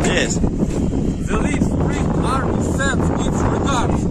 Yes. The Leaf Spring Army sends its regards.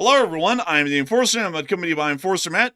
Hello, everyone. I'm the Enforcer. I'm accompanied by Enforcer Matt.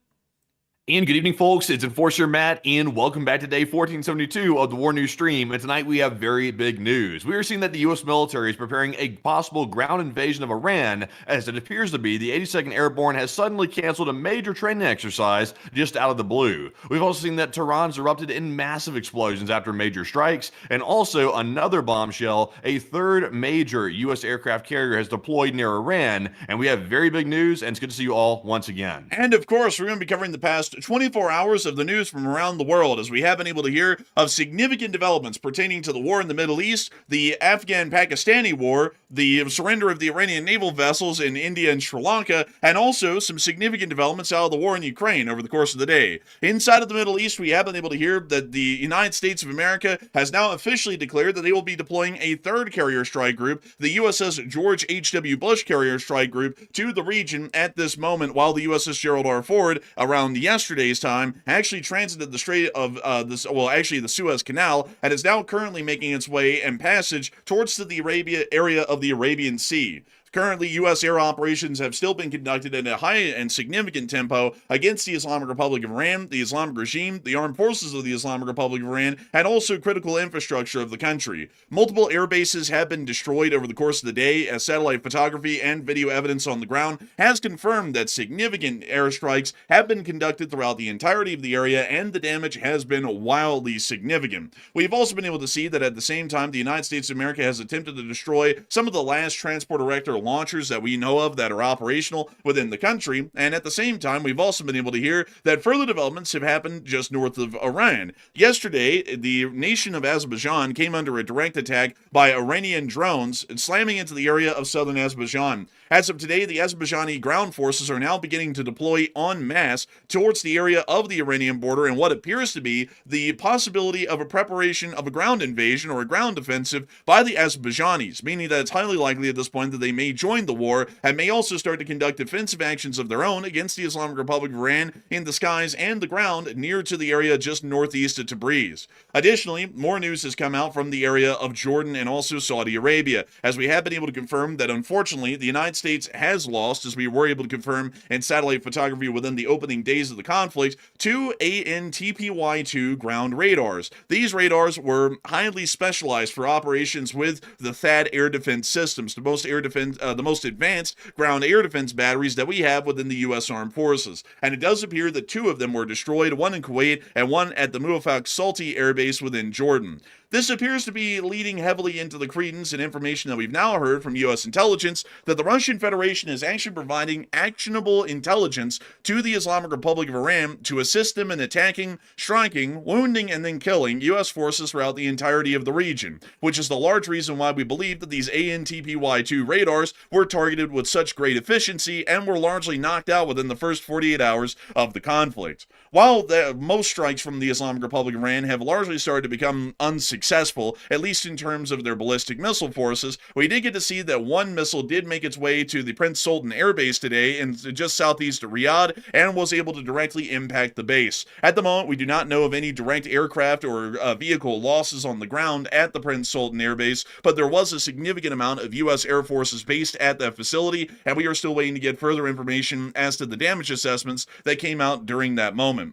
And good evening, folks. It's Enforcer Matt, and welcome back to day 1472 of the War News stream. And tonight we have very big news. We are seeing that the U.S. military is preparing a possible ground invasion of Iran, as it appears to be the 82nd Airborne has suddenly canceled a major training exercise just out of the blue. We've also seen that Tehran's erupted in massive explosions after major strikes, and also another bombshell, a third major U.S. aircraft carrier has deployed near Iran, and we have very big news, and it's good to see you all once again. And of course, we're going to be covering the past 24 hours of the news from around the world, as we have been able to hear of significant developments pertaining to the war in the Middle East, the Afghan-Pakistani war, the surrender of the Iranian naval vessels in India and Sri Lanka, and also some significant developments out of the war in Ukraine over the course of the day. Inside of the Middle East, we have been able to hear that the United States of America has now officially declared that they will be deploying a third carrier strike group, the USS George H.W. Bush carrier strike group, to the region at this moment, while the USS Gerald R. Ford, around yesterday's time, actually transited the Strait of the Suez Canal, and is now currently making its way and passage towards the area of the Arabian Sea. Currently, U.S. air operations have still been conducted at a high and significant tempo against the Islamic Republic of Iran, the Islamic Regime, the armed forces of the Islamic Republic of Iran, and also critical infrastructure of the country. Multiple air bases have been destroyed over the course of the day, as satellite photography and video evidence on the ground has confirmed that significant airstrikes have been conducted throughout the entirety of the area, and the damage has been wildly significant. We've also been able to see that at the same time, the United States of America has attempted to destroy some of the last transporter-erector launchers that we know of that are operational within the country, and at the same time, we've also been able to hear that further developments have happened just north of Iran. Yesterday, the nation of Azerbaijan came under a direct attack by Iranian drones, slamming into the area of southern Azerbaijan. As of today, the Azerbaijani ground forces are now beginning to deploy en masse towards the area of the Iranian border, and what appears to be the possibility of a preparation of a ground invasion or a ground offensive by the Azerbaijanis, meaning that it's highly likely at this point that they may join the war and may also start to conduct defensive actions of their own against the Islamic Republic of Iran in the skies and the ground near to the area just northeast of Tabriz. Additionally, more news has come out from the area of Jordan and also Saudi Arabia, as we have been able to confirm that unfortunately the United States has lost, as we were able to confirm in satellite photography within the opening days of the conflict, 2 ANTPY-2 ground radars. These radars were highly specialized for operations with the THAAD air defense systems, the most advanced ground air defense batteries that we have within the U.S. Armed Forces. And it does appear that 2 of them were destroyed, one in Kuwait and one at the Muwafaq Salti air base within Jordan. This appears to be leading heavily into the credence and information that we've now heard from U.S. intelligence that the Russian Federation is actually providing actionable intelligence to the Islamic Republic of Iran to assist them in attacking, striking, wounding, and then killing U.S. forces throughout the entirety of the region, which is the large reason why we believe that these ANTPY-2 radars were targeted with such great efficiency and were largely knocked out within the first 48 hours of the conflict. While most strikes from the Islamic Republic of Iran have largely started to become unsuccessful, at least in terms of their ballistic missile forces, we did get to see that one missile did make its way to the Prince Sultan airbase today in just southeast of Riyadh and was able to directly impact the base. At the moment, we do not know of any direct aircraft or vehicle losses on the ground at the Prince Sultan airbase, but there was a significant amount of U.S. Air Forces based at that facility, and we are still waiting to get further information as to the damage assessments that came out during that moment.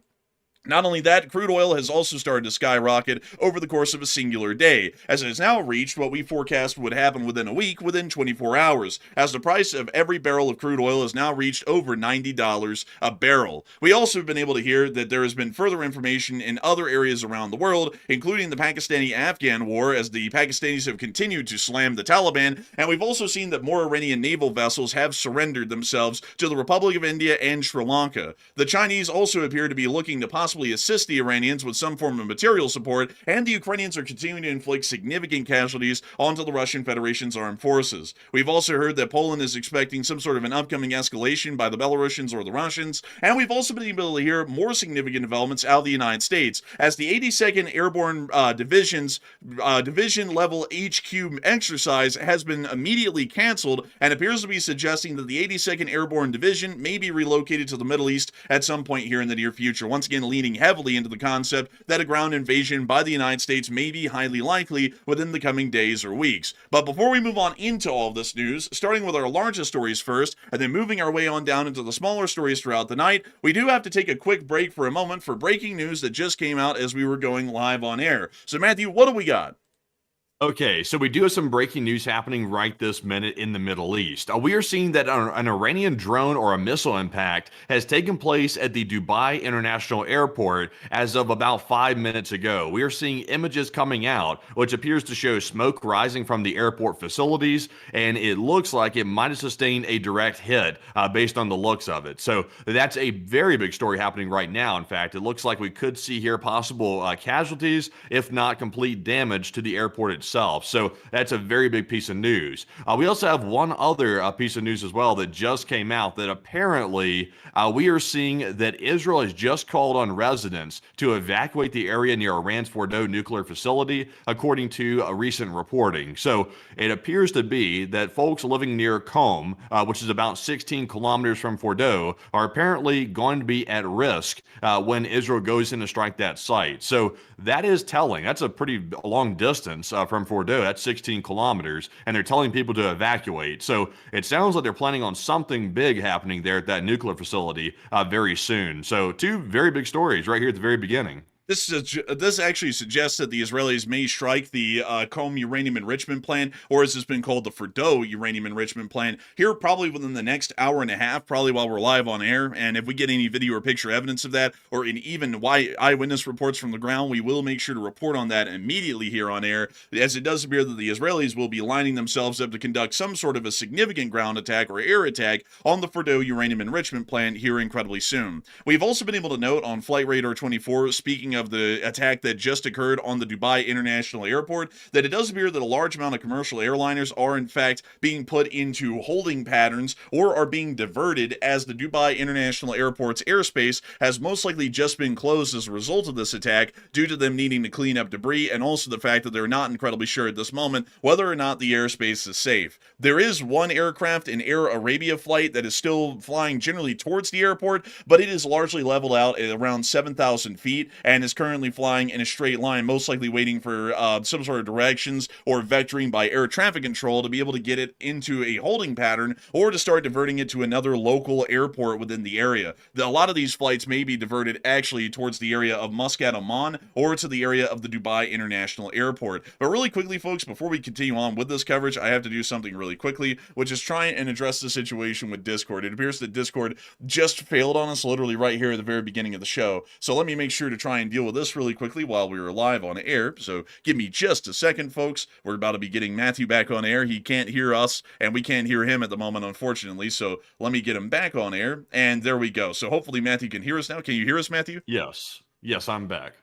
Not only that, crude oil has also started to skyrocket over the course of a singular day, as it has now reached what we forecast would happen within a week within 24 hours, as the price of every barrel of crude oil has now reached over $90 a barrel. We also have been able to hear that there has been further information in other areas around the world, including the Pakistani-Afghan war, as the Pakistanis have continued to slam the Taliban, and we've also seen that more Iranian naval vessels have surrendered themselves to the Republic of India and Sri Lanka. The Chinese also appear to be looking to possibly assist the Iranians with some form of material support, and the Ukrainians are continuing to inflict significant casualties onto the Russian Federation's armed forces. We've also heard that Poland is expecting some sort of an upcoming escalation by the Belarusians or the Russians, and we've also been able to hear more significant developments out of the United States, as the 82nd Airborne Division's division level HQ exercise has been immediately canceled and appears to be suggesting that the 82nd Airborne Division may be relocated to the Middle East at some point here in the near future, once again leading heavily into the concept that a ground invasion by the United States may be highly likely within the coming days or weeks. But before we move on into all of this news, starting with our largest stories first, and then moving our way on down into the smaller stories throughout the night, we do have to take a quick break for a moment for breaking news that just came out as we were going live on air. So Matthew, what do we got? Okay, so we do have some breaking news happening right this minute in the Middle East. We are seeing that an Iranian drone or a missile impact has taken place at the Dubai International Airport as of about 5 minutes ago. We are seeing images coming out, which appears to show smoke rising from the airport facilities, and it looks like it might have sustained a direct hit based on the looks of it. So that's a very big story happening right now. In fact, it looks like we could see here possible casualties, if not complete damage to the airport itself. So that's a very big piece of news. We also have one other piece of news as well that just came out, that apparently we are seeing that Israel has just called on residents to evacuate the area near Iran's Fordow nuclear facility, according to a recent reporting. So it appears to be that folks living near Qom, which is about 16 kilometers from Fordow, are apparently going to be at risk when Israel goes in to strike that site. So that is telling. That's a pretty long distance from Fordow. That's 16 kilometers, and they're telling people to evacuate. So it sounds like they're planning on something big happening there at that nuclear facility very soon. So 2 very big stories right here at the very beginning. This actually suggests that the Israelis may strike the Qom uranium enrichment plant, or as it's been called, the Fordow uranium enrichment plant, here probably within the next hour and a half, probably while we're live on air. And if we get any video or picture evidence of that, or even eyewitness reports from the ground, we will make sure to report on that immediately here on air, as it does appear that the Israelis will be lining themselves up to conduct some sort of a significant ground attack or air attack on the Fordow uranium enrichment plant here incredibly soon. We've also been able to note on Flight Radar 24, speaking of of the attack that just occurred on the Dubai International Airport, that it does appear that a large amount of commercial airliners are in fact being put into holding patterns or are being diverted, as the Dubai International Airport's airspace has most likely just been closed as a result of this attack due to them needing to clean up debris, and also the fact that they're not incredibly sure at this moment whether or not the airspace is safe. There is one aircraft, an Air Arabia flight, that is still flying generally towards the airport, but it is largely leveled out at around 7,000 feet and is currently flying in a straight line, most likely waiting for some sort of directions or vectoring by air traffic control to be able to get it into a holding pattern or to start diverting it to another local airport within the area. A lot of these flights may be diverted actually towards the area of Muscat, Oman, or to the area of the Dubai International Airport. But really quickly, folks, before we continue on with this coverage, I have to do something really quickly, which is try and address the situation with Discord. It appears that Discord just failed on us literally right here at the very beginning of the show. So let me make sure to try and deal with this really quickly while we were live on air. So give me just a second, folks. We're about to be getting Matthew back on air. He can't hear us, and we can't hear him at the moment, unfortunately. So let me get him back on air, and there we go. So hopefully Matthew can hear us now. Can you hear us, Matthew? Yes. Yes, I'm back.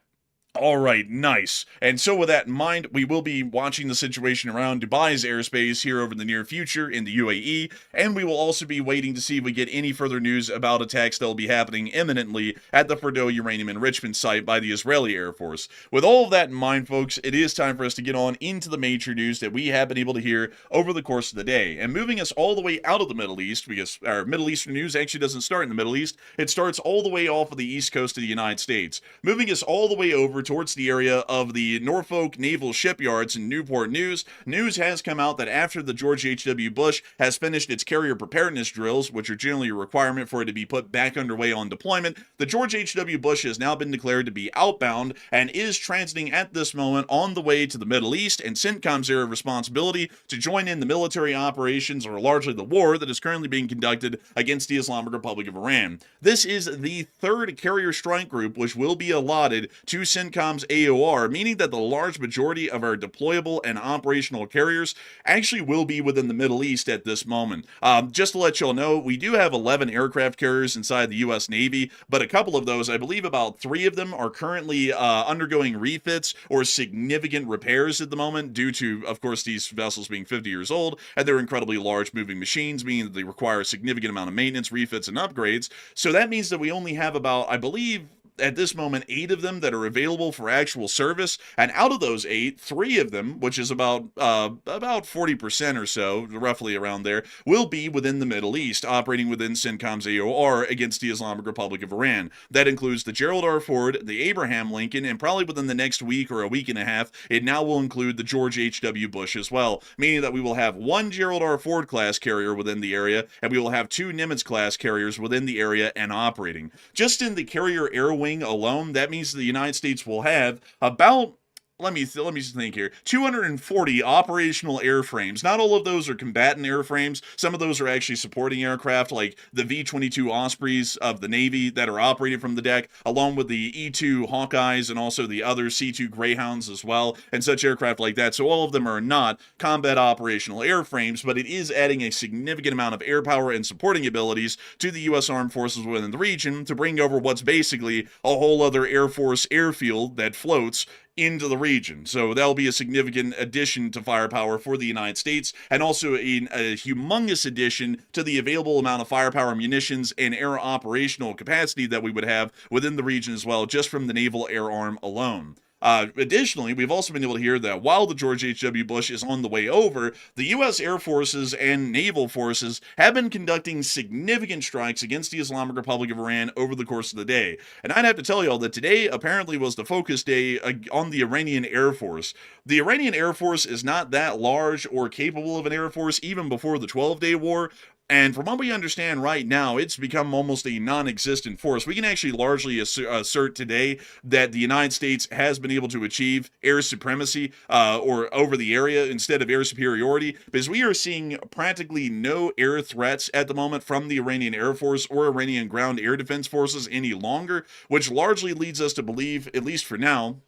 All right, nice. And so with that in mind, we will be watching the situation around Dubai's airspace here over the near future in the UAE, and we will also be waiting to see if we get any further news about attacks that will be happening imminently at the Fordow uranium enrichment site by the Israeli Air Force. With all of that in mind, folks, it is time for us to get on into the major news that we have been able to hear over the course of the day. And moving us all the way out of the Middle East, because our Middle Eastern news actually doesn't start in the Middle East, it starts all the way off of the east coast of the United States. Moving us all the way over towards the area of the Norfolk Naval Shipyards in Newport News, news has come out that after the George H.W. Bush has finished its carrier preparedness drills, which are generally a requirement for it to be put back underway on deployment, the George H.W. Bush has now been declared to be outbound and is transiting at this moment on the way to the Middle East, and CENTCOM's area of responsibility to join in the military operations, or largely the war, that is currently being conducted against the Islamic Republic of Iran. This is the third carrier strike group which will be allotted to CENTCOM's AOR, meaning that the large majority of our deployable and operational carriers actually will be within the Middle East at this moment. Just to let y'all know, we do have 11 aircraft carriers inside the U.S. Navy, but a couple of those, I believe about 3 of them, are currently undergoing refits or significant repairs at the moment due to, of course, these vessels being 50 years old, and they're incredibly large moving machines, meaning that they require a significant amount of maintenance, refits, and upgrades. So that means that we only have about, I believe, at this moment, 8 of them that are available for actual service, and out of those 8, 3 of them, which is about 40% or so, roughly around there, will be within the Middle East, operating within CENTCOM's AOR against the Islamic Republic of Iran. That includes the Gerald R. Ford, the Abraham Lincoln, and probably within the next week or a week and a half, it now will include the George H.W. Bush as well, meaning that we will have 1 Gerald R. Ford class carrier within the area, and we will have 2 Nimitz class carriers within the area and operating. Just in the carrier air wing alone, that means the United States will have about, let me just think here, 240 operational airframes. Not all of those are combatant airframes. Some of those are actually supporting aircraft, like the V-22 Ospreys of the Navy that are operating from the deck, along with the E-2 Hawkeyes and also the other C-2 Greyhounds as well, and such aircraft like that. So all of them are not combat operational airframes, but it is adding a significant amount of air power and supporting abilities to the U.S. Armed Forces within the region to bring over what's basically a whole other Air Force airfield that floats into the region. So that'll be a significant addition to firepower for the United States, and also a humongous addition to the available amount of firepower, munitions, and air operational capacity that we would have within the region as well, just from the naval air arm alone. Additionally, we've also been able to hear that while the George H.W. Bush is on the way over, the U.S. Air Forces and naval forces have been conducting significant strikes against the Islamic Republic of Iran over the course of the day. And I'd have to tell y'all that today apparently was the focus day on the Iranian Air Force. The Iranian Air Force is not that large or capable of an air force even before the 12-day war. And from what we understand right now, it's become almost a non-existent force. We can actually largely assert today that the United States has been able to achieve air supremacy or over the area instead of air superiority, because we are seeing practically no air threats at the moment from the Iranian Air Force or Iranian ground air defense forces any longer, which largely leads us to believe, at least for now,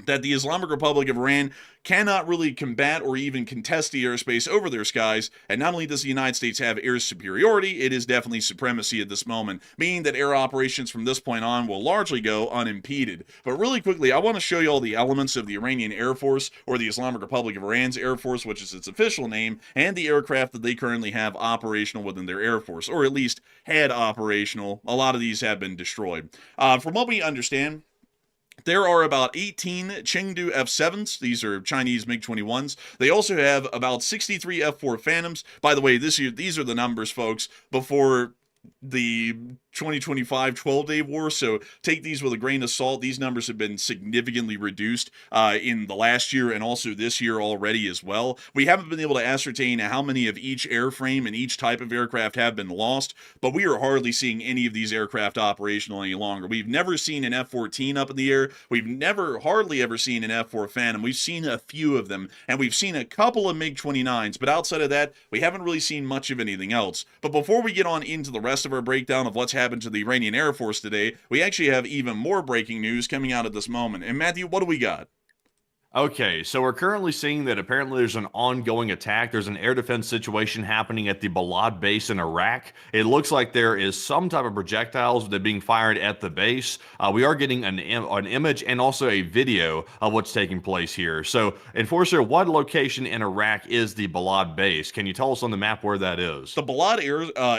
that the Islamic Republic of Iran cannot really combat or even contest the airspace over their skies, and not only does the United States have air superiority, it is definitely supremacy at this moment, meaning that air operations from this point on will largely go unimpeded. But really quickly, I want to show you all the elements of the Iranian Air Force, or the Islamic Republic of Iran's Air Force, which is its official name, and the aircraft that they currently have operational within their Air Force, or at least had operational. A lot of these have been destroyed. From what we understand, there are about 18 Chengdu F-7s. These are Chinese MiG-21s. They also have about 63 F-4 Phantoms. By the way, these are the numbers, folks, before the 2025 12-day war, so take these with a grain of salt. These numbers have been significantly reduced in the last year and also this year already as well. We haven't been able to ascertain how many of each airframe and each type of aircraft have been lost, but we are hardly seeing any of these aircraft operational any longer. We've never seen an F-14 up in the air. We've hardly ever seen an F-4 Phantom. We've seen a few of them, and we've seen a couple of MiG-29s, but outside of that, we haven't really seen much of anything else. But before we get on into the rest of our breakdown of what's happened to the Iranian Air Force today, we actually have even more breaking news coming out at this moment. And Matthew, what do we got? Okay, so we're currently seeing that apparently there's an ongoing attack. There's an air defense situation happening at the Balad base in Iraq. It looks like there is some type of projectiles that are being fired at the base. We are getting an image and also a video of what's taking place here. So, Enforcer, what location in Iraq is the Balad base? Can you tell us on the map where that is? The Balad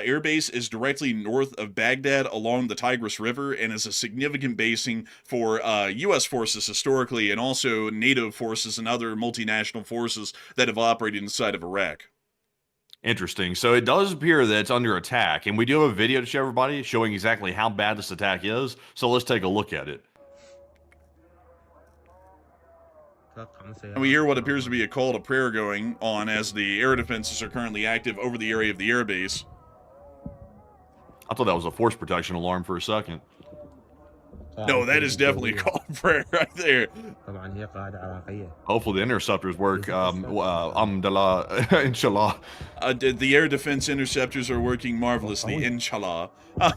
Air Base is directly north of Baghdad along the Tigris River and is a significant basing for U.S. forces historically, and also NATO forces and other multinational forces that have operated inside of Iraq. Interesting. So it does appear that it's under attack, and we do have a video to show everybody showing exactly how bad this attack is. So let's take a look at it. And we hear what appears to be a call to prayer going on as the air defenses are currently active over the area of the airbase. I thought that was a force protection alarm for a second. No, that is definitely a call to prayer right there. Hopefully the interceptors work. Inshallah. The air defense interceptors are working marvelously, inshallah. I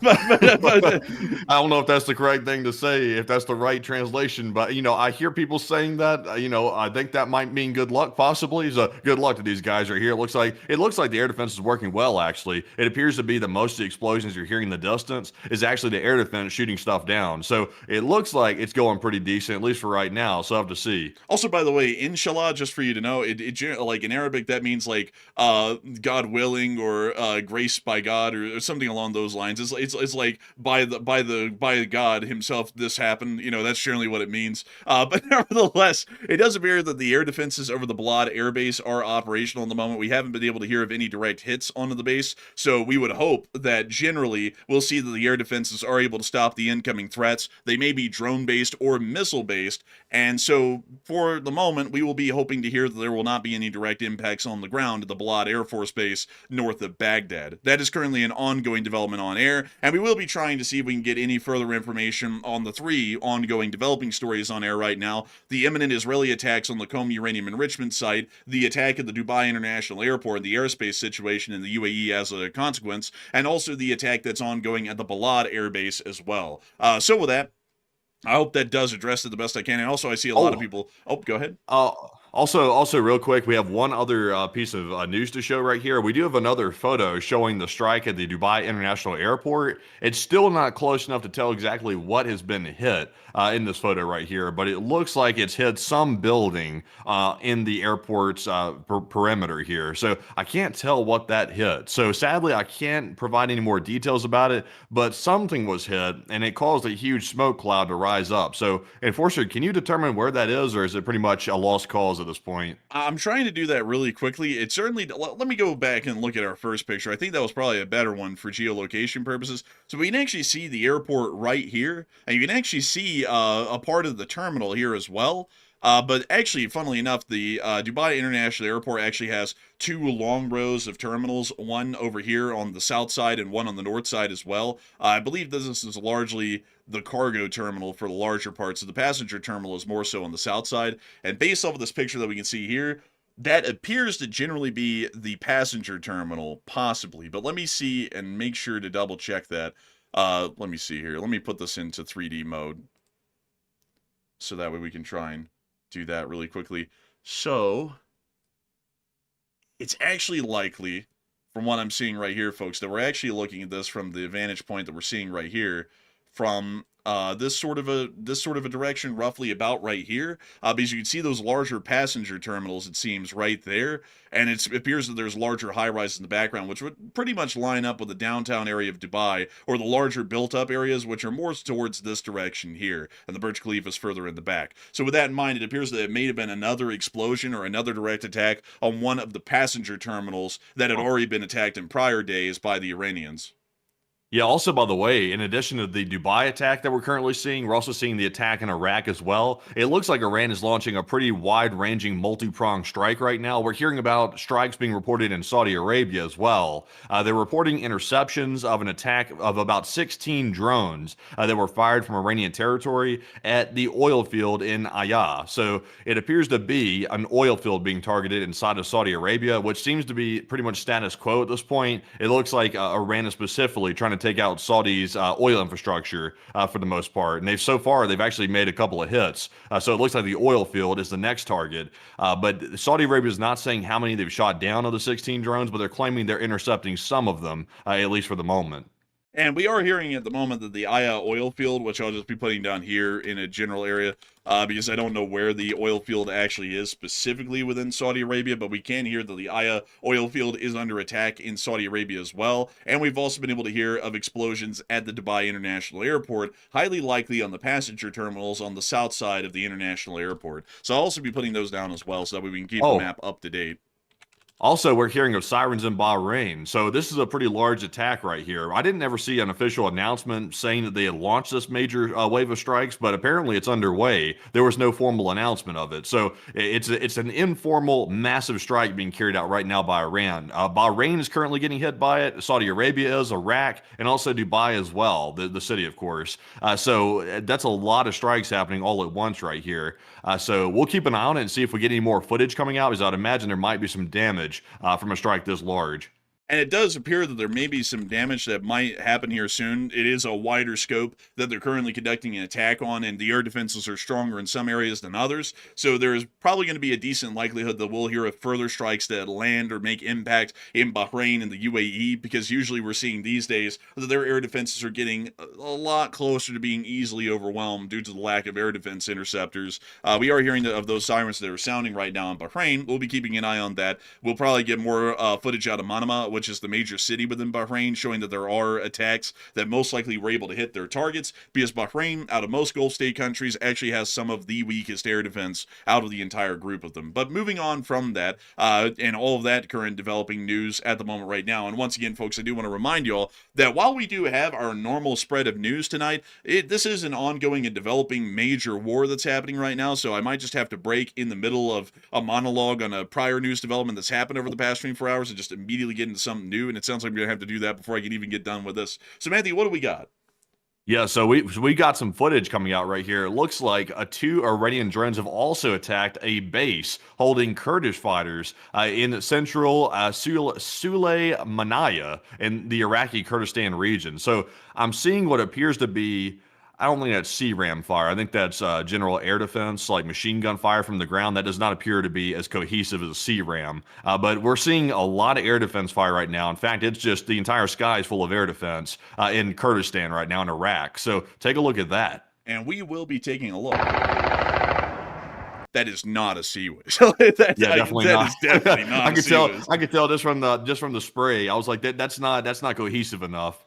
don't know if that's the correct thing to say, if that's the right translation, but I hear people saying that. I think that might mean good luck, possibly. So good luck to these guys right here. It looks like the air defense is working well. Actually, it appears to be that most of the explosions you're hearing in the distance is actually the air defense shooting stuff down. So it looks like it's going pretty decent, at least for right now. So I have to see. Also, by the way, inshallah, just for you to know, it like in Arabic that means like God willing, or grace by God, or something along those lines. It's like by God himself this happened. That's generally what it means. But nevertheless, it does appear that the air defenses over the Balad Air Base are operational in the moment. We haven't been able to hear of any direct hits onto the base, so we would hope that generally we'll see that the air defenses are able to stop the incoming threats. They may be drone-based or missile-based, and so for the moment, we will be hoping to hear that there will not be any direct impacts on the ground at the Balad Air Force Base north of Baghdad. That is currently an ongoing development on air, and we will be trying to see if we can get any further information on the 3 ongoing developing stories on air right now: the imminent Israeli attacks on the Qom uranium enrichment site, the attack at the Dubai International Airport, the airspace situation in the UAE as a consequence, and also the attack that's ongoing at the Balad Air Base as well. So with that, I hope that does address it the best I can. And also, I see a lot of people. Oh, go ahead. Also, real quick, we have one other piece of news to show right here. We do have another photo showing the strike at the Dubai International Airport. It's still not close enough to tell exactly what has been hit in this photo right here, but it looks like it's hit some building in the airport's perimeter here. So I can't tell what that hit. So sadly, I can't provide any more details about it, but something was hit, and it caused a huge smoke cloud to rise up. So, Enforcer, can you determine where that is, or is it pretty much a lost cause at this point? I'm trying to do that really quickly. It certainly, let me go back and look at our first picture. I think that was probably a better one for geolocation purposes. So we can actually see the airport right here, and you can actually see a part of the terminal here as well. But actually, funnily enough, the Dubai International Airport actually has 2 long rows of terminals, one over here on the south side and one on the north side as well. I believe this is largely the cargo terminal for the larger parts. So the passenger terminal is more so on the south side. And based off of this picture that we can see here, that appears to generally be the passenger terminal, possibly. But let me see and make sure to double check that. Let me see here. Let me put this into 3D mode. so that way we can try and do that really quickly. So it's actually likely, from what I'm seeing right here, folks, that we're actually looking at this from the vantage point that we're seeing right here, from this sort of a direction, roughly about right here, because you can see those larger passenger terminals, it seems, right there, and it appears that there's larger high-rises in the background, which would pretty much line up with the downtown area of Dubai, or the larger built-up areas, which are more towards this direction here, and the Burj Khalifa is further in the back. So with that in mind, it appears that it may have been another explosion or another direct attack on one of the passenger terminals that had already been attacked in prior days by the Iranians. Yeah, also, by the way, in addition to the Dubai attack that we're currently seeing, we're also seeing the attack in Iraq as well. It looks like Iran is launching a pretty wide-ranging, multi-pronged strike right now. We're hearing about strikes being reported in Saudi Arabia as well. They're reporting interceptions of an attack of about 16 drones that were fired from Iranian territory at the oil field in Ayah. So it appears to be an oil field being targeted inside of Saudi Arabia, which seems to be pretty much status quo at this point. It looks like Iran is specifically trying to take out Saudi's oil infrastructure for the most part. And they've actually made a couple of hits. So it looks like the oil field is the next target. But Saudi Arabia is not saying how many they've shot down of the 16 drones, but they're claiming they're intercepting some of them, at least for the moment. And we are hearing at the moment that the Ayah oil field, which I'll just be putting down here in a general area, because I don't know where the oil field actually is specifically within Saudi Arabia, but we can hear that the Ayah oil field is under attack in Saudi Arabia as well. And we've also been able to hear of explosions at the Dubai International Airport, highly likely on the passenger terminals on the south side of the international airport. So I'll also be putting those down as well, so that way we can keep the map up to date. Also, we're hearing of sirens in Bahrain. So this is a pretty large attack right here. I didn't ever see an official announcement saying that they had launched this major wave of strikes, but apparently it's underway. There was no formal announcement of it. So it's an informal, massive strike being carried out right now by Iran. Bahrain is currently getting hit by it. Saudi Arabia is, Iraq, and also Dubai as well, the city, of course. So that's a lot of strikes happening all at once right here. So we'll keep an eye on it and see if we get any more footage coming out, because I'd imagine there might be some damage from a strike this large. And it does appear that there may be some damage that might happen here soon. It is a wider scope that they're currently conducting an attack on, and the air defenses are stronger in some areas than others. So there is probably going to be a decent likelihood that we'll hear of further strikes that land or make impact in Bahrain and the UAE, because usually we're seeing these days that their air defenses are getting a lot closer to being easily overwhelmed due to the lack of air defense interceptors. We are hearing of those sirens that are sounding right now in Bahrain. We'll be keeping an eye on that. We'll probably get more footage out of Manama, which is the major city within Bahrain, showing that there are attacks that most likely were able to hit their targets, because Bahrain, out of most Gulf state countries, actually has some of the weakest air defense out of the entire group of them. But moving on from that, and all of that current developing news at the moment right now, and once again, folks, I do want to remind you all that while we do have our normal spread of news tonight, this is an ongoing and developing major war that's happening right now, so I might just have to break in the middle of a monologue on a prior news development that's happened over the past 24 hours and just immediately get into something new, and it sounds like I'm going to have to do that before I can even get done with this. So, Matthew, what do we got? Yeah, so we got some footage coming out right here. It looks like two Iranian drones have also attacked a base holding Kurdish fighters in central Sulaymaniyah in the Iraqi Kurdistan region. So I'm seeing what appears to be, I don't think that's CRAM fire. I think that's general air defense, like machine gun fire from the ground. That does not appear to be as cohesive as CRAM. But we're seeing a lot of air defense fire right now. In fact, it's just the entire sky is full of air defense in Kurdistan right now in Iraq. So take a look at that. And we will be taking a look. That is not a Sea-Wiz. Definitely not. I could tell just from the spray. I was like, that's not cohesive enough.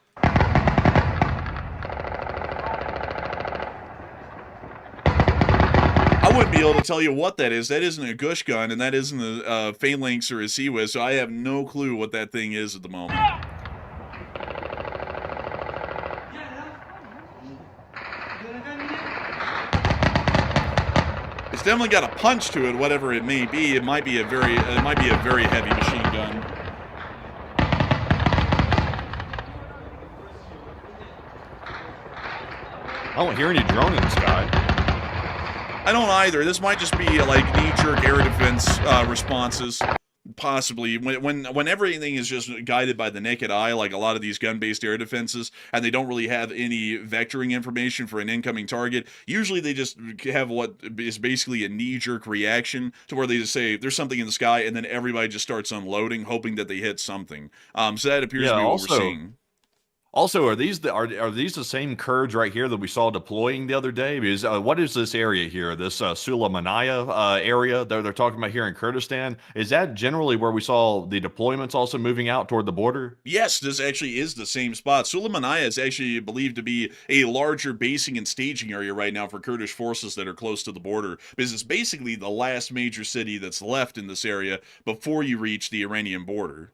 I wouldn't be able to tell you what that is. That isn't a Gush gun, and that isn't a Phalanx or a Sea-Wiz, so I have no clue what that thing is at the moment. It's definitely got a punch to it, whatever it may be. It might be a very heavy machine gun. I don't hear any drone in the sky. I don't either. This might just be like knee-jerk air defense responses. possibly when everything is just guided by the naked eye, like a lot of these gun-based air defenses, and they don't really have any vectoring information for an incoming target. Usually they just have what is basically a knee-jerk reaction to where they just say there's something in the sky, and then everybody just starts unloading, hoping that they hit something. So that appears to be what we're seeing. Also, are these the same Kurds right here that we saw deploying the other day? Because what is this area here? This Sulaymaniyah area they're talking about here in Kurdistan? Is that generally where we saw the deployments also moving out toward the border? Yes, this actually is the same spot. Sulaymaniyah is actually believed to be a larger basing and staging area right now for Kurdish forces that are close to the border, because it's basically the last major city that's left in this area before you reach the Iranian border.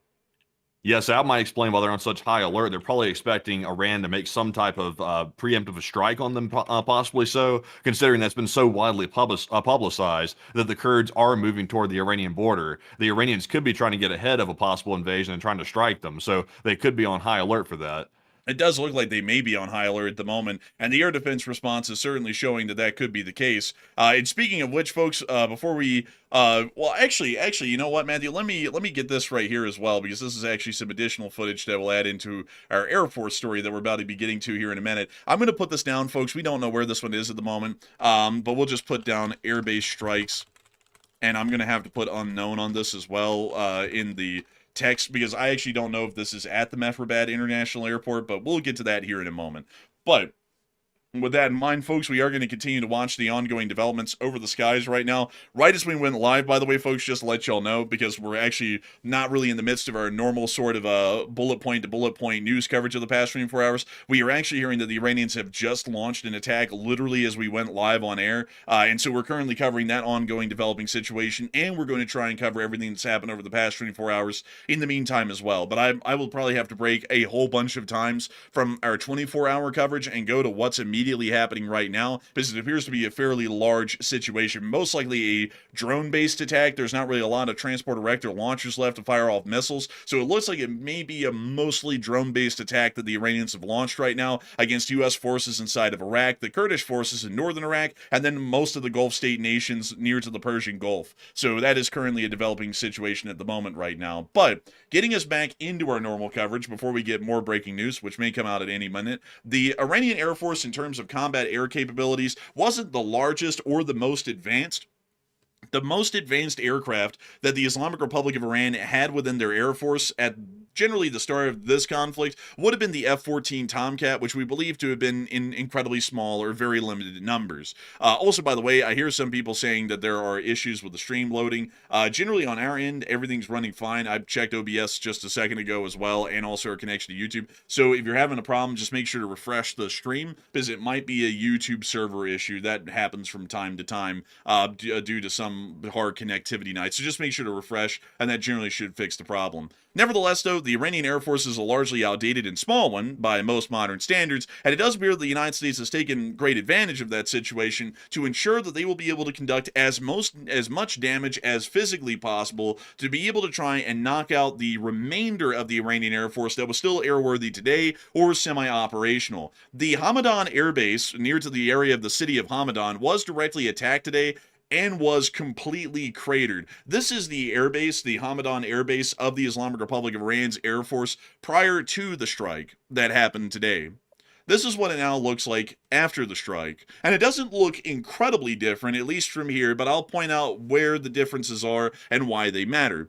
Yes, that might explain why they're on such high alert. They're probably expecting Iran to make some type of preemptive strike on them, possibly so, considering that's been so widely publicized that the Kurds are moving toward the Iranian border. The Iranians could be trying to get ahead of a possible invasion and trying to strike them, so they could be on high alert for that. It does look like they may be on high alert at the moment, and the air defense response is certainly showing that that could be the case. And speaking of which, folks, before we, well, actually, you know what, Matthew? Let me get this right here as well, because this is actually some additional footage that we'll add into our Air Force story that we're about to be getting to here in a minute. I'm going to put this down, folks. We don't know where this one is at the moment, but we'll just put down airbase strikes, and I'm going to have to put unknown on this as well in the text, because I actually don't know if this is at the Mehrabad International Airport, but we'll get to that here in a moment. But with that in mind, folks, we are going to continue to watch the ongoing developments over the skies right now. Right as we went live, by the way, folks, just to let y'all know, because we're actually not really in the midst of our normal sort of bullet point to bullet point news coverage of the past 24 hours. We are actually hearing that the Iranians have just launched an attack literally as we went live on air. And so we're currently covering that ongoing developing situation, and we're going to try and cover everything that's happened over the past 24 hours in the meantime as well. But I will probably have to break a whole bunch of times from our 24-hour coverage and go to what's immediately happening right now, because it appears to be a fairly large situation, most likely a drone-based attack. There's not really a lot of transport erector launchers left to fire off missiles, so it looks like it may be a mostly drone-based attack that the Iranians have launched right now against U.S. forces inside of Iraq, the Kurdish forces in northern Iraq, and then most of the Gulf state nations near to the Persian Gulf. So that is currently a developing situation at the moment right now. But getting us back into our normal coverage before we get more breaking news, which may come out at any minute, the Iranian Air Force, in terms of combat air capabilities, wasn't the largest or the most advanced. The most advanced aircraft that the Islamic Republic of Iran had within their Air Force at generally the start of this conflict would have been the F-14 Tomcat, which we believe to have been in incredibly small or very limited numbers. Also, by the way, I hear some people saying that there are issues with the stream loading. Generally, on our end, everything's running fine. I've checked OBS just a second ago as well, and also our connection to YouTube. So if you're having a problem, just make sure to refresh the stream, because it might be a YouTube server issue. That happens from time to time due to some hard connectivity nights. So just make sure to refresh, and that generally should fix the problem. Nevertheless, though, the Iranian Air Force is a largely outdated and small one by most modern standards, and it does appear that the United States has taken great advantage of that situation to ensure that they will be able to conduct as much damage as physically possible to be able to try and knock out the remainder of the Iranian Air Force that was still airworthy today or semi-operational. The Hamedam airbase near to the area of the city of Hamedam was directly attacked today and was completely cratered. This is the airbase, the Hamedam airbase of the Islamic Republic of Iran's Air Force prior to the strike that happened today. This is what it now looks like after the strike. And it doesn't look incredibly different, at least from here, but I'll point out where the differences are and why they matter.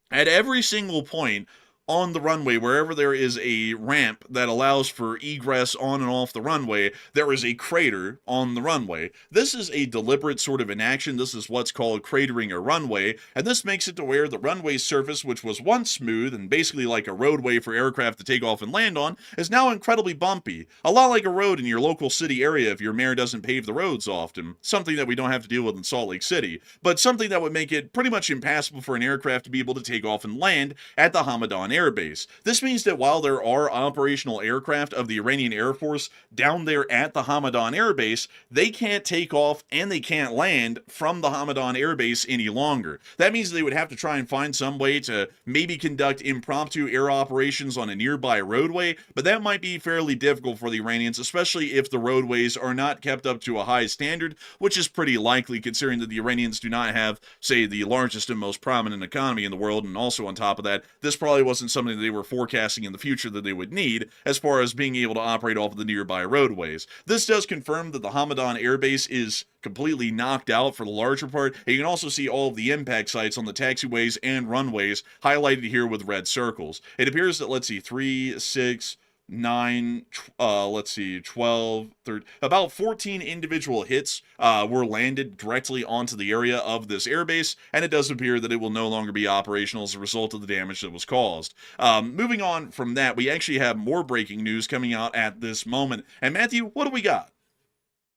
At every single point on the runway, wherever there is a ramp that allows for egress on and off the runway, there is a crater on the runway. This is a deliberate sort of inaction. This is what's called cratering a runway, and this makes it to where the runway surface, which was once smooth and basically like a roadway for aircraft to take off and land on, is now incredibly bumpy. A lot like a road in your local city area if your mayor doesn't pave the roads often. Something that we don't have to deal with in Salt Lake City, but something that would make it pretty much impassable for an aircraft to be able to take off and land at the Hamedam Air Base. This means that while there are operational aircraft of the Iranian Air Force down there at the Hamedam Air Base, they can't take off and they can't land from the Hamedam Air Base any longer. That means they would have to try and find some way to maybe conduct impromptu air operations on a nearby roadway, but that might be fairly difficult for the Iranians, especially if the roadways are not kept up to a high standard, which is pretty likely considering that the Iranians do not have, say, the largest and most prominent economy in the world, and also on top of that, this probably wasn't something that they were forecasting in the future that they would need as far as being able to operate off of the nearby roadways. This does confirm that the Hamedam Air Base is completely knocked out for the larger part, and you can also see all of the impact sites on the taxiways and runways highlighted here with red circles. It appears that, let's see, 3, 6, 9, 12, 13, about 14 individual hits were landed directly onto the area of this airbase, and it does appear that it will no longer be operational as a result of the damage that was caused. Moving on from that, we actually have more breaking news coming out at this moment. And Matthew, what do we got?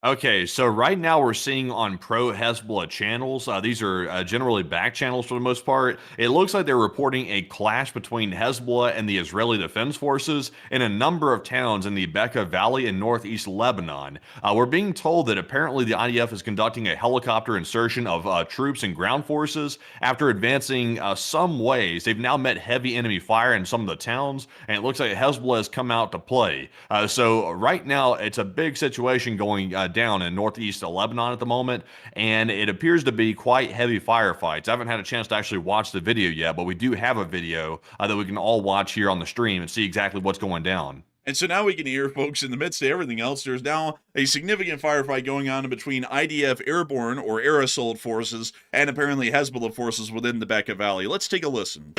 Okay, so right now we're seeing on pro-Hezbollah channels, these are generally back channels for the most part, it looks like they're reporting a clash between Hezbollah and the Israeli Defense Forces in a number of towns in the Bekaa Valley in northeast Lebanon. We're being told that apparently the IDF is conducting a helicopter insertion of troops and ground forces after advancing some ways. They've now met heavy enemy fire in some of the towns, and it looks like Hezbollah has come out to play. So right now it's a big situation going down in northeast Lebanon at the moment, and it appears to be quite heavy firefights. I haven't had a chance to actually watch the video yet, but we do have a video that we can all watch here on the stream and see exactly what's going down. And so now we can hear, folks, in the midst of everything else, there's now a significant firefight going on between IDF airborne or air assault forces and apparently Hezbollah forces within the Bekaa Valley. Let's take a listen.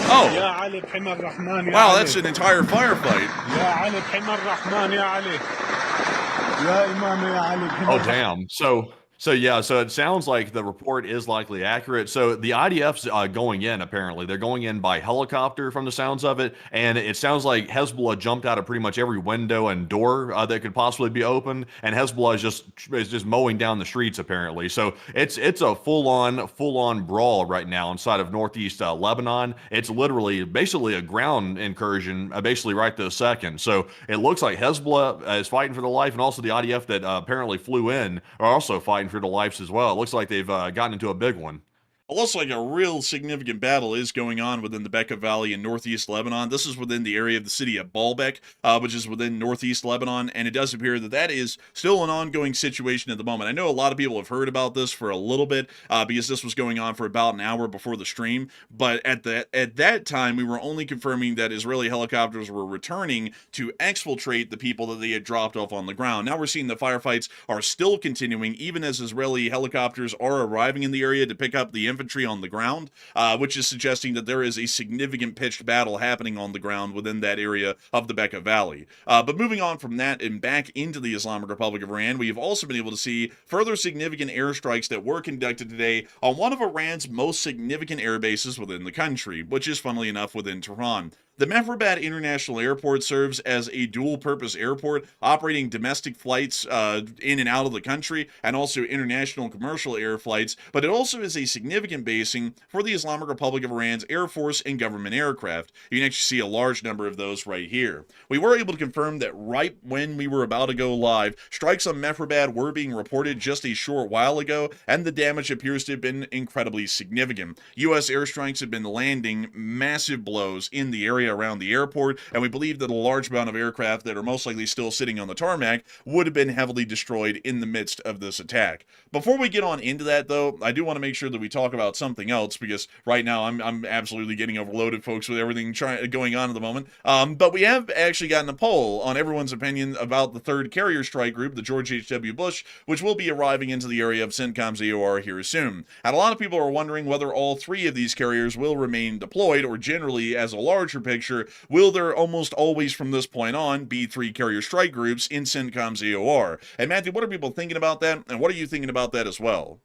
Oh, wow, that's an entire firefight. Oh, damn. So it sounds like the report is likely accurate. So the IDF's going in, apparently. They're going in by helicopter from the sounds of it, and it sounds like Hezbollah jumped out of pretty much every window and door that could possibly be opened, and Hezbollah is just mowing down the streets, apparently. So it's a full-on brawl right now inside of northeast Lebanon. It's literally basically a ground incursion, basically right this second. So it looks like Hezbollah is fighting for their life, and also the IDF that apparently flew in are also fighting for their lives as well. It looks like they've gotten into a big one. It looks like a real significant battle is going on within the Bekaa Valley in northeast Lebanon. This is within the area of the city of Baalbek, which is within northeast Lebanon, and it does appear that that is still an ongoing situation at the moment. I know a lot of people have heard about this for a little bit because this was going on for about an hour before the stream, but at that time, we were only confirming that Israeli helicopters were returning to exfiltrate the people that they had dropped off on the ground. Now we're seeing the firefights are still continuing, even as Israeli helicopters are arriving in the area to pick up the infantry on the ground, which is suggesting that there is a significant pitched battle happening on the ground within that area of the Bekaa Valley. But moving on from that and back into the Islamic Republic of Iran, we have also been able to see further significant airstrikes that were conducted today on one of Iran's most significant air bases within the country, which is funnily enough within Tehran. The Mehrabad International Airport serves as a dual-purpose airport, operating domestic flights in and out of the country, and also international commercial air flights, but it also is a significant basing for the Islamic Republic of Iran's Air Force and government aircraft. You can actually see a large number of those right here. We were able to confirm that right when we were about to go live, strikes on Mehrabad were being reported just a short while ago, and the damage appears to have been incredibly significant. U.S. airstrikes have been landing massive blows in the area around the airport, and we believe that a large amount of aircraft that are most likely still sitting on the tarmac would have been heavily destroyed in the midst of this attack. Before we get on into that, though, I do want to make sure that we talk about something else, because right now I'm absolutely getting overloaded, folks, with everything going on at the moment. But we have actually gotten a poll on everyone's opinion about the third carrier strike group, the George H.W. Bush, which will be arriving into the area of CENTCOM's AOR here soon. And a lot of people are wondering whether all three of these carriers will remain deployed, or generally, as a larger picture, will there almost always from this point on be three carrier strike groups in CENTCOM's AOR? And Matthew, what are people thinking about that? And what are you thinking about that as well?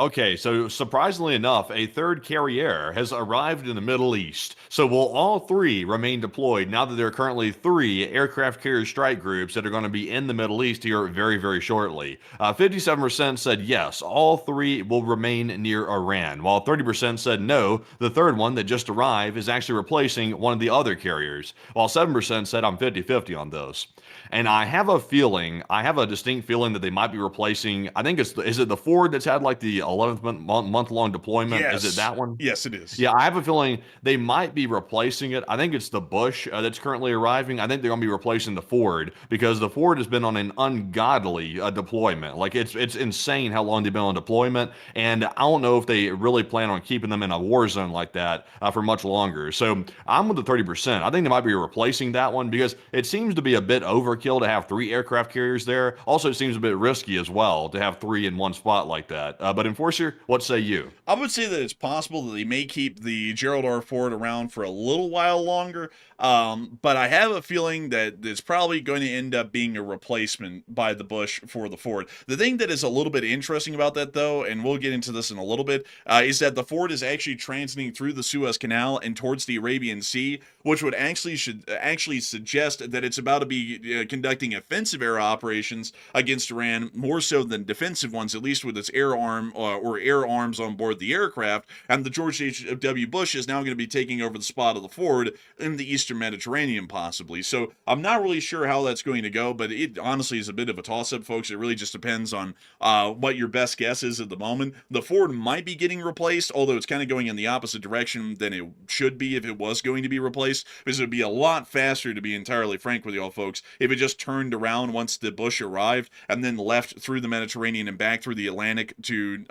Okay, so surprisingly enough, a third carrier has arrived in the Middle East. So will all three remain deployed now that there are currently three aircraft carrier strike groups that are going to be in the Middle East here very, very shortly? 57% said yes, all three will remain near Iran, while 30% said no, the third one that just arrived is actually replacing one of the other carriers, while 7% said I'm 50-50 on those. And I have a feeling, I have a distinct feeling that they might be replacing, I think is it the Ford that's had like the 11th month long deployment? Is it Yes. that one? Yes, it is. Yeah, I have a feeling they might be replacing it. I think it's the Bush that's currently arriving. I think they're going to be replacing the Ford because the Ford has been on an ungodly deployment. Like it's insane how long they've been on deployment, and I don't know if they really plan on keeping them in a war zone like that for much longer. So I'm with the 30%. I think they might be replacing that one because it seems to be a bit overkill to have three aircraft carriers there. Also, it seems a bit risky as well to have three in one spot like that. But Enforcer, what say you? I would say that it's possible that they may keep the Gerald R. Ford around for a little while longer, but I have a feeling that it's probably going to end up being a replacement by the Bush for the Ford. The thing that is a little bit interesting about that, though, and we'll get into this in a little bit, is that the Ford is actually transiting through the Suez Canal and towards the Arabian Sea, which would actually suggest that it's about to be conducting offensive air operations against Iran more so than defensive ones, at least with its air arm or air arms on board the aircraft. And the George H.W. Bush is now going to be taking over the spot of the Ford in the Eastern Mediterranean, possibly. So I'm not really sure how that's going to go, but it honestly is a bit of a toss-up, folks. It really just depends on what your best guess is at the moment. The Ford might be getting replaced, although it's kind of going in the opposite direction than it should be if it was going to be replaced, because it would be a lot faster, to be entirely frank with y'all folks, if it just turned around once the Bush arrived and then left through the Mediterranean and back through the Atlantic to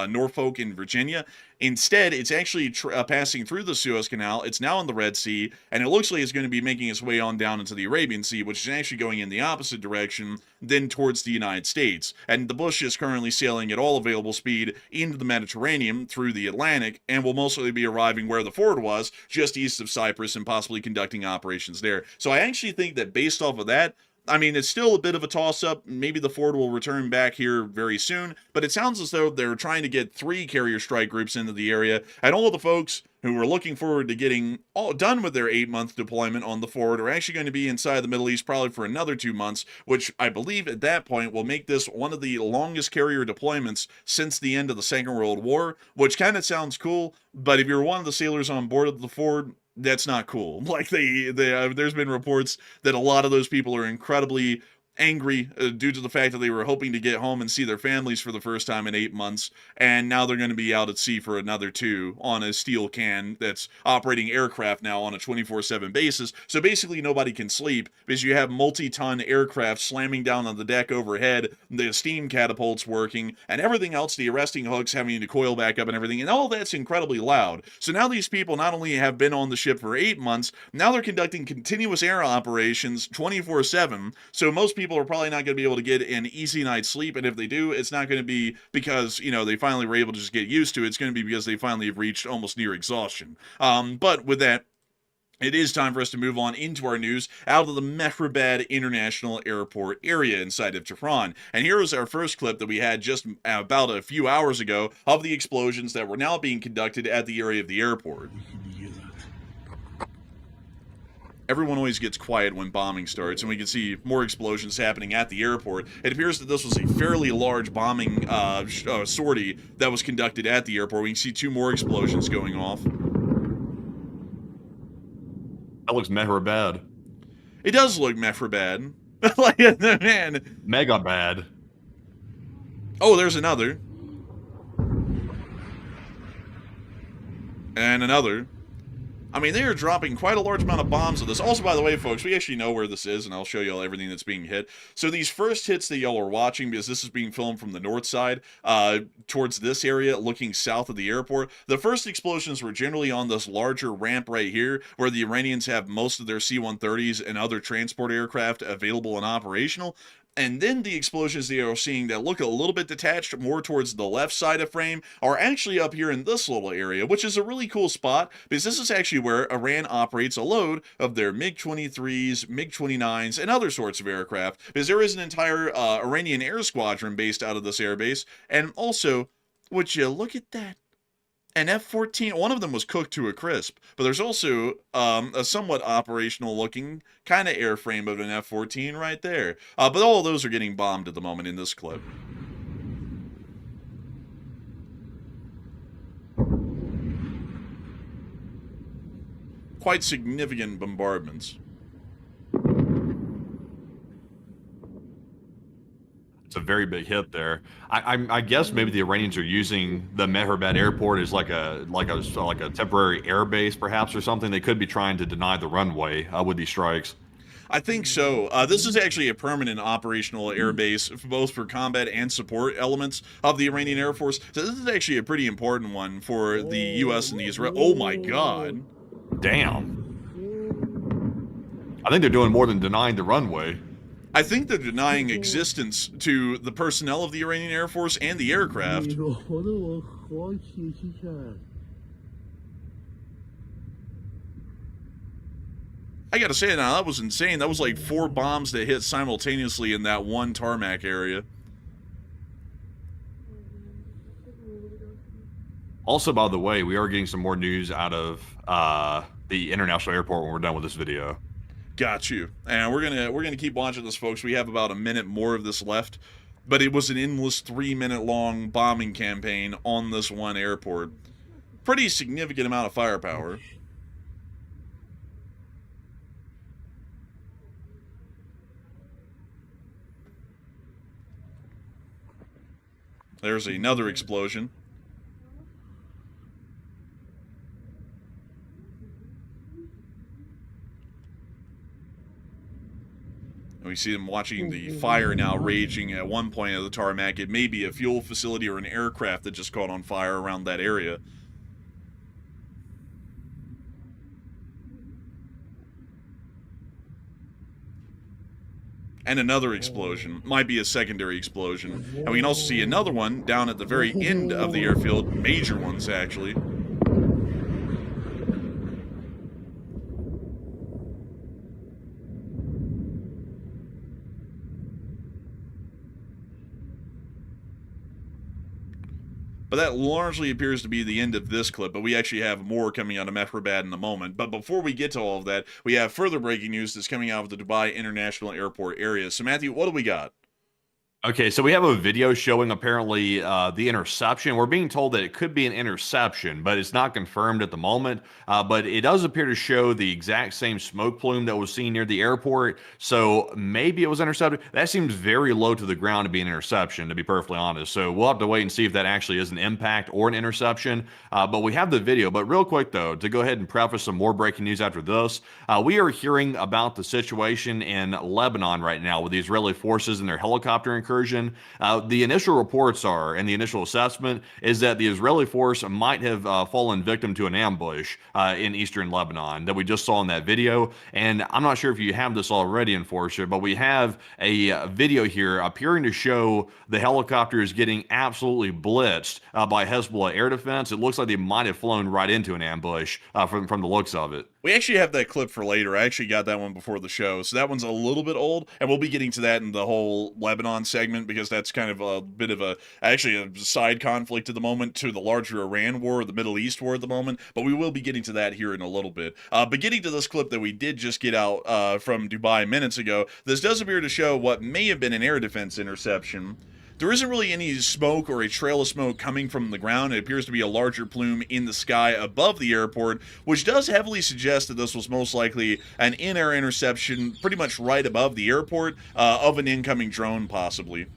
Norfolk in Virginia. Instead, it's actually passing through the Suez Canal. It's now in the Red Sea, and it looks like it's going to be making its way on down into the Arabian Sea, which is actually going in the opposite direction than towards the United States. And the Bush is currently sailing at all available speed into the Mediterranean through the Atlantic, and will mostly be arriving where the Ford was, just east of Cyprus, and possibly conducting operations there. So I actually think that based off of that, I mean, it's still a bit of a toss-up. Maybe the Ford will return back here very soon, but it sounds as though they're trying to get three carrier strike groups into the area, and all of the folks who are looking forward to getting all done with their 8-month deployment on the Ford are actually going to be inside the Middle East probably for another 2 months, which I believe at that point will make this one of the longest carrier deployments since the end of the Second World War, which kind of sounds cool, but if you're one of the sailors on board of the Ford, that's not cool. Like there's been reports that a lot of those people are incredibly angry due to the fact that they were hoping to get home and see their families for the first time in 8 months, and now they're going to be out at sea for another 2 on a steel can that's operating aircraft now on a 24/7 basis. So basically nobody can sleep because you have multi-ton aircraft slamming down on the deck overhead, the steam catapults working, and everything else, the arresting hooks having to coil back up and everything, and all that's incredibly loud. So now these people not only have been on the ship for 8 months, now they're conducting continuous air operations 24/7. So most people are probably not going to be able to get an easy night's sleep, and if they do, it's not going to be because, they finally were able to just get used to it. It's going to be because they finally have reached almost near exhaustion. But with that, it is time for us to move on into our news out of the Mehrabad International Airport area inside of Tehran. And here is our first clip that we had just about a few hours ago of the explosions that were now being conducted at the area of the airport. Everyone always gets quiet when bombing starts, and we can see more explosions happening at the airport. It appears that this was a fairly large bombing sortie that was conducted at the airport. We can see 2 more explosions going off. That looks Mehrabad. It does look Mehrabad. Like, man. Mega bad. Oh, there's another. And another. I mean, they are dropping quite a large amount of bombs at this. Also, by the way, folks, we actually know where this is, and I'll show you all everything that's being hit. So these first hits that y'all are watching, because this is being filmed from the north side, towards this area, looking south of the airport, the first explosions were generally on this larger ramp right here, where the Iranians have most of their C-130s and other transport aircraft available and operational. And then the explosions that you're seeing that look a little bit detached more towards the left side of frame are actually up here in this little area, which is a really cool spot because this is actually where Iran operates a load of their MiG-23s, MiG-29s, and other sorts of aircraft, because there is an entire Iranian air squadron based out of this airbase, and also Would you look at that? An F-14, one of them was cooked to a crisp, but there's also a somewhat operational looking kind of airframe of an F-14 right there. But all of those are getting bombed at the moment in this clip. Quite significant bombardments. It's a very big hit there. I guess maybe the Iranians are using the Mehrabad airport as like a temporary airbase, perhaps, or something. They could be trying to deny the runway with these strikes. I think so. This is actually a permanent operational airbase, both for combat and support elements of the Iranian Air Force. So this is actually a pretty important one for the U.S. and the Israel. Oh my God! Damn. I think they're doing more than denying the runway. I think they're denying existence to the personnel of the Iranian Air Force and the aircraft. I gotta say now, that was insane. That was like 4 bombs that hit simultaneously in that one tarmac area. Also, by the way, we are getting some more news out of the international airport when we're done with this video. Got you. And we're gonna keep watching this, folks. We have about a minute more of this left, but it was an endless 3-minute long bombing campaign on this one airport. Pretty significant amount of firepower. There's another explosion. And we see them watching the fire now raging at one point of the tarmac. It may be a fuel facility or an aircraft that just caught on fire around that area. And another explosion. Might be a secondary explosion. And we can also see another one down at the very end of the airfield. Major ones, actually. But that largely appears to be the end of this clip, but we actually have more coming out of Mehrabad in a moment. But before we get to all of that, we have further breaking news that's coming out of the Dubai International Airport area. So, Matthew, what do we got? Okay, so we have a video showing apparently the interception. We're being told that it could be an interception, but it's not confirmed at the moment. But it does appear to show the exact same smoke plume that was seen near the airport. So maybe it was intercepted. That seems very low to the ground to be an interception, to be perfectly honest. So we'll have to wait and see if that actually is an impact or an interception. But we have the video. But real quick, though, to go ahead and preface some more breaking news after this, we are hearing about the situation in Lebanon right now with the Israeli forces and their helicopter incursion. The initial reports are, and the initial assessment is that the Israeli force might have fallen victim to an ambush in eastern Lebanon that we just saw in that video. And I'm not sure if you have this already, Enforcer, but we have a video here appearing to show the helicopters getting absolutely blitzed by Hezbollah air defense. It looks like they might have flown right into an ambush from the looks of it. We actually have that clip for later. I actually got that one before the show, so that one's a little bit old, and we'll be getting to that in the whole Lebanon segment because that's kind of a bit of a side conflict at the moment to the larger Iran war, or the Middle East war at the moment, but we will be getting to that here in a little bit. But getting to this clip that we did just get out from Dubai minutes ago, this does appear to show what may have been an air defense interception. There isn't really any smoke or a trail of smoke coming from the ground. It appears to be a larger plume in the sky above the airport, which does heavily suggest that this was most likely an in-air interception pretty much right above the airport of an incoming drone, possibly.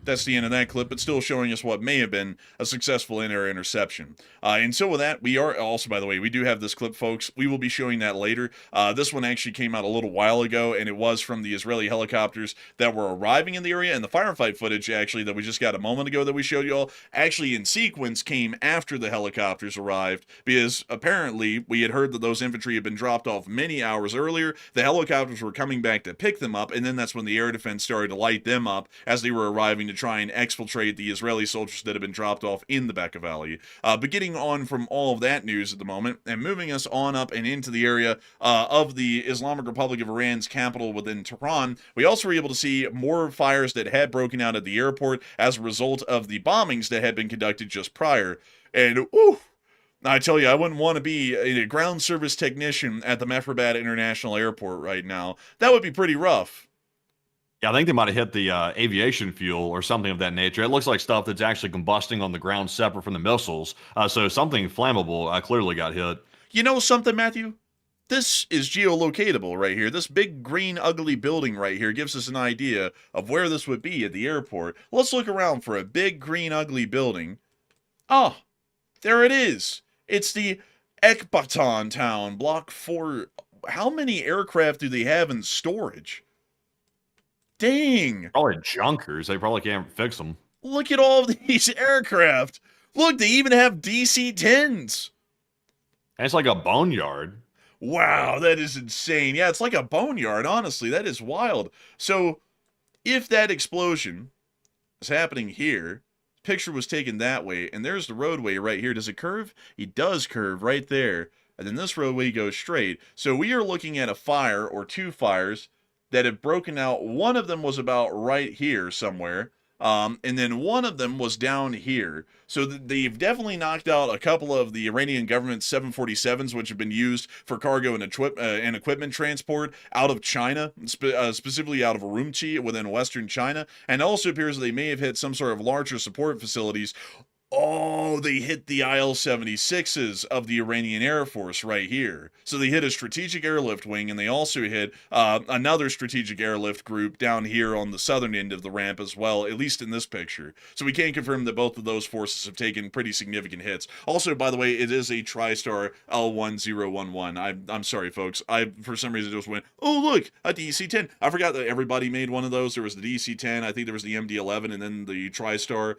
That's the end of that clip, but still showing us what may have been a successful in-air interception. And so with that, we are also, by the way, we do have this clip, folks. We will be showing that later. This one actually came out a little while ago, and it was from the Israeli helicopters that were arriving in the area, and the firefight footage, actually, that we just got a moment ago that we showed you all, actually in sequence came after the helicopters arrived, because apparently we had heard that those infantry had been dropped off many hours earlier. The helicopters were coming back to pick them up, and then that's when the air defense started to light them up as they were arriving to to try and exfiltrate the Israeli soldiers that have been dropped off in the Bekaa Valley. But getting on from all of that news at the moment and moving us on up and into the area of the Islamic Republic of Iran's capital within Tehran, we also were able to see more fires that had broken out at the airport as a result of the bombings that had been conducted just prior. And, ooh, I tell you, I wouldn't want to be a ground service technician at the Mehrabad International Airport right now. That would be pretty rough. Yeah, I think they might have hit the aviation fuel or something of that nature. It looks like stuff that's actually combusting on the ground separate from the missiles. So something flammable clearly got hit. You know something, Matthew? This is geolocatable right here. This big green ugly building right here gives us an idea of where this would be at the airport. Let's look around for a big green ugly building. Oh, there it is. It's the Ekbatan town, block 4. How many aircraft do they have in storage? Dang. Probably junkers. They probably can't fix them. Look at all of these aircraft. Look, they even have DC-10s. And it's like a boneyard. Wow, that is insane. Yeah, it's like a boneyard, honestly. That is wild. So, if that explosion is happening here, picture was taken that way, and there's the roadway right here. Does it curve? It does curve right there. And then this roadway goes straight. So we are looking at a fire or two fires that have broken out. One of them was about right here somewhere. And then one of them was down here. So they've definitely knocked out a couple of the Iranian government's 747s, which have been used for cargo and equipment transport out of China, specifically out of Urumqi within western China. And it also appears that they may have hit some sort of larger support facilities. Oh, they hit the IL-76s of the Iranian Air Force right here. So they hit a strategic airlift wing, and they also hit another strategic airlift group down here on the southern end of the ramp as well, at least in this picture. So we can confirm that both of those forces have taken pretty significant hits. Also, by the way, it is a TriStar L1011. I'm sorry, folks. I, for some reason, just went, oh, look, a DC-10. I forgot that everybody made one of those. There was the DC-10. I think there was the MD-11 and then the TriStar.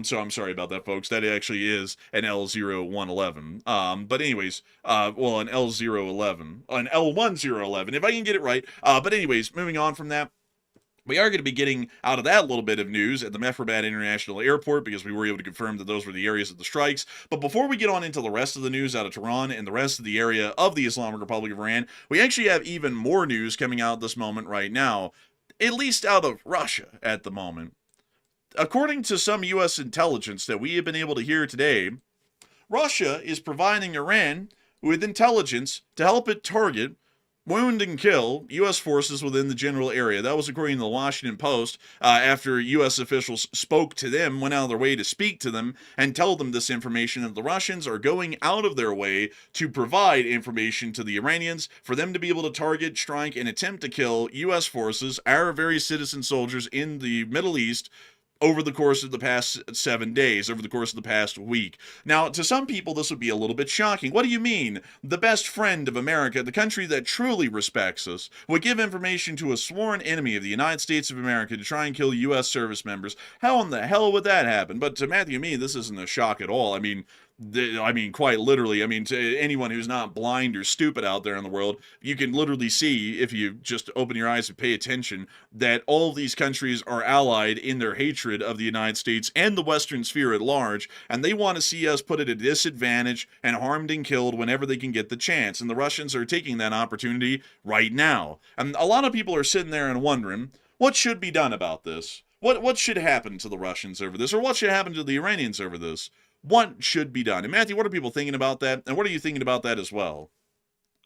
So I'm sorry about that, folks. That actually is an L0111. But anyways, well, an L011, an L1011, if I can get it right. But anyways, moving on from that, we are going to be getting out of that little bit of news at the Mehrabad International Airport because we were able to confirm that those were the areas of the strikes. But before we get on into the rest of the news out of Tehran and the rest of the area of the Islamic Republic of Iran, we actually have even more news coming out this moment right now, at least out of Russia at the moment. According to some U.S. intelligence that we have been able to hear today, Russia is providing Iran with intelligence to help it target, wound, and kill U.S. forces within the general area. That was according to the Washington Post, after U.S. officials spoke to them, went out of their way to speak to them, and tell them this information, that the Russians are going out of their way to provide information to the Iranians for them to be able to target, strike, and attempt to kill U.S. forces, our very citizen soldiers in the Middle East, over the course of the past 7 days, over the course of the past week. Now, to some people, this would be a little bit shocking. What do you mean? The best friend of America, the country that truly respects us, would give information to a sworn enemy of the United States of America to try and kill U.S. service members? How in the hell would that happen? But to Matthew and me, this isn't a shock at all. I mean, quite literally, to anyone who's not blind or stupid out there in the world, you can literally see, if you just open your eyes and pay attention, that all of these countries are allied in their hatred of the United States and the Western sphere at large, and they want to see us put at a disadvantage and harmed and killed whenever they can get the chance. And the Russians are taking that opportunity right now. And a lot of people are sitting there and wondering, what should be done about this? What should happen to the Russians over this? Or what should happen to the Iranians over this? What should be done? And Matthew, what are people thinking about that? And what are you thinking about that as well?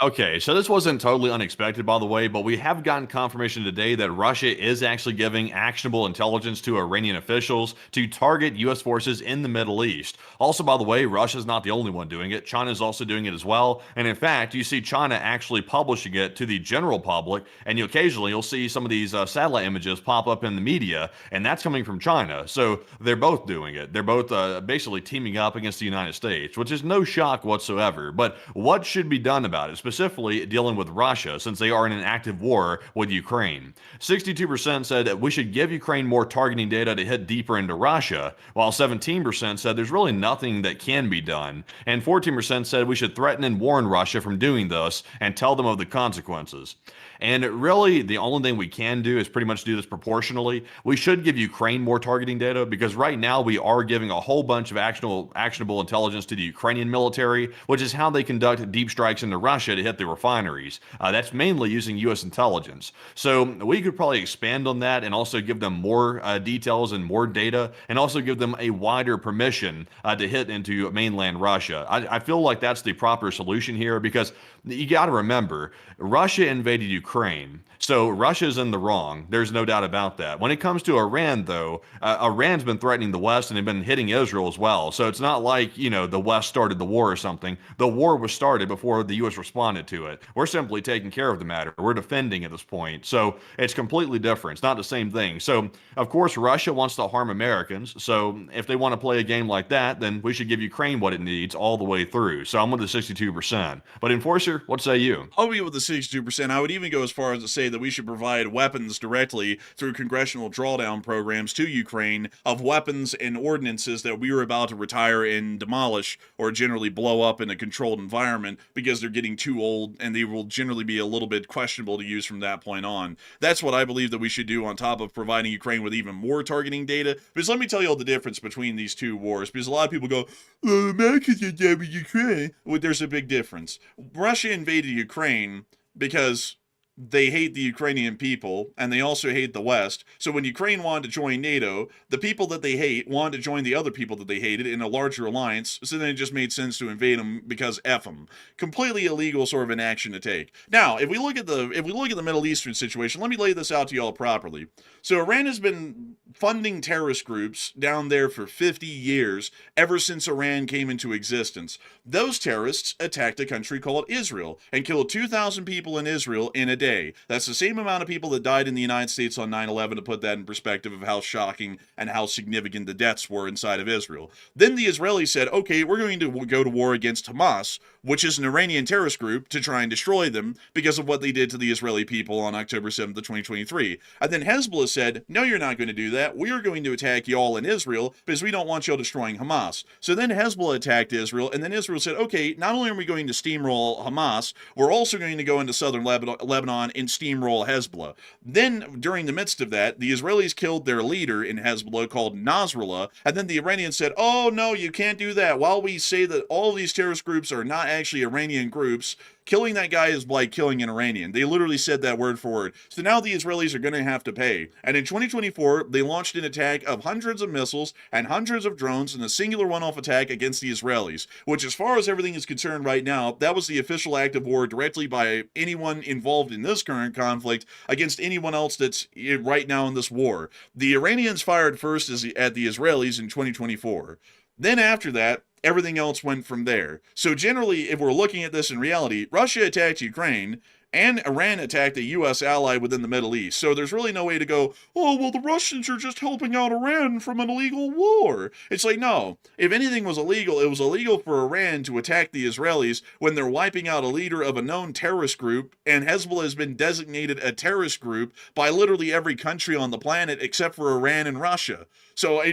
Okay, so this wasn't totally unexpected, by the way, but we have gotten confirmation today that Russia is actually giving actionable intelligence to Iranian officials to target U.S. forces in the Middle East. Also, by the way, Russia's not the only one doing it. China's also doing it as well. And in fact, you see China actually publishing it to the general public, and occasionally you'll see some of these satellite images pop up in the media, and that's coming from China. So they're both doing it. They're both basically teaming up against the United States, which is no shock whatsoever. But what should be done about it? specifically dealing with Russia, since they are in an active war with Ukraine. 62% said that we should give Ukraine more targeting data to hit deeper into Russia, while 17% said there's really nothing that can be done, and 14% said we should threaten and warn Russia from doing this and tell them of the consequences. And really, the only thing we can do is pretty much do this proportionally. We should give Ukraine more targeting data because right now we are giving a whole bunch of actionable intelligence to the Ukrainian military, which is how they conduct deep strikes into Russia to hit the refineries. That's mainly using U.S. intelligence. So we could probably expand on that and also give them more details and more data, and also give them a wider permission to hit into mainland Russia. I feel like that's the proper solution here because you got to remember, Russia invaded Ukraine. So Russia's in the wrong. There's no doubt about that. When it comes to Iran, though, Iran's been threatening the West and they've been hitting Israel as well. So it's not like, the West started the war or something. The war was started before the U.S. responded to it. We're simply taking care of the matter. We're defending at this point. So it's completely different. It's not the same thing. So, of course, Russia wants to harm Americans. So if they want to play a game like that, then we should give Ukraine what it needs all the way through. So I'm with the 62%. But Enforcer, what say you? I'll be with the 62%. I would even go as far as to say that we should provide weapons directly through congressional drawdown programs to Ukraine of weapons and ordinances that we were about to retire and demolish or generally blow up in a controlled environment because they're getting too old and they will generally be a little bit questionable to use from that point on. That's what I believe that we should do on top of providing Ukraine with even more targeting data. Because let me tell you all the difference between these two wars, because a lot of people go, well, America's in there with Ukraine. Well, there's a big difference. Russia invaded Ukraine because they hate the Ukrainian people, and they also hate the West. So when Ukraine wanted to join NATO, the people that they hate wanted to join the other people that they hated in a larger alliance, so then it just made sense to invade them because F them. Completely illegal sort of an action to take. Now, if we look at the Middle Eastern situation, let me lay this out to y'all properly. So Iran has been funding terrorist groups down there for 50 years, ever since Iran came into existence. Those terrorists attacked a country called Israel and killed 2,000 people in Israel in a day. That's the same amount of people that died in the United States on 9/11, to put that in perspective of how shocking and how significant the deaths were inside of Israel. Then the Israelis said, okay, we're going to go to war against Hamas, which is an Iranian terrorist group, to try and destroy them because of what they did to the Israeli people on October 7th of 2023. And then Hezbollah said, no, you're not going to do that. We are going to attack y'all in Israel because we don't want y'all destroying Hamas. So then Hezbollah attacked Israel, and then Israel said, okay, not only are we going to steamroll Hamas, we're also going to go into southern Lebanon and steamroll Hezbollah. Then, during the midst of that, the Israelis killed their leader in Hezbollah called Nasrallah, and then the Iranians said, oh, no, you can't do that. While we say that all these terrorist groups are not actually Iranian groups, killing that guy is like killing an Iranian. They literally said that word for word. So now the Israelis are going to have to pay. And in 2024, they launched an attack of hundreds of missiles and hundreds of drones in a singular one-off attack against the Israelis, which, as far as everything is concerned right now, that was the official act of war directly by anyone involved in this current conflict against anyone else that's right now in this war. The Iranians fired first at the Israelis in 2024. Then after that, everything else went from there. So generally, if we're looking at this in reality, Russia attacked Ukraine, and Iran attacked a U.S. ally within the Middle East. So there's really no way to go, oh, well, the Russians are just helping out Iran from an illegal war. It's like, no. If anything was illegal, it was illegal for Iran to attack the Israelis when they're wiping out a leader of a known terrorist group, and Hezbollah has been designated a terrorist group by literally every country on the planet except for Iran and Russia. So, I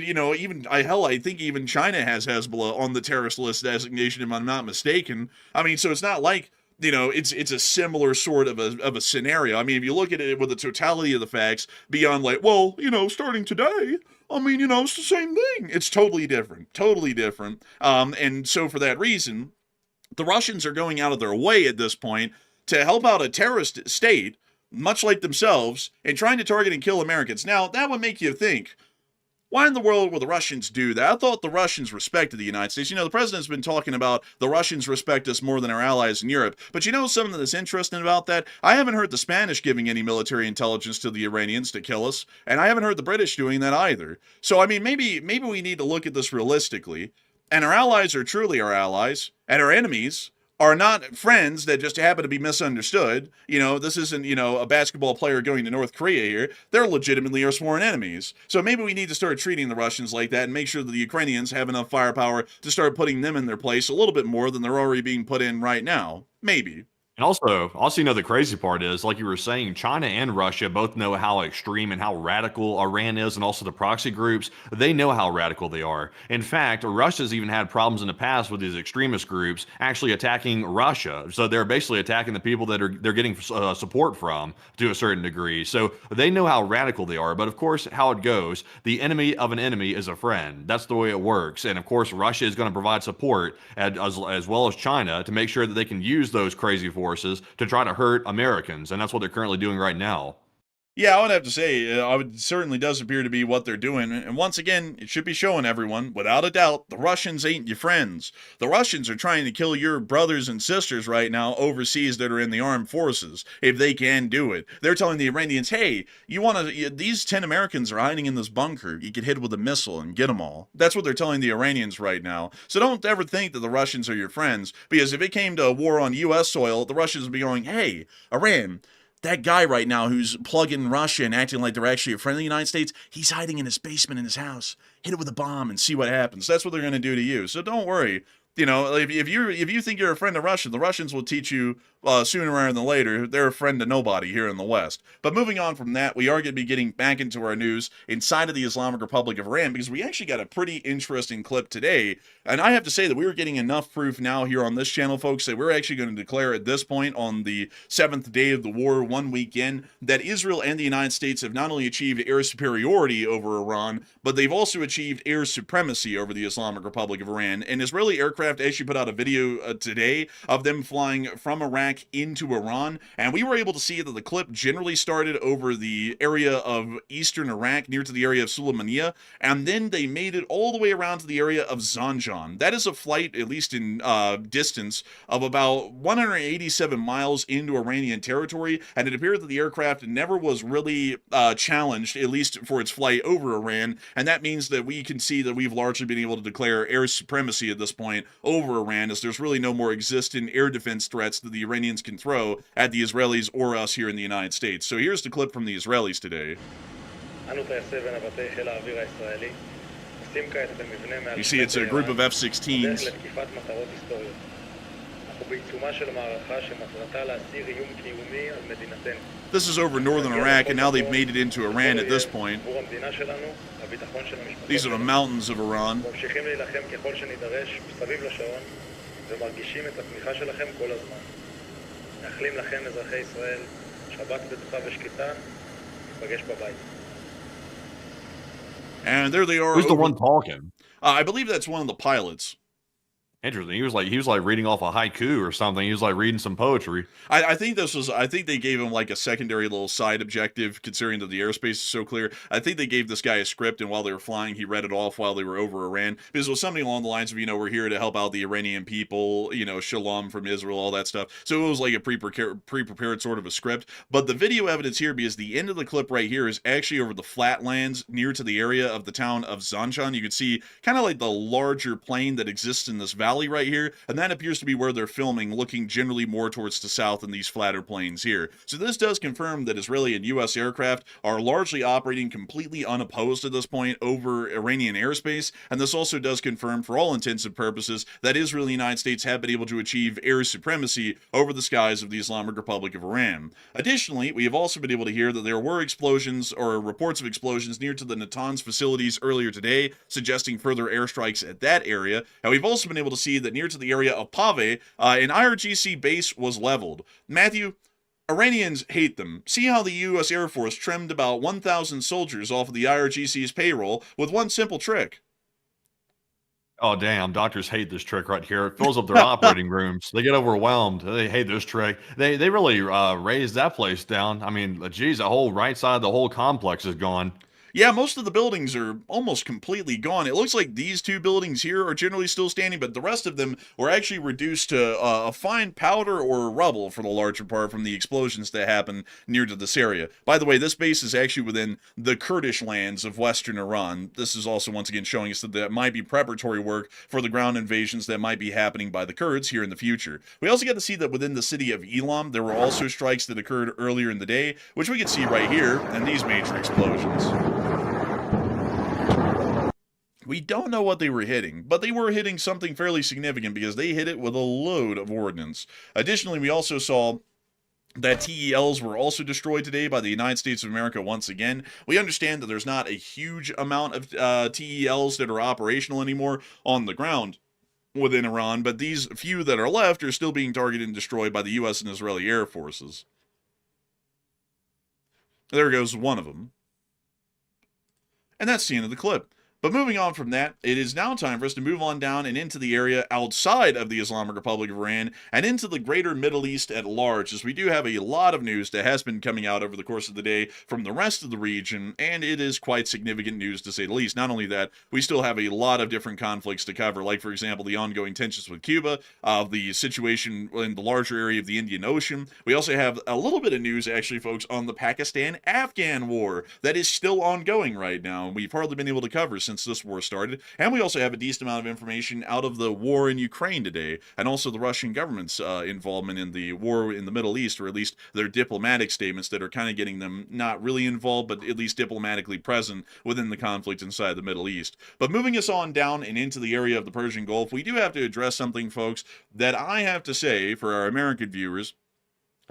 think even China has Hezbollah on the terrorist list designation, if I'm not mistaken. I mean, so it's not like, it's a similar sort of a scenario. I mean, if you look at it with the totality of the facts, beyond like, well, starting today, I mean, it's the same thing. It's totally different. Totally different. And so for that reason, the Russians are going out of their way at this point to help out a terrorist state, much like themselves, and trying to target and kill Americans. Now, that would make you think, why in the world would the Russians do that? I thought the Russians respected the United States. The president's been talking about the Russians respect us more than our allies in Europe. But something that's interesting about that? I haven't heard the Spanish giving any military intelligence to the Iranians to kill us, and I haven't heard the British doing that either. So, I mean, maybe we need to look at this realistically, and our allies are truly our allies, and our enemies are not friends that just happen to be misunderstood. This isn't, a basketball player going to North Korea here. They're legitimately our sworn enemies. So maybe we need to start treating the Russians like that and make sure that the Ukrainians have enough firepower to start putting them in their place a little bit more than they're already being put in right now. Maybe. And also, the crazy part is, like you were saying, China and Russia both know how extreme and how radical Iran is, and also the proxy groups. They know how radical they are. In fact, Russia's even had problems in the past with these extremist groups actually attacking Russia. So they're basically attacking the people that they're getting support from to a certain degree. So they know how radical they are. But of course, how it goes, the enemy of an enemy is a friend. That's the way it works. And of course, Russia is going to provide support as well as China to make sure that they can use those crazy forces to try to hurt Americans, and that's what they're currently doing right now. Yeah, I would have to say, it certainly does appear to be what they're doing. And once again, it should be showing everyone, without a doubt, the Russians ain't your friends. The Russians are trying to kill your brothers and sisters right now overseas that are in the armed forces, if they can do it. They're telling the Iranians, hey, these 10 Americans are hiding in this bunker. You could hit with a missile and get them all. That's what they're telling the Iranians right now. So don't ever think that the Russians are your friends, because if it came to a war on U.S. soil, the Russians would be going, hey, Iran, that guy right now who's plugging Russia and acting like they're actually a friend of the United States, he's hiding in his basement in his house. Hit it with a bomb and see what happens. That's what they're going to do to you. So don't worry. If you think you're a friend of Russia, the Russians will teach you sooner rather than later. They're a friend to nobody here in the West. But moving on from that, we are going to be getting back into our news inside of the Islamic Republic of Iran, because we actually got a pretty interesting clip today. And I have to say that we're getting enough proof now here on this channel, folks, that we're actually going to declare at this point on the 7th day of the war, 1 week in, that Israel and the United States have not only achieved air superiority over Iran, but they've also achieved air supremacy over the Islamic Republic of Iran. And Israeli aircraft actually put out a video today of them flying from Iraq into Iran, and we were able to see that the clip generally started over the area of eastern Iraq near to the area of Sulaymaniyah, and then they made it all the way around to the area of Zanjan. That is a flight, at least in distance, of about 187 miles into Iranian territory, and it appeared that the aircraft never was really challenged, at least for its flight over Iran, and that means that we can see that we've largely been able to declare air supremacy at this point over Iran, as there's really no more existing air defense threats that the Iranians can throw at the Israelis or us here in the United States. So here's the clip from the Israelis today. You see, it's a group of F-16s. This is over northern Iraq, and now they've made it into Iran at this point. These are the mountains of Iran. And there they are. Who's the one talking? I believe that's one of the pilots. Interesting. He was like reading off a haiku or something. He was like reading some poetry. I think they gave him like a secondary little side objective, considering that the airspace is so clear. I think they gave this guy a script, and while they were flying, he read it off while they were over Iran. Because it was something along the lines of, we're here to help out the Iranian people, shalom from Israel, all that stuff. So it was like a pre-prepared sort of a script. But the video evidence here, because the end of the clip right here is actually over the flatlands near to the area of the town of Zanjan. You can see kind of like the larger plain that exists in this valley right here, and that appears to be where they're filming, looking generally more towards the south in these flatter plains here. So this does confirm that Israeli and U.S. aircraft are largely operating completely unopposed at this point over Iranian airspace, and this also does confirm, for all intents and purposes, that Israel and the United States have been able to achieve air supremacy over the skies of the Islamic Republic of Iran. Additionally, we have also been able to hear that there were explosions, or reports of explosions, near to the Natanz facilities earlier today, suggesting further airstrikes at that area, and we've also been able to see that near to the area of Pave, an IRGC base was leveled. Matthew, Iranians hate them. See how the U.S. Air Force trimmed about 1,000 soldiers off of the IRGC's payroll with one simple trick. Oh, damn. Doctors hate this trick right here. It fills up their operating rooms. They get overwhelmed. They hate this trick. They really raised that place down. I mean, geez, the whole right side of the whole complex is gone. Yeah, most of the buildings are almost completely gone. It looks like these two buildings here are generally still standing, but the rest of them were actually reduced to a fine powder or rubble for the larger part from the explosions that happened near to this area. By the way, this base is actually within the Kurdish lands of western Iran. This is also once again showing us that that might be preparatory work for the ground invasions that might be happening by the Kurds here in the future. We also get to see that within the city of Elam, there were also strikes that occurred earlier in the day, which we can see right here in these major explosions. We don't know what they were hitting, but they were hitting something fairly significant because they hit it with a load of ordnance. Additionally, we also saw that TELs were also destroyed today by the United States of America once again. We understand that there's not a huge amount of TELs that are operational anymore on the ground within Iran, but these few that are left are still being targeted and destroyed by the U.S. and Israeli Air Forces. There goes one of them. And that's the end of the clip. But moving on from that, it is now time for us to move on down and into the area outside of the Islamic Republic of Iran and into the greater Middle East at large, as we do have a lot of news that has been coming out over the course of the day from the rest of the region, and it is quite significant news to say the least. Not only that, we still have a lot of different conflicts to cover, like, for example, the ongoing tensions with Cuba, the situation in the larger area of the Indian Ocean. We also have a little bit of news, actually, folks, on the Pakistan-Afghan war that is still ongoing right now, and we've hardly been able to cover since this war started. And we also have a decent amount of information out of the war in Ukraine today, and also the Russian government's involvement in the war in the Middle East, or at least their diplomatic statements that are kind of getting them not really involved, but at least diplomatically present within the conflict inside the Middle East. But moving us on down and into the area of the Persian Gulf, we do have to address something, folks, that I have to say for our American viewers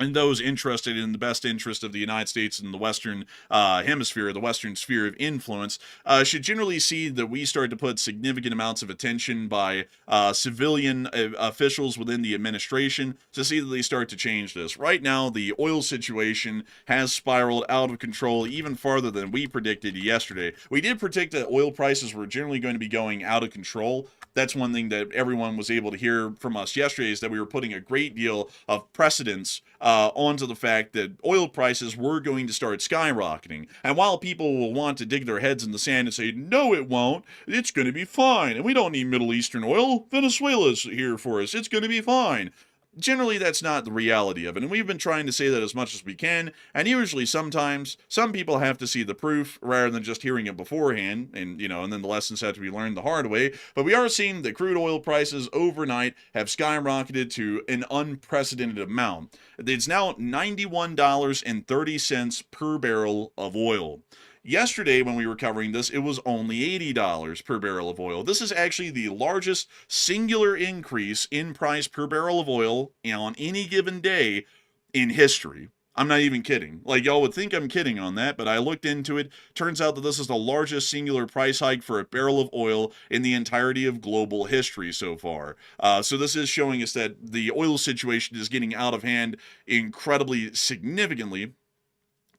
and those interested in the best interest of the United States and the Western hemisphere, the Western sphere of influence, should generally see that we start to put significant amounts of attention by civilian officials within the administration to see that they start to change this. Right now, the oil situation has spiraled out of control even farther than we predicted yesterday. We did predict that oil prices were generally going to be going out of control. That's one thing that everyone was able to hear from us yesterday, is that we were putting a great deal of precedence onto the fact that oil prices were going to start skyrocketing. And while people will want to dig their heads in the sand and say, no, it won't, it's going to be fine, and we don't need Middle Eastern oil, Venezuela's here for us, it's going to be fine. Generally, that's not the reality of it, and we've been trying to say that as much as we can, and usually sometimes some people have to see the proof rather than just hearing it beforehand, and and then the lessons have to be learned the hard way. But we are seeing that crude oil prices overnight have skyrocketed to an unprecedented amount. It's now $91.30 per barrel of oil. Yesterday, when we were covering this, it was only $80 per barrel of oil. This is actually the largest singular increase in price per barrel of oil on any given day in history. I'm not even kidding. Like, y'all would think I'm kidding on that, but I looked into it. Turns out that this is the largest singular price hike for a barrel of oil in the entirety of global history so far. So this is showing us that the oil situation is getting out of hand incredibly significantly.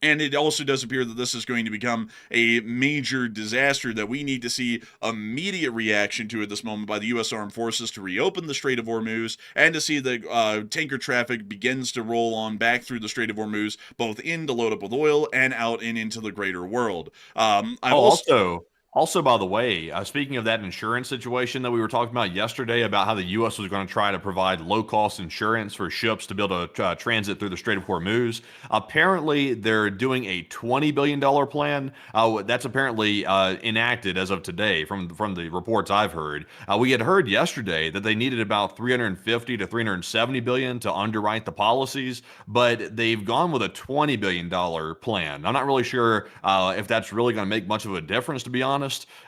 And it also does appear that this is going to become a major disaster that we need to see immediate reaction to at this moment by the U.S. Armed Forces to reopen the Strait of Hormuz and to see that tanker traffic begins to roll on back through the Strait of Hormuz, both in to load up with oil and out and into the greater world. Also, by the way, speaking of that insurance situation that we were talking about yesterday, about how the U.S. was going to try to provide low-cost insurance for ships to be able to transit through the Strait of Hormuz, apparently they're doing a $20 billion plan. That's apparently enacted as of today from the reports I've heard. We had heard yesterday that they needed about $350 to $370 billion to underwrite the policies, but they've gone with a $20 billion plan. I'm not really sure if that's really going to make much of a difference, to be honest.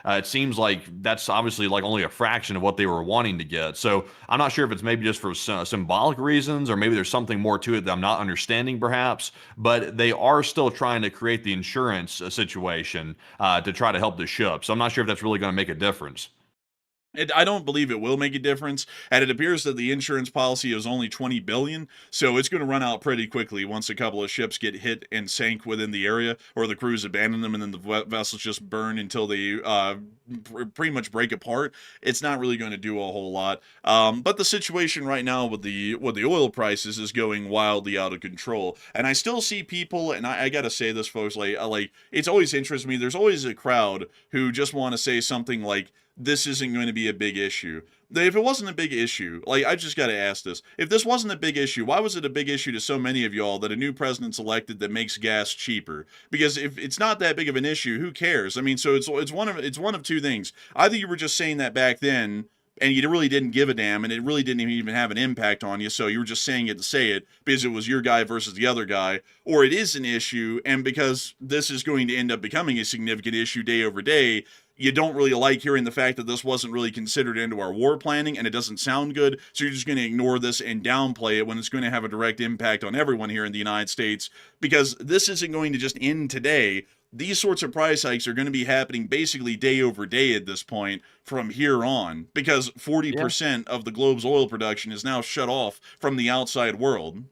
It seems like that's obviously like only a fraction of what they were wanting to get. So I'm not sure if it's maybe just for symbolic reasons, or maybe there's something more to it that I'm not understanding perhaps, but they are still trying to create the insurance situation to try to help the ship. So I'm not sure if that's really going to make a difference. I don't believe it will make a difference, and it appears that the insurance policy is only $20 billion, so it's going to run out pretty quickly once a couple of ships get hit and sank within the area, or the crews abandon them and then the vessels just burn until they pretty much break apart. It's not really going to do a whole lot. But the situation right now with the oil prices is going wildly out of control, and I still see people, and I gotta say this, folks, like it's always interests me. There's always a crowd who just want to say something like, this isn't going to be a big issue. If it wasn't a big issue, like, I just got to ask this. If this wasn't a big issue, why was it a big issue to so many of y'all that a new president's elected that makes gas cheaper? Because if it's not that big of an issue, who cares? I mean, so it's one of two things. Either you were just saying that back then, and you really didn't give a damn, and it really didn't even have an impact on you, so you were just saying it to say it because it was your guy versus the other guy, or it is an issue, and because this is going to end up becoming a significant issue day over day, you don't really like hearing the fact that this wasn't really considered into our war planning, and it doesn't sound good, so you're just going to ignore this and downplay it when it's going to have a direct impact on everyone here in the United States, because this isn't going to just end today. These sorts of price hikes are going to be happening basically day over day at this point from here on, because 40% of the globe's oil production is now shut off from the outside world.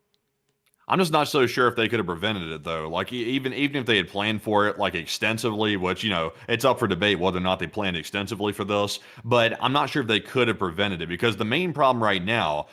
I'm just not so sure if they could have prevented it though. Like even if they had planned for it like extensively, which it's up for debate whether or not they planned extensively for this, but I'm not sure if they could have prevented it, because the main problem right now,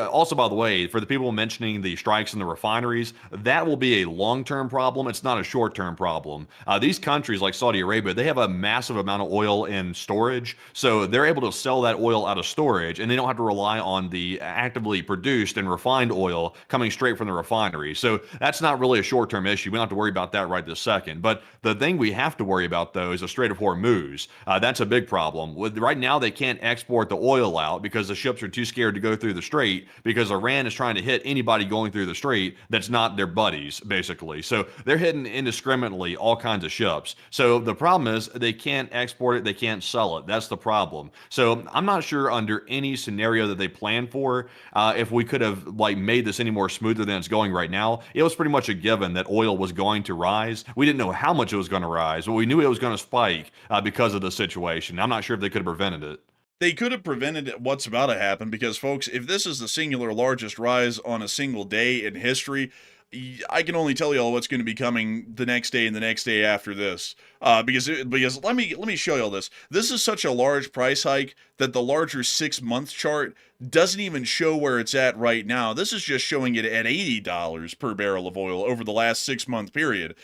also by the way, for the people mentioning the strikes in the refineries, that will be a long-term problem. It's not a short-term problem. These countries like Saudi Arabia, they have a massive amount of oil in storage, so they're able to sell that oil out of storage, and they don't have to rely on the actively produced and refined oil coming straight from the refinery. So that's not really a short-term issue. We don't have to worry about that right this second. But the thing we have to worry about, though, is the Strait of Hormuz. That's a big problem. Right now, they can't export the oil out because the ships are too scared to go through the strait, because Iran is trying to hit anybody going through the strait that's not their buddies, basically. So they're hitting indiscriminately all kinds of ships. So the problem is they can't export it, they can't sell it. That's the problem. So I'm not sure under any scenario that they plan for, if we could have made this any more smoother than it's going right now. It was pretty much a given that oil was going to rise. We didn't know how much it was going to rise, but we knew it was going to spike because of the situation. I'm not sure if they could have prevented it. They could have prevented what's about to happen, because, folks, if this is the singular largest rise on a single day in history, I can only tell y'all what's going to be coming the next day and the next day after this. Because let me show y'all this. This is such a large price hike that the larger 6-month chart doesn't even show where it's at right now. This is just showing it at $80 per barrel of oil over the last 6-month period.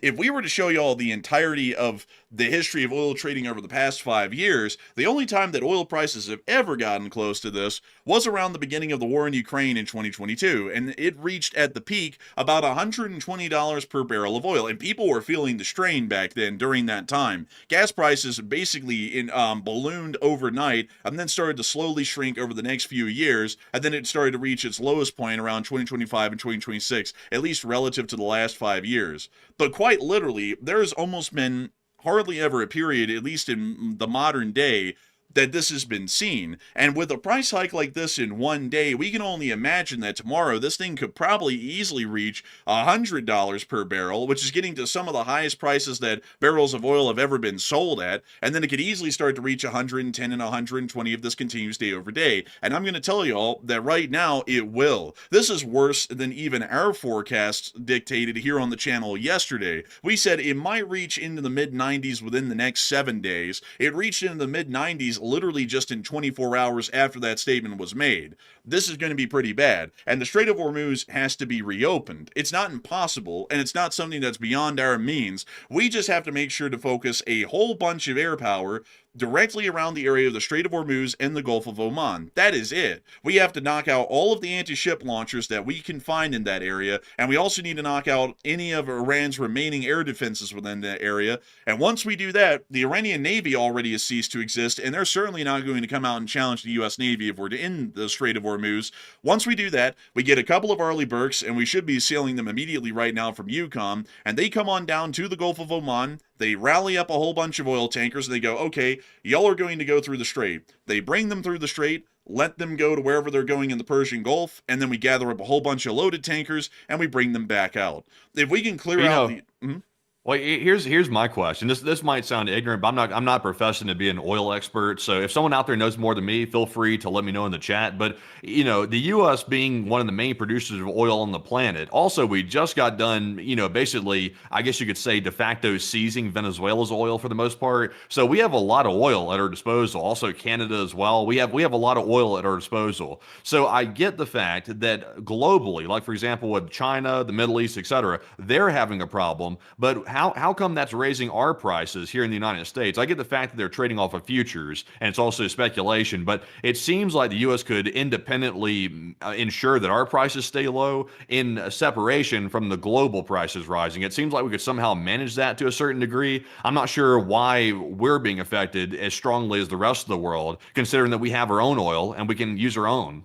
If we were to show y'all the entirety of the history of oil trading over the past 5 years, the only time that oil prices have ever gotten close to this was around the beginning of the war in Ukraine in 2022, and it reached at the peak about $120 per barrel of oil, and people were feeling the strain back then during that time. Gas prices basically ballooned overnight and then started to slowly shrink over the next few years, and then it started to reach its lowest point around 2025 and 2026, at least relative to the last 5 years. But quite literally, there's almost been hardly ever a period, at least in the modern day, that this has been seen. And with a price hike like this in one day, we can only imagine that tomorrow this thing could probably easily reach $100 per barrel, which is getting to some of the highest prices that barrels of oil have ever been sold at. And then it could easily start to reach 110 and 120 if this continues day over day. And I'm going to tell y'all that right now it will. This is worse than even our forecasts dictated here on the channel yesterday. We said it might reach into the mid-90s within the next 7 days. It reached into the mid-90s literally just in 24 hours after that statement was made. This is going to be pretty bad, and the Strait of Hormuz has to be reopened. It's not impossible, and it's not something that's beyond our means. We just have to make sure to focus a whole bunch of air power directly around the area of the Strait of Hormuz and the Gulf of Oman. That is it. We have to knock out all of the anti-ship launchers that we can find in that area, and we also need to knock out any of Iran's remaining air defenses within that area. And once we do that, the Iranian Navy already has ceased to exist, and they're certainly not going to come out and challenge the U.S. Navy if we're to end the Strait of Hormuz. Once we do that, we get a couple of Arleigh Burkes, and we should be sailing them immediately right now from UCOM, and they come on down to the Gulf of Oman. They rally up a whole bunch of oil tankers, and they go, okay, y'all are going to go through the strait. They bring them through the strait, let them go to wherever they're going in the Persian Gulf, and then we gather up a whole bunch of loaded tankers, and we bring them back out. If we can clear out the... Well, here's my question. This might sound ignorant, but I'm not professing to be an oil expert. So if someone out there knows more than me, feel free to let me know in the chat. But the U.S. being one of the main producers of oil on the planet, also we just got done, basically, I guess you could say de facto seizing Venezuela's oil for the most part. So we have a lot of oil at our disposal. Also Canada as well. We have a lot of oil at our disposal. So I get the fact that globally, like for example with China, the Middle East, etc., they're having a problem, but how come that's raising our prices here in the United States? I get the fact that they're trading off of futures, and it's also speculation, but it seems like the U.S. could independently ensure that our prices stay low in separation from the global prices rising. It seems like we could somehow manage that to a certain degree. I'm not sure why we're being affected as strongly as the rest of the world, considering that we have our own oil and we can use our own.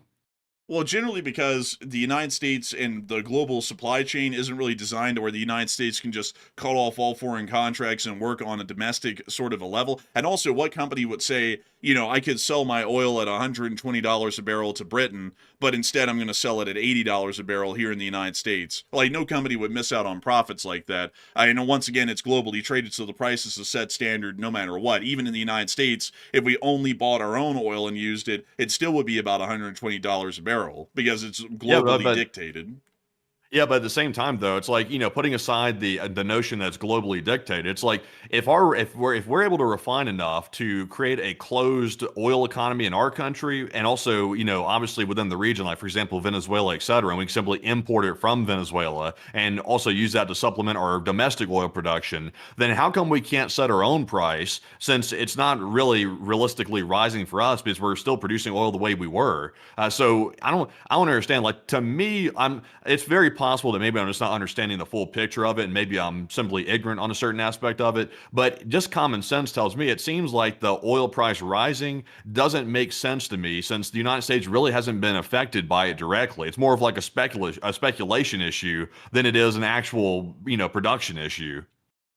Well, generally because the United States and the global supply chain isn't really designed to where the United States can just cut off all foreign contracts and work on a domestic sort of a level. And also, what company would say, I could sell my oil at $120 a barrel to Britain, but instead I'm going to sell it at $80 a barrel here in the United States? Like, no company would miss out on profits like that. I know, once again, it's globally traded, so the price is a set standard no matter what. Even in the United States, if we only bought our own oil and used it, it still would be about $120 a barrel because it's Yeah, globally dictated. Yeah, but at the same time, though, it's like, putting aside the notion that's globally dictated. It's like if we're able to refine enough to create a closed oil economy in our country, and also, obviously within the region, like for example Venezuela, et cetera, and we can simply import it from Venezuela and also use that to supplement our domestic oil production, then how come we can't set our own price, since it's not really realistically rising for us because we're still producing oil the way we were? So I don't understand. Like, to me, it's very possible that maybe I'm just not understanding the full picture of it, and maybe I'm simply ignorant on a certain aspect of it. But just common sense tells me it seems like the oil price rising doesn't make sense to me, since the United States really hasn't been affected by it directly. It's more of like a speculation issue than it is an actual, production issue.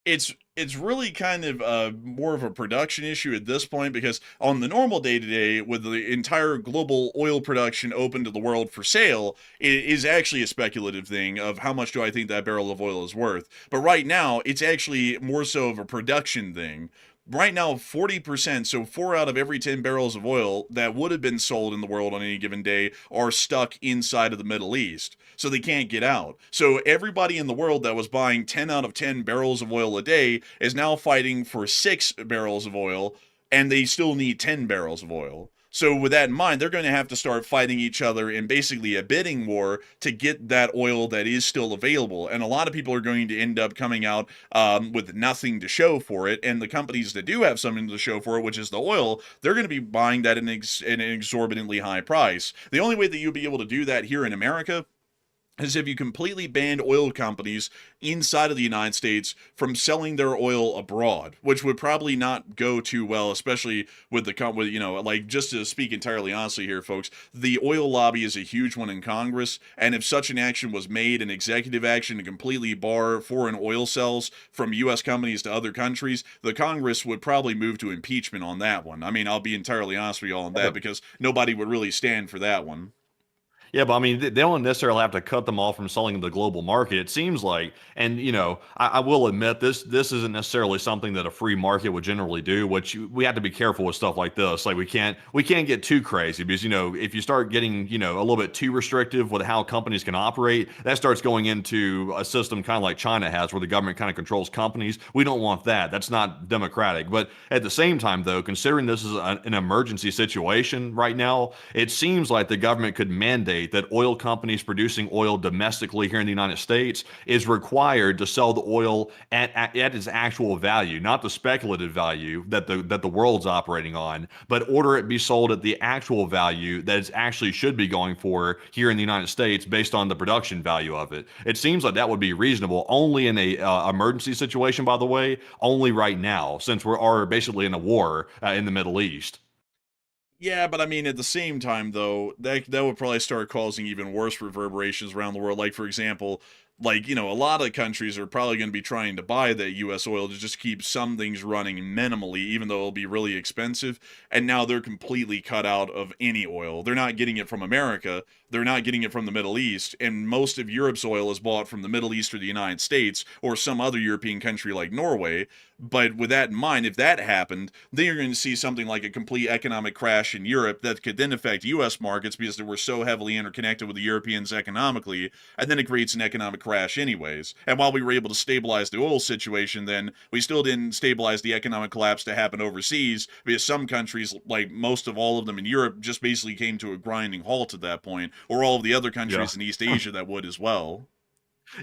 It's really kind of more of a production issue at this point, because on the normal day to day, with the entire global oil production open to the world for sale, it is actually a speculative thing of how much do I think that barrel of oil is worth. But right now, it's actually more so of a production thing. Right now, 40%, so 4 out of every 10 barrels of oil that would have been sold in the world on any given day are stuck inside of the Middle East. So they can't get out. So everybody in the world that was buying 10 out of 10 barrels of oil a day is now fighting for 6 barrels of oil, and they still need 10 barrels of oil. So with that in mind, they're going to have to start fighting each other in basically a bidding war to get that oil that is still available. And a lot of people are going to end up coming out with nothing to show for it. And the companies that do have something to show for it, which is the oil, they're going to be buying that at an exorbitantly high price. The only way that you'll be able to do that here in America is if you completely banned oil companies inside of the United States from selling their oil abroad, which would probably not go too well, especially with like, just to speak entirely honestly here, folks, the oil lobby is a huge one in Congress, and if such an action was made, an executive action to completely bar foreign oil sales from U.S. companies to other countries, the Congress would probably move to impeachment on that one. I mean, I'll be entirely honest with you all on that, because nobody would really stand for that one. Yeah, but I mean, they don't necessarily have to cut them off from selling in the global market, it seems like. And I will admit this isn't necessarily something that a free market would generally do. Which we have to be careful with stuff like this. Like, we can't get too crazy, because if you start getting a little bit too restrictive with how companies can operate, that starts going into a system kind of like China has, where the government kind of controls companies. We don't want that. That's not democratic. But at the same time, though, considering this is an emergency situation right now, it seems like the government could mandate that oil companies producing oil domestically here in the United States is required to sell the oil at its actual value, not the speculative value that the world's operating on, but order it be sold at the actual value that it actually should be going for here in the United States based on the production value of it. It seems like that would be reasonable only in a emergency situation, by the way, only right now, since are basically in a war in the Middle East. Yeah, but I mean, at the same time, though, that would probably start causing even worse reverberations around the world. Like, for example, like, a lot of countries are probably going to be trying to buy the U.S. oil to just keep some things running minimally, even though it'll be really expensive. And now they're completely cut out of any oil. They're not getting it from America. They're not getting it from the Middle East. And most of Europe's oil is bought from the Middle East or the United States or some other European country like Norway. But with that in mind, if that happened, then you're going to see something like a complete economic crash in Europe that could then affect U.S. markets, because they were so heavily interconnected with the Europeans economically, and then it creates an economic crash anyways. And while we were able to stabilize the oil situation, then we still didn't stabilize the economic collapse to happen overseas, because some countries, like most of all of them in Europe, just basically came to a grinding halt at that point, or all of the other Yeah. countries in East Asia that would as well.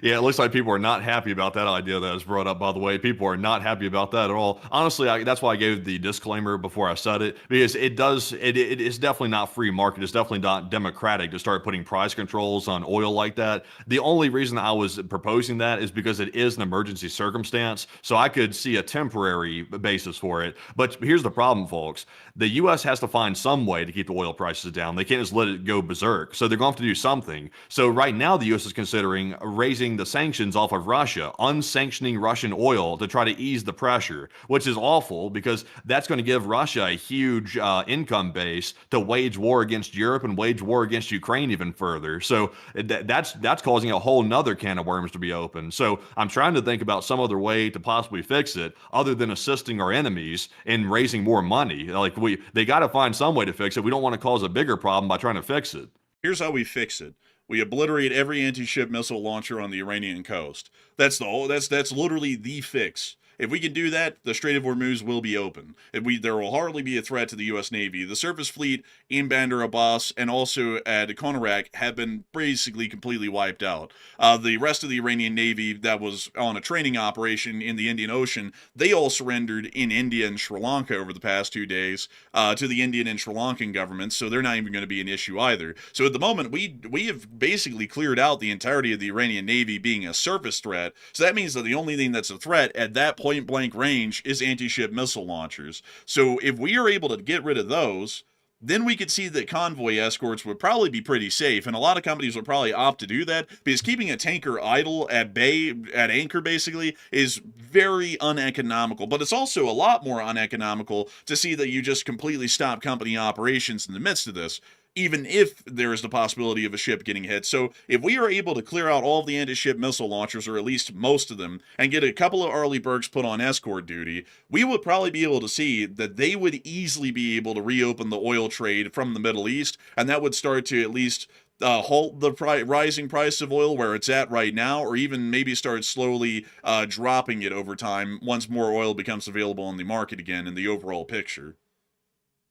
Yeah, it looks like people are not happy about that idea that was brought up, by the way. People are not happy about that at all. Honestly, that's why I gave the disclaimer before I said it, because it is definitely not free market. It's definitely not democratic to start putting price controls on oil like that. The only reason I was proposing that is because it is an emergency circumstance, so I could see a temporary basis for it. But here's the problem, folks. The U.S. has to find some way to keep the oil prices down. They can't just let it go berserk. So they're going to have to do something. So right now, the U.S. is considering raising the sanctions off of Russia, unsanctioning Russian oil to try to ease the pressure, which is awful because that's going to give Russia a huge income base to wage war against Europe and wage war against Ukraine even further. So that's causing a whole nother can of worms to be opened. So I'm trying to think about some other way to possibly fix it other than assisting our enemies in raising more money. Like they got to find some way to fix it. We don't want to cause a bigger problem by trying to fix it. Here's how we fix it. We obliterate every anti-ship missile launcher on the Iranian coast. That's literally the fix. If we can do that, the Strait of Hormuz will be open. There will hardly be a threat to the U.S. Navy. The surface fleet in Bandar Abbas and also at Konarak have been basically completely wiped out. The rest of the Iranian Navy that was on a training operation in the Indian Ocean, they all surrendered in India and Sri Lanka over the past 2 days to the Indian and Sri Lankan governments, so they're not even going to be an issue either. So at the moment, we have basically cleared out the entirety of the Iranian Navy being a surface threat. So that means that the only thing that's a threat at that point blank range is anti-ship missile launchers. So if we are able to get rid of those, then we could see that convoy escorts would probably be pretty safe, and a lot of companies would probably opt to do that because keeping a tanker idle at anchor basically is very uneconomical. But it's also a lot more uneconomical to see that you just completely stop company operations in the midst of this, even if there is the possibility of a ship getting hit. So if we are able to clear out all of the anti-ship missile launchers, or at least most of them, and get a couple of Arleigh Burkes put on escort duty, we would probably be able to see that they would easily be able to reopen the oil trade from the Middle East, and that would start to at least halt the rising price of oil where it's at right now, or even maybe start slowly dropping it over time once more oil becomes available on the market again in the overall picture.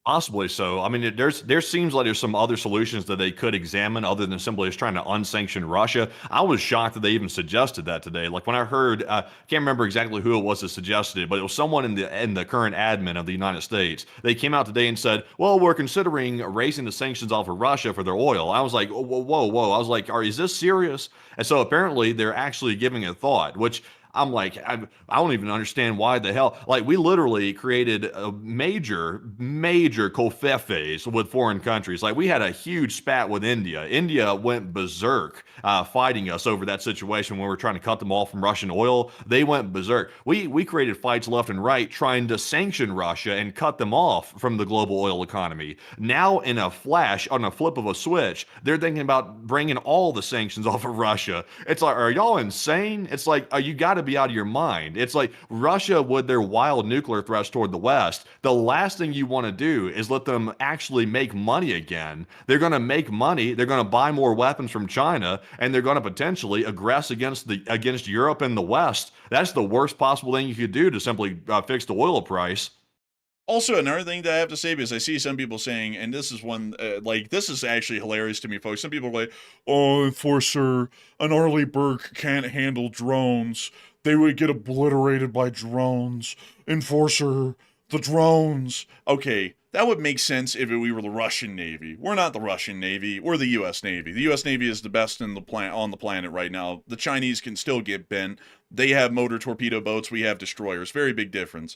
Possibly so. I mean, there seems like there's some other solutions that they could examine other than simply just trying to unsanction Russia. I was shocked that they even suggested that today. Like when I heard, can't remember exactly who it was that suggested it, but it was someone in the current admin of the United States. They came out today and said, "Well, we're considering raising the sanctions off of Russia for their oil." I was like, "Whoa, whoa, whoa!" I was like, "Is this serious?" And so apparently they're actually giving it thought, which I'm like, I don't even understand why the hell. Like, we literally created a major covfefes with foreign countries. Like, we had a huge spat with India. India went berserk fighting us over that situation when we were trying to cut them off from Russian oil. They went berserk. We created fights left and right trying to sanction Russia and cut them off from the global oil economy. Now, in a flash, on a flip of a switch, they're thinking about bringing all the sanctions off of Russia. It's like, are y'all insane? It's like, you got to be out of your mind. It's like Russia with their wild nuclear threats toward the West. The last thing you want to do is let them actually make money again. They're going to make money. They're going to buy more weapons from China, and they're going to potentially aggress against Europe and the West. That's the worst possible thing you could do to simply fix the oil price. Also, another thing that I have to say, because I see some people saying, and this is one, this is actually hilarious to me, folks. Some people are like, "Oh, Enforcer, an Arleigh Burke can't handle drones. They would get obliterated by drones. Enforcer, the drones." Okay, that would make sense if we were the Russian Navy. We're not the Russian Navy. We're the U.S. Navy. The U.S. Navy is the best on the planet right now. The Chinese can still get bent. They have motor torpedo boats. We have destroyers. Very big difference.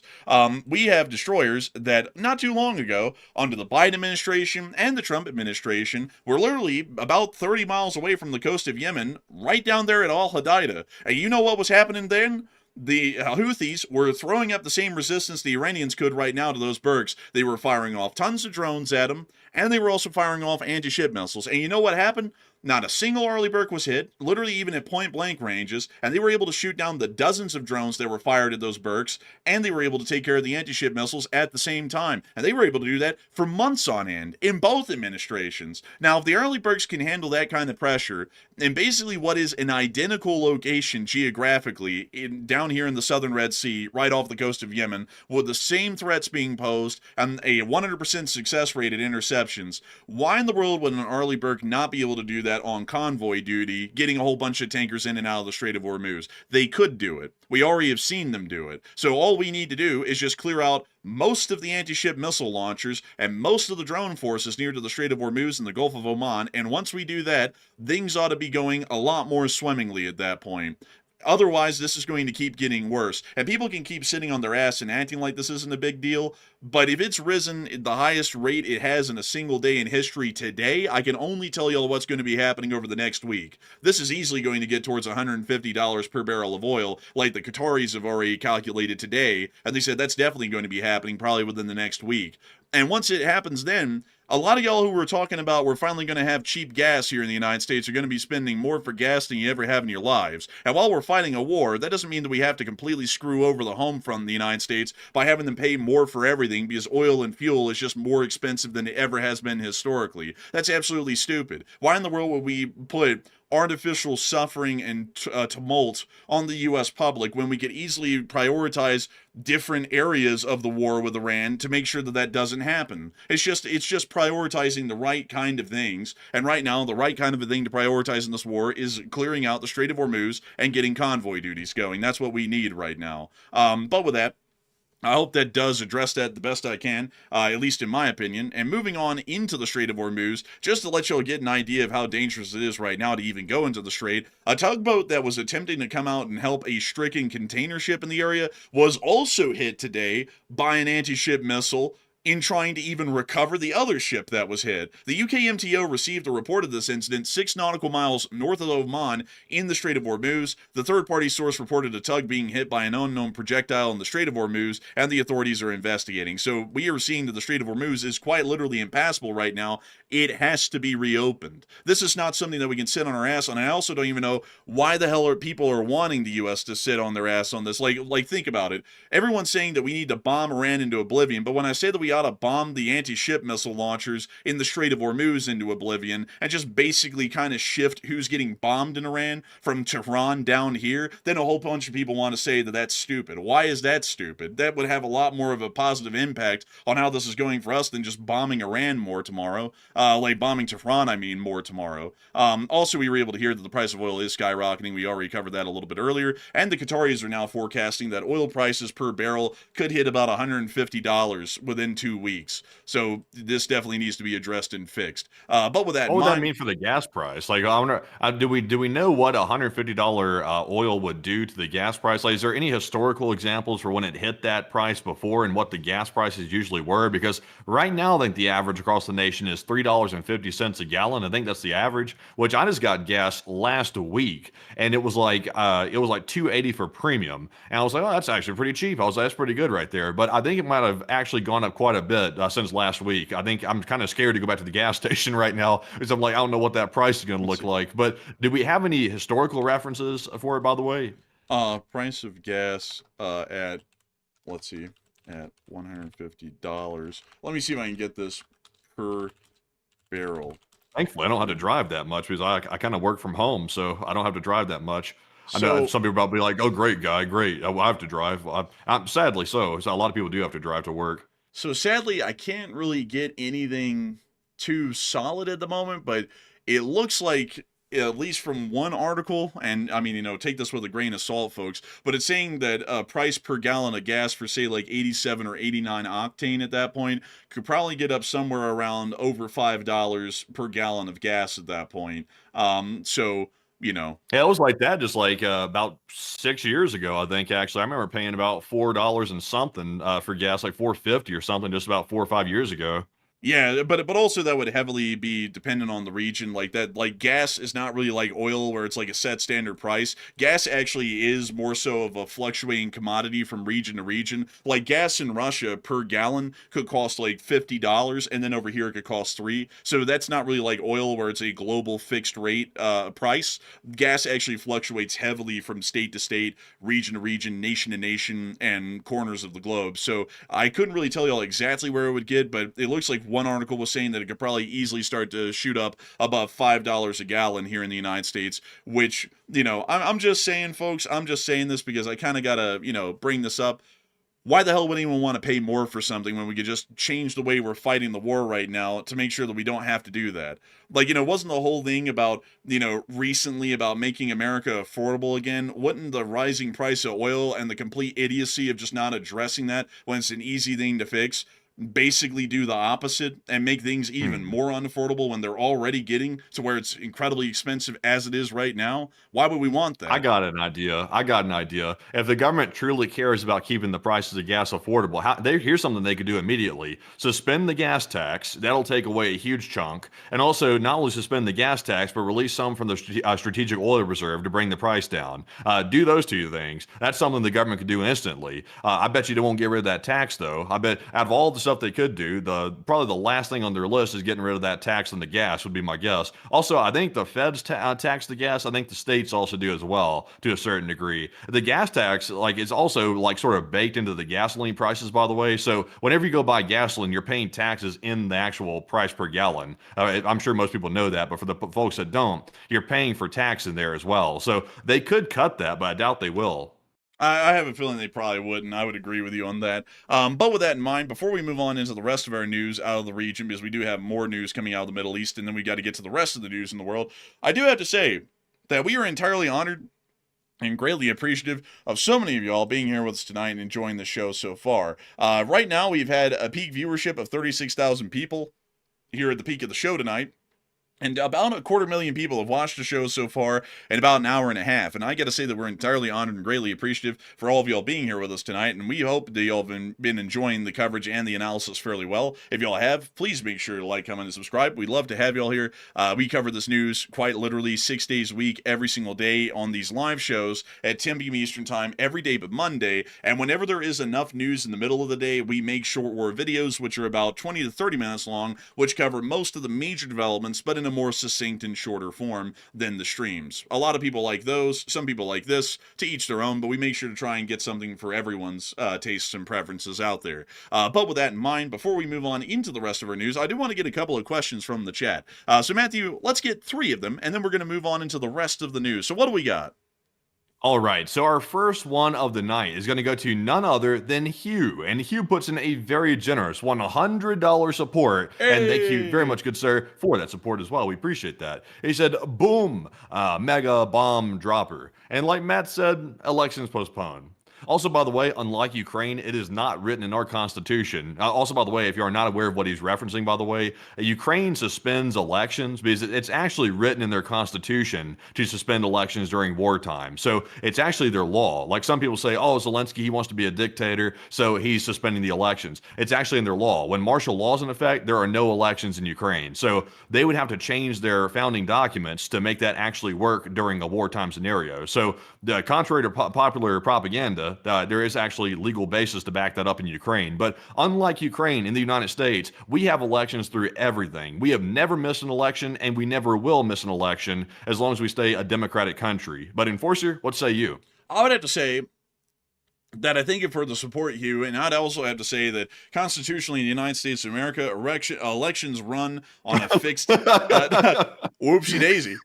We have destroyers that not too long ago, under the Biden administration and the Trump administration, were literally about 30 miles away from the coast of Yemen, right down there at Al Hodeida. And you know what was happening then? The Houthis were throwing up the same resistance the Iranians could right now to those Burkes. They were firing off tons of drones at them, and they were also firing off anti-ship missiles. And you know what happened? Not a single Arleigh Burke was hit, literally even at point-blank ranges, and they were able to shoot down the dozens of drones that were fired at those Burkes, and they were able to take care of the anti-ship missiles at the same time. And they were able to do that for months on end, in both administrations. Now, if the Arleigh Burkes can handle that kind of pressure, And basically what is an identical location geographically down here in the southern Red Sea, right off the coast of Yemen, with the same threats being posed and a 100% success rate at interceptions. Why in the world would an Arleigh Burke not be able to do that on convoy duty, getting a whole bunch of tankers in and out of the Strait of Hormuz? They could do it. We already have seen them do it. So all we need to do is just clear out most of the anti-ship missile launchers and most of the drone forces near to the Strait of Hormuz and the Gulf of Oman, and once we do that, things ought to be going a lot more swimmingly at that point. Otherwise, this is going to keep getting worse. And people can keep sitting on their ass and acting like this isn't a big deal, but if it's risen at the highest rate it has in a single day in history today, I can only tell you what's going to be happening over the next week. This is easily going to get towards $150 per barrel of oil, like the Qataris have already calculated today, and they said that's definitely going to be happening probably within the next week. And once it happens then, a lot of y'all who were talking about we're finally going to have cheap gas here in the United States are going to be spending more for gas than you ever have in your lives. And while we're fighting a war, that doesn't mean that we have to completely screw over the home front in the United States by having them pay more for everything because oil and fuel is just more expensive than it ever has been historically. That's absolutely stupid. Why in the world would we put artificial suffering and tumult on the U.S. public when we could easily prioritize different areas of the war with Iran to make sure that that doesn't happen? It's just prioritizing the right kind of things, and right now the right kind of a thing to prioritize in this war is clearing out the Strait of Hormuz and getting convoy duties going. That's what we need right now. But with that, I hope that does address that the best I can, at least in my opinion. And moving on into the Strait of Hormuz, just to let y'all get an idea of how dangerous it is right now to even go into the strait, a tugboat that was attempting to come out and help a stricken container ship in the area was also hit today by an anti-ship missile in trying to even recover the other ship that was hit. The UKMTO received a report of this incident 6 nautical miles north of Oman in the Strait of Hormuz. The third-party source reported a tug being hit by an unknown projectile in the Strait of Hormuz, and the authorities are investigating. So we are seeing that the Strait of Hormuz is quite literally impassable right now. It has to be reopened. This is not something that we can sit on our ass on. I also don't even know why the hell people are wanting the U.S. to sit on their ass on this. Like think about it. Everyone's saying that we need to bomb Iran into oblivion, but when I say that we ought to bomb the anti-ship missile launchers in the Strait of Hormuz into oblivion and just basically kind of shift who's getting bombed in Iran from Tehran down here, then a whole bunch of people want to say that that's stupid. Why is that stupid? That would have a lot more of a positive impact on how this is going for us than just bombing Iran more tomorrow. Like bombing Tehran, I mean, more tomorrow. Also, we were able to hear that the price of oil is skyrocketing. We already covered that a little bit earlier. And the Qataris are now forecasting that oil prices per barrel could hit about $150 within 2 weeks. So this definitely needs to be addressed and fixed. But with that What in would that mind, mean for the gas price? Like, I wonder, do we know what $150 oil would do to the gas price? Like, is there any historical examples for when it hit that price before and what the gas prices usually were? Because right now, I think the average across the nation is $3.50 a gallon. I think that's the average. Which I just got gas last week, and it was like $2.80 for premium, and I was like, oh, that's actually pretty cheap. I was like, that's pretty good right there. But I think it might have actually gone up quite a bit since last week. I think I'm kind of scared to go back to the gas station right now because I'm like, I don't know what that price is going to look like. But do we have any historical references for it, by the way? price of gas at, let's see, at $150. Let me see if I can get this per barrel. Thankfully, I don't have to drive that much because I kind of work from home, so I don't have to drive that much. I know So some people probably be like, "Oh, great guy, great. I have to drive." I'm sadly so. So a lot of people do have to drive to work. So sadly, I can't really get anything too solid at the moment, but it looks like, at least from one article, and I mean, take this with a grain of salt, folks, but it's saying that price per gallon of gas for, say, like 87 or 89 octane at that point could probably get up somewhere around over $5 per gallon of gas at that point. So, Yeah, it was like that just like about 6 years ago, I think. Actually, I remember paying about $4 and something for gas, like 4.50 or something, just about 4 or 5 years ago. yeah, but also that would heavily be dependent on the region. Like that, like gas is not really like oil where it's like a set standard price. Gas actually is more so of a fluctuating commodity from region to region. Like gas in Russia per gallon could cost like $50, and then over here it could cost 3. So that's not really like oil where it's a global fixed rate price. Gas actually fluctuates heavily from state to state, region to region, nation to nation, and corners of the globe. So I couldn't really tell y'all exactly where it would get, but it looks like one article was saying that it could probably easily start to shoot up above $5 a gallon here in the United States, which, I'm just saying, folks, I'm just saying this because I kind of got to, bring this up. Why the hell would anyone want to pay more for something when we could just change the way we're fighting the war right now to make sure that we don't have to do that? Like, wasn't the whole thing about, recently about making America affordable again? Wouldn't the rising price of oil and the complete idiocy of just not addressing that when it's an easy thing to fix basically do the opposite and make things even more unaffordable when they're already getting to where it's incredibly expensive as it is right now? Why would we want that? I got an idea. If the government truly cares about keeping the prices of gas affordable, here's something they could do immediately. Suspend the gas tax. That'll take away a huge chunk. And also, not only suspend the gas tax, but release some from the strategic oil reserve to bring the price down. Do those two things. That's something the government could do instantly. I bet you they won't get rid of that tax, though. I bet out of all the stuff they could do, probably the last thing on their list is getting rid of that tax on the gas, would be my guess. Also, I think the feds tax the gas. I think the states also do as well, to a certain degree. The gas tax, is also sort of baked into the gasoline prices, by the way. So whenever you go buy gasoline, you're paying taxes in the actual price per gallon. I'm sure most people know that, but for the folks that don't, you're paying for tax in there as well. So they could cut that, but I doubt they will. I have a feeling they probably wouldn't. I would agree with you on that. But with that in mind, before we move on into the rest of our news out of the region, because we do have more news coming out of the Middle East, and then we got to get to the rest of the news in the world, I do have to say that we are entirely honored and greatly appreciative of so many of y'all being here with us tonight and enjoying the show so far. Right now, we've had a peak viewership of 36,000 people here at the peak of the show tonight. And about 250,000 people have watched the show so far in about an hour and a half. And I got to say that we're entirely honored and greatly appreciative for all of y'all being here with us tonight. And we hope that y'all have been enjoying the coverage and the analysis fairly well. If y'all have, please make sure to like, comment, and subscribe. We'd love to have y'all here. We cover this news quite literally 6 days a week, every single day on these live shows at 10 p.m. Eastern Time, every day but Monday. And whenever there is enough news in the middle of the day, we make short war videos, which are about 20 to 30 minutes long, which cover most of the major developments, but in a more succinct and shorter form than the streams. A lot of people like those, some people like this, to each their own, but we make sure to try and get something for everyone's tastes and preferences out there. But with that in mind, before we move on into the rest of our news, I do want to get a couple of questions from the chat. So Matthew, let's get 3 of them, and then we're going to move on into the rest of the news. So what do we got? All right, so our first one of the night is going to go to none other than Hugh. And Hugh puts in a very generous $100 support. Hey! And thank you very much, good sir, for that support as well. We appreciate that. He said, boom, mega bomb dropper. And like Matt said, elections postponed. Also, by the way, unlike Ukraine, it is not written in our constitution. Also, by the way, if you are not aware of what he's referencing, by the way, Ukraine suspends elections because it's actually written in their constitution to suspend elections during wartime. So it's actually their law. Like some people say, oh, Zelensky, he wants to be a dictator, so he's suspending the elections. It's actually in their law. When martial law is in effect, there are no elections in Ukraine. So they would have to change their founding documents to make that actually work during a wartime scenario. So contrary to popular propaganda, there is actually legal basis to back that up in Ukraine. But unlike Ukraine, in the United States, we have elections through everything. We have never missed an election, and we never will miss an election as long as we stay a democratic country. But Enforcer, what say you? I would have to say that I thank you for the support, Hugh, and I'd also have to say that constitutionally in the United States of America, elections run on a fixed whoopsie daisy.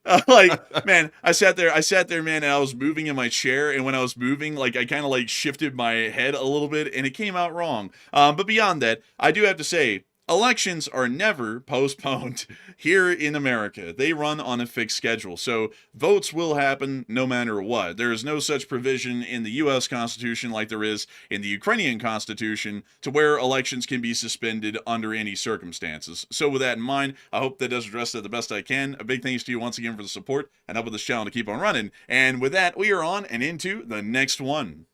Man, I sat there, man, and I was moving in my chair, and when I was moving, I kind of shifted my head a little bit, and it came out wrong. But beyond that, I do have to say, elections are never postponed here in America. They run on a fixed schedule. So votes will happen no matter what. There is no such provision in the U.S. Constitution like there is in the Ukrainian Constitution to where elections can be suspended under any circumstances. So with that in mind, I hope that does address that the best I can. A big thanks to you once again for the support and helping this channel to keep on running. And with that, we are on and into the next one.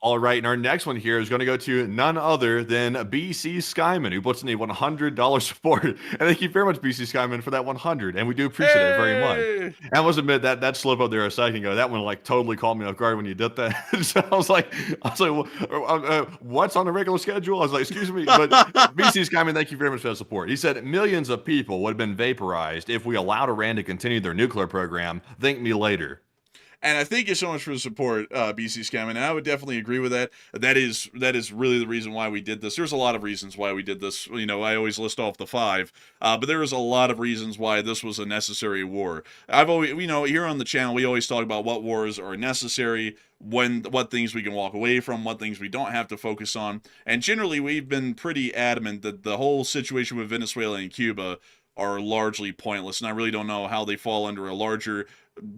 All right, and our next one here is going to go to none other than BC Skyman, who puts in a $100 support. And thank you very much, BC Skyman, for that 100, and we do appreciate it very much. And I must admit that slip up there a second ago, that one totally caught me off guard when you did that. So I was like, what's on the regular schedule? I was like, excuse me, but BC Skyman, thank you very much for that support. He said millions of people would have been vaporized if we allowed Iran to continue their nuclear program. Thank me later. And I thank you so much for the support, BC Scam. And I would definitely agree with that. That is really the reason why we did this. There's a lot of reasons why we did this. You know, I always list off the 5, but there was a lot of reasons why this was a necessary war. I've always, you know, here on the channel, we always talk about what wars are necessary, what things we can walk away from, what things we don't have to focus on. And generally, we've been pretty adamant that the whole situation with Venezuela and Cuba are largely pointless, and I really don't know how they fall under a larger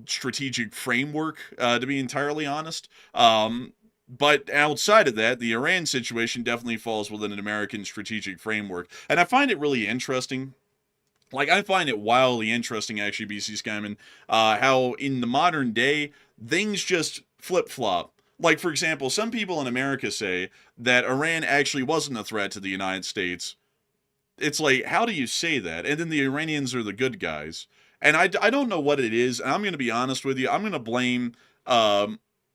strategic framework, to be entirely honest. But outside of that, the Iran situation definitely falls within an American strategic framework, and I find it really interesting. Like, I find it wildly interesting, actually, BC Skyman, how in the modern day, things just flip-flop. Like, for example, some people in America say that Iran actually wasn't a threat to the United States. It's like, how do you say that? And then the Iranians are the good guys. And I don't know what it is. And I'm going to be honest with you. I'm going to blame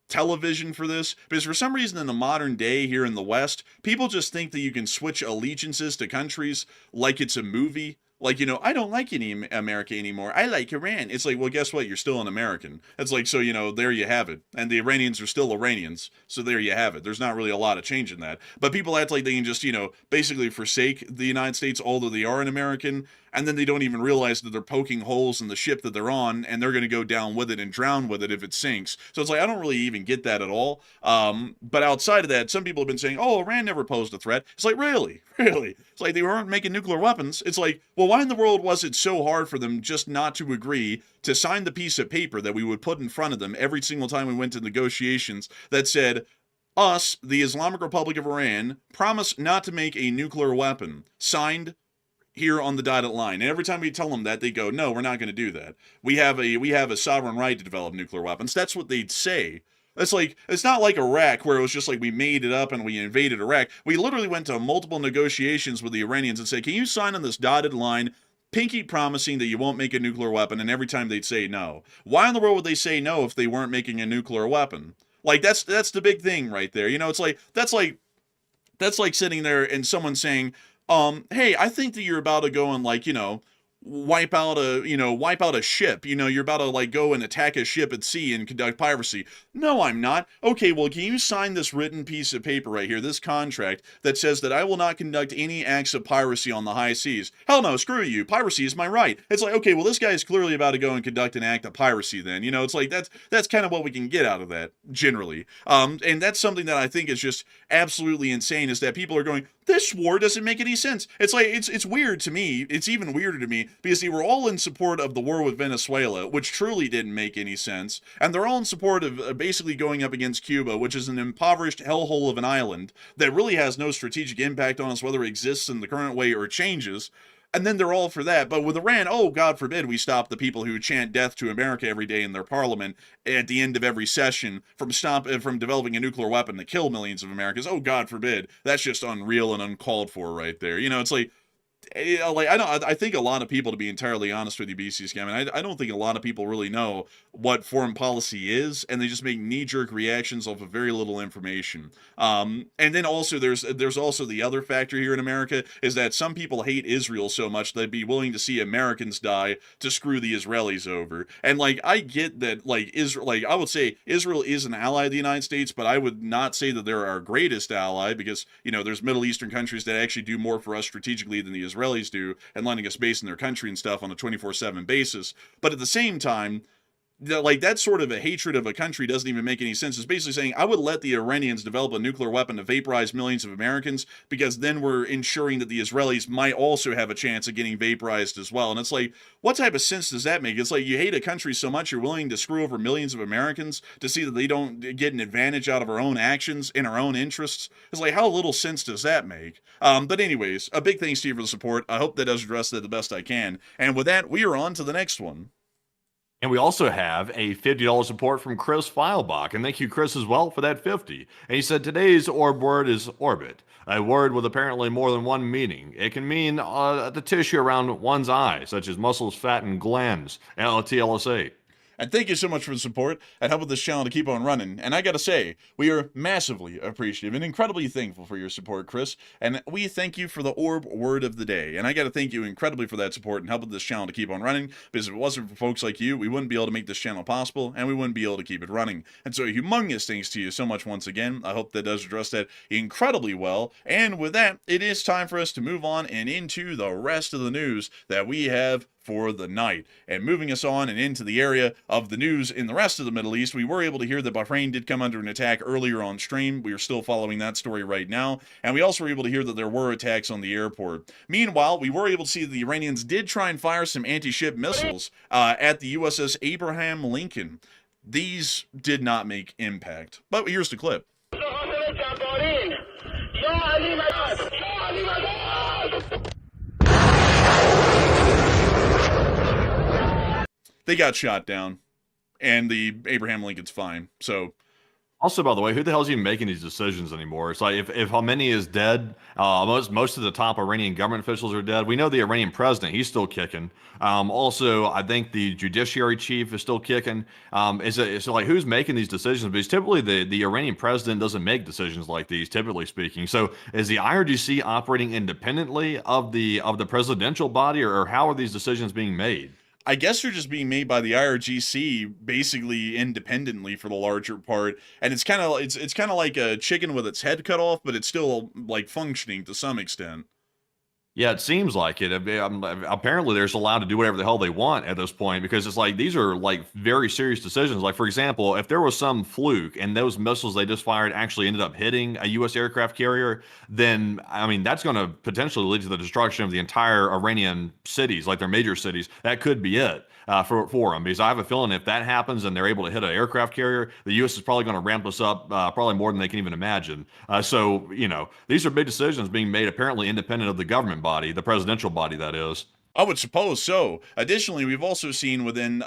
television for this. Because for some reason in the modern day here in the West, people just think that you can switch allegiances to countries like it's a movie. Like, you know, I don't like any America anymore. I like Iran. It's like, well, guess what? You're still an American. It's like, so, you know, there you have it. And the Iranians are still Iranians. So there you have it. There's not really a lot of change in that. But people act like they can just, you know, basically forsake the United States, although they are an American. And then they don't even realize that they're poking holes in the ship that they're on, and they're going to go down with it and drown with it if it sinks. So it's like, I don't really even get that at all. But outside of that, some people have been saying, oh, Iran never posed a threat. It's like, really? Really? It's like they weren't making nuclear weapons. It's like, well, why in the world was it so hard for them just not to agree to sign the piece of paper that we would put in front of them every single time we went to negotiations that said, us, the Islamic Republic of Iran, promise not to make a nuclear weapon. Signed, here on the dotted line. And every time we tell them that, they go, no, we're not going to do that. We have a sovereign right to develop nuclear weapons. That's what they'd say. It's like, it's not like Iraq where it was just like we made it up and we invaded Iraq. We literally went to multiple negotiations with the Iranians and said, can you sign on this dotted line, pinky promising that you won't make a nuclear weapon? And every time they'd say no. Why in the world would they say no if they weren't making a nuclear weapon? Like, that's the big thing right there. You know, it's like, that's like sitting there and someone saying, hey, I think that you're about to go and, like, you know, wipe out a ship. You know, you're about to, like, go and attack a ship at sea and conduct piracy. No, I'm not. Okay, well, can you sign this written piece of paper right here, this contract that says that I will not conduct any acts of piracy on the high seas? Hell no, screw you. Piracy is my right. It's like, okay, well, this guy is clearly about to go and conduct an act of piracy then. You know, it's like, that's kind of what we can get out of that, generally. And that's something that I think is just absolutely insane, is that people are going, this war doesn't make any sense. It's like, it's weird to me. It's even weirder to me because they were all in support of the war with Venezuela, which truly didn't make any sense. And they're all in support of basically going up against Cuba, which is an impoverished hellhole of an island that really has no strategic impact on us, whether it exists in the current way or changes. And then they're all for that. But with Iran, oh, God forbid we stop the people who chant death to America every day in their parliament at the end of every session from developing a nuclear weapon to kill millions of Americans. Oh, God forbid. That's just unreal and uncalled for right there. You know, it's like, I think a lot of people, to be entirely honest with you, BC Scam, I don't think a lot of people really know what foreign policy is, and they just make knee-jerk reactions off of very little information. And then also there's also the other factor here in America is that some people hate Israel so much they'd be willing to see Americans die to screw the Israelis over. And like, I get that, like, Israel, like, I would say Israel is an ally of the United States, but I would not say that they're our greatest ally, because, you know, there's Middle Eastern countries that actually do more for us strategically than the Israelis do, and lending us base in their country and stuff on a 24/7 basis. But at the same time, like, that sort of a hatred of a country doesn't even make any sense. It's basically saying, I would let the Iranians develop a nuclear weapon to vaporize millions of Americans, because then we're ensuring that the Israelis might also have a chance of getting vaporized as well. And it's like, what type of sense does that make? It's like, you hate a country so much you're willing to screw over millions of Americans to see that they don't get an advantage out of our own actions in our own interests. It's like, how little sense does that make? But anyways, a big thanks to you for the support. I hope that does address that the best I can. And with that, we are on to the next one. And we also have a $50 support from Chris Feilbach. And thank you, Chris, as well, for that 50. And he said, today's orb word is orbit, a word with apparently more than one meaning. It can mean the tissue around one's eye, such as muscles, fat, and glands, LTLSA. And thank you so much for the support and helping this channel to keep on running. And I gotta say, we are massively appreciative and incredibly thankful for your support, Chris. And we thank you for the orb word of the day. And I gotta thank you incredibly for that support and helping this channel to keep on running. Because if it wasn't for folks like you, we wouldn't be able to make this channel possible, and we wouldn't be able to keep it running. And so a humongous thanks to you so much once again. I hope that does address that incredibly well. And with that, it is time for us to move on and into the rest of the news that we have for the night. And moving us on and into the area of the news in the rest of the Middle East, we were able to hear that Bahrain did come under an attack earlier on stream. We are still following that story right now. And we also were able to hear that there were attacks on the airport. Meanwhile, we were able to see that the Iranians did try and fire some anti-ship missiles at the USS Abraham Lincoln. These did not make impact. But here's the clip. They got shot down, and the Abraham Lincoln's fine. So, also, by the way, who the hell is even making these decisions anymore? It's like if Khomeini is dead, most of the top Iranian government officials are dead. We know the Iranian president, he's still kicking. Also, I think the judiciary chief is still kicking. It's like who's making these decisions? Because typically the Iranian president doesn't make decisions like these, typically speaking. So is the IRGC operating independently of the presidential body, or how are these decisions being made? I guess they're just being made by the IRGC basically independently for the larger part, and it's kind of like a chicken with its head cut off, but it's still like functioning to some extent. Yeah, it seems like it. Apparently, they're just allowed to do whatever the hell they want at this point, because it's like these are like very serious decisions. Like, for example, if there was some fluke and those missiles they just fired actually ended up hitting a U.S. aircraft carrier, then, I mean, that's going to potentially lead to the destruction of the entire Iranian cities, like their major cities. That could be it. For them, because I have a feeling if that happens and they're able to hit an aircraft carrier, the U.S. is probably going to ramp this up probably more than they can even imagine. So, you know, these are big decisions being made apparently independent of the government body, the presidential body, that is. I would suppose so. Additionally, we've also seen within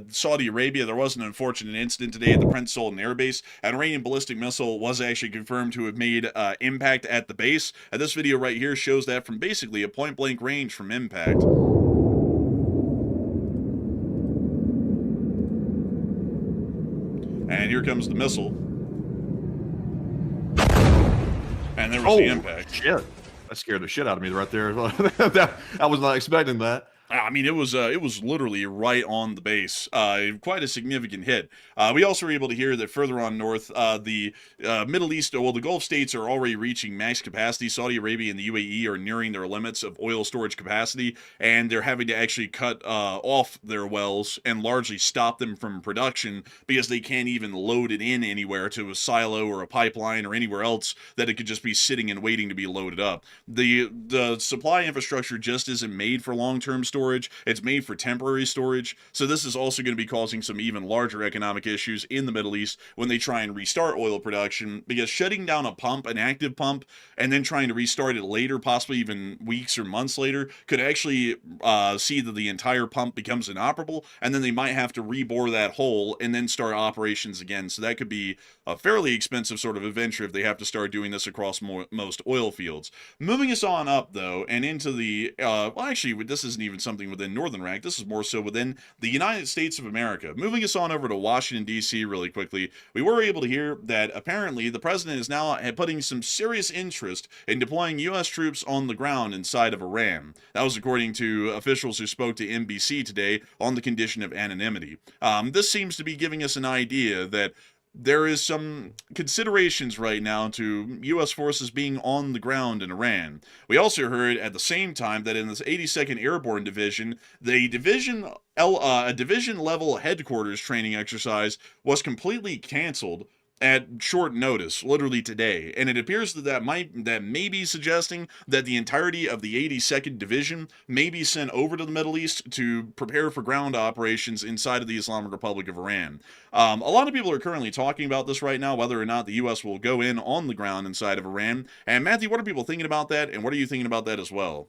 Saudi Arabia, there was an unfortunate incident today at the Prince Sultan Air Base. An Iranian ballistic missile was actually confirmed to have made impact at the base. And this video right here shows that from basically a point-blank range from impact. And here comes the missile. And there was the impact. Shit. That scared the shit out of me right there. I was not expecting that. I mean, it was literally right on the base. Quite a significant hit. We also were able to hear that further on north, the Middle East, well, the Gulf states are already reaching max capacity. Saudi Arabia and the UAE are nearing their limits of oil storage capacity, and they're having to actually cut off their wells and largely stop them from production because they can't even load it in anywhere to a silo or a pipeline or anywhere else that it could just be sitting and waiting to be loaded up. The supply infrastructure just isn't made for long-term storage. It's made for temporary storage. So this is also going to be causing some even larger economic issues in the Middle East when they try and restart oil production, because shutting down a pump, an active pump, and then trying to restart it later, possibly even weeks or months later, could actually see that the entire pump becomes inoperable, and then they might have to rebore that hole and then start operations again. So that could be a fairly expensive sort of adventure if they have to start doing this across most oil fields. Moving us on up, though, and into the, well, actually, this isn't even something within Northern Iraq. This is more so within the United States of America. Moving us on over to Washington, D.C. really quickly, we were able to hear that apparently the president is now putting some serious interest in deploying U.S. troops on the ground inside of Iran. That was according to officials who spoke to NBC today on the condition of anonymity. This seems to be giving us an idea that there is some considerations right now to U.S. forces being on the ground in Iran. We also heard at the same time that in this 82nd Airborne Division, the a division-level headquarters training exercise was completely canceled at short notice, literally today, and it appears that may be suggesting that the entirety of the 82nd Division may be sent over to the Middle East to prepare for ground operations inside of the Islamic Republic of Iran. A lot of people are currently talking about this right now, whether or not the U.S. will go in on the ground inside of Iran. And Matthew, what are people thinking about that, and what are you thinking about that as well?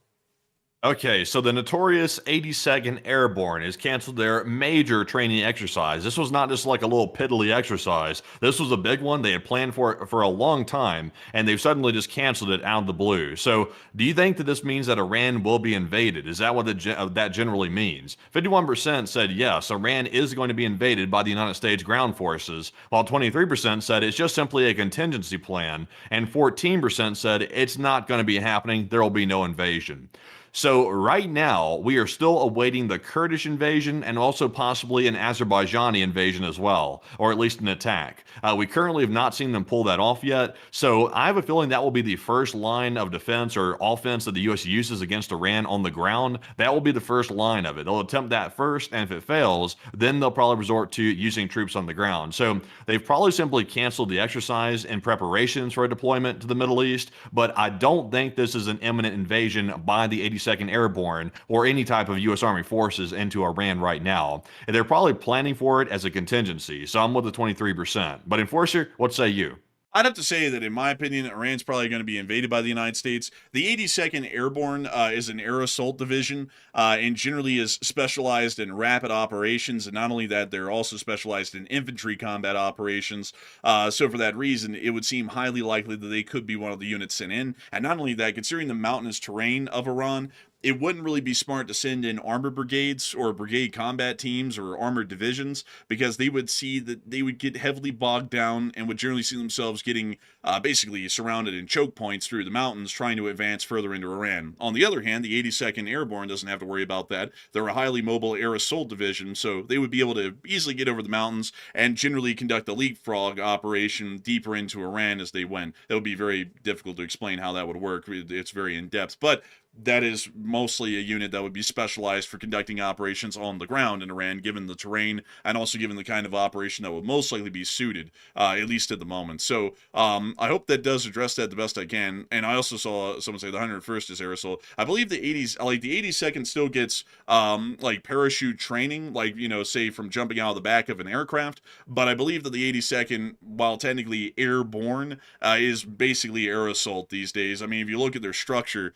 Okay, so the notorious 82nd Airborne has canceled their major training exercise. This was not just like a little piddly exercise. This was a big one. They had planned for it for a long time, and they've suddenly just canceled it out of the blue. So, do you think that this means that Iran will be invaded? Is that what that generally means? 51% said yes, Iran is going to be invaded by the United States ground forces, while 23% said it's just simply a contingency plan, and 14% said it's not going to be happening. There will be no invasion. So right now, we are still awaiting the Kurdish invasion and also possibly an Azerbaijani invasion as well, or at least an attack. We currently have not seen them pull that off yet, so I have a feeling that will be the first line of defense or offense that the U.S. uses against Iran on the ground. That will be the first line of it. They'll attempt that first, and if it fails, then they'll probably resort to using troops on the ground. So they've probably simply canceled the exercise in preparations for a deployment to the Middle East, but I don't think this is an imminent invasion by the 82nd Airborne or any type of U.S. Army forces into Iran right now. And they're probably planning for it as a contingency. So I'm with the 23%. But Enforcer, what say you? I'd have to say that, in my opinion, Iran's probably going to be invaded by the United States. The 82nd Airborne is an air assault division and generally is specialized in rapid operations. And not only that, they're also specialized in infantry combat operations. So for that reason, it would seem highly likely that they could be one of the units sent in. And not only that, considering the mountainous terrain of Iran, it wouldn't really be smart to send in armored brigades or brigade combat teams or armored divisions, because they would see that they would get heavily bogged down and would generally see themselves getting basically surrounded in choke points through the mountains trying to advance further into Iran. On the other hand, the 82nd Airborne doesn't have to worry about that. They're a highly mobile air assault division, so they would be able to easily get over the mountains and generally conduct a leapfrog operation deeper into Iran as they went. That would be very difficult to explain how that would work. It's very in-depth, but that is mostly a unit that would be specialized for conducting operations on the ground in Iran, given the terrain and also given the kind of operation that would most likely be suited, at least at the moment. So I hope that does address that the best I can. And I also saw someone say the 101st is air assault. I believe the 80s, like the 82nd still gets like parachute training, like, you know, say from jumping out of the back of an aircraft. But I believe that the 82nd, while technically airborne, is basically air assault these days. I mean, if you look at their structure,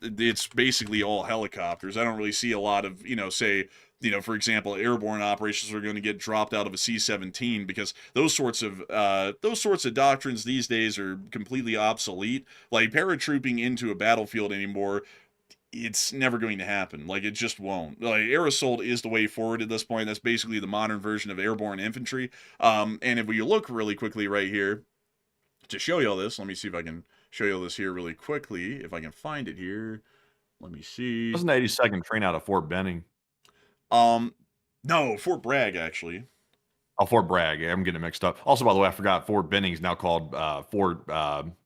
it's basically all helicopters. I don't really see a lot of, you know, say, you know, for example, airborne operations are going to get dropped out of a C-17, because those sorts of doctrines these days are completely obsolete. Like paratrooping into a battlefield anymore, it's never going to happen. Like, it just won't. Like, air assault is the way forward at this point. That's basically the modern version of airborne infantry. And if we look really quickly right here to show you all this, let me see if I can show you all this here really quickly, if I can find it here. Let me see. Wasn't 82nd train out of Fort Benning? No, Fort Bragg, actually. Oh, Fort Bragg. Yeah, I'm getting it mixed up. Also, by the way, I forgot Fort Benning is now called Fort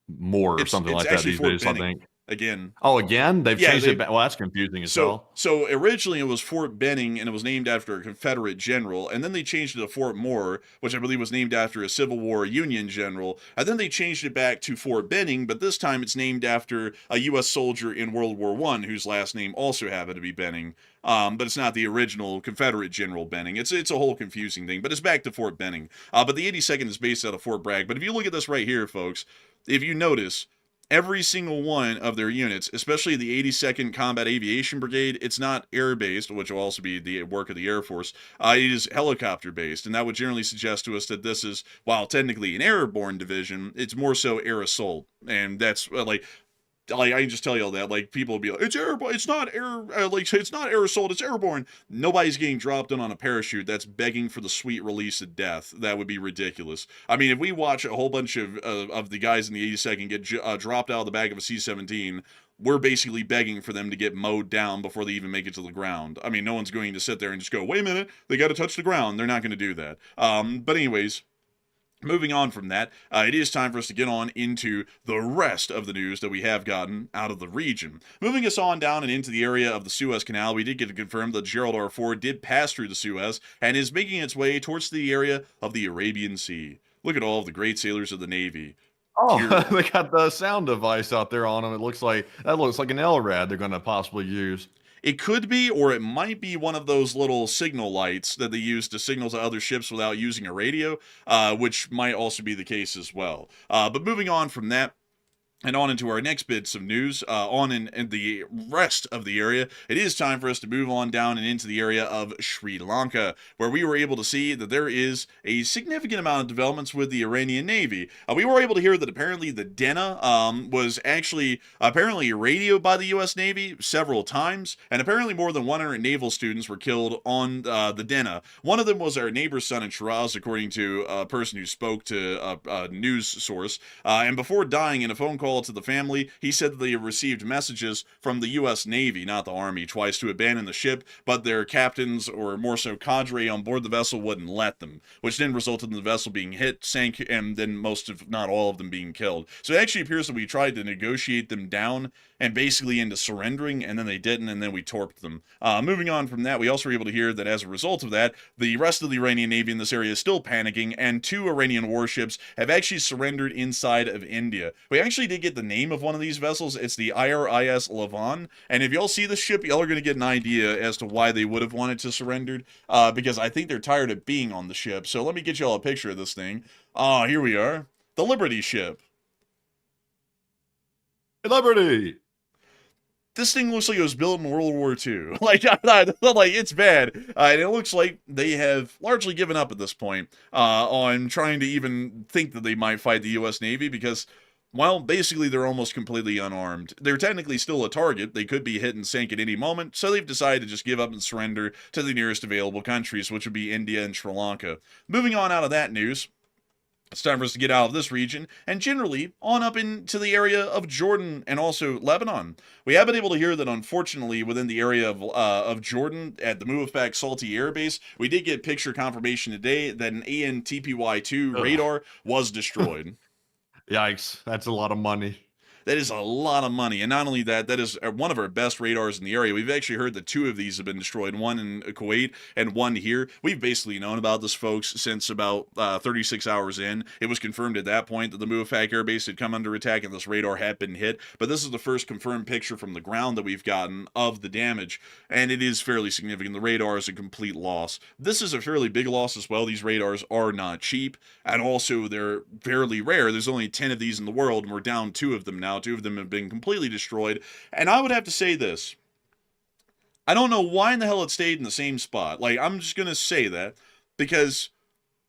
Moore or something like that these Fort days, Benning. I think. Again. Oh, again? They've changed it back. Well, that's confusing as hell. So originally it was Fort Benning, and it was named after a Confederate general, and then they changed it to Fort Moore, which I believe was named after a Civil War Union general, and then they changed it back to Fort Benning, but this time it's named after a U.S. soldier in World War I, whose last name also happened to be Benning. But it's not the original Confederate General Benning. It's a whole confusing thing, but it's back to Fort Benning. But the 82nd is based out of Fort Bragg. But if you look at this right here, folks, if you notice, every single one of their units, especially the 82nd Combat Aviation Brigade, it's not air-based, which will also be the work of the Air Force. It is helicopter-based, and that would generally suggest to us that this is, while technically an airborne division, it's more so air assault. And that's, like, I can just tell you all that. Like, people will be like, it's airborne, it's not air, it's not air assault, it's airborne. Nobody's getting dropped in on a parachute. That's begging for the sweet release of death. That would be ridiculous. I mean, if we watch a whole bunch of the guys in the 82nd get dropped out of the back of a C-17, we're basically begging for them to get mowed down before they even make it to the ground. I mean, no one's going to sit there and just go, wait a minute, they got to touch the ground. They're not going to do that. But anyways, moving on from that, it is time for us to get on into the rest of the news that we have gotten out of the region. Moving us on down and into the area of the Suez Canal, we did get to confirm that Gerald R. Ford did pass through the Suez and is making its way towards the area of the Arabian Sea. Look at all of the great sailors of the Navy. Oh, they got the sound device out there on them. It looks like an LRAD they're going to possibly use. It could be, or it might be one of those little signal lights that they use to signal to other ships without using a radio, which might also be the case as well. But moving on from that, And on into our next bits of news, in the rest of the area, it is time for us to move on down and into the area of Sri Lanka, where we were able to see that there is a significant amount of developments with the Iranian Navy. We were able to hear that apparently the Denna was actually apparently radioed by the U.S. Navy several times, and apparently more than 100 naval students were killed on the Denna. One of them was our neighbor's son in Shiraz, according to a person who spoke to a news source, and before dying in a phone call to the family, he said that they have received messages from the U.S. Navy, not the Army, twice to abandon the ship, but their captains, or more so cadre on board the vessel, wouldn't let them, which then resulted in the vessel being hit, sank, and then most of, not all of them being killed. So it actually appears that we tried to negotiate them down and basically into surrendering, and then they didn't, and then we torped them. Moving on from that, we also were able to hear that as a result of that, the rest of the Iranian Navy in this area is still panicking, and 2 Iranian warships have actually surrendered inside of India. We actually did get the name of one of these vessels. It's the IRIS Lebanon, and if y'all see the ship, y'all are going to get an idea as to why they would have wanted to surrender, because I think they're tired of being on the ship. So let me get y'all a picture of this thing. Here we are. The Liberty ship. Liberty! This thing looks like it was built in World War II. like it's bad. And it looks like they have largely given up at this point on trying to even think that they might fight the U.S. Navy because, well, basically they're almost completely unarmed. They're technically still a target. They could be hit and sank at any moment, so they've decided to just give up and surrender to the nearest available countries, which would be India and Sri Lanka. Moving on out of that news, it's time for us to get out of this region and generally on up into the area of Jordan and also Lebanon. We have been able to hear that, unfortunately, within the area of Jordan at the Muwafaq Salti Air Base, we did get picture confirmation today that an ANTPY-2 radar was destroyed. Yikes, that's a lot of money. That is a lot of money. And not only that, that is one of our best radars in the area. We've actually heard that 2 of these have been destroyed, one in Kuwait and one here. We've basically known about this, folks, since about 36 hours in. It was confirmed at that point that the Muwafaq Air Base had come under attack and this radar had been hit. But this is the first confirmed picture from the ground that we've gotten of the damage, and it is fairly significant. The radar is a complete loss. This is a fairly big loss as well. These radars are not cheap, and also they're fairly rare. There's only 10 of these in the world, and we're down 2 of them now. 2 of them have been completely destroyed. And I would have to say this. I don't know why in the hell it stayed in the same spot. Like, I'm just going to say that because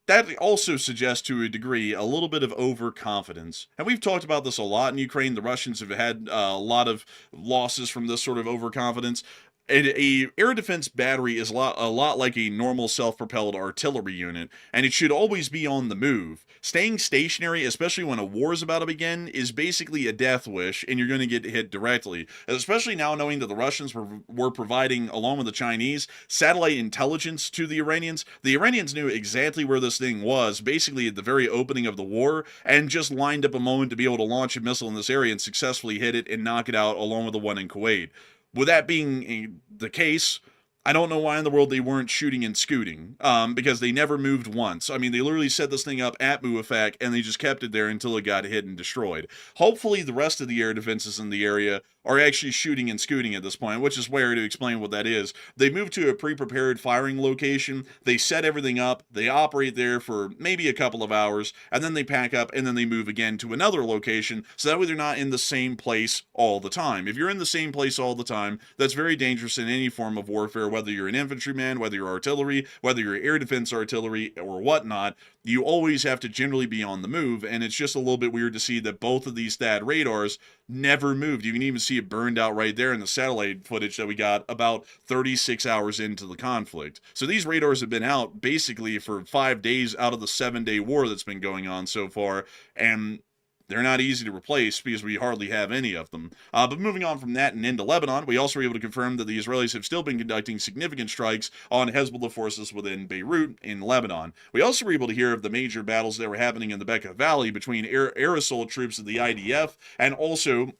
that also suggests to a degree a little bit of overconfidence. And we've talked about this a lot in Ukraine. The Russians have had a lot of losses from this sort of overconfidence. A air defense battery is a lot like a normal self-propelled artillery unit, and it should always be on the move. Staying stationary, especially when a war is about to begin, is basically a death wish, and you're going to get hit directly. Especially now knowing that the Russians were providing, along with the Chinese, satellite intelligence to the Iranians. The Iranians knew exactly where this thing was, basically at the very opening of the war, and just lined up a moment to be able to launch a missile in this area and successfully hit it and knock it out, along with the one in Kuwait. With that being the case, I don't know why in the world they weren't shooting and scooting, because they never moved once. I mean, they literally set this thing up at Muwafaq, and they just kept it there until it got hit and destroyed. Hopefully, the rest of the air defenses in the area are actually shooting and scooting at this point, which is where to explain what that is. They move to a pre-prepared firing location, they set everything up, they operate there for maybe a couple of hours, and then they pack up, and then they move again to another location, so that way they're not in the same place all the time. If you're in the same place all the time, that's very dangerous in any form of warfare, whether you're an infantryman, whether you're artillery, whether you're air defense artillery, or whatnot. You always have to generally be on the move, and it's just a little bit weird to see that both of these THAAD radars never moved. You can even see it burned out right there in the satellite footage that we got about 36 hours into the conflict. So these radars have been out basically for 5 days out of the 7-day war that's been going on so far, and they're not easy to replace because we hardly have any of them. But moving on from that and into Lebanon, we also were able to confirm that the Israelis have still been conducting significant strikes on Hezbollah forces within Beirut in Lebanon. We also were able to hear of the major battles that were happening in the Bekaa Valley between air assault troops of the IDF and also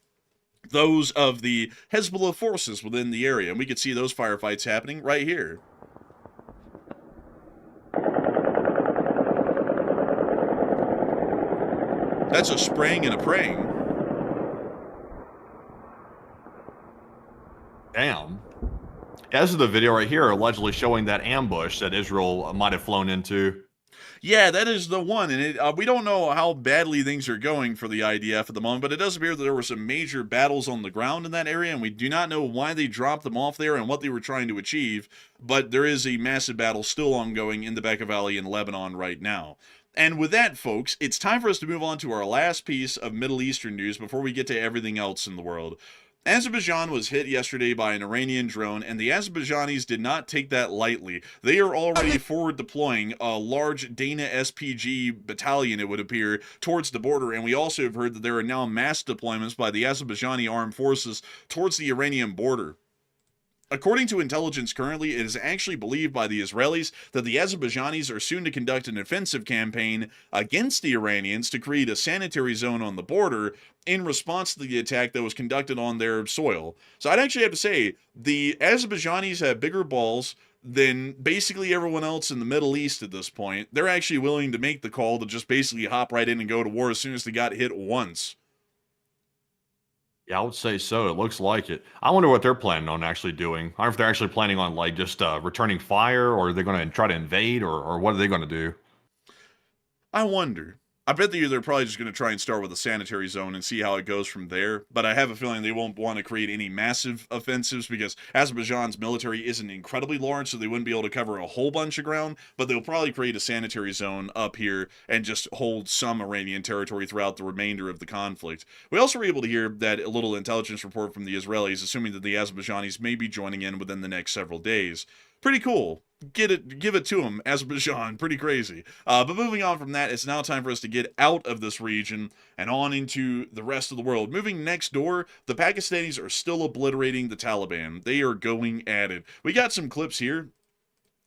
those of the Hezbollah forces within the area. And we could see those firefights happening right here. That's a spraying and a praying. Damn. Yeah, this is the video right here allegedly showing that ambush that Israel might have flown into. Yeah, that is the one, and we don't know how badly things are going for the IDF at the moment, but it does appear that there were some major battles on the ground in that area, and we do not know why they dropped them off there and what they were trying to achieve, but there is a massive battle still ongoing in the Bekaa Valley in Lebanon right now. And with that, folks, it's time for us to move on to our last piece of Middle Eastern news before we get to everything else in the world. Azerbaijan was hit yesterday by an Iranian drone, and the Azerbaijanis did not take that lightly. They are already forward deploying a large Dana SPG battalion, it would appear, towards the border, and we also have heard that there are now mass deployments by the Azerbaijani armed forces towards the Iranian border. According to intelligence currently, it is actually believed by the Israelis that the Azerbaijanis are soon to conduct an offensive campaign against the Iranians to create a sanitary zone on the border in response to the attack that was conducted on their soil. So I'd actually have to say, the Azerbaijanis have bigger balls than basically everyone else in the Middle East at this point. They're actually willing to make the call to just basically hop right in and go to war as soon as they got hit once. Yeah, I would say so. It looks like it. I wonder what they're planning on actually doing. I wonder if they're actually planning on like just returning fire, or are they going to try to invade, or what are they going to do? I wonder. I bet they're probably just going to try and start with a sanitary zone and see how it goes from there. But I have a feeling they won't want to create any massive offensives because Azerbaijan's military isn't incredibly large, so they wouldn't be able to cover a whole bunch of ground. But they'll probably create a sanitary zone up here and just hold some Iranian territory throughout the remainder of the conflict. We also were able to hear that a little intelligence report from the Israelis, assuming that the Azerbaijanis may be joining in within the next several days. Pretty cool. Give it to them, Azerbaijan. Pretty crazy. But moving on from that, it's now time for us to get out of this region and on into the rest of the world. Moving next door, the Pakistanis are still obliterating the Taliban. They are going at it. We got some clips here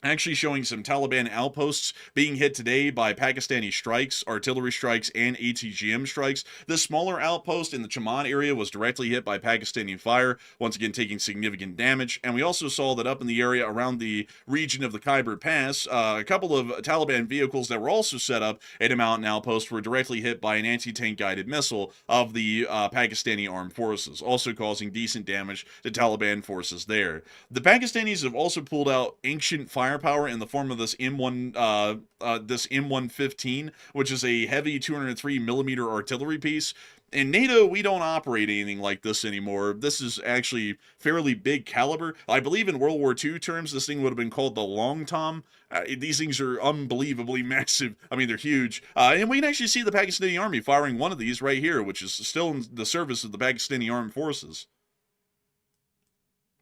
actually showing some Taliban outposts being hit today by Pakistani strikes, artillery strikes, and ATGM strikes. This smaller outpost in the Chaman area was directly hit by Pakistani fire, once again taking significant damage. And we also saw that up in the area around the region of the Khyber Pass, a couple of Taliban vehicles that were also set up at a mountain outpost were directly hit by an anti-tank guided missile of the Pakistani armed forces, also causing decent damage to Taliban forces there. The Pakistanis have also pulled out ancient firepower in the form of this M115, which is a heavy 203 millimeter artillery piece. In NATO, we don't operate anything like this anymore. This is actually fairly big caliber. I believe in World War II terms, this thing would have been called the Long Tom. These things are unbelievably massive. I mean, they're huge. And we can actually see the Pakistani army firing one of these right here, which is still in the service of the Pakistani armed forces.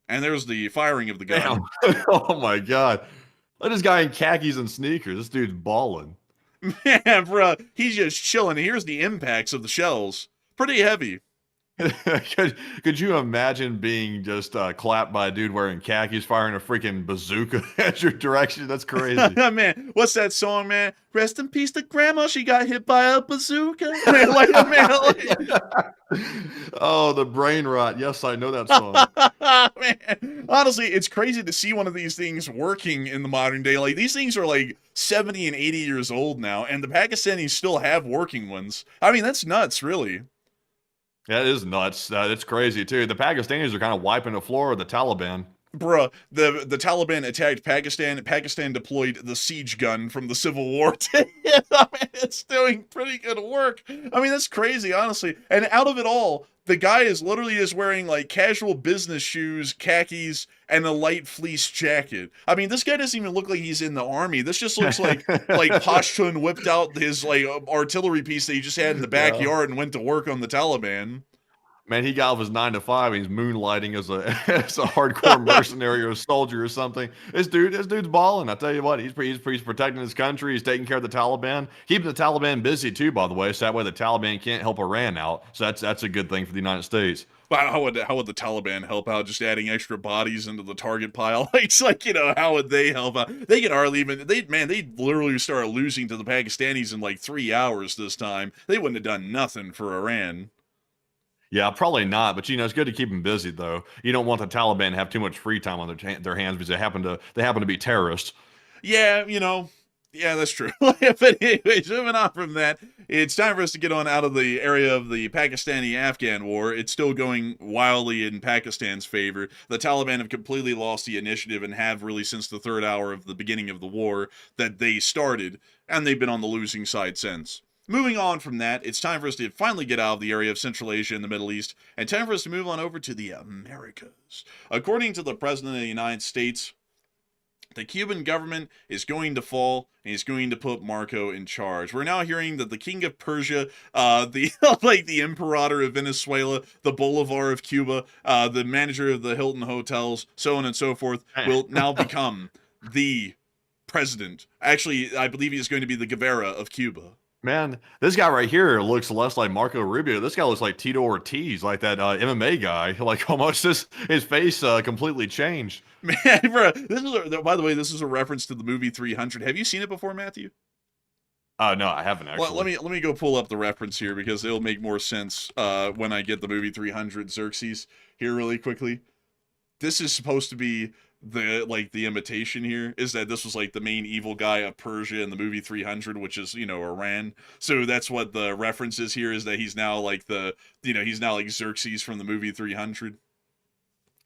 And there's the firing of the gun. Oh my god. Look at this guy in khakis and sneakers. This dude's balling. Man, bro, he's just chilling. Here's the impacts of the shells. Pretty heavy. could you imagine being just clapped by a dude wearing khakis firing a freaking bazooka at your direction? That's crazy. Man, what's that song, man? Rest in peace to grandma. She got hit by a bazooka. Man, oh, the brain rot. Yes, I know that song. Man, honestly, it's crazy to see one of these things working in the modern day. Like, these things are like 70 and 80 years old now, and the Pakistanis still have working ones. I mean, that's nuts, really. That is nuts. It's crazy, too. The Pakistanis are kind of wiping the floor with the Taliban. Bruh, the Taliban attacked Pakistan. Pakistan deployed the siege gun from the Civil War. I mean, it's doing pretty good work. I mean, that's crazy, honestly. And out of it all, the guy is literally just wearing like casual business shoes, khakis, and a light fleece jacket. I mean, this guy doesn't even look like he's in the army. This just looks like Pashtun whipped out his like artillery piece that he just had in the backyard and went to work on the Taliban. Man, he got off his 9 to 5. And he's moonlighting as a hardcore mercenary or a soldier or something. This dude's balling. I tell you what, he's protecting his country. He's taking care of the Taliban, keeping the Taliban busy too. By the way, so that way the Taliban can't help Iran out. So that's a good thing for the United States. Wow, how would the Taliban help out? Just adding extra bodies into the target pile? It's like, how would they help out? They could hardly even. They literally started losing to the Pakistanis in like 3 hours this time. They wouldn't have done nothing for Iran. Yeah, probably not. But it's good to keep them busy, though. You don't want the Taliban to have too much free time on their hands because they happen to be terrorists. Yeah, Yeah, that's true. But anyways, moving on from that, it's time for us to get on out of the area of the Pakistani-Afghan war. It's still going wildly in Pakistan's favor. The Taliban have completely lost the initiative and have really since the third hour of the beginning of the war that they started, and they've been on the losing side since. Moving on from that, it's time for us to finally get out of the area of Central Asia and the Middle East, and time for us to move on over to the Americas. According to the President of the United States, the Cuban government is going to fall, and he's going to put Marco in charge. We're now hearing that the King of Persia, the like the Imperator of Venezuela, the Bolivar of Cuba, the manager of the Hilton hotels, so on and so forth, will now become the president. Actually, I believe he's going to be the Guevara of Cuba. Man, this guy right here looks less like Marco Rubio. This guy looks like Tito Ortiz, like that MMA guy. Like almost his face completely changed. Man, bro, by the way, this is a reference to the movie 300. Have you seen it before, Matthew? No, I haven't actually. Well, let me go pull up the reference here because it'll make more sense when I get the movie 300 Xerxes here really quickly. This is supposed to be the imitation here is that this was like the main evil guy of Persia in the movie 300, which is, Iran. So that's what the reference is here, is that he's now like he's now like Xerxes from the movie 300.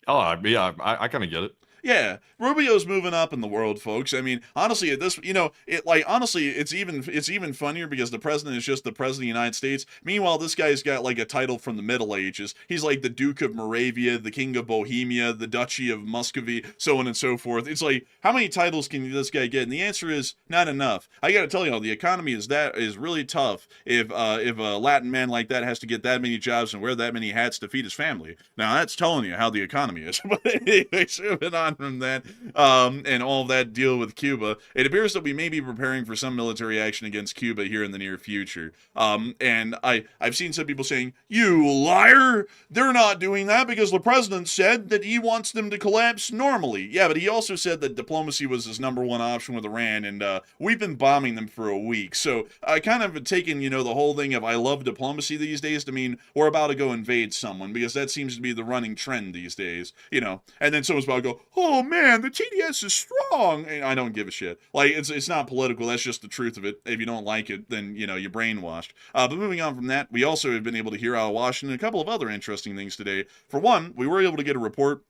Oh, yeah, I kind of get it. Yeah, Rubio's moving up in the world, folks. I mean, honestly, at this, it's even funnier because the president is just the president of the United States. Meanwhile, this guy's got like a title from the Middle Ages. He's like the Duke of Moravia, the King of Bohemia, the Duchy of Muscovy, so on and so forth. It's like, how many titles can this guy get? And the answer is not enough. I got to tell you, the economy is really tough if a Latin man like that has to get that many jobs and wear that many hats to feed his family. Now, that's telling you how the economy is. But anyway, moving on from that and all that deal with Cuba, it appears that we may be preparing for some military action against Cuba here in the near future. And I've seen some people saying, "You liar! They're not doing that because the president said that he wants them to collapse normally." Yeah, but he also said that diplomacy was his number one option with Iran, and we've been bombing them for a week. So I kind of taken, the whole thing of I love diplomacy these days to mean we're about to go invade someone, because that seems to be the running trend these days, and then someone's about to go, "Oh man, the TDS is strong." And I don't give a shit. Like, it's not political. That's just the truth of it. If you don't like it, then, you're brainwashed. But moving on from that, we also have been able to hear out of Washington a couple of other interesting things today. For one, we were able to get a report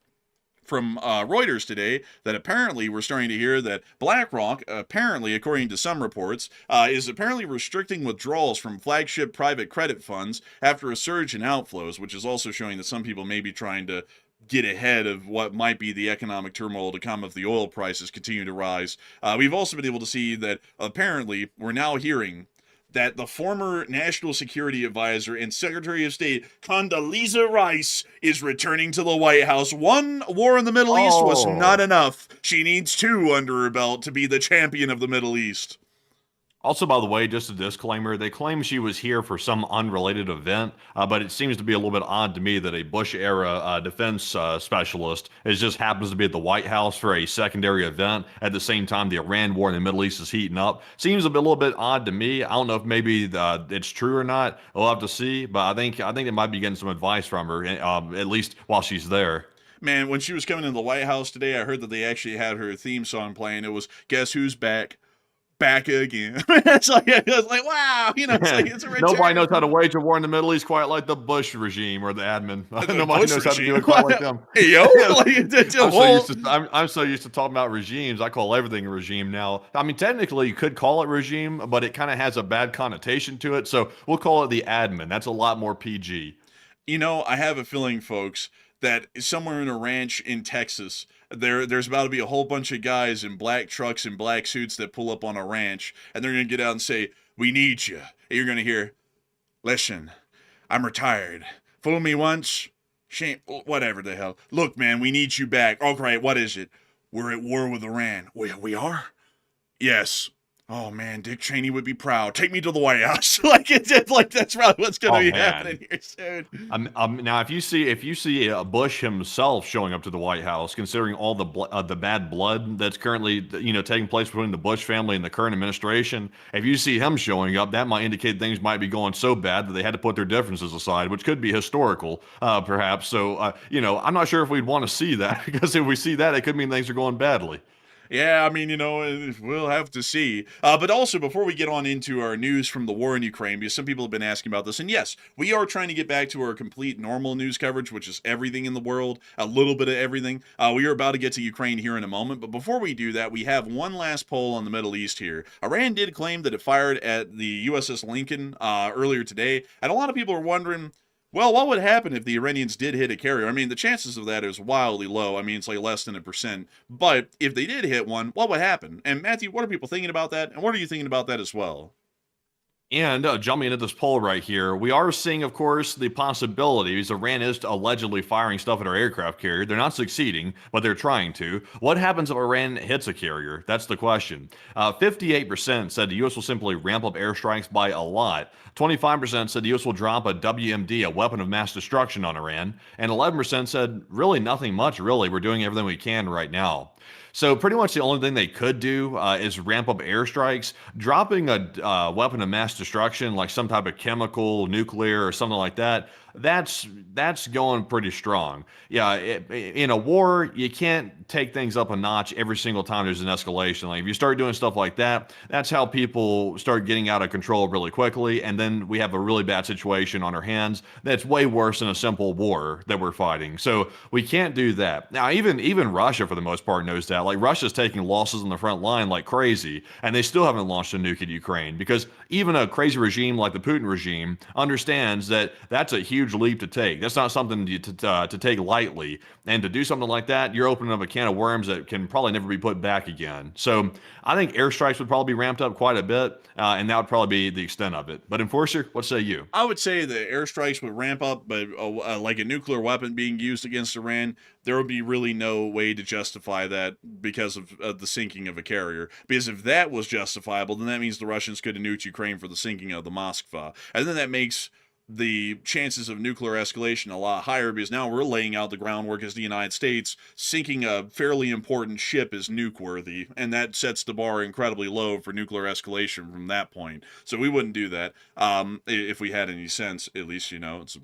from Reuters today that apparently we're starting to hear that BlackRock, apparently, according to some reports, is apparently restricting withdrawals from flagship private credit funds after a surge in outflows, which is also showing that some people may be trying to get ahead of what might be the economic turmoil to come if the oil prices continue to rise. We've also been able to see that apparently we're now hearing that the former National Security Advisor and Secretary of State Condoleezza Rice is returning to the White House. One war in the Middle East was not enough. She needs two under her belt to be the champion of the Middle East. Also, by the way, just a disclaimer, they claim she was here for some unrelated event, but it seems to be a little bit odd to me that a Bush-era defense specialist just happens to be at the White House for a secondary event at the same time the Iran war in the Middle East is heating up. Seems a little bit odd to me. I don't know if maybe it's true or not. We'll have to see, but I think they might be getting some advice from her, at least while she's there. Man, when she was coming into the White House today, I heard that they actually had her theme song playing. It was "Guess Who's Back." Back again. It's like, wow, it's a return. Nobody knows how to wage a war in the Middle East quite like the Bush regime or the admin. Nobody knows how to do it quite like them. Hey, yo, I'm so used to talking about regimes. I call everything a regime now. I mean, technically, you could call it regime, but it kind of has a bad connotation to it. So we'll call it the admin. That's a lot more PG. I have a feeling, folks, that somewhere in a ranch in Texas, there's about to be a whole bunch of guys in black trucks and black suits that pull up on a ranch, and they're going to get out and say, "We need you." And you're going to hear, "Listen, I'm retired. Fool me once, shame, whatever the hell. Look, man, we need you back." "Oh, great, what is it?" "We're at war with Iran." "We are?" "Yes." "Oh man, Dick Cheney would be proud. Take me to the White House." That's probably what's going to be happening here soon. Now, if you see Bush himself showing up to the White House, considering all the bad blood that's currently taking place between the Bush family and the current administration, if you see him showing up, that might indicate things might be going so bad that they had to put their differences aside, which could be historical, perhaps. So, I'm not sure if we'd want to see that because if we see that, it could mean things are going badly. Yeah, I mean, we'll have to see. But also, before we get on into our news from the war in Ukraine, because some people have been asking about this, and yes, we are trying to get back to our complete normal news coverage, which is everything in the world, a little bit of everything. We are about to get to Ukraine here in a moment, but before we do that, we have one last poll on the Middle East here. Iran did claim that it fired at the USS Lincoln earlier today, and a lot of people are wondering, well, what would happen if the Iranians did hit a carrier? I mean, the chances of that is wildly low. I mean, it's like less than 1%. But if they did hit one, what would happen? And Matthew, what are people thinking about that? And what are you thinking about that as well? And jumping into this poll right here, we are seeing, of course, the possibilities. Iran is allegedly firing stuff at our aircraft carrier. They're not succeeding, but they're trying to. What happens if Iran hits a carrier? That's the question. 58% said the U.S. will simply ramp up airstrikes by a lot. 25% said the U.S. will drop a WMD, a weapon of mass destruction, on Iran. And 11% said, really nothing much, really. We're doing everything we can right now. So pretty much the only thing they could do is ramp up airstrikes. Dropping a weapon of mass destruction, like some type of chemical, nuclear, or something like that, that's going pretty strong. Yeah, in a war, you can't take things up a notch every single time there's an escalation. Like if you start doing stuff like that, that's how people start getting out of control really quickly, and then we have a really bad situation on our hands that's way worse than a simple war that we're fighting. So we can't do that. Now, even Russia, for the most part, knows that. Like Russia's taking losses on the front line like crazy, and they still haven't launched a nuke at Ukraine because even a crazy regime like the Putin regime understands that that's a huge leap to take. That's not something to take lightly. And to do something like that, you're opening up a can of worms that can probably never be put back again. So I think airstrikes would probably be ramped up quite a bit, and that would probably be the extent of it. But Enforcer, what say you? I would say the airstrikes would ramp up, but like a nuclear weapon being used against Iran, there would be really no way to justify that because of the sinking of a carrier. Because if that was justifiable, then that means the Russians could have nuked Ukraine for the sinking of the Moskva. And then that makes the chances of nuclear escalation a lot higher because now we're laying out the groundwork as the United States. Sinking a fairly important ship is nuke worthy, and that sets the bar incredibly low for nuclear escalation from that point. So we wouldn't do that if we had any sense, at least, it's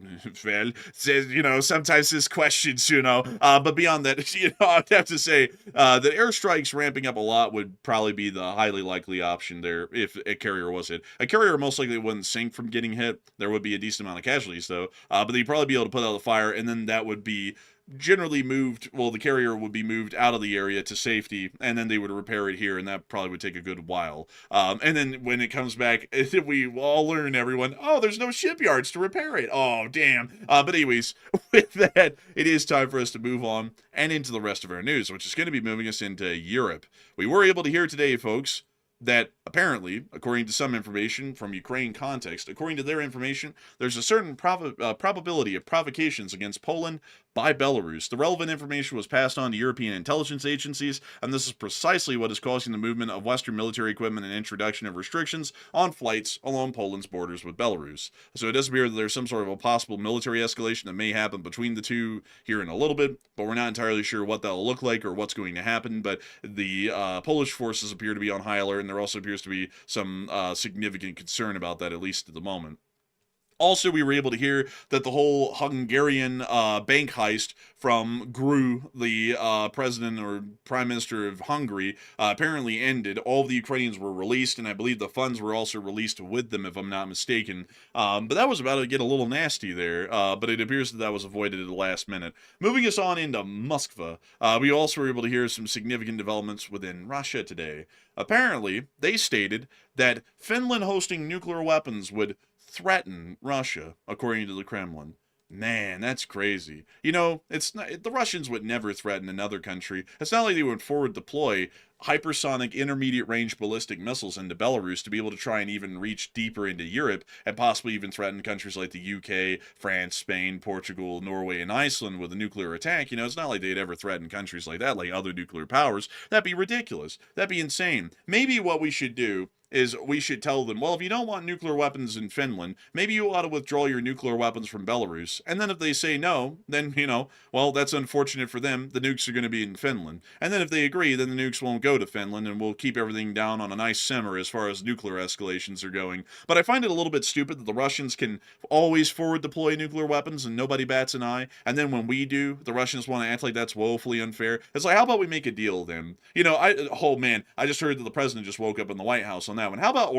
well, sometimes there's questions, but beyond that, I'd have to say that airstrikes ramping up a lot would probably be the highly likely option there if a carrier was hit. A carrier most likely wouldn't sink from getting hit. There would be a decent amount of casualties though, but they'd probably be able to put out the fire, and then that would be generally moved. Well, the carrier would be moved out of the area to safety, and then they would repair it here, and that probably would take a good while. And then when it comes back, we all learn, everyone, oh, there's no shipyards to repair it. Oh, damn. But anyways, with that, it is time for us to move on and into the rest of our news, which is going to be moving us into Europe. We were able to hear today, folks, that apparently, according to some information from Ukraine context, according to their information, there's a certain probability of provocations against Poland by Belarus. The relevant information was passed on to European intelligence agencies, and this is precisely what is causing the movement of Western military equipment and introduction of restrictions on flights along Poland's borders with Belarus. So it does appear that there's some sort of a possible military escalation that may happen between the two here in a little bit, but we're not entirely sure what that'll look like or what's going to happen. But the Polish forces appear to be on high alert, and there also appears to be some significant concern about that, at least at the moment. Also, we were able to hear that the whole Hungarian bank heist from Gru, the president or prime minister of Hungary, apparently ended. All of the Ukrainians were released, and I believe the funds were also released with them, if I'm not mistaken. But that was about to get a little nasty there, but it appears that was avoided at the last minute. Moving us on into Moskva, we also were able to hear some significant developments within Russia today. Apparently, they stated that Finland hosting nuclear weapons would threaten Russia, according to the Kremlin. Man, that's crazy. It's not, the Russians would never threaten another country. It's not like they would forward deploy hypersonic intermediate range ballistic missiles into Belarus to be able to try and even reach deeper into Europe and possibly even threaten countries like the UK, France, Spain, Portugal, Norway, and Iceland with a nuclear attack. It's not like they'd ever threaten countries like that, like other nuclear powers. That'd be ridiculous. That'd be insane. Maybe what we should do is we should tell them, well, if you don't want nuclear weapons in Finland, maybe you ought to withdraw your nuclear weapons from Belarus. And then if they say no, then, well, that's unfortunate for them. The nukes are going to be in Finland. And then if they agree, then the nukes won't go to Finland, and we'll keep everything down on a nice simmer as far as nuclear escalations are going. But I find it a little bit stupid that the Russians can always forward deploy nuclear weapons and nobody bats an eye. And then when we do, the Russians want to act like that's woefully unfair. It's like, how about we make a deal then? I just heard that the president just woke up in the White House on that one. How about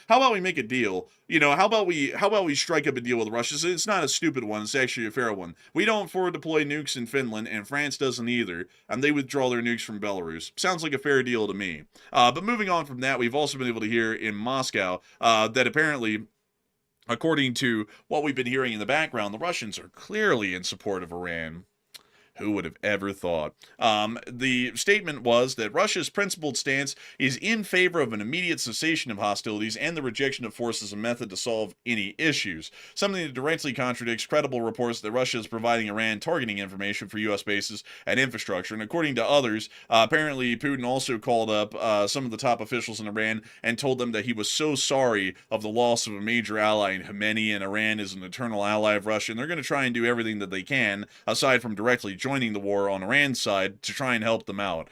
how about we make a deal? How about we strike up a deal with the Russians? It's not a stupid one. It's actually a fair one. We don't forward deploy nukes in Finland, and France doesn't either, and they withdraw their nukes from Belarus. Sounds like a fair deal to me. But moving on from that, we've also been able to hear in Moscow that apparently, according to what we've been hearing in the background, the Russians are clearly in support of Iran. Who would have ever thought? The statement was that Russia's principled stance is in favor of an immediate cessation of hostilities and the rejection of force as a method to solve any issues. Something that directly contradicts credible reports that Russia is providing Iran targeting information for U.S. bases and infrastructure. And according to others, apparently Putin also called up some of the top officials in Iran and told them that he was so sorry of the loss of a major ally in Khamenei, and Iran is an eternal ally of Russia, and they're going to try and do everything that they can, aside from directly joining the war on Iran's side, to try and help them out.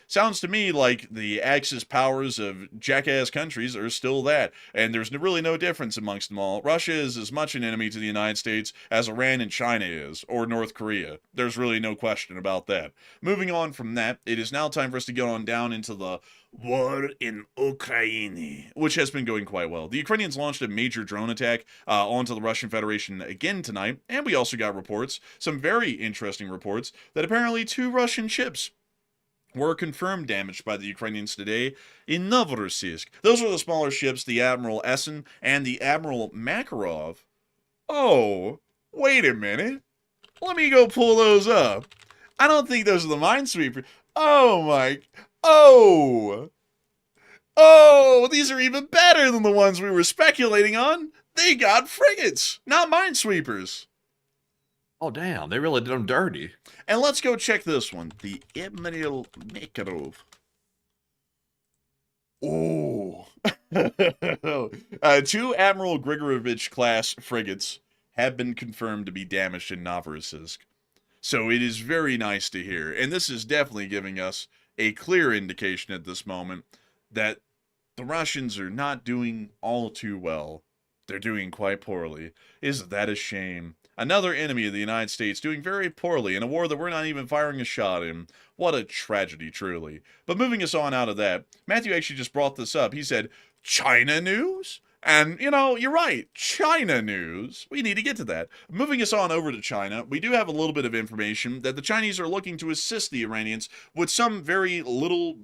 Sounds to me like the Axis powers of jackass countries are still that, and there's really no difference amongst them all. Russia is as much an enemy to the United States as Iran and China is, or North Korea. There's really no question about that. Moving on from that, it is now time for us to get on down into the war in Ukraine, which has been going quite well. The Ukrainians launched a major drone attack onto the Russian Federation again tonight, and we also got reports, some very interesting reports, that apparently 2 Russian ships were confirmed damaged by the Ukrainians today in Novorossiysk. Those were the smaller ships, the Admiral Essen and the Admiral Makarov. Oh, wait a minute. Let me go pull those up. I don't think those are the Minesweepers. Oh, these are even better than the ones we were speculating on. They got frigates, not minesweepers. Oh, damn. They really did them dirty. And let's go check this one. The Admiral Makarov. Oh. 2 Admiral Grigorovich class frigates have been confirmed to be damaged in Novorossiysk. So it is very nice to hear. And this is definitely giving us a clear indication at this moment that the Russians are not doing all too well. They're doing quite poorly. Isn't that a shame? Another enemy of the United States doing very poorly in a war that we're not even firing a shot in. What a tragedy, truly. But moving us on out of that, Matthew actually just brought this up. He said, China news? And, you're right. China news. We need to get to that. Moving us on over to China, we do have a little bit of information that the Chinese are looking to assist the Iranians with some very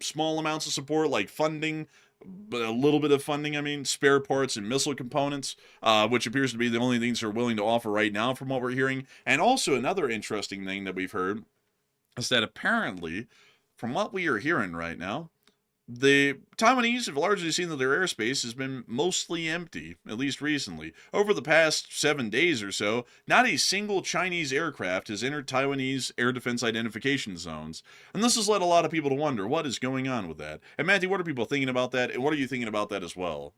small amounts of support, like funding, a little bit of funding, spare parts and missile components, which appears to be the only things they're willing to offer right now from what we're hearing. And also another interesting thing that we've heard is that apparently, from what we are hearing right now, the Taiwanese have largely seen that their airspace has been mostly empty, at least recently. Over the past 7 days or so, not a single Chinese aircraft has entered Taiwanese air defense identification zones. And this has led a lot of people to wonder what is going on with that. And Matthew, what are people thinking about that? And what are you thinking about that as well?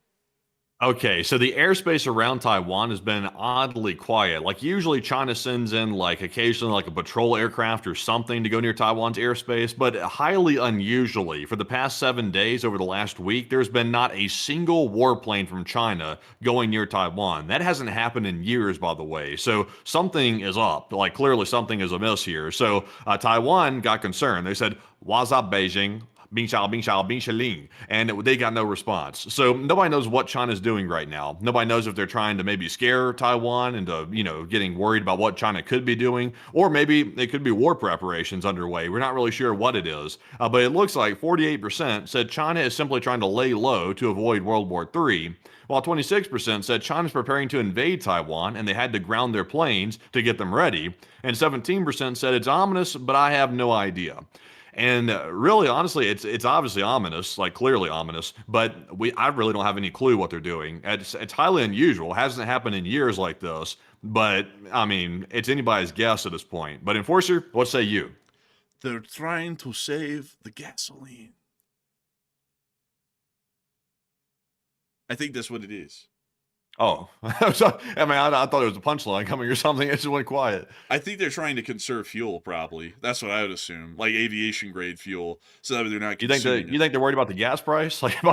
Okay, so the airspace around Taiwan has been oddly quiet. Like usually China sends in occasionally a patrol aircraft or something to go near Taiwan's airspace, but highly unusually, for the past 7 days over the last week, there's been not a single warplane from China going near Taiwan. That hasn't happened in years, by the way. So something is up. Clearly something is amiss here. So Taiwan got concerned. They said, "What's up, Beijing? Bing Shao, Bing Shao, Bing Shaling," and they got no response. So nobody knows what China's doing right now. Nobody knows if they're trying to maybe scare Taiwan into, getting worried about what China could be doing, or maybe it could be war preparations underway. We're not really sure what it is, but it looks like 48% said China is simply trying to lay low to avoid World War III, while 26% said China's preparing to invade Taiwan and they had to ground their planes to get them ready, and 17% said it's ominous, but I have no idea. And really, honestly, it's obviously ominous, clearly ominous, but I really don't have any clue what they're doing. It's highly unusual. It hasn't happened in years like this, but it's anybody's guess at this point. But Enforcer, what say you? They're trying to save the gasoline. I think that's what it is. Oh, so, I mean, I thought it was a punchline coming or something. It just went quiet. I think they're trying to conserve fuel, probably. That's what I would assume, like aviation grade fuel, so that they're not consuming You think they're worried about the gas price? Like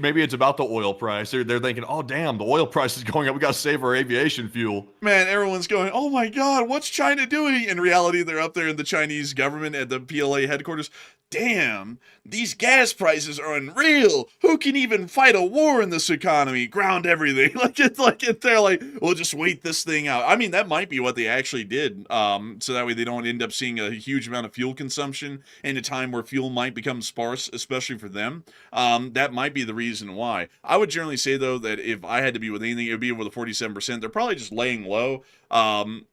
maybe it's about the oil price. They're thinking, oh damn, the oil price is going up. We got to save our aviation fuel. Man, everyone's going, oh my God, what's China doing? In reality, they're up there in the Chinese government at the PLA headquarters. Damn, these gas prices are unreal. Who can even fight a war in this economy? Ground everything. They're like, we'll just wait this thing out. I mean, that might be what they actually did. So that way they don't end up seeing a huge amount of fuel consumption in a time where fuel might become sparse, especially for them. That might be the reason why. I would generally say, though, that if I had to be with anything, it would be over the 47%. They're probably just laying low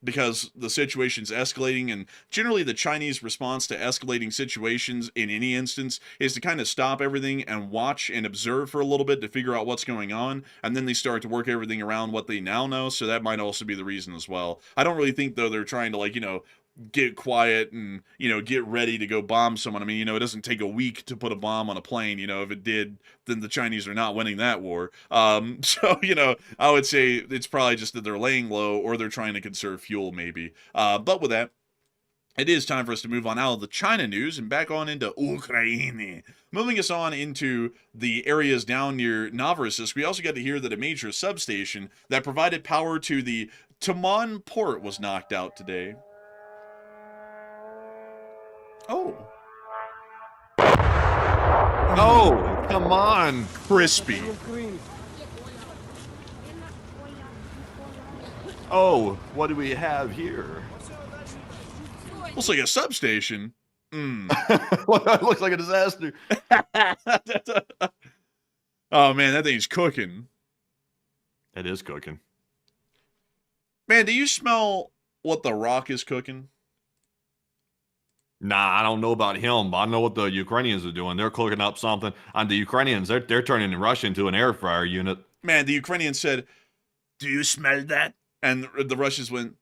because the situation's escalating, and generally the Chinese response to escalating situations in any instance is to kind of stop everything and watch and observe for a little bit to figure out what's going on, and then they start to work everything around what they now know. So that might also be the reason as well. I don't really think, though, they're trying to get quiet and get ready to go bomb someone. I mean, it doesn't take a week to put a bomb on a plane. If it did, then the Chinese are not winning that war. So I would say it's probably just that they're laying low, or they're trying to conserve fuel, maybe. But with that, it is time for us to move on out of the China news and back on into Ukraine. Moving us on into the areas down near Novorossiysk, we also got to hear that a major substation that provided power to the Taman port was knocked out today. Oh. Oh, come on. Crispy. Oh, what do we have here? Looks like a substation. It looks like a disaster. Oh, man, that thing's cooking. It is cooking. Man, do you smell what The Rock is cooking? Nah, I don't know about him, but I know what the Ukrainians are doing. They're cooking up something. And the Ukrainians, they're turning Russia into an air fryer unit. Man, the Ukrainians said, "Do you smell that?" And the Russians went,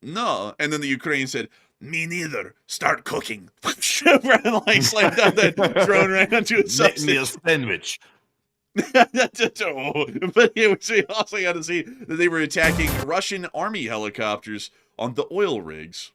"No." And then the Ukrainians said, "Me neither. Start cooking." Slammed down that drone right onto a substation. Make me a sandwich. But we also got to see that they were attacking Russian army helicopters on the oil rigs.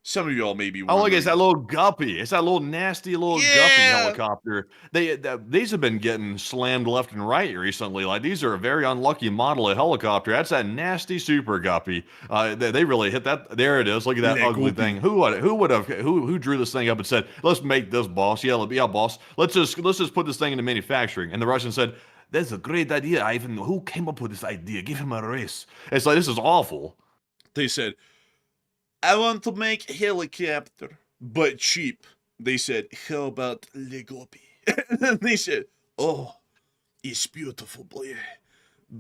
Some of y'all may be wondering. Oh, look, it's that little guppy. It's that little nasty little guppy helicopter. These have been getting slammed left and right recently. Like, these are a very unlucky model of helicopter. That's that nasty super guppy. They really hit that. There it is. Look at that ugly thing. Who drew this thing up and said, "Let's make this, boss"? Yeah, boss. Let's just put this thing into manufacturing. And the Russian said, "That's a great idea, Ivan. Who came up with this idea? Give him a race." It's like, this is awful. They said, "I want to make helicopter, but cheap." They said, "How about Legopi?" And then they said, "Oh, it's beautiful, boy.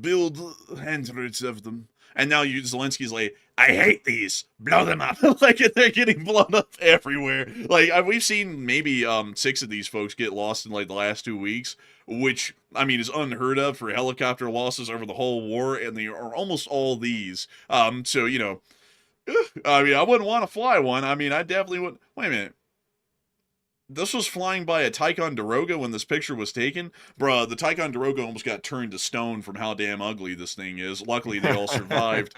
Build hundreds of them." And now Zelensky's like, "I hate these. Blow them up." Like, they're getting blown up everywhere. Like, we've seen maybe 6 of these folks get lost in like the last 2 weeks, which, I mean, is unheard of for helicopter losses over the whole war, and they are almost all these. So, I mean, I wouldn't want to fly one. I mean, I definitely wouldn't. Wait a minute. This was flying by a Ticonderoga when this picture was taken? Bruh, the Ticonderoga almost got turned to stone from how damn ugly this thing is. Luckily, they all survived.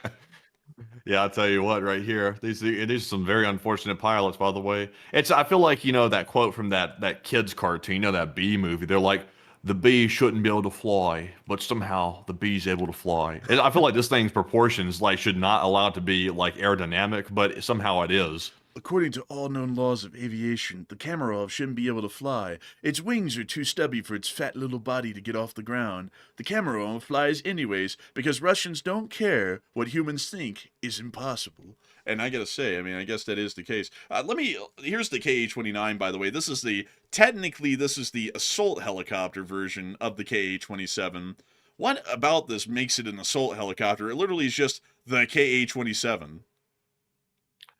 Yeah, I'll tell you what, right here. These are some very unfortunate pilots, by the way. I feel like, that quote from that kids cartoon, that bee movie. They're like, the bee shouldn't be able to fly, but somehow the bee's able to fly. And I feel like this thing's proportions should not allow it to be aerodynamic, but somehow it is. According to all known laws of aviation, the Kamarov shouldn't be able to fly. Its wings are too stubby for its fat little body to get off the ground. The Kamarov flies anyways, because Russians don't care what humans think is impossible. And I gotta say, I mean, I guess that is the case. Here's the KA-29, by the way. Technically, this is the assault helicopter version of the KA-27. What about this makes it an assault helicopter? It literally is just the KA-27.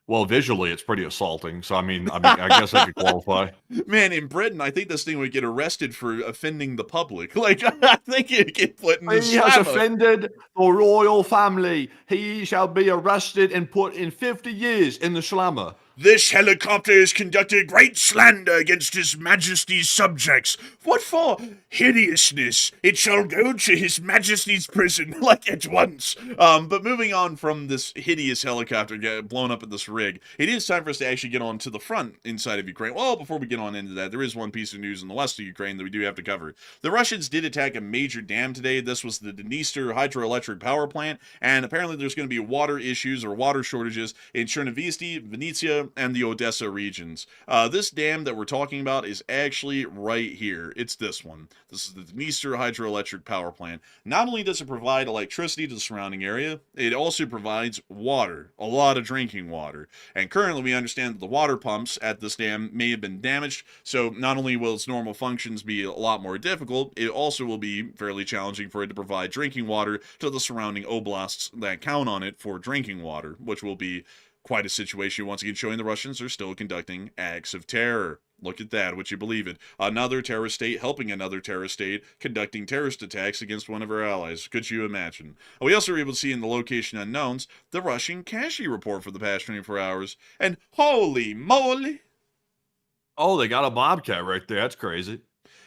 Well, visually, it's pretty assaulting. So, I mean, I guess I could qualify. Man, in Britain, I think this thing would get arrested for offending the public. Like, I think it'd get put in the He has offended the royal family. He shall be arrested and put in 50 years in the slammer. This helicopter has conducted great slander against His Majesty's subjects. What for? Hideousness. It shall go to His Majesty's prison, like at once. But moving on from this hideous helicopter getting blown up at this rig, it is time for us to actually get on to the front inside of Ukraine. Well, before we get on into that, there is one piece of news in the west of Ukraine that we do have to cover. The Russians did attack a major dam today. This was the Dniester hydroelectric power plant, and apparently there's going to be water issues or water shortages in Chernovsky, Vinnytsia, and the Odessa regions. This dam that we're talking about is actually right here. It's this one. This is the Dniester hydroelectric power plant. Not only does it provide electricity to the surrounding area, it also provides water, a lot of drinking water. And currently we understand that the water pumps at this dam may have been damaged, so not only will its normal functions be a lot more difficult, it also will be fairly challenging for it to provide drinking water to the surrounding oblasts that count on it for drinking water, which will be quite a situation, once again showing the Russians are still conducting acts of terror. Look at that, would you believe it? Another terrorist state helping another terrorist state conducting terrorist attacks against one of our allies. Could you imagine? We also were able to see in the location unknowns the Russian Kashi report for the past 24 hours. And holy moly! Oh, they got a Bobcat right there. That's crazy.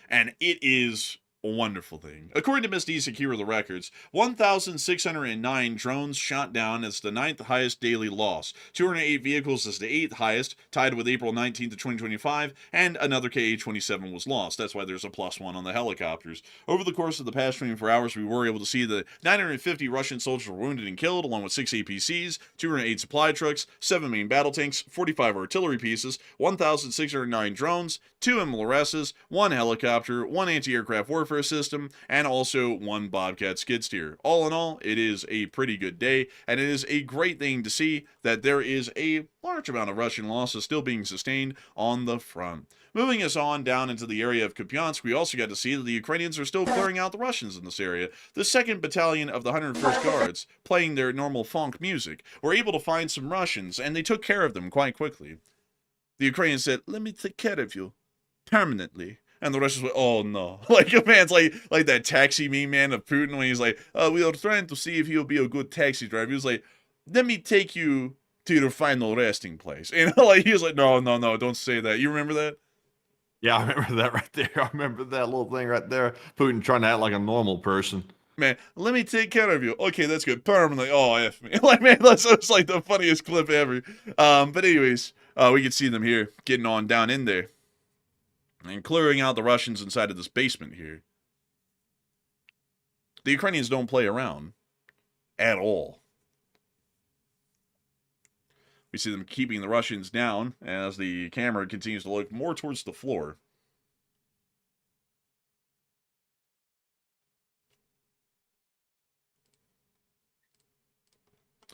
And it is a wonderful thing. According to Misty Secure the Records, 1,609 drones shot down as the 9th highest daily loss. 208 vehicles is the 8th highest, tied with April 19th of 2025, and another Ka-27 was lost. That's why there's a +1 on the helicopters. Over the course of the past 24 hours, we were able to see that 950 Russian soldiers were wounded and killed, along with 6 APCs, 208 supply trucks, 7 main battle tanks, 45 artillery pieces, 1,609 drones, 2 MLRSs, 1 helicopter, 1 anti-aircraft warfare system, and also 1 Bobcat skid steer. All in all, it is a pretty good day, and it is a great thing to see that there is a large amount of Russian losses still being sustained on the front. Moving us on down into the area of Kupiansk, we also got to see that the Ukrainians are still clearing out the Russians in this area. The 2nd Battalion of the 101st Guards, playing their normal funk music, were able to find some Russians, and they took care of them quite quickly. The Ukrainians said, "Let me take care of you permanently." And the Russians went, "Oh no!" Like your man's like that taxi meme man of Putin when he's like, "We are trying to see if he'll be a good taxi driver." He was like, "Let me take you to your final resting place." And like he was like, "No, don't say that." You remember that? Yeah, I remember that right there. I remember that little thing right there. Putin trying to act like a normal person. Man, let me take care of you. Okay, that's good. Permanently. Oh, F me. Like, man, that's like the funniest clip ever. But anyways, we can see them here getting on down in there and clearing out the Russians inside of this basement here. The Ukrainians don't play around at all. We see them keeping the Russians down as the camera continues to look more towards the floor.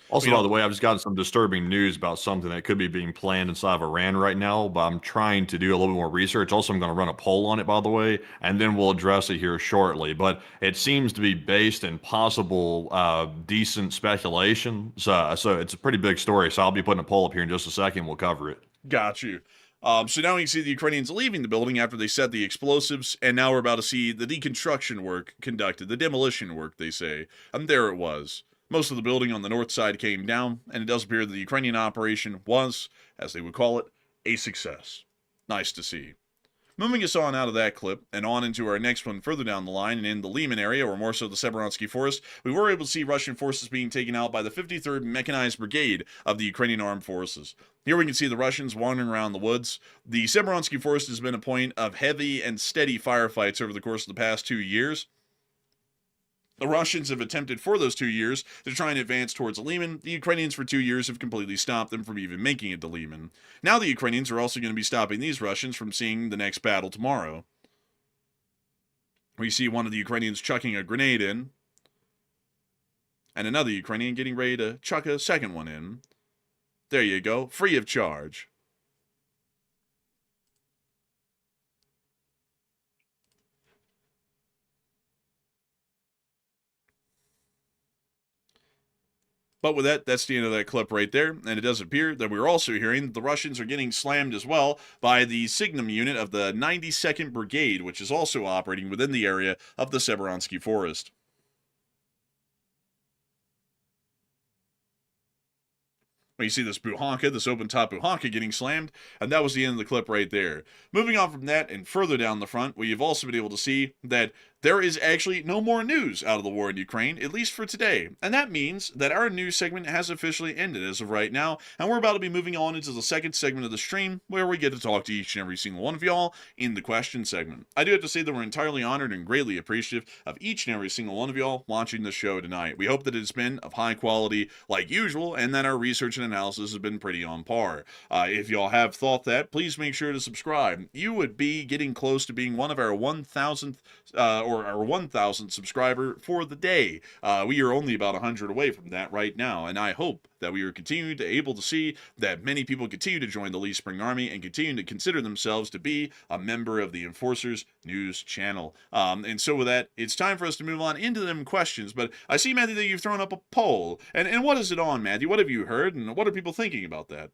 Also, by the way, I've just gotten some disturbing news about something that could be being planned inside of Iran right now, but I'm trying to do a little bit more research. Also, I'm going to run a poll on it, by the way, and then we'll address it here shortly. But it seems to be based in possible decent speculation. So it's a pretty big story. So I'll be putting a poll up here in just a second. We'll cover it. Got you. So now we can see the Ukrainians leaving the building after they set the explosives, and now we're about to see the deconstruction work conducted, the demolition work, they say. And there it was. Most of the building on the north side came down, and it does appear that the Ukrainian operation was, as they would call it, a success. Nice to see. Moving us on out of that clip and on into our next one further down the line and in the Leman area, or more so the Severonsky Forest, we were able to see Russian forces being taken out by the 53rd Mechanized Brigade of the Ukrainian Armed Forces. Here we can see the Russians wandering around the woods. The Severonsky Forest has been a point of heavy and steady firefights over the course of the past 2 years. The Russians have attempted for those 2 years to try and advance towards Leman. The Ukrainians for 2 years have completely stopped them from even making it to Leman. Now the Ukrainians are also going to be stopping these Russians from seeing the next battle tomorrow. We see one of the Ukrainians chucking a grenade in, and another Ukrainian getting ready to chuck a second one in. There you go, free of charge. But with that, that's the end of that clip right there, and it does appear that we're also hearing that the Russians are getting slammed as well by the Signum unit of the 92nd Brigade, which is also operating within the area of the Severonsky Forest. When you see this buhanka, this open-top buhanka getting slammed, and that was the end of the clip right there. Moving on from that and further down the front, we've also been able to see that there is actually no more news out of the war in Ukraine, at least for today. And that means that our news segment has officially ended as of right now, and we're about to be moving on into the second segment of the stream, where we get to talk to each and every single one of y'all in the question segment. I do have to say that we're entirely honored and greatly appreciative of each and every single one of y'all watching this show tonight. We hope that it's been of high quality like usual, and that our research and analysis has been pretty on par. If y'all have thought that, please make sure to subscribe. You would be getting close to being one of our 1,000th or our 1,000th subscriber for the day. We are only about 100 away from that right now, and I hope that we are continuing to able to see that many people continue to join the Lee Spring Army and continue to consider themselves to be a member of the Enforcers News channel. And so with that, it's time for us to move on into them questions. But I see, Matthew, that you've thrown up a poll. And what is it on, Matthew? What have you heard, and what are people thinking about that?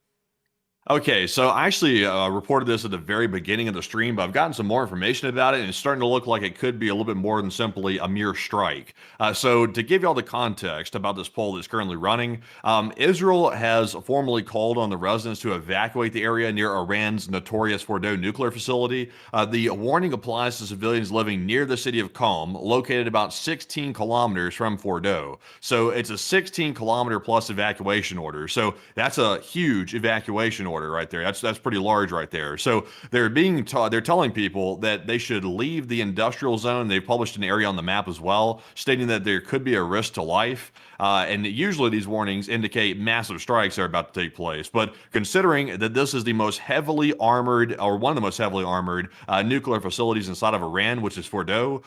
Okay, so I actually reported this at the very beginning of the stream, but I've gotten some more information about it, and it's starting to look like it could be a little bit more than simply a mere strike. So to give y'all the context about this poll that's currently running, Israel has formally called on the residents to evacuate the area near Iran's notorious Fordow nuclear facility. The warning applies to civilians living near the city of Qom, located about 16 kilometers from Fordow. So it's a 16-kilometer plus evacuation order. So that's a huge evacuation order right there. That's pretty large right there. So they're telling people that they should leave the industrial zone. They've published an area on the map as well, stating that there could be a risk to life. And usually these warnings indicate massive strikes are about to take place. But considering that this is the most heavily armored, or one of the most heavily armored nuclear facilities inside of Iran, which is Fordow,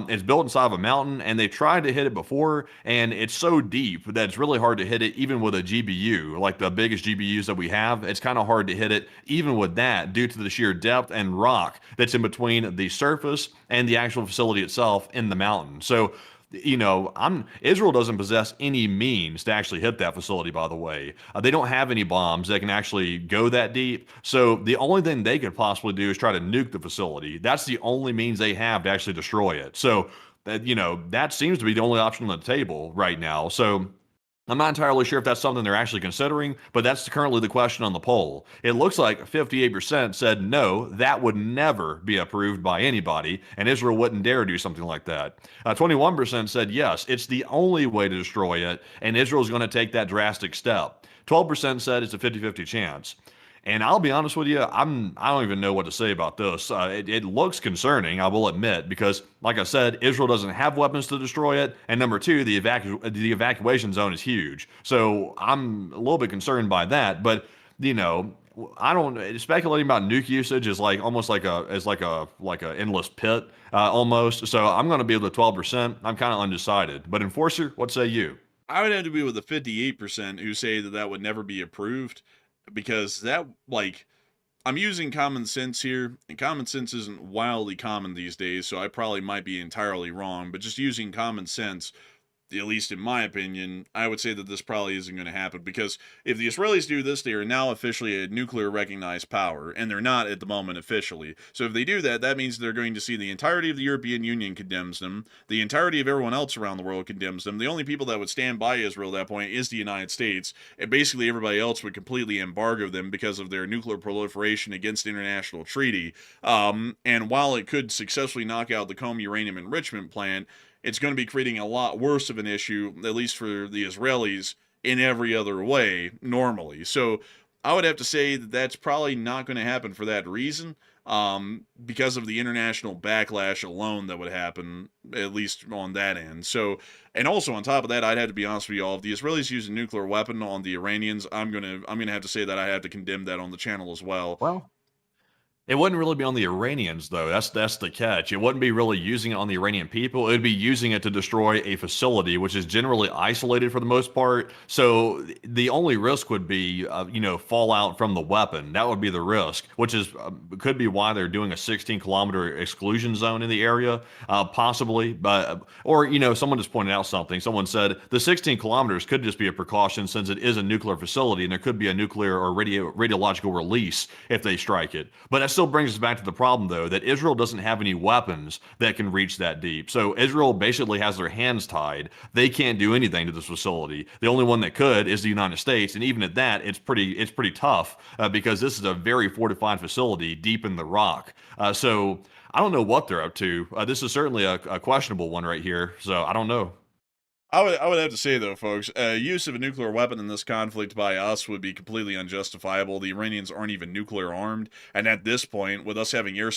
it's built inside of a mountain, and they've tried to hit it before, and it's so deep that it's really hard to hit it even with a GBU, like the biggest GBUs that we have. It's kind of hard to hit it even with that due to the sheer depth and rock that's in between the surface and the actual facility itself in the mountain. So Israel doesn't possess any means to actually hit that facility, by the way. They don't have any bombs that can actually go that deep. So the only thing they could possibly do is try to nuke the facility. That's the only means they have to actually destroy it. So, that seems to be the only option on the table right now. So I'm not entirely sure if that's something they're actually considering, but that's currently the question on the poll. It looks like 58% said no, that would never be approved by anybody, and Israel wouldn't dare do something like that. 21% said yes, it's the only way to destroy it, and Israel's going to take that drastic step. 12% said it's a 50-50 chance. And I'll be honest with you, I don't even know what to say about this. It looks concerning, I will admit, because, like I said, Israel doesn't have weapons to destroy it, and number two, the evacuation zone is huge. So I'm a little bit concerned by that. But I don't speculating about nuke usage is like almost like a endless pit almost. So I'm going to be with the 12%. I'm kind of undecided. But Enforcer, what say you? I would have to be with the 58% who say that would never be approved. Because I'm using common sense here, and common sense isn't wildly common these days, so I probably might be entirely wrong, but just using common sense, at least in my opinion, I would say that this probably isn't going to happen, because if the Israelis do this, they are now officially a nuclear recognized power, and they're not at the moment officially. So if they do that, that means they're going to see the entirety of the European Union condemns them, the entirety of everyone else around the world condemns them. The only people that would stand by Israel at that point is the United States, and basically everybody else would completely embargo them because of their nuclear proliferation against international treaty. And while it could successfully knock out the Qom uranium enrichment plant, it's going to be creating a lot worse of an issue, at least for the Israelis, in every other way, normally. So I would have to say that that's probably not going to happen for that reason, because of the international backlash alone that would happen, at least on that end. So, and also on top of that, I'd have to be honest with y'all, if the Israelis use a nuclear weapon on the Iranians, I'm gonna have to say that I have to condemn that on the channel as well. Well, it wouldn't really be on the Iranians, though. That's the catch. It wouldn't be really using it on the Iranian people. It would be using it to destroy a facility, which is generally isolated for the most part. So the only risk would be, fallout from the weapon. That would be the risk, which is could be why they're doing a 16-kilometer exclusion zone in the area, possibly. But someone just pointed out something. Someone said the 16 kilometers could just be a precaution since it is a nuclear facility, and there could be a nuclear or radiological release if they strike it. But that's still still brings us back to the problem, though, that Israel doesn't have any weapons that can reach that deep. So Israel basically has their hands tied. They can't do anything to this facility. The only one that could is the United States, and even at that, it's pretty tough because this is a very fortified facility deep in the rock. So I don't know what they're up to. This is certainly a questionable one right here. So I don't know. I would have to say though, folks, use of a nuclear weapon in this conflict by us would be completely unjustifiable. The Iranians aren't even nuclear armed, and at this point, with us having air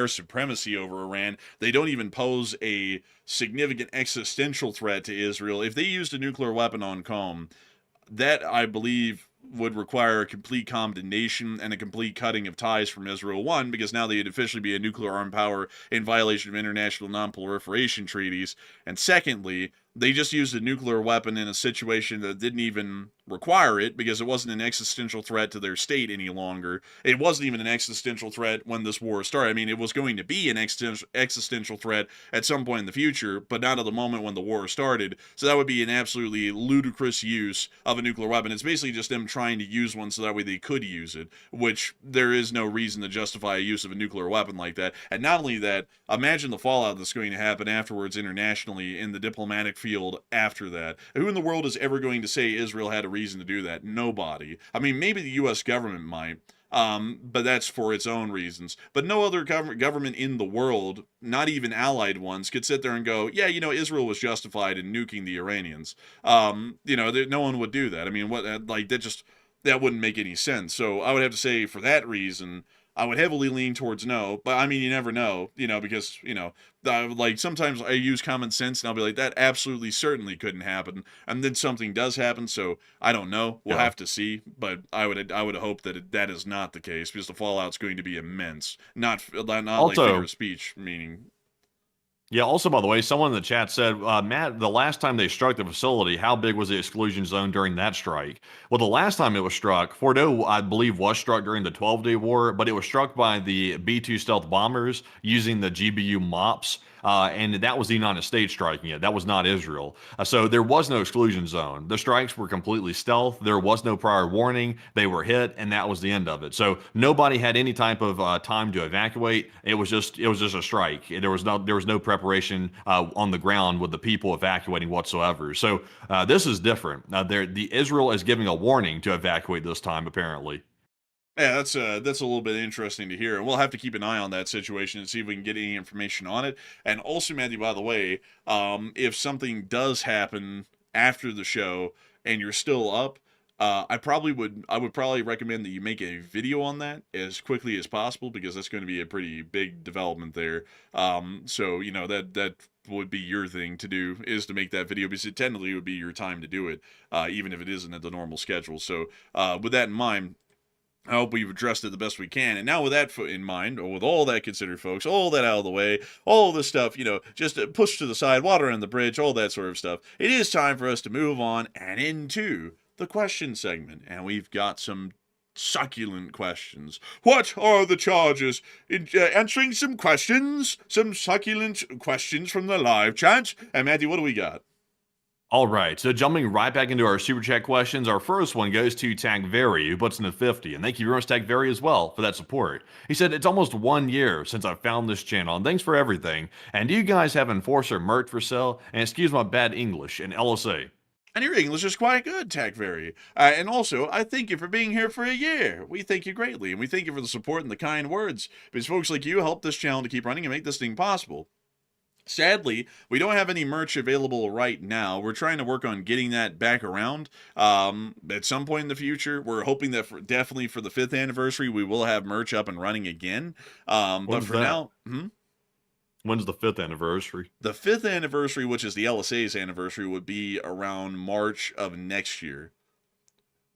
supremacy over Iran, they don't even pose a significant existential threat to Israel. If they used a nuclear weapon on Qom, that I believe would require a complete condemnation and a complete cutting of ties from Israel. One, because now they'd officially be a nuclear armed power in violation of international non-proliferation treaties. And secondly, they just used a nuclear weapon in a situation that didn't even require it because it wasn't an existential threat to their state any longer. It wasn't even an existential threat when this war started. I mean, it was going to be an existential threat at some point in the future, but not at the moment when the war started. So that would be an absolutely ludicrous use of a nuclear weapon. It's basically just them trying to use one so that way they could use it, which there is no reason to justify a use of a nuclear weapon like that. And not only that, imagine the fallout that's going to happen afterwards internationally in the diplomatic field after that. Who in the world is ever going to say Israel had a reason to do that? Nobody. I mean, maybe the U.S. government might, but that's for its own reasons. But no other government in the world, not even allied ones, could sit there and go, yeah, Israel was justified in nuking the Iranians. No one would do that. I mean, that wouldn't make any sense. So I would have to say, for that reason, I would heavily lean towards no, but I mean, you never know, because, sometimes I use common sense and I'll be like, that absolutely certainly couldn't happen. And then something does happen. So I don't know. We'll have to see. But I would hope that that is not the case because the fallout's going to be immense. Not like figure of speech, meaning. Yeah, also, by the way, someone in the chat said, Matt, the last time they struck the facility, how big was the exclusion zone during that strike? Well, the last time it was struck, Fordo, I believe, was struck during the 12-day war, but it was struck by the B-2 stealth bombers using the GBU MOPS. And that was the United States striking it. That was not Israel. So there was no exclusion zone. The strikes were completely stealth. There was no prior warning. They were hit, and that was the end of it. So nobody had any type of time to evacuate. It was just a strike. There was no preparation on the ground with the people evacuating whatsoever. So this is different. The Israel is giving a warning to evacuate this time, apparently. Yeah, that's a little bit interesting to hear. And we'll have to keep an eye on that situation and see if we can get any information on it. And also, Matthew, by the way, if something does happen after the show and you're still up, I would probably recommend that you make a video on that as quickly as possible because that's going to be a pretty big development there. So that would be your thing to do is to make that video because it technically would be your time to do it, even if it isn't at the normal schedule. So with that in mind, I hope we've addressed it the best we can. And now with that in mind, or with all that considered, folks, all that out of the way, all this stuff, just push to the side, water on the bridge, all that sort of stuff, it is time for us to move on and into the question segment. And we've got some succulent questions. What are the charges? Answering some succulent questions from the live chat. And Matthew, what do we got? All right, so jumping right back into our super chat questions, our first one goes to Tagveri, who puts in a 50, and thank you very much, Tagveri, as well, for that support. He said, it's almost 1 year since I found this channel, and thanks for everything. And do you guys have Enforcer merch for sale? And excuse my bad English, and LSA. And your English is quite good, Tagveri. And also, I thank you for being here for a year. We thank you greatly, and we thank you for the support and the kind words, because folks like you help this channel to keep running and make this thing possible. Sadly, we don't have any merch available right now. We're trying to work on getting that back around at some point in the future. We're hoping that definitely for the 5th anniversary, we will have merch up and running again. But for now... When's the 5th anniversary? The 5th anniversary, which is the LSA's anniversary, would be around March of next year.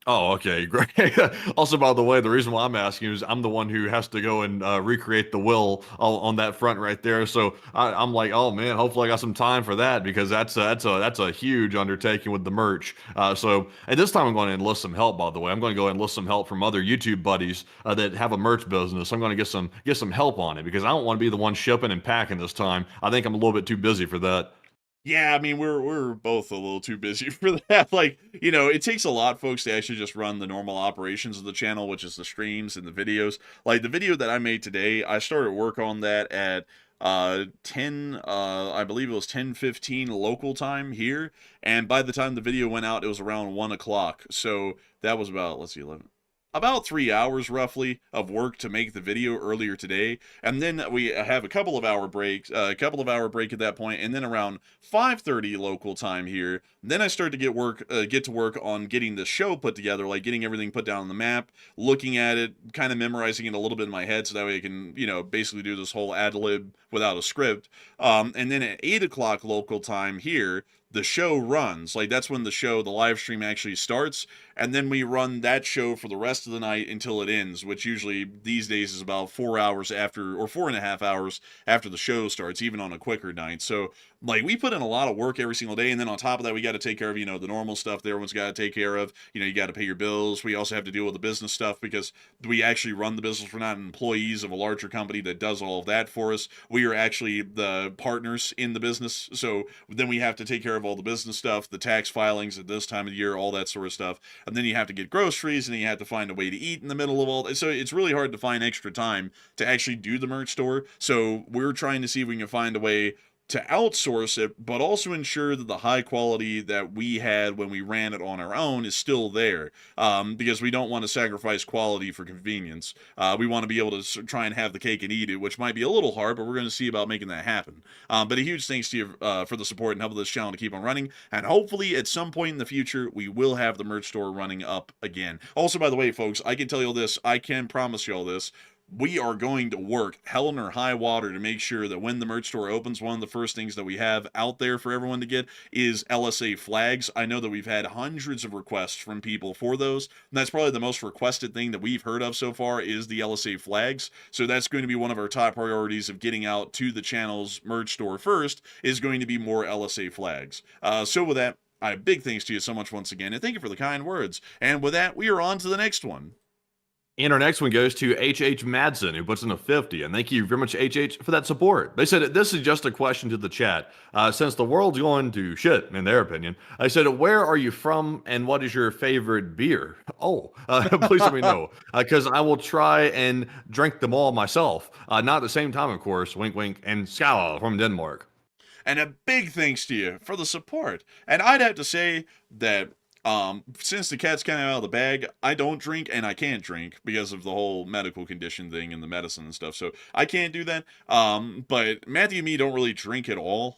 Oh, okay, great. Also, by the way, the reason why I'm asking is I'm the one who has to go and recreate the will on that front right there. So I'm like, oh man, hopefully I got some time for that because that's a huge undertaking with the merch. So at this time I'm going to enlist some help. By the way, I'm going to go enlist some help from other YouTube buddies that have a merch business. I'm going to get some help on it because I don't want to be the one shipping and packing this time. I think I'm a little bit too busy for that. Yeah, I mean, we're both a little too busy for that. Like, it takes a lot, folks, to actually just run the normal operations of the channel, which is the streams and the videos. Like the video that I made today, I started work on that at 10 I believe it was 10:15 local time here, and by the time the video went out, it was around 1 o'clock. So that was about, let's see, 11, about 3 hours roughly of work to make the video earlier today, and then we have a couple of hour breaks, a couple of hour break at that point, and then around 5:30 local time here, then I start to get to work on getting the show put together, like getting everything put down on the map, looking at it, kind of memorizing it a little bit in my head, so that way I can, basically do this whole ad lib without a script. And then at 8 o'clock local time here, the show runs. Like that's when the live stream actually starts, and then we run that show for the rest of the night until it ends, which usually these days is about 4 hours after, or 4.5 hours after the show starts, even on a quicker night. So like we put in a lot of work every single day, and then on top of that we got to take care of the normal stuff that everyone's got to take care of. You got to pay your bills. We also have to deal with the business stuff because we actually run the business. We're not employees of a larger company that does all of that for us. We are actually the partners in the business, so then we have to take care of all the business stuff, the tax filings at this time of the year, all that sort of stuff. And then you have to get groceries, and then you have to find a way to eat in the middle of all that. So it's really hard to find extra time to actually do the merch store. So we're trying to see if we can find a way to outsource it, but also ensure that the high quality that we had when we ran it on our own is still there, because we don't want to sacrifice quality for convenience. We want to be able to try and have the cake and eat it, which might be a little hard, but we're going to see about making that happen. But a huge thanks to you for the support and help this channel to keep on running, and hopefully at some point in the future we will have the merch store running up again. Also, by the way, folks, I can tell you all this, I can promise you all this, we are going to work hell or high water to make sure that when the merch store opens, one of the first things that we have out there for everyone to get is LSA flags. I know that we've had hundreds of requests from people for those, and that's probably the most requested thing that we've heard of so far is the LSA flags. So that's going to be one of our top priorities of getting out to the channel's merch store first, is going to be more LSA flags. So with that, I have big thanks to you so much once again, and thank you for the kind words. And with that, we are on to the next one. And our next one goes to HH Madsen, who puts in a 50. And thank you very much, HH, for that support. They said, this is just a question to the chat. Since the world's going to shit, in their opinion, I said, where are you from and what is your favorite beer? Oh, please let me know. Because I will try and drink them all myself. Not at the same time, of course. Wink, wink. And Skala from Denmark. And a big thanks to you for the support. And I'd have to say that since the cat's kind of out of the bag, I don't drink and I can't drink because of the whole medical condition thing and the medicine and stuff. So I can't do that. But Matthew and me don't really drink at all.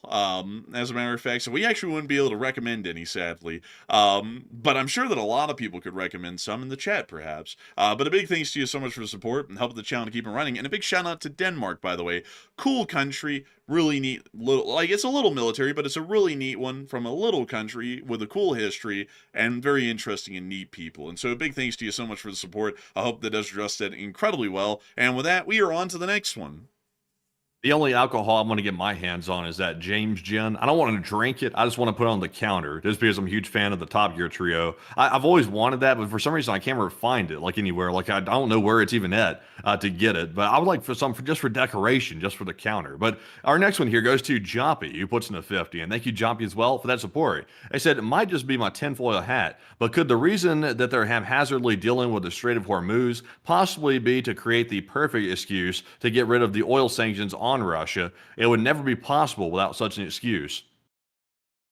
As a matter of fact, so we actually wouldn't be able to recommend any, sadly. But I'm sure that a lot of people could recommend some in the chat, perhaps. But a big thanks to you so much for the support and helping the channel to keep it running. And a big shout out to Denmark, by the way. Cool country. Really neat little, like it's a little military, but it's a really neat one from a little country with a cool history and very interesting and neat people. And so a big thanks to you so much for the support. I hope that does address that incredibly well. And with that, we are on to the next one. The only alcohol I'm going to get my hands on is that James Gin. I don't want to drink it. I just want to put it on the counter just because I'm a huge fan of the Top Gear trio. I've always wanted that, but for some reason I can't ever find it like anywhere. Like I don't know where it's even at to get it. But I would like for some just for decoration, just for the counter. But our next one here goes to Jompy, who puts in a 50. And thank you, Jompy, as well for that support. They said it might just be my tinfoil hat, but could the reason that they're haphazardly dealing with the Strait of Hormuz possibly be to create the perfect excuse to get rid of the oil sanctions on Russia? It would never be possible without such an excuse.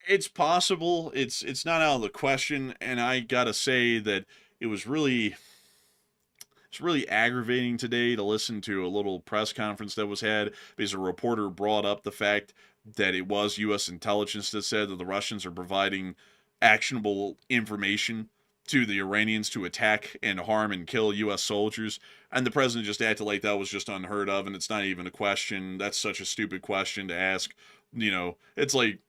It's possible. It's not out of the question. And I gotta say that it was really it's really aggravating today to listen to a little press conference that was had because a reporter brought up the fact that it was U.S. intelligence that said that the Russians are providing actionable information to the Iranians to attack and harm and kill U.S. soldiers. And the president just acted like that was just unheard of, and it's not even a question. That's such a stupid question to ask. It's like,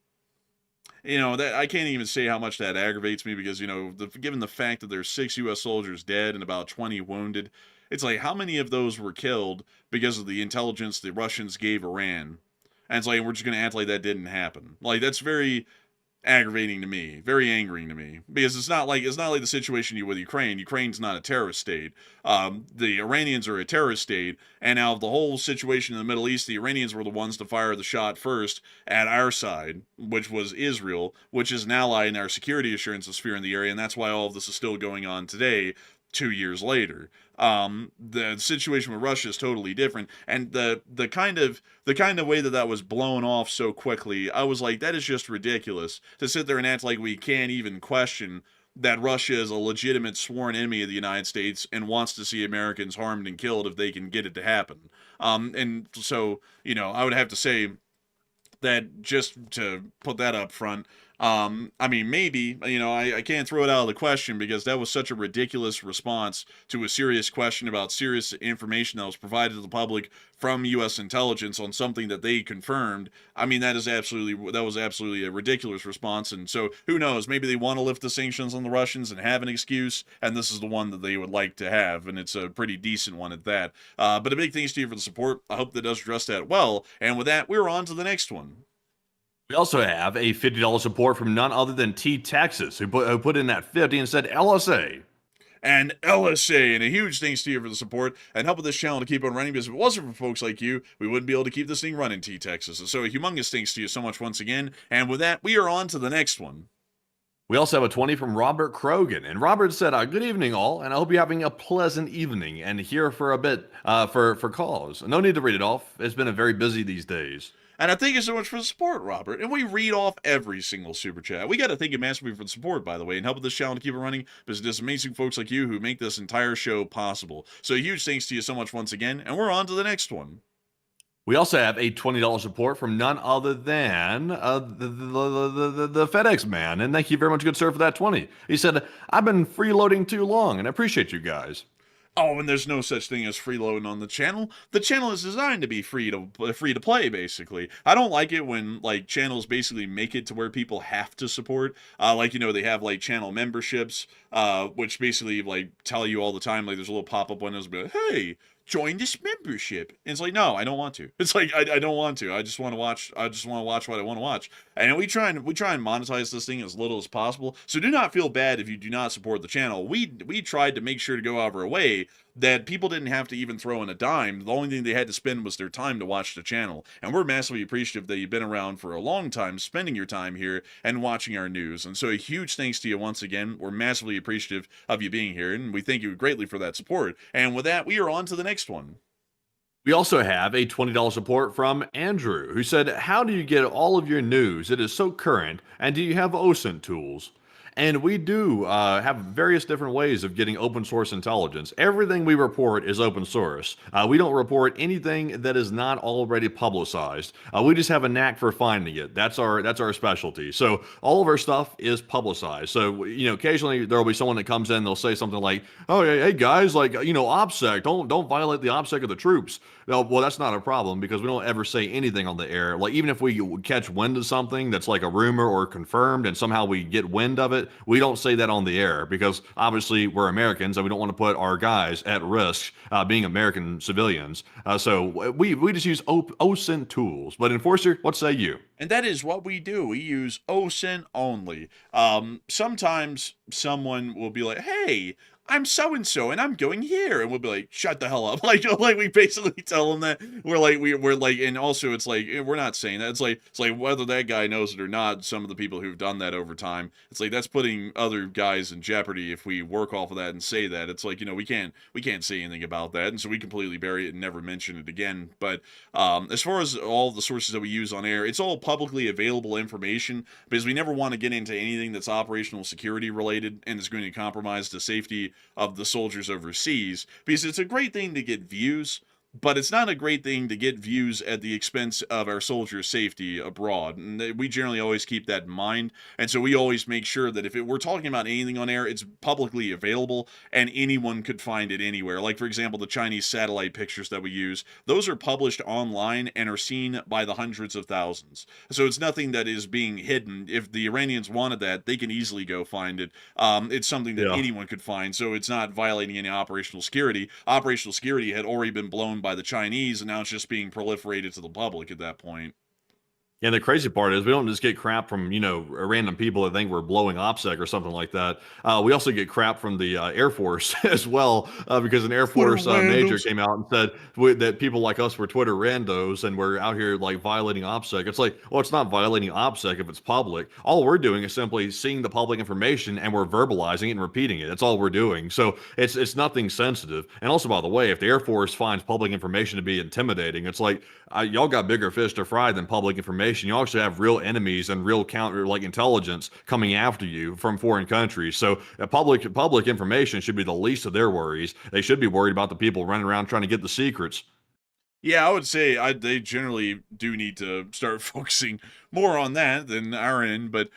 that I can't even say how much that aggravates me because, given the fact that there's 6 U.S. soldiers dead and about 20 wounded, it's like, how many of those were killed because of the intelligence the Russians gave Iran? And it's like, we're just going to act like that didn't happen. Like, that's very aggravating to me, very angering to me, because it's not like the situation you with Ukraine. Ukraine's not a terrorist state. The Iranians are a terrorist state, and out of the whole situation in the Middle East, the Iranians were the ones to fire the shot first at our side, which was Israel, which is an ally in our security assurance sphere in the area, and that's why all of this is still going on today, 2 years later. The situation with Russia is totally different, and the kind of way that was blown off so quickly, I was like, that is just ridiculous to sit there and act like we can't even question that Russia is a legitimate sworn enemy of the United States and wants to see Americans harmed and killed if they can get it to happen. And so, I would have to say that, just to put that up front, I mean, maybe, I can't throw it out of the question, because that was such a ridiculous response to a serious question about serious information that was provided to the public from U.S. intelligence on something that they confirmed. I mean, that was absolutely a ridiculous response. And so, who knows? Maybe they want to lift the sanctions on the Russians and have an excuse, and this is the one that they would like to have, and it's a pretty decent one at that. But a big thanks to you for the support. I hope that does address that well. And with that, we're on to the next one. We also have a $50 support from none other than T Texas, who put in that 50 and said LSA. And LSA, and a huge thanks to you for the support and helping this channel to keep on running, because if it wasn't for folks like you, we wouldn't be able to keep this thing running, T Texas. So a humongous thanks to you so much once again. And with that, we are on to the next one. We also have a 20 from Robert Krogan. And Robert said, good evening, all, and I hope you're having a pleasant evening and here for a bit for calls. No need to read it off. It's been very busy these days. And I thank you so much for the support, Robert. And we read off every single super chat. We got to thank you massively for the support, by the way, and helping this channel to keep it running, because there's amazing folks like you who make this entire show possible. So a huge thanks to you so much once again, and we're on to the next one. We also have a $20 support from none other than the FedEx man. And thank you very much, good sir, for that 20. He said, I've been freeloading too long, and I appreciate you guys. Oh, and there's no such thing as freeloading on the channel. The channel is designed to be free to play, basically. I don't like it when channels basically make it to where people have to support. They have channel memberships, which basically tell you all the time, there's a little pop-up windows, but hey, join this membership. And it's no, I don't want to. It's I don't want to. I just want to watch. I just want to watch what I want to watch. And we try and monetize this thing as little as possible. So do not feel bad if you do not support the channel. We tried to make sure to go out of our way that people didn't have to even throw in a dime. The only thing they had to spend was their time to watch the channel. And we're massively appreciative that you've been around for a long time, spending your time here and watching our news. And so a huge thanks to you once again. We're massively appreciative of you being here, and we thank you greatly for that support. And with that, we are on to the next one. We also have a $20 support from Andrew, who said, how do you get all of your news? It is so current. And do you have OSINT tools? And we do have various different ways of getting open source intelligence. Everything we report is open source. We don't report anything that is not already publicized. We just have a knack for finding it. That's our specialty. So all of our stuff is publicized. So occasionally there will be someone that comes in. They'll say something like, "Oh, hey guys, OPSEC, don't violate the OPSEC of the troops." No, well, that's not a problem, because we don't ever say anything on the air. Even if we catch wind of something that's a rumor or confirmed, and somehow we get wind of it, we don't say that on the air, because obviously we're Americans and we don't want to put our guys at risk being American civilians. So we just use OSINT tools. But Enforcer, what say you? And that is what we do. We use OSINT only. Sometimes someone will be like, hey, I'm so-and-so and I'm going here, and we'll be like, shut the hell up. We basically tell them that we're and also it's we're not saying that. It's like whether that guy knows it or not, some of the people who've done that over time, it's that's putting other guys in jeopardy if we work off of that and say that. It's we can't say anything about that, and so we completely bury it and never mention it again. But as far as all the sources that we use on air, it's all publicly available information, because we never want to get into anything that's operational security related and is going to compromise the safety of the soldiers overseas, because it's a great thing to get views, but it's not a great thing to get views at the expense of our soldiers' safety abroad. And we generally always keep that in mind. And so we always make sure that if we're talking about anything on air, it's publicly available and anyone could find it anywhere. For example, the Chinese satellite pictures that we use, those are published online and are seen by the hundreds of thousands. So it's nothing that is being hidden. If the Iranians wanted that, they can easily go find it. It's something that anyone could find. So it's not violating any operational security. Operational security had already been blown by the Chinese, and now it's just being proliferated to the public at that point. And the crazy part is we don't just get crap from, random people that think we're blowing OPSEC or something like that. We also get crap from the Air Force as well, because an Air Twitter Force major randos. came out and said that people like us were Twitter randos and we're out here like violating OPSEC. It's like, well, it's not violating OPSEC if it's public. All we're doing is simply seeing the public information and we're verbalizing it and repeating it. That's all we're doing. So it's nothing sensitive. And also, by the way, if the Air Force finds public information to be intimidating, it's like, y'all got bigger fish to fry than public information. You actually have real enemies and real counter like intelligence coming after you from foreign countries. So public information should be the least of their worries. They should be worried about the people running around trying to get the secrets. Yeah, I would say they generally do need to start focusing more on that than our end. But,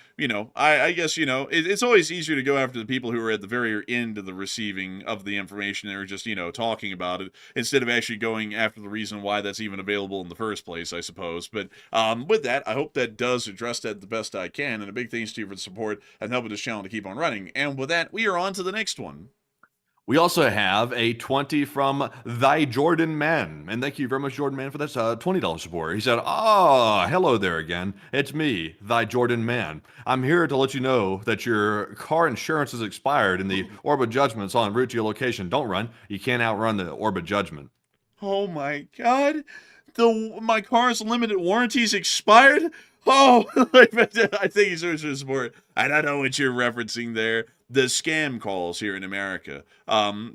I guess, it's always easier to go after the people who are at the very end of the receiving of the information. They're just, talking about it instead of actually going after the reason why that's even available in the first place, I suppose. But with that, I hope that does address that the best I can. And a big thanks to you for the support and helping this channel to keep on running. And with that, we are on to the next one. We also have a 20 from Thy Jordan Man. And thank you very much, Jordan Man, for that $20 support. He said, hello there again. It's me, Thy Jordan Man. I'm here to let you know that your car insurance has expired and the orbit judgment's en route to your location. Don't run. You can't outrun the orbit judgment. Oh my God. My car's limited warranty's expired? Oh, I think he's searching for support. I don't know what you're referencing there. The scam calls here in America.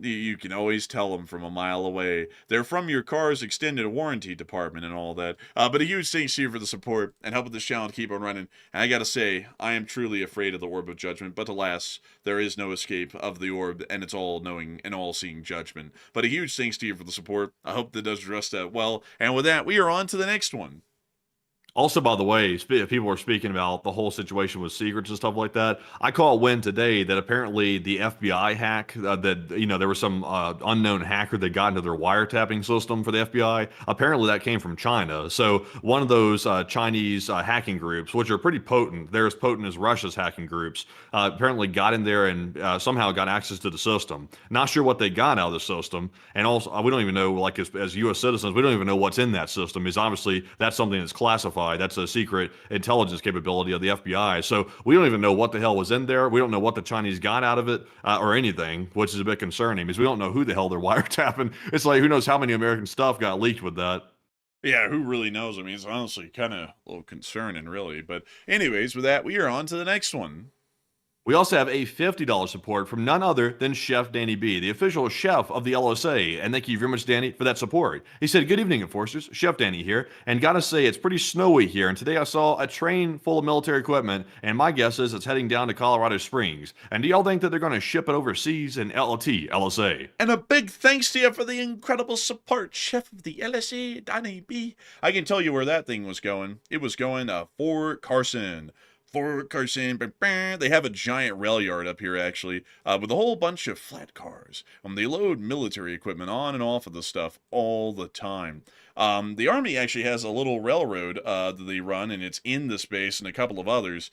You can always tell them from a mile away. They're from your car's extended warranty department and all that. But a huge thanks to you for the support and helping this channel to keep on running. And I gotta say, I am truly afraid of the orb of judgment. But alas, there is no escape of the orb, and it's all-knowing and all-seeing judgment. But a huge thanks to you for the support. I hope that does address that well. And with that, we are on to the next one. Also, by the way, people were speaking about the whole situation with secrets and stuff like that. I caught wind today that apparently the FBI hack, there was some unknown hacker that got into their wiretapping system for the FBI. Apparently that came from China. So one of those Chinese hacking groups, which are pretty potent, they're as potent as Russia's hacking groups, apparently got in there and somehow got access to the system. Not sure what they got out of the system. And also, we don't even know, like as U.S. citizens, we don't even know what's in that system. Is obviously that's something that's classified. That's a secret intelligence capability of the FBI. So we don't even know what the hell was in there. We don't know what the Chinese got out of it or anything, which is a bit concerning because we don't know who the hell they're wiretapping. It's like, who knows how many American stuff got leaked with that. Yeah, who really knows? I mean, it's honestly kind of a little concerning, really. But anyways, with that, we are on to the next one. We also have a $50 support from none other than Chef Danny B, the official chef of the LSA. And thank you very much, Danny, for that support. He said, good evening, Enforcers. Chef Danny here. And gotta say, it's pretty snowy here. And today I saw a train full of military equipment. And my guess is it's heading down to Colorado Springs. And do y'all think that they're going to ship it overseas in LT, LSA? And a big thanks to you for the incredible support, Chef of the LSA, Danny B. I can tell you where that thing was going. It was going to Fort Carson. Fort Carson. They have a giant rail yard up here, actually, with a whole bunch of flat cars. They load military equipment on and off of the stuff all the time. The Army actually has a little railroad that they run, and it's in this base and a couple of others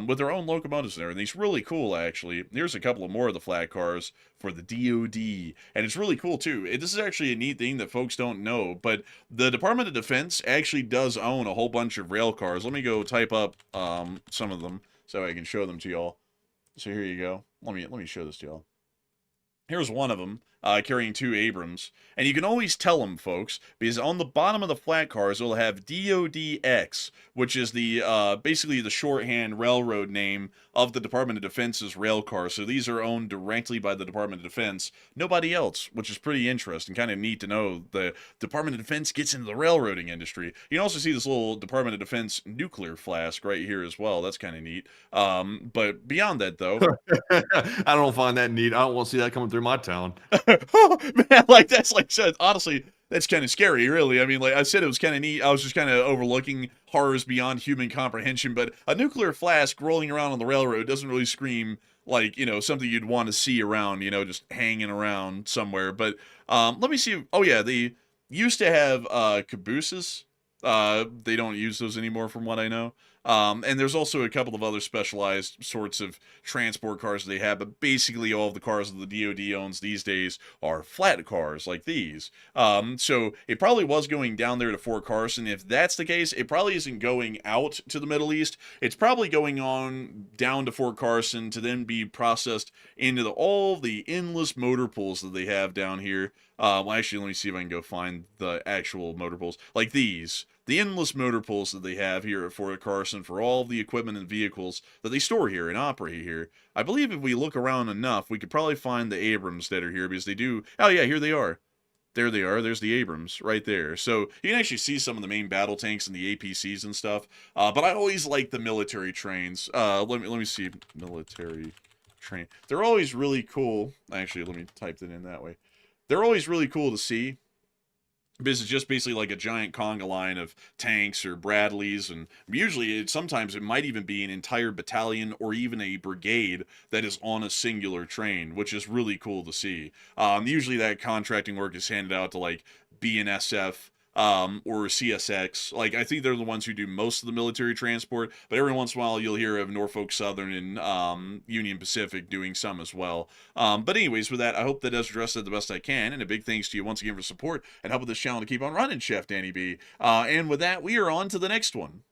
with their own locomotives and everything. It's really cool, actually. Here's a couple of more of the flat cars for the DoD, and it's really cool, too. This is actually a neat thing that folks don't know, but the Department of Defense actually does own a whole bunch of rail cars. Let me go type up some of them so I can show them to y'all. So here you go. Let me show this to y'all. Here's one of them, carrying 2 Abrams. And you can always tell them, folks, because on the bottom of the flat cars, it'll have DODX, which is the basically the shorthand railroad name of the Department of Defense's rail cars. So these are owned directly by the Department of Defense, nobody else, which is pretty interesting, kind of neat to know. The Department of Defense gets into the railroading industry. You can also see this little Department of Defense nuclear flask right here as well. That's kind of neat. But beyond that, though... I don't find that neat. I don't want to see that coming through my town. Oh, man, like, that's like, honestly, that's kind of scary, really. I mean, like I said, it was kind of neat. I was just kind of overlooking horrors beyond human comprehension, but a nuclear flask rolling around on the railroad doesn't really scream like, something you'd want to see around, just hanging around somewhere. But let me see. Oh, yeah, they used to have cabooses They don't use those anymore from what I know. And there's also a couple of other specialized sorts of transport cars they have, but basically all of the cars that the DoD owns these days are flat cars like these. So it probably was going down there to Fort Carson. If that's the case, it probably isn't going out to the Middle East. It's probably going on down to Fort Carson to then be processed into all the endless motor pools that they have down here. Well, actually, let me see if I can go find the actual motor pools. Like these. The endless motor pools that they have here at Fort Carson for all of the equipment and vehicles that they store here and operate here. I believe if we look around enough, we could probably find the Abrams that are here because they do. Oh, yeah, here they are. There they are. There's the Abrams right there. So you can actually see some of the main battle tanks and the APCs and stuff. But I always like the military trains. Let me see. Military train. They're always really cool. Actually, let me type it in that way. They're always really cool to see. Because it's just basically like a giant conga line of tanks or Bradleys, and usually sometimes it might even be an entire battalion or even a brigade that is on a singular train, which is really cool to see. Usually that contracting work is handed out to like BNSF, or CSX. Like, I think they're the ones who do most of the military transport, but every once in a while you'll hear of Norfolk Southern and Union Pacific doing some as well. But anyways, with that, I hope that does address it the best I can, and a big thanks to you once again for support and helping this channel to keep on running, Chef Danny B. And with that, we are on to the next one.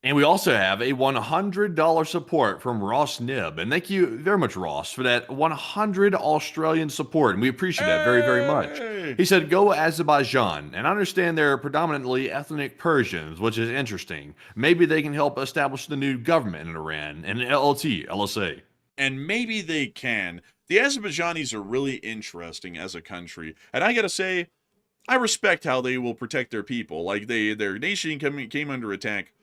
And we also have a $100 support from Ross Nibb. And thank you very much, Ross, for that 100 Australian support. And we appreciate that very, very much. He said, go Azerbaijan. And I understand they're predominantly ethnic Persians, which is interesting. Maybe they can help establish the new government in Iran and LLT, LSA. And maybe they can. The Azerbaijanis are really interesting as a country. And I gotta say, I respect how they will protect their people. Like, their nation came under attack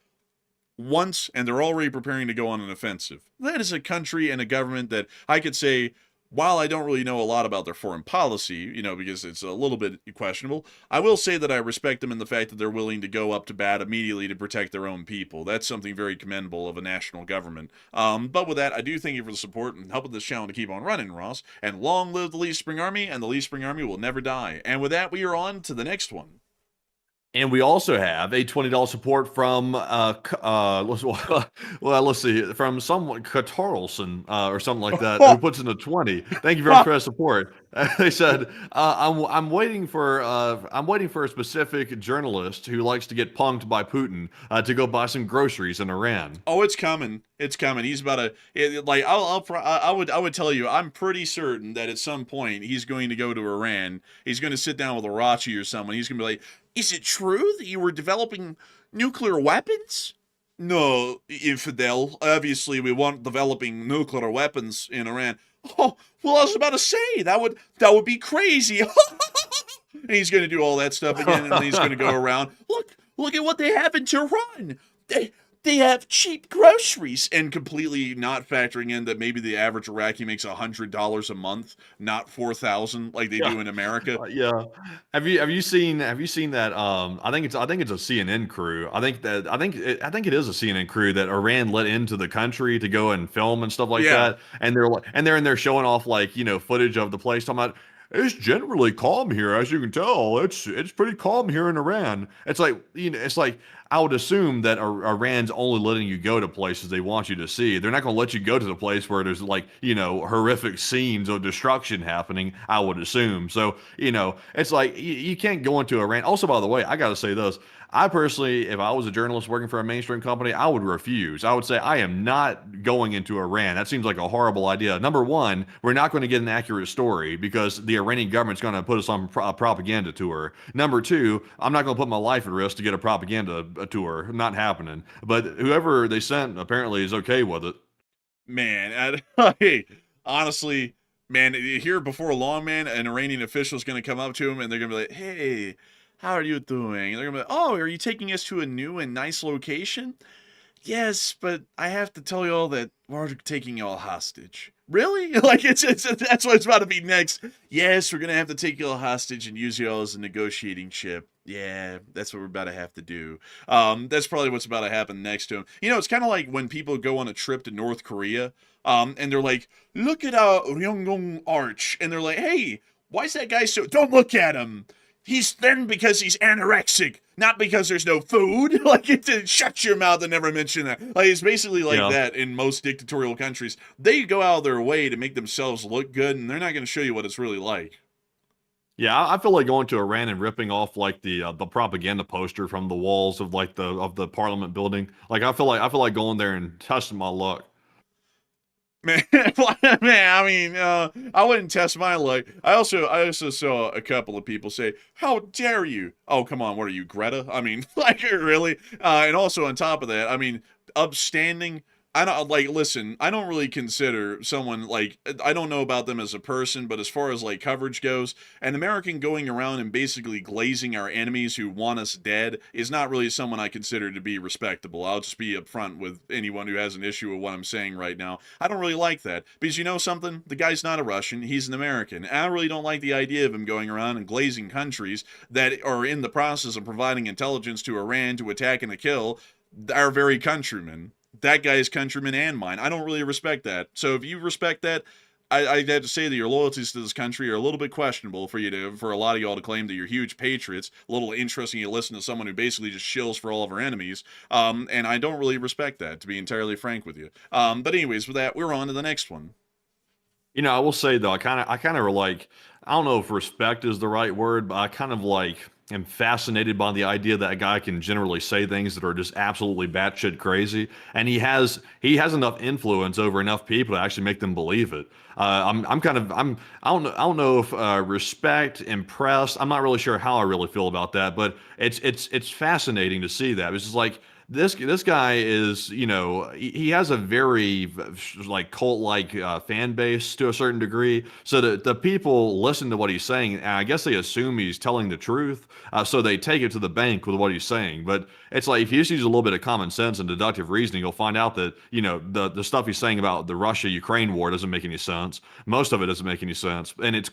once, and they're already preparing to go on an offensive. That is a country and a government that I could say, while I don't really know a lot about their foreign policy, you know, because it's a little bit questionable, I will say that I respect them in the fact that they're willing to go up to bat immediately to protect their own people. That's something very commendable of a national government. But with that, I do thank you for the support and helping this channel to keep on running, Ross. And long live the Lee Spring Army, and the Lee Spring Army will never die. And with that, we are on to the next one. And we also have a $20 support from, let's see, from someone, Katarlson, or something like that, who puts in a 20. Thank you very much for that support. They said, I'm waiting for a specific journalist who likes to get punked by Putin to go buy some groceries in Iran. Oh, it's coming. It's coming. He's about to, like, I would tell you, I'm pretty certain that at some point he's going to go to Iran. He's going to sit down with Arachi or someone. He's going to be like, is it true that you were developing nuclear weapons? No, infidel. Obviously, we weren't developing nuclear weapons in Iran. Oh, well, I was about to say, that would be crazy. And he's going to do all that stuff again, and then he's going to go around. Look at what they have in Tehran. They have cheap groceries, and completely not factoring in that maybe the average Iraqi makes $100 a month, not $4,000 like they do in America. Yeah. Have you seen that? I think it's a CNN crew. I think it is a CNN crew that Iran let into the country to go and film and stuff like that. And they're in there showing off, like, you know, footage of the place, talking about, it's generally calm here, as you can tell. It's pretty calm here in Iran. It's like, you know, it's like, I would assume that Iran's only letting you go to places they want you to see. They're not going to let you go to the place where there's, like, you know, horrific scenes of destruction happening, I would assume. So, you know, it's like, you can't go into Iran. Also, by the way, I got to say this. I personally, if I was a journalist working for a mainstream company, I would refuse. I would say, I am not going into Iran. That seems like a horrible idea. Number one, we're not going to get an accurate story because the Iranian government's going to put us on a propaganda tour. Number two, I'm not going to put my life at risk to get a propaganda tour. Not happening. But whoever they sent apparently is okay with it. Man, hey, honestly, man, here before long, man, an Iranian official is going to come up to him and they're going to be like, hey, how are you doing? And they're going to be like, oh, are you taking us to a new and nice location? Yes, but I have to tell you all that we're taking you all hostage. Really? Like, that's what it's about to be next. Yes, we're going to have to take you all hostage and use you all as a negotiating chip. Yeah, that's what we're about to have to do. That's probably what's about to happen next to him. You know, it's kind of like when people go on a trip to North Korea, and they're like, look at our Ryongong Arch. And they're like, hey, why is that guy so... Don't look at him. He's thin because he's anorexic, not because there's no food. Like, shut your mouth and never mention that. Like, it's basically like that in most dictatorial countries. They go out of their way to make themselves look good, and they're not going to show you what it's really like. Yeah, I feel like going to Iran and ripping off like the propaganda poster from the walls of like the parliament building. Like I feel like going there and testing my luck. Man, I mean, I wouldn't test my luck. I also saw a couple of people say, "How dare you?" Oh, come on, what are you, Greta? I mean, like, really? And also on top of that, I mean, upstanding. I don't like. Listen, I don't really consider someone like. I don't know about them as a person, but as far as like coverage goes, an American going around and basically glazing our enemies who want us dead is not really someone I consider to be respectable. I'll just be upfront with anyone who has an issue with what I'm saying right now. I don't really like that because you know something. The guy's not a Russian. He's an American. And I really don't like the idea of him going around and glazing countries that are in the process of providing intelligence to Iran to attack and to kill our very countrymen. That guy's countrymen and mine. I don't really respect that. So if you respect that, I'd have to say that your loyalties to this country are a little bit questionable for a lot of y'all to claim that you're huge patriots. A little interesting you listen to someone who basically just shills for all of our enemies. And I don't really respect that, to be entirely frank with you. But anyways, with that, we're on to the next one. You know, I will say though, I kind of like, I don't know if respect is the right word, but I kind of like am fascinated by the idea that a guy can generally say things that are just absolutely batshit crazy, and he has enough influence over enough people to actually make them believe it. I don't know if respect, impressed. I'm not really sure how I really feel about that, but it's fascinating to see that. It's just like this guy is, you know, he has a very like cult-like fan base to a certain degree. So the people listen to what he's saying, and I guess they assume he's telling the truth. So they take it to the bank with what he's saying. But it's like if you just use a little bit of common sense and deductive reasoning, you'll find out that, you know, the stuff he's saying about the Russia-Ukraine war doesn't make any sense. Most of it doesn't make any sense, and it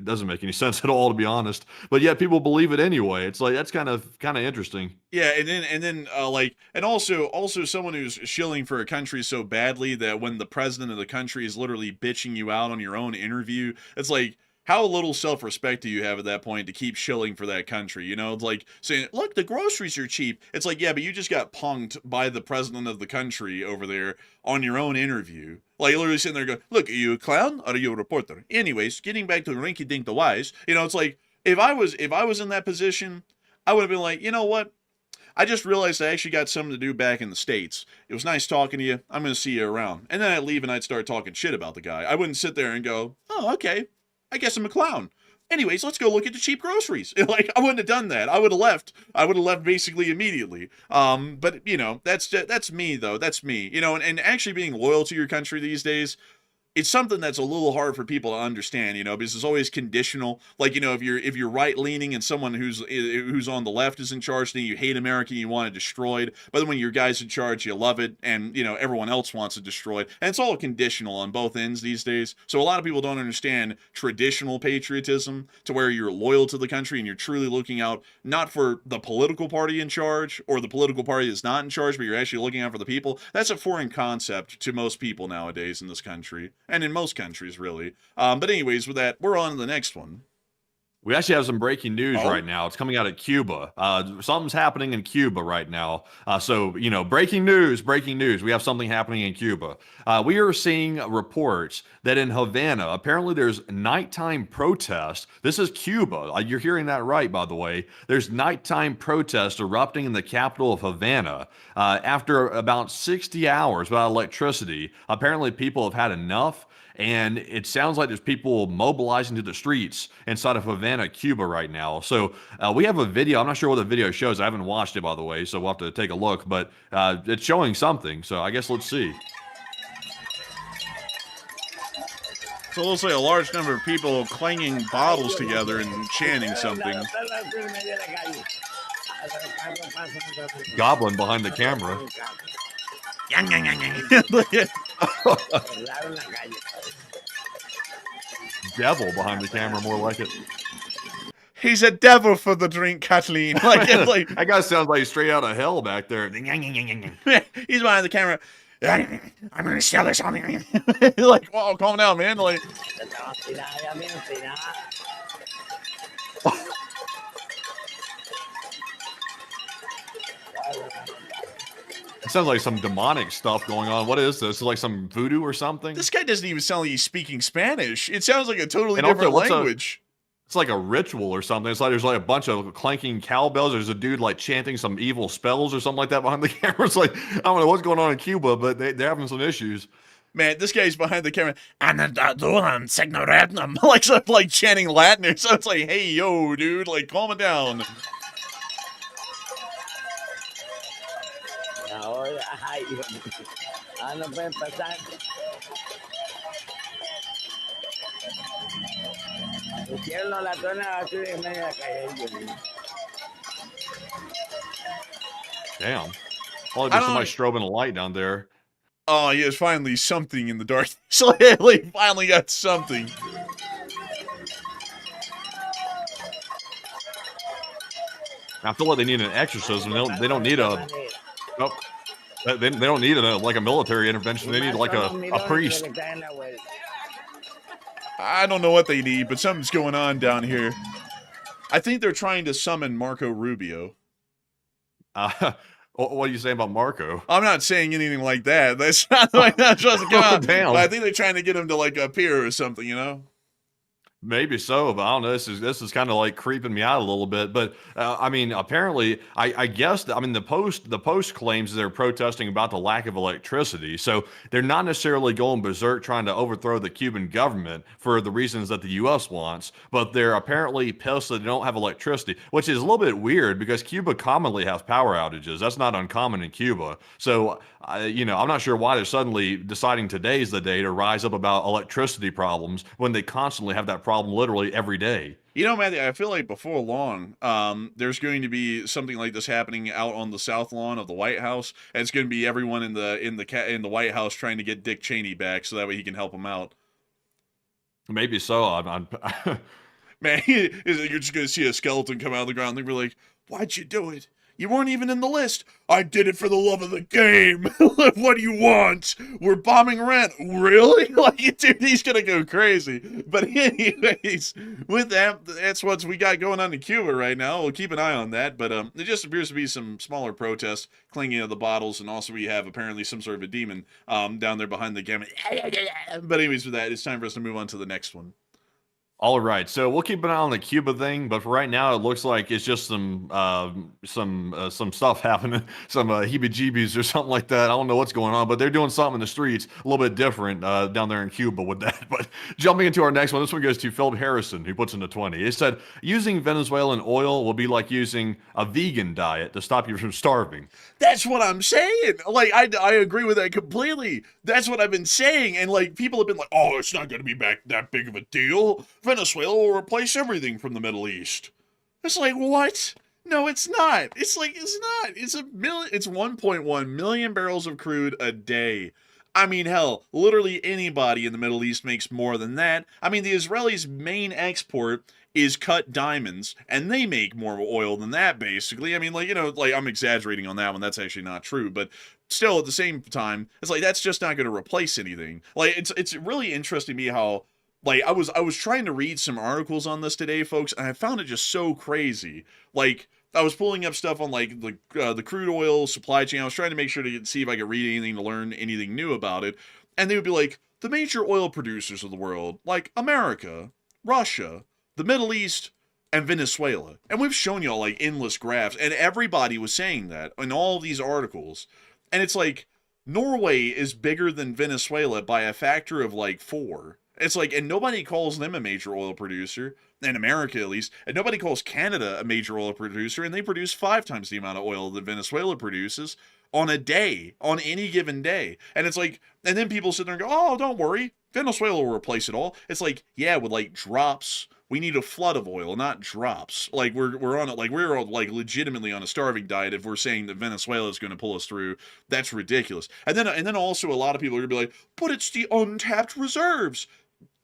doesn't make any sense at all, to be honest. But yet people believe it anyway. It's like that's kind of interesting. Yeah, and then like, and also someone who's shilling for a country so badly that when the president of the country is literally bitching you out on your own interview, it's like, how little self-respect do you have at that point to keep shilling for that country? You know, it's like saying, look, the groceries are cheap. It's like, yeah, but you just got punked by the president of the country over there on your own interview. Like, literally sitting there going, look, are you a clown or are you a reporter? Anyways, getting back to the rinky-dink the wise, you know, it's like, if I was in that position, I would have been like, you know what? I just realized I actually got something to do back in the States. It was nice talking to you. I'm going to see you around. And then I'd leave and I'd start talking shit about the guy. I wouldn't sit there and go, oh, okay, I guess I'm a clown. Anyways, let's go look at the cheap groceries. Like, I wouldn't have done that. I would have left. I would have left basically immediately. But, you know, that's me, though. That's me. You know, and actually being loyal to your country these days, it's something that's a little hard for people to understand, you know, because it's always conditional. Like, you know, if you're right leaning and someone who's on the left is in charge, then you hate America and you want it destroyed. But then when your guy's in charge, you love it, and you know everyone else wants it destroyed. And it's all conditional on both ends these days. So a lot of people don't understand traditional patriotism, to where you're loyal to the country and you're truly looking out not for the political party in charge or the political party that's not in charge, but you're actually looking out for the people. That's a foreign concept to most people nowadays in this country. And in most countries, really. But anyways, with that, we're on to the next one. We actually have some breaking news right now. It's coming out of Cuba. Something's happening in Cuba right now. So, you know, breaking news. We have something happening in Cuba. We are seeing reports that in Havana, apparently there's nighttime protest. This is Cuba. You're hearing that right, by the way. There's nighttime protest erupting in the capital of Havana after about 60 hours without electricity. Apparently people have had enough. And it sounds like there's people mobilizing to the streets inside of Havana, Cuba right now. So we have a video. I'm not sure what the video shows. I haven't watched it, by the way, so we'll have to take a look. But it's showing something. So I guess let's see. So it looks like a large number of people clanging bottles together and chanting something. Goblin behind the camera. Devil behind the camera, more like it. He's a devil for the drink, Kathleen. Like that guy sounds like straight out of hell back there. He's behind the camera. I'm gonna sell this on you. Like, whoa, calm down, man. Like, It sounds like some demonic stuff going on. What is this? Is it like some voodoo or something? This guy doesn't even sound like he's speaking Spanish. It sounds like a totally And also, different what's language. It's like a ritual or something. It's like there's like a bunch of clanking cowbells. There's a dude like chanting some evil spells or something like that behind the camera. It's like, I don't know what's going on in Cuba, but they're having some issues. Man, this guy's behind the camera. Like chanting Latin or something. It's like, hey, yo, dude, like, calm it down. Ahora, ay, no pueden pasar. Pusieron la latona basura en medio de la calle. Damn. Oh, I there's don't- somebody strobing a light down there. Oh, yeah, it's finally something in the dark. So they finally got something. I feel like they need an exorcism. They don't need a. Nope. They don't need like a military intervention. They need like a priest. I don't know what they need, but something's going on down here. I think they're trying to summon Marco Rubio. What are you saying about Marco? I'm not saying anything like that. That's not like that's just Damn. But I think they're trying to get him to like appear or something, you know? Maybe so, but I don't know. This is kind of like creeping me out a little bit. But I mean, apparently, I guess I mean the post claims they're protesting about the lack of electricity. So they're not necessarily going berserk trying to overthrow the Cuban government for the reasons that the U.S. wants, but they're apparently pissed that they don't have electricity, which is a little bit weird because Cuba commonly has power outages. That's not uncommon in Cuba. So I'm not sure why they're suddenly deciding today's the day to rise up about electricity problems when they constantly have that problem literally every day. You know, Matthew, I feel like before long, there's going to be something like this happening out on the south lawn of the White House, and it's going to be everyone in the White House trying to get Dick Cheney back so that way he can help him out. Maybe so. Man, you're just going to see a skeleton come out of the ground. They'll be like, "Why'd you do it? You weren't even in the list." "I did it for the love of the game." "What do you want? We're bombing Iran." "Really?" Like, dude, he's gonna go crazy. But anyways, with that's what we got going on in Cuba right now. We'll keep an eye on that. But there just appears to be some smaller protests clinging to the bottles, and also we have apparently some sort of a demon down there behind the camera. But anyways, with that, it's time for us to move on to the next one. All right, so we'll keep an eye on the Cuba thing, but for right now, it looks like it's just some stuff happening, some heebie-jeebies or something like that. I don't know what's going on, but they're doing something in the streets a little bit different down there in Cuba with that. But jumping into our next one, this one goes to Philip Harrison, who puts in the 20. It said, using Venezuelan oil will be like using a vegan diet to stop you from starving. That's what I'm saying. Like, I agree with that completely. That's what I've been saying. And, like, people have been like, "Oh, it's not going to be back that big of a deal. Venezuela will replace everything from the Middle East." It's like, what? No, it's not. It's like, it's not. It's 1.1 million barrels of crude a day. I mean, hell, literally anybody in the Middle East makes more than that. I mean, the Israelis' main export is cut diamonds, and they make more oil than that, basically. I mean, like, I'm exaggerating on that one. That's actually not true, but still, at the same time, it's like, that's just not going to replace anything. Like, it's really interesting to me how, like, I was trying to read some articles on this today, folks, and I found it just so crazy. Like, I was pulling up stuff on, like, the crude oil supply chain. I was trying to make sure to see if I could read anything to learn anything new about it. And they would be like, the major oil producers of the world, like America, Russia, the Middle East, and Venezuela. And we've shown y'all, like, endless graphs. And everybody was saying that in all these articles. And it's like, Norway is bigger than Venezuela by a factor of, like, 4. It's like, and nobody calls them a major oil producer, in America at least, and nobody calls Canada a major oil producer, and they produce 5 times the amount of oil that Venezuela produces on a day, on any given day. And it's like, and then people sit there and go, "Oh, don't worry, Venezuela will replace it all." It's like, yeah, with like drops. We need a flood of oil, not drops. Like we're on it, like we're like legitimately on a starving diet if we're saying that Venezuela is going to pull us through. That's ridiculous. And then also a lot of people are going to be like, "But it's the untapped reserves."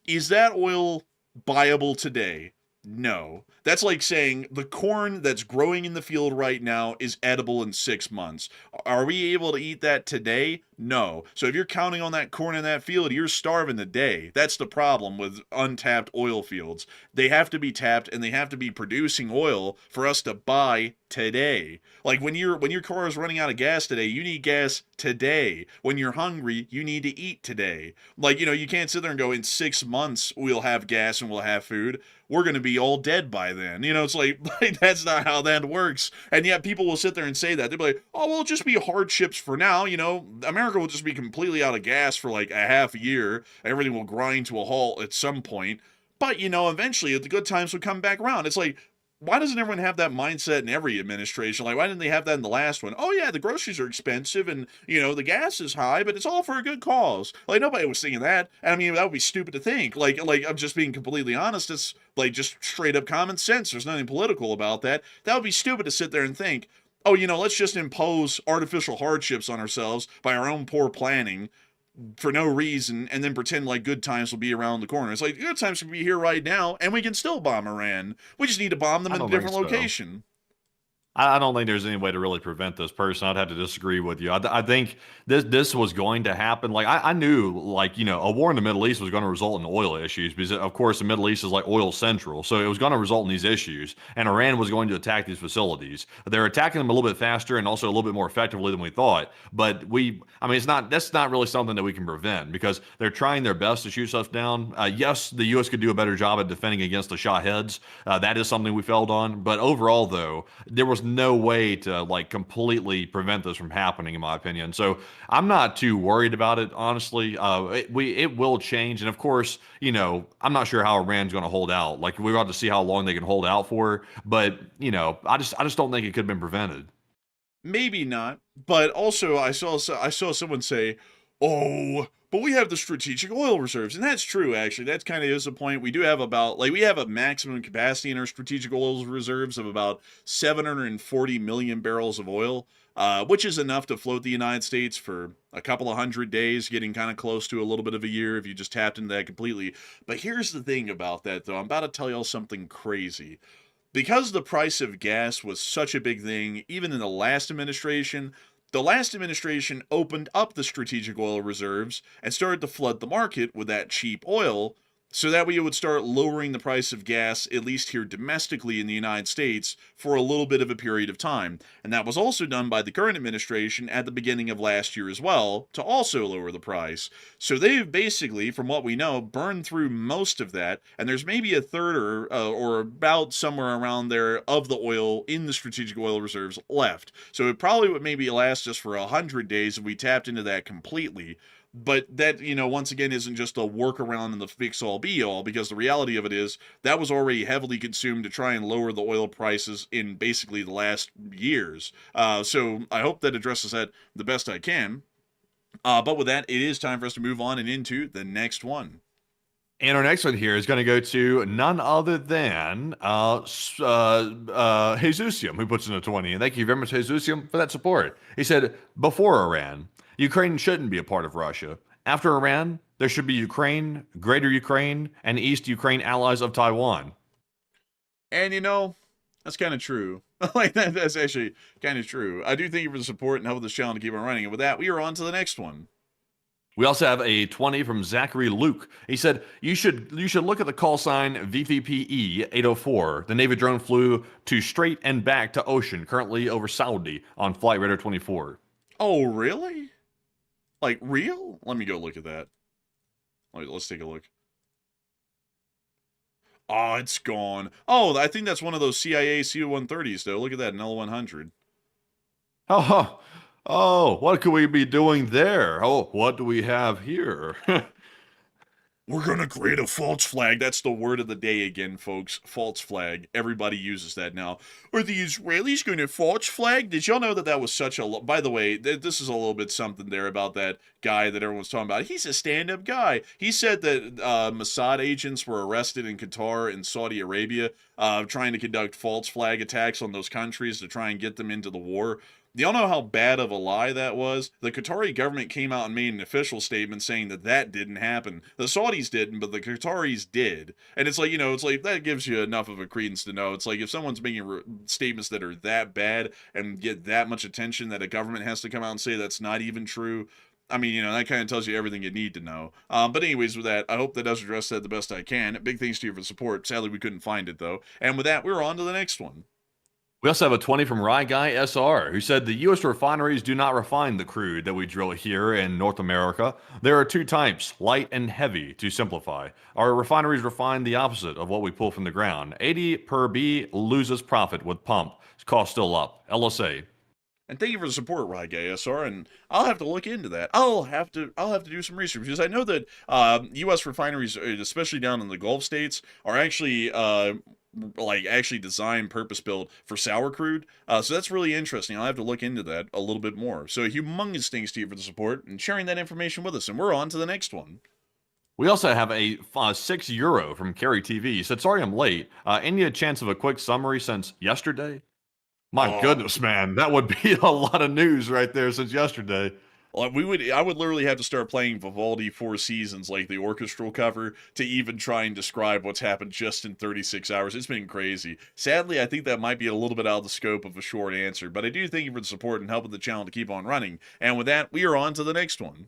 Is that oil buyable today? No. That's like saying the corn that's growing in the field right now is edible in 6 months. Are we able to eat that today? No. So if you're counting on that corn in that field, you're starving today. That's the problem with untapped oil fields. They have to be tapped and they have to be producing oil for us to buy today. Like when your car is running out of gas today, you need gas today. When you're hungry, you need to eat today. Like, you can't sit there and go, in 6 months we'll have gas and we'll have food. We're going to be all dead by then. It's like that's not how that works. And yet people will sit there and say that. They'll be like, oh, well, it'll just be hardships for now. America will just be completely out of gas for like a half a year. Everything will grind to a halt at some point. But, eventually the good times will come back around. It's like, why doesn't everyone have that mindset in every administration? Like, why didn't they have that in the last one? Oh, yeah, the groceries are expensive and, the gas is high, but it's all for a good cause. Like, nobody was thinking that. And I mean, that would be stupid to think. Like I'm just being completely honest. It's like just straight up common sense. There's nothing political about that. That would be stupid to sit there and think, oh, let's just impose artificial hardships on ourselves by our own poor planning for no reason and then pretend like good times will be around the corner. It's like good times can be here right now and we can still bomb Iran. We just need to bomb them in a different location. I don't think there's any way to really prevent this person. I'd have to disagree with you. I think this was going to happen. Like I knew, like, a war in the Middle East was going to result in oil issues because, of course, the Middle East is like oil central. So it was going to result in these issues, and Iran was going to attack these facilities. They're attacking them a little bit faster and also a little bit more effectively than we thought. But that's not really something that we can prevent because they're trying their best to shoot stuff down. Yes, the U.S. could do a better job at defending against the Shaheeds. That is something we failed on. But overall, though, there was no way to like completely prevent this from happening, in my opinion. So I'm not too worried about it, honestly. It will change, and of course, I'm not sure how Iran's going to hold out. Like we're about to see how long they can hold out for, but I just don't think it could have been prevented. Maybe not, but also I saw someone say, "Oh, but we have the strategic oil reserves," and that's true. Actually, that kind of is the point. We do have we have a maximum capacity in our strategic oil reserves of about 740 million barrels of oil, which is enough to float the United States for a couple of hundred days, getting kind of close to a little bit of a year if you just tapped into that completely. But here's the thing about that, though. I'm about to tell y'all something crazy. Because the price of gas was such a big thing, even in the last administration opened up the strategic oil reserves and started to flood the market with that cheap oil so that we would start lowering the price of gas, at least here domestically in the United States, for a little bit of a period of time. And that was also done by the current administration at the beginning of last year as well, to also lower the price. So they've basically, from what we know, burned through most of that, and there's maybe a third or about somewhere around there of the oil in the strategic oil reserves left. So it probably would maybe last us for 100 days if we tapped into that completely. But that, once again, isn't just a workaround and the fix-all be-all, because the reality of it is that was already heavily consumed to try and lower the oil prices in basically the last years. So I hope that addresses that the best I can. But with that, it is time for us to move on and into the next one. And our next one here is going to go to none other than Jesusium, who puts in a 20. And thank you very much, Jesusium, for that support. He said, before Iran, Ukraine shouldn't be a part of Russia. After Iran, there should be Ukraine, Greater Ukraine, and East Ukraine allies of Taiwan. And that's kind of true. That's actually kind of true. I do thank you for the support and help this channel to keep on running. And with that, we are on to the next one. We also have a 20 from Zachary Luke. He said, you should look at the call sign VVPE 804. The Navy drone flew to straight and back to ocean, currently over Saudi on Flight Radar 24. Oh, really? Like, real? Let me go look at that. Let's take a look. Oh, it's gone. Oh, I think that's one of those CIA C-130s, though. Look at that, an L-100. Oh, what could we be doing there? Oh, what do we have here? We're going to create a false flag. That's the word of the day again, folks. False flag. Everybody uses that now. Are the Israelis going to false flag? Did y'all know that was such a... By the way, this is a little bit something there about that guy that everyone's talking about. He's a stand-up guy. He said that Mossad agents were arrested in Qatar and Saudi Arabia trying to conduct false flag attacks on those countries to try and get them into the war. Do y'all know how bad of a lie that was? The Qatari government came out and made an official statement saying that didn't happen. The Saudis didn't, but the Qataris did. And it's like, it's like that gives you enough of a credence to know. It's like if someone's making statements that are that bad and get that much attention that a government has to come out and say that's not even true, I mean, you know, that kind of tells you everything you need to know. But anyways, with that, I hope that does address that the best I can. Big thanks to you for the support. Sadly, we couldn't find it, though. And with that, we're on to the next one. We also have a 20 from Rye Guy SR, who said the U.S. refineries do not refine the crude that we drill here in North America. There are two types, light and heavy, to simplify. Our refineries refine the opposite of what we pull from the ground. 80 per B loses profit with pump. Cost still up. LSA. And thank you for the support, Rye SR. And I'll have to look into that. I'll have to do some research because I know that U.S. refineries, especially down in the Gulf states, are actually actually designed purpose-built for sour crude. So that's really interesting. I'll have to look into that a little bit more. So humongous thanks to you for the support and sharing that information with us. And we're on to the next one. We also have a €6 from Kerry TV. He said, sorry I'm late. Any chance of a quick summary since yesterday? My goodness, man. That would be a lot of news right there since yesterday. I would literally have to start playing Vivaldi Four Seasons, like the orchestral cover, to even try and describe what's happened just in 36 hours. It's been crazy. Sadly, I think that might be a little bit out of the scope of a short answer, but I do thank you for the support and helping the channel to keep on running. And with that, we are on to the next one.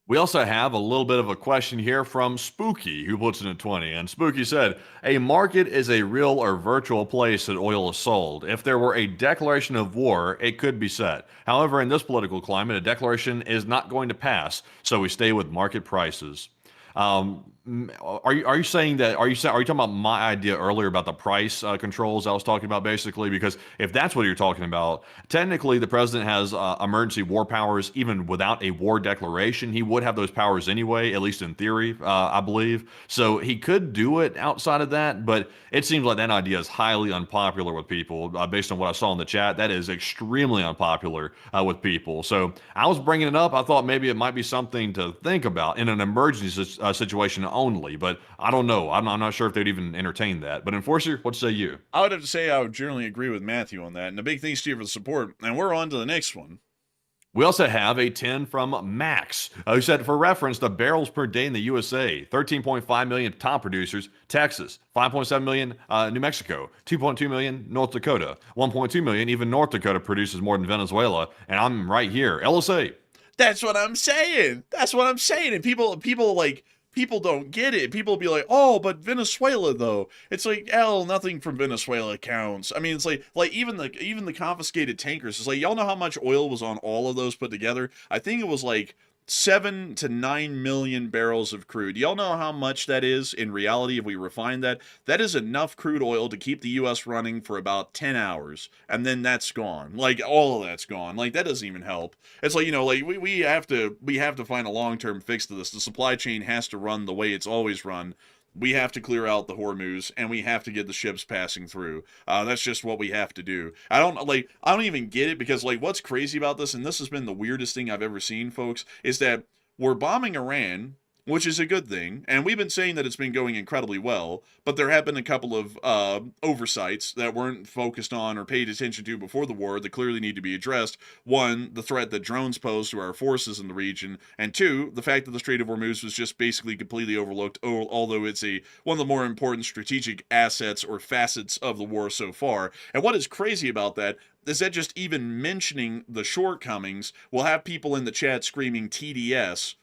We also have a little bit of a question here from Spooky, who puts it in 20. And Spooky said, a market is a real or virtual place that oil is sold. If there were a declaration of war, it could be set. However, in this political climate, a declaration is not going to pass, so we stay with market prices. Are you saying that? Are you talking about my idea earlier about the price controls I was talking about, basically? Because if that's what you're talking about, technically the president has emergency war powers even without a war declaration. He would have those powers anyway, at least in theory, I believe. So he could do it outside of that, but it seems like that idea is highly unpopular with people. Based on what I saw in the chat, that is extremely unpopular with people. So I was bringing it up. I thought maybe it might be something to think about in an emergency situation only, but I don't know. I'm not sure if they'd even entertain that. But Enforcer, what say you? I would have to say I would generally agree with Matthew on that. And a big thanks to you for the support. And we're on to the next one. We also have a 10 from Max, who said, for reference, the barrels per day in the USA, 13.5 million top producers, Texas, 5.7 million, New Mexico, 2.2 million, North Dakota, 1.2 million, even North Dakota produces more than Venezuela, and I'm right here, LSA. That's what I'm saying. And people don't get it. People be like, oh, but Venezuela though. It's like, hell, nothing from Venezuela counts. I mean, it's like even the confiscated tankers. It's like, y'all know how much oil was on all of those put together? I think it was like 7 to 9 million barrels of crude. Y'all know how much that is in reality if we refine that? That is enough crude oil to keep the U.S. running for about 10 hours, and then that's gone. Like, all of that's gone. Like, that doesn't even help. It's like, you know, like, we have to find a long-term fix to this. The supply chain has to run the way it's always run. We have to clear out the Hormuz, and we have to get the ships passing through. That's just what we have to do. I don't even get it, because, like, what's crazy about this, and this has been the weirdest thing I've ever seen, folks, is that we're bombing Iran, which is a good thing, and we've been saying that it's been going incredibly well, but there have been a couple of oversights that weren't focused on or paid attention to before the war that clearly need to be addressed. One, the threat that drones pose to our forces in the region, and two, the fact that the Strait of Hormuz was just basically completely overlooked, although it's one of the more important strategic assets or facets of the war so far. And what is crazy about that is that just even mentioning the shortcomings will have people in the chat screaming TDS,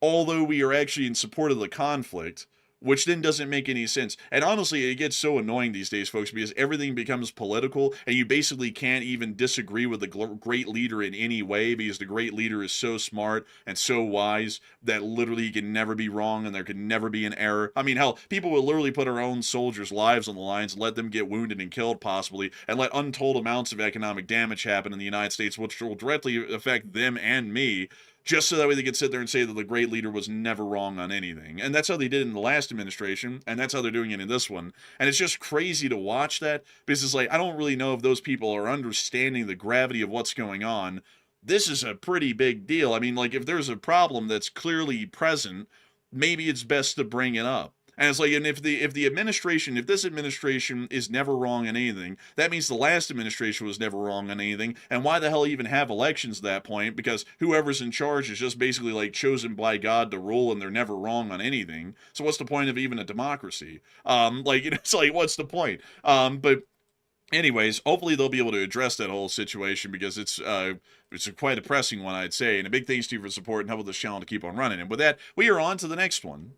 although we are actually in support of the conflict, which then doesn't make any sense. And honestly, it gets so annoying these days, folks, because everything becomes political, and you basically can't even disagree with the great leader in any way, because the great leader is so smart and so wise that literally he can never be wrong and there can never be an error. I mean, hell, people will literally put our own soldiers' lives on the lines and let them get wounded and killed, possibly, and let untold amounts of economic damage happen in the United States, which will directly affect them and me, just so that way they could sit there and say that the great leader was never wrong on anything. And that's how they did it in the last administration, and that's how they're doing it in this one. And it's just crazy to watch that, because it's like, I don't really know if those people are understanding the gravity of what's going on. This is a pretty big deal. I mean, like, if there's a problem that's clearly present, maybe it's best to bring it up. And it's like, and if this administration is never wrong on anything, that means the last administration was never wrong on anything. And why the hell even have elections at that point? Because whoever's in charge is just basically like chosen by God to rule, and they're never wrong on anything. So what's the point of even a democracy? Like, you know, it's like, what's the point? But Anyways, hopefully they'll be able to address that whole situation because it's a quite a pressing one, I'd say. And a big thanks to you for support and helping this channel to keep on running. And with that, we are on to the next one.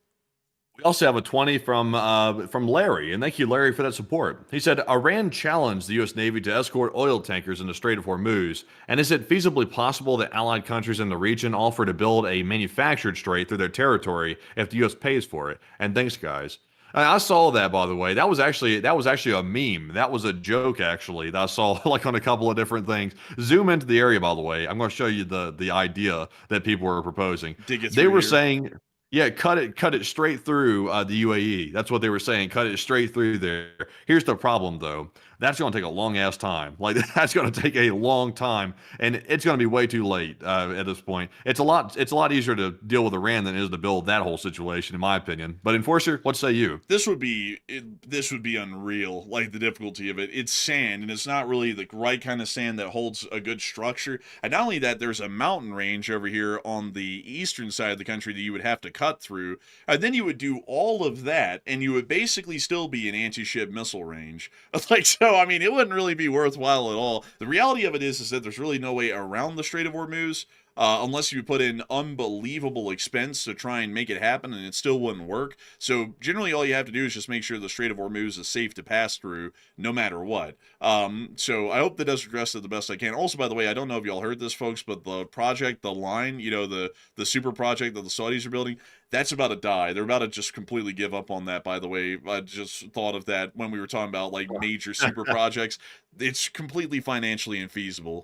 We also have a 20 from Larry, and thank you, Larry, for that support. He said, Iran challenged the U.S. Navy to escort oil tankers in the Strait of Hormuz, and is it feasibly possible that allied countries in the region offer to build a manufactured strait through their territory if the U.S. pays for it? And thanks, guys. I saw that, by the way. That was actually a meme. That was a joke, actually, that I saw like on a couple of different things. Zoom into the area, by the way. I'm going to show you the idea that people were proposing. They were saying, yeah, cut it straight through the UAE. That's what they were saying. Cut it straight through there. Here's the problem, though. That's going to take a long ass time. Like that's going to take a long time, and it's going to be way too late at this point. It's a lot easier to deal with Iran than it is to build that whole situation, in my opinion. But Enforcer, what say you? This would be unreal. Like the difficulty of it. It's sand, and it's not really the right kind of sand that holds a good structure. And not only that, there's a mountain range over here on the eastern side of the country that you would have to cut through, and then you would do all of that, and you would basically still be in anti-ship missile range. Like so. I mean, it wouldn't really be worthwhile at all. The reality of it is that there's really no way around the Strait of Hormuz. Unless you put in unbelievable expense to try and make it happen, and it still wouldn't work. So generally all you have to do is just make sure the Strait of Hormuz is safe to pass through no matter what. So I hope that does address it the best I can. Also, by the way, I don't know if y'all heard this, folks, but the project, the line, you know, the super project that the Saudis are building, that's about to die. They're about to just completely give up on that, by the way. I just thought of that when we were talking about, like, major super projects. It's completely financially infeasible.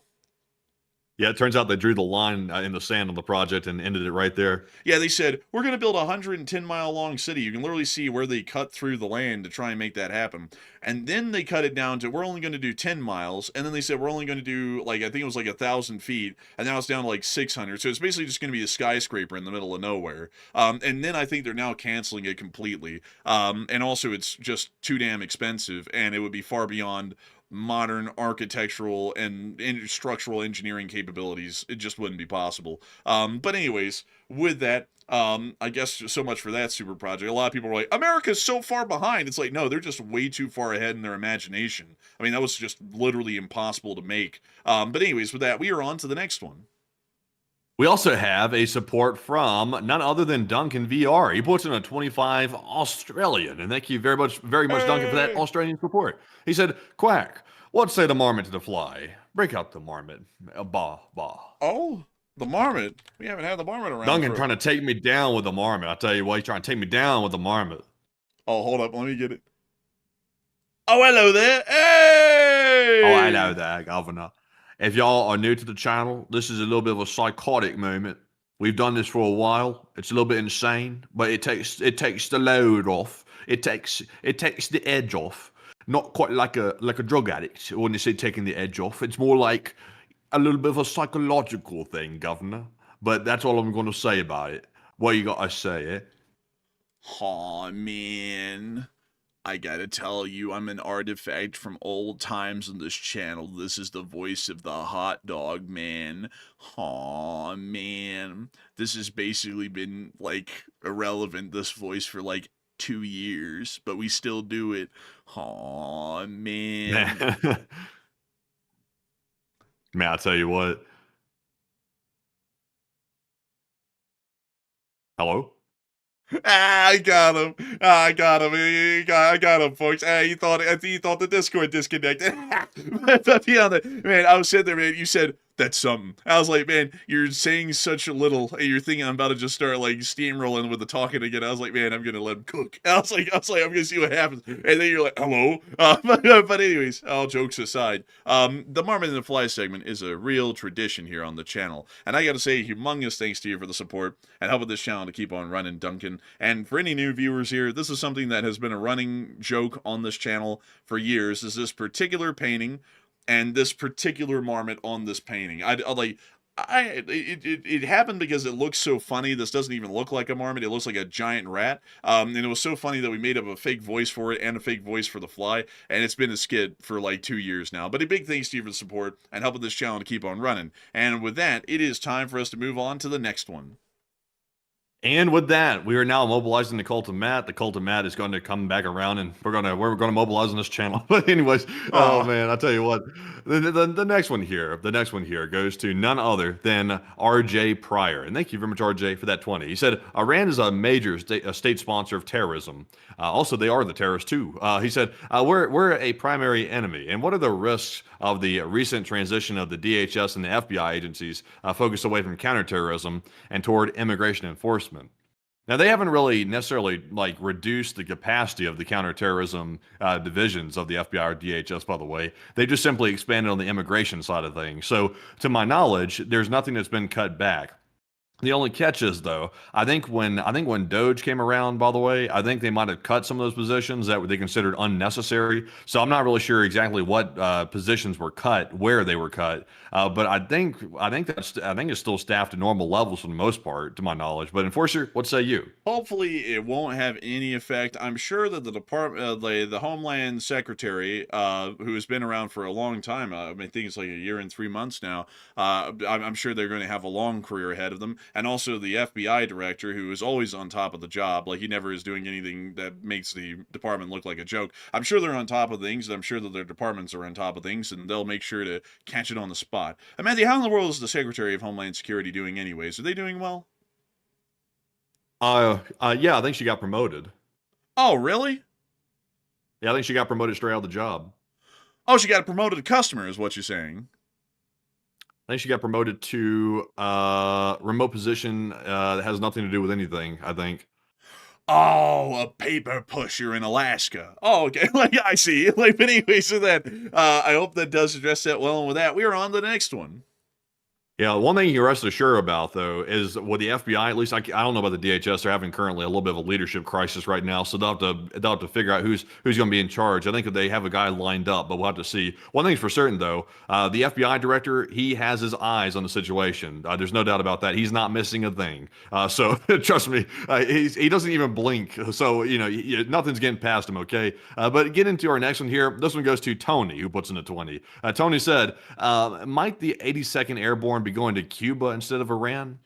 Yeah, it turns out they drew the line in the sand on the project and ended it right there. Yeah, they said, we're going to build a 110-mile long city. You can literally see where they cut through the land to try and make that happen. And then they cut it down to, we're only going to do 10 miles. And then they said, we're only going to do, like, I think it was like 1,000 feet. And now it's down to like 600. So it's basically just going to be a skyscraper in the middle of nowhere. And then I think they're now canceling it completely. And also it's just too damn expensive. And it would be far beyond modern architectural and structural engineering capabilities. It just wouldn't be possible. But anyways, with that, I guess so much for that super project. A lot of people were like, America's so far behind. It's like, no, they're just way too far ahead in their imagination. I mean, that was just literally impossible to make. But anyways, with that, we are on to the next one. We also have a support from none other than Duncan VR. He puts in a 25 Australian, and thank you very much, Duncan, for that Australian support. He said, "Quack, what say the marmot to the fly? Break out the marmot, bah bah." Oh, the marmot. We haven't had the marmot around. Duncan trying to take me down with the marmot. I tell you what, he's trying to take me down with the marmot. Oh, hold up, let me get it. Oh, hello there. Hey. Oh, hello there, Governor. If y'all are new to the channel, this is a little bit of a psychotic moment. We've done this for a while. It's a little bit insane, but it takes the load off. It takes the edge off. Not quite like a drug addict when you say taking the edge off. It's more like a little bit of a psychological thing, Governor. But that's all I'm going to say about it. What you got to say, eh? Aw, man. I gotta tell you, I'm an artifact from old times on this channel. This is the voice of the hot dog man. Aw, man. This has basically been, like, irrelevant, this voice, for, like, 2 years. But we still do it. Aw, man. Man, I'll tell you what. Hello? I got him. I got him. I got him, folks. I think he thought the Discord disconnected. But beyond that, man, I was sitting there, man. You said, that's something. I was like, man, you're saying such a little. You're thinking I'm about to just start like steamrolling with the talking again. I was like, man, I'm gonna let him cook. I was like, I'm gonna see what happens. And then you're like, hello. But anyways, all jokes aside, the Marmot and the Fly segment is a real tradition here on the channel, and I gotta say, humongous thanks to you for the support and helping this channel to keep on running, Duncan. And for any new viewers here, this is something that has been a running joke on this channel for years. Is this particular painting and this particular marmot on this painting. It happened because it looks so funny. This doesn't even look like a marmot. It looks like a giant rat. And it was so funny that we made up a fake voice for it and a fake voice for the fly. And it's been a skit for like 2 years now. But a big thanks to you for the support and helping this channel to keep on running. And with that, it is time for us to move on to the next one. And with that, we are now mobilizing the cult of Matt. The cult of Matt is going to come back around, and we're gonna mobilize on this channel. But anyways, oh Oh, man, I tell you what, the next one here goes to none other than R.J. Pryor, and thank you very much, R.J. for that 20. He said Iran is a major state sponsor of terrorism. Also, they are the terrorists too. He said we're a primary enemy, and what are the risks of the recent transition of the DHS and the FBI agencies focused away from counterterrorism and toward immigration enforcement? Now, they haven't really necessarily like reduced the capacity of the counterterrorism divisions of the FBI or DHS, by the way. They just simply expanded on the immigration side of things. So, to my knowledge, there's nothing that's been cut back. The only catch is though, I think when Doge came around, by the way, I think they might have cut some of those positions that they considered unnecessary. So I'm not really sure exactly what positions were cut, where they were cut. But I think it's still staffed at normal levels for the most part, to my knowledge. But Enforcer, what say you? hopefully it won't have any effect. I'm sure that the department, the Homeland Secretary, who has been around for a long time, I think it's like a year and 3 months now. I'm sure they're going to have a long career ahead of them, and also the FBI director, who is always on top of the job. Like, he never is doing anything that makes the department look like a joke. I'm sure they're on top of things, and I'm sure that their departments are on top of things, and they'll make sure to catch it on the spot. And Matthew, how in the world is the Secretary of Homeland Security doing anyways? Are they doing well? Yeah, I think she got promoted. Oh, really? Yeah, I think she got promoted straight out of the job. Oh, she got promoted to customer, is what you're saying. I think she got promoted to remote position that has nothing to do with anything, I think. Oh, a paper pusher in Alaska. Oh, okay. Like, I see. Like, but anyway, so that I hope that does address that well. And with that, we are on to the next one. Yeah, one thing you rest assured about though is with the FBI, at least I don't know about the DHS. They're having currently a little bit of a leadership crisis right now, so they'll have to figure out who's going to be in charge. I think that they have a guy lined up, but we'll have to see. One thing's for certain though, the FBI director, he has his eyes on the situation. There's no doubt about that. He's not missing a thing. So trust me, he doesn't even blink. So nothing's getting past him. Okay, but get into our next one here. This one goes to Tony, who puts in a 20. Tony said, "Might the 82nd Airborne be going to Cuba instead of Iran?"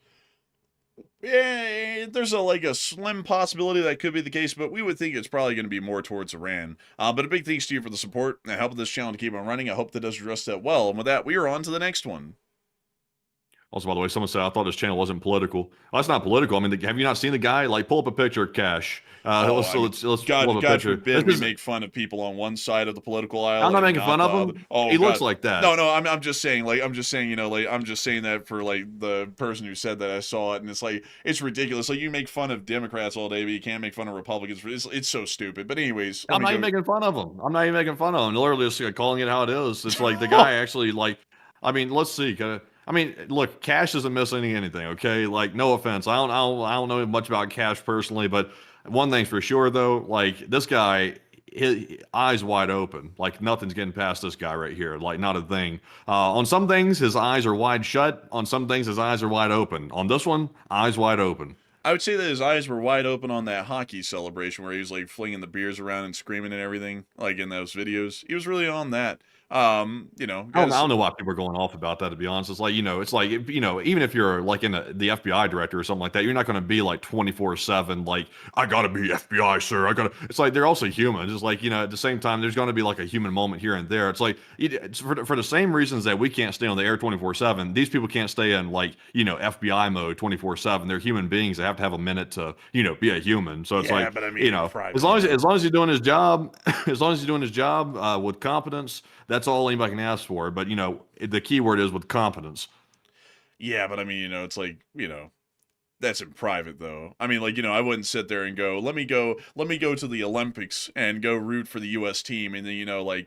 Yeah, there's a slim possibility that could be the case, but we would think it's probably going to be more towards Iran. But a big thanks to you for the support and helping this channel to keep on running. I hope that does address that well. And with that, we are on to the next one. Also, by the way, someone said I thought this channel wasn't political. Well, that's not political. I mean, have you not seen the guy? Like, pull up a picture, Cash. Let's pull up a God picture. forbid we make fun of people on one side of the political aisle. I'm not and making fun of him. Oh, He God. looks like that. No, I'm just saying, I'm just saying that for the person who said that. I saw it, and it's ridiculous. Like, you make fun of Democrats all day, but you can't make fun of Republicans. It's so stupid. But anyways, I'm not even making fun of him. I'm not even making fun of him. Literally just calling it how it is. It's like the guy actually I mean, let's see. I mean, look, Cash isn't missing anything, okay? Like, no offense. I don't know much about Cash personally, but one thing's for sure, though, like, this guy, his eyes wide open. Like, nothing's getting past this guy right here. Like, not a thing. On some things, his eyes are wide shut. On some things, his eyes are wide open. On this one, eyes wide open. I would say that his eyes were wide open on that hockey celebration where he was, flinging the beers around and screaming and everything, like in those videos. He was really on that. I don't know why people are going off about that, to be honest. It's like, even if you're like in the FBI director or something like that, you're not going to be like 24/7, like, I got to be FBI, sir. It's like, they're also human. It's like, at the same time, there's going to be like a human moment here and there. It's like, it's for the same reasons that we can't stay on the air 24/7, these people can't stay in FBI mode 24/7. They're human beings. They have to have a minute to, be a human. So it's but I mean, as long as he's doing his job, as long as he's doing his job with competence, that's all anybody can ask for. But the key word is with competence. Yeah, but I mean, it's that's in private though. I mean, I wouldn't sit there and go, let me go to the Olympics and go root for the US team and then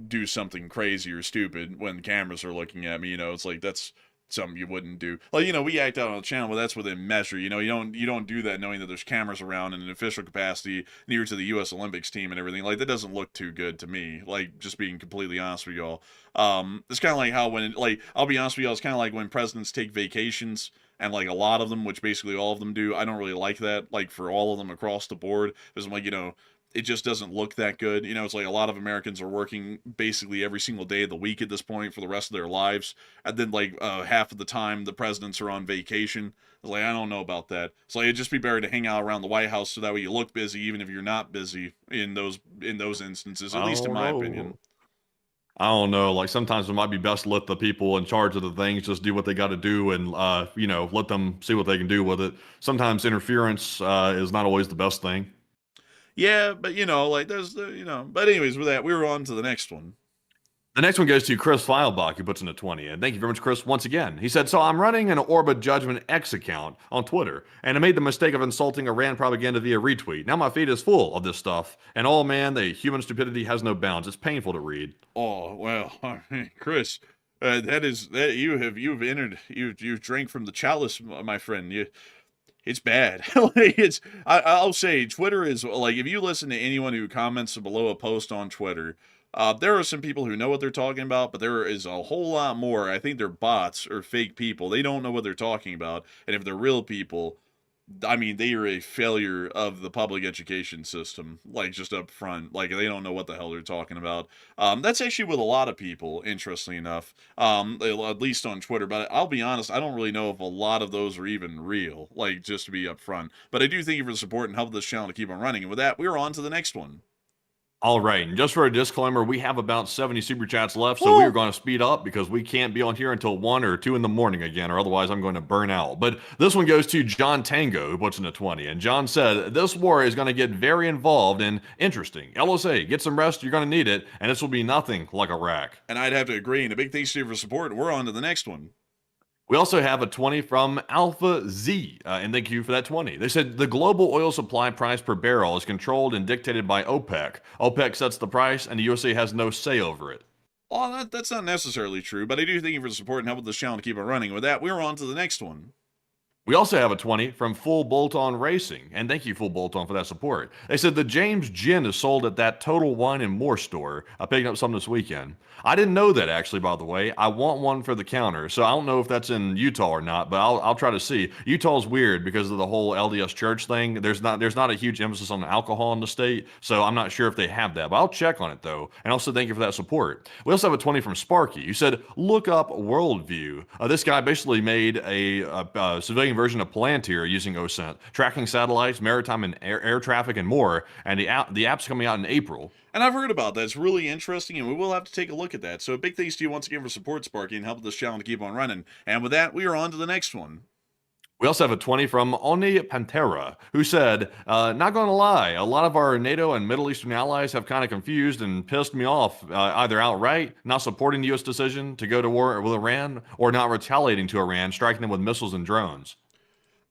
do something crazy or stupid when cameras are looking at me. It's like, that's something you wouldn't do. We act out on the channel, but that's within measure. You don't do that knowing that there's cameras around in an official capacity near to the US Olympics team and everything. Like, that doesn't look too good to me. Like, just being completely honest with y'all. It's kind of like how I'll be honest with y'all, it's kind of like when presidents take vacations, and a lot of them, which basically all of them do. I don't really like that, for all of them across the board, because I'm like, it just doesn't look that good. You know, it's like a lot of Americans are working basically every single day of the week at this point for the rest of their lives, and then like half of the time the presidents are on vacation. Like, I don't know about that. So like, it'd just be better to hang out around the White House so that way you look busy, even if you're not busy in those instances. At I least in don't my know. opinion. I don't know. Like sometimes it might be best to let the people in charge of the things just do what they got to do, and let them see what they can do with it. Sometimes interference is not always the best thing. Yeah, but like there's But anyways, with that, we were on to the next one. The next one goes to Chris Feilbach, who puts in a 20. And thank you very much, Chris, once again. He said, so I'm running an Orbit Judgment X account on Twitter, and I made the mistake of insulting Iran propaganda via retweet. Now my feed is full of this stuff. And oh man, the human stupidity has no bounds. It's painful to read. Oh well, Chris, that you've drank from the chalice, my friend. It's bad. I'll say Twitter is like, if you listen to anyone who comments below a post on Twitter, there are some people who know what they're talking about, but there is a whole lot more. I think they're bots or fake people. They don't know what they're talking about, and if they're real people, I mean, they are a failure of the public education system, like just up front. Like, they don't know what the hell they're talking about. That's actually with a lot of people, interestingly enough, at least on Twitter. But I'll be honest, I don't really know if a lot of those are even real, like, just to be up front. But I do thank you for the support and help this channel to keep on running. And with that, we're on to the next one. All right, and just for a disclaimer, we have about 70 super chats left, so we are going to speed up because we can't be on here until 1 or 2 in the morning again, or otherwise I'm going to burn out. But this one goes to John Tango, who puts in a 20, and John said, this war is going to get very involved and interesting. LSA, get some rest, you're going to need it, and this will be nothing like Iraq. And I'd have to agree, and a big thanks to you for support, and we're on to the next one. We also have a 20 from Alpha Z, and thank you for that 20. They said the global oil supply price per barrel is controlled and dictated by OPEC. OPEC sets the price, and the USA has no say over it. Well, that's not necessarily true, but I do thank you for the support and helping this channel to keep it running. With that, we're on to the next one. We also have a 20 from Full Bolt-On Racing, and thank you, Full Bolt-On, for that support. They said the James Gin is sold at that Total Wine and More store. I picked up some this weekend. I didn't know that, actually, by the way. I want one for the counter, so I don't know if that's in Utah or not, but I'll try to see. Utah's weird because of the whole LDS church thing. There's not a huge emphasis on alcohol in the state, so I'm not sure if they have that, but I'll check on it, though. And also, thank you for that support. We also have a 20 from Sparky, who said, look up Worldview. This guy basically made a civilian version of Palantir using OSINT, tracking satellites, maritime and air traffic, and more. And the app's coming out in April. And I've heard about that. It's really interesting, and we will have to take a look at that. So big thanks to you once again for support, Sparky, and helping this channel to keep on running. And with that, we are on to the next one. We also have a 20 from Oni Pantera, who said, not going to lie, a lot of our NATO and Middle Eastern allies have kind of confused and pissed me off, either outright not supporting the U.S. decision to go to war with Iran, or not retaliating to Iran, striking them with missiles and drones.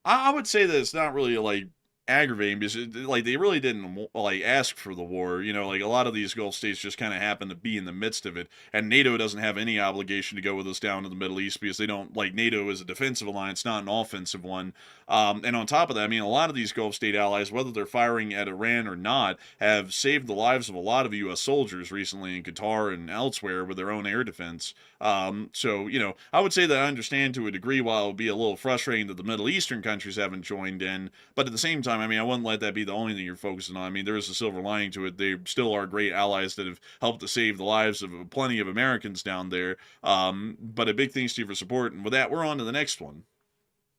I would say that it's not really like aggravating because like they really didn't like ask for the war. Like a lot of these Gulf states just kind of happen to be in the midst of it, and NATO doesn't have any obligation to go with us down to the Middle East because they don't like NATO is a defensive alliance, not an offensive one. And on top of that, I mean, a lot of these Gulf state allies, whether they're firing at Iran or not, have saved the lives of a lot of U.S. soldiers recently in Qatar and elsewhere with their own air defense. So I would say that I understand to a degree while it would be a little frustrating that the Middle Eastern countries haven't joined in, but at the same time, I mean, I wouldn't let that be the only thing you're focusing on. I mean, there is a silver lining to it. They still are great allies that have helped to save the lives of plenty of Americans down there. But a big thanks to you for support. And with that, we're on to the next one.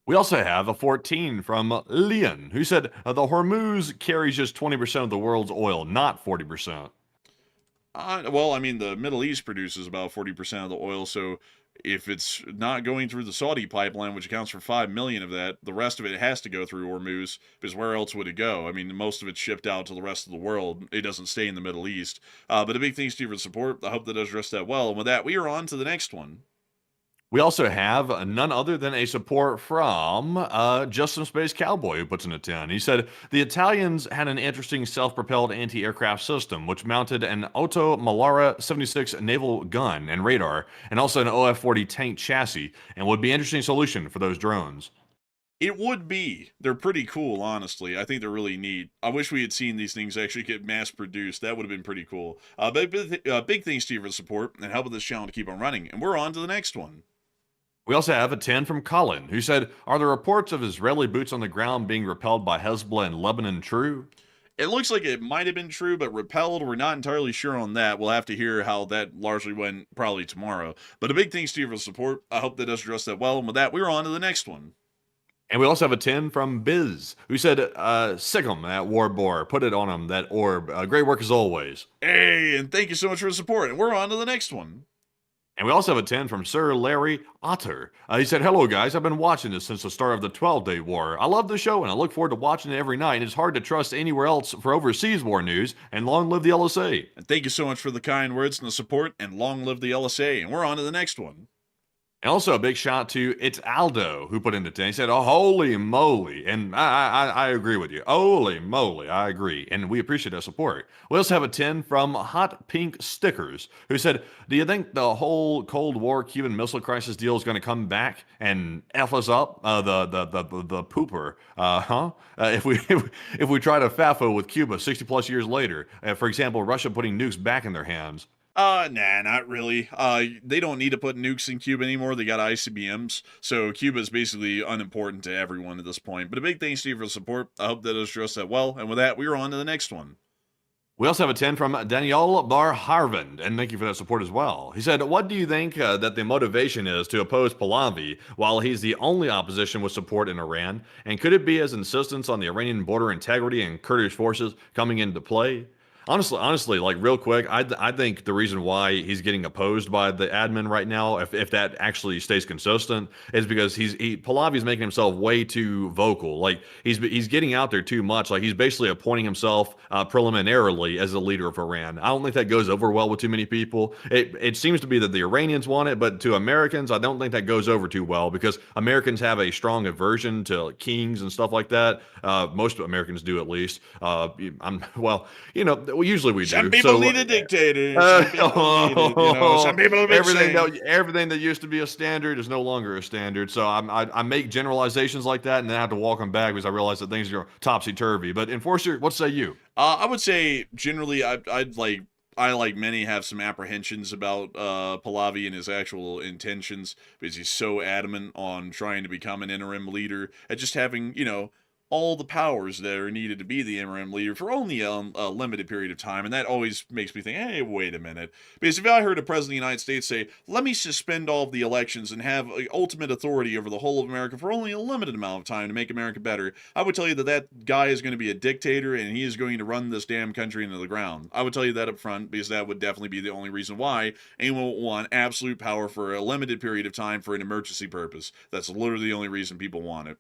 We also have a 14 from Leon, who said, the Hormuz carries just 20% of the world's oil, not 40%. Well, I mean, the Middle East produces about 40% of the oil, so if it's not going through the Saudi pipeline, which accounts for 5 million of that, the rest of it has to go through Hormuz, because where else would it go? I mean, most of it's shipped out to the rest of the world. It doesn't stay in the Middle East. But a big thanks to you for the support. I hope that does address that well. And with that, we are on to the next one. We also have none other than a support from Just Some Space Cowboy, who puts in a 10. He said, the Italians had an interesting self-propelled anti-aircraft system, which mounted an Otto Malara 76 naval gun and radar, and also an OF-40 tank chassis, and would be an interesting solution for those drones. It would be. They're pretty cool, honestly. I think they're really neat. I wish we had seen these things actually get mass-produced. That would have been pretty cool. Big thanks to you for the support and helping this channel to keep on running. And we're on to the next one. We also have a 10 from Colin, who said, are the reports of Israeli boots on the ground being repelled by Hezbollah in Lebanon true? It looks like it might have been true, but repelled, we're not entirely sure on that. We'll have to hear how that largely went probably tomorrow. But a big thanks to you for the support. I hope that does address that well. And with that, we're on to the next one. And we also have a 10 from Biz, who said, sick 'em, that Warbor. Put it on him, that orb. Great work as always. Hey, and thank you so much for the support. And we're on to the next one. And we also have a 10 from Sir Larry Otter. He said, hello, guys. I've been watching this since the start of the 12-Day War. I love the show, and I look forward to watching it every night. It's hard to trust anywhere else for overseas war news, and long live the LSA. And thank you so much for the kind words and the support, and long live the LSA. And we're on to the next one. And also a big shout to It's Aldo, who put in the 10. He said, oh, holy moly. And I agree with you. Holy moly, I agree. And we appreciate that support. We also have a 10 from Hot Pink Stickers, who said, do you think the whole Cold War Cuban Missile Crisis deal is going to come back and F us up? The pooper, if we try to FAFO with Cuba 60 plus years later, for example, Russia putting nukes back in their hands. Nah, not really. They don't need to put nukes in Cuba anymore. They got ICBMs. So Cuba is basically unimportant to everyone at this point. But a big thanks to you for the support. I hope that addressed that well. And with that, we are on to the next one. We also have a 10 from Daniel Bar Harvand, and thank you for that support as well. He said, what do you think that the motivation is to oppose Pahlavi while he's the only opposition with support in Iran? And could it be his insistence on the Iranian border integrity and Kurdish forces coming into play? Honestly, like real quick, I think the reason why he's getting opposed by the admin right now, if that actually stays consistent, is because Pahlavi's making himself way too vocal. Like he's getting out there too much. Like he's basically appointing himself preliminarily as the leader of Iran. I don't think that goes over well with too many people. It seems to be that the Iranians want it, but to Americans, I don't think that goes over too well because Americans have a strong aversion to kings and stuff like that. Most Americans do, at least. Usually we do. Some people need a dictator. Some people everything that used to be a standard is no longer a standard. So I make generalizations like that, and then I have to walk them back because I realize that things are topsy turvy. But Enforcer, what say you? I would say generally, I like many have some apprehensions about Pahlavi and his actual intentions because he's so adamant on trying to become an interim leader and just having all the powers that are needed to be the interim leader for only a limited period of time. And that always makes me think, hey, wait a minute. Because if I heard a president of the United States say, let me suspend all of the elections and have ultimate authority over the whole of America for only a limited amount of time to make America better, I would tell you that guy is going to be a dictator and he is going to run this damn country into the ground. I would tell you that up front because that would definitely be the only reason why anyone would want absolute power for a limited period of time for an emergency purpose. That's literally the only reason people want it.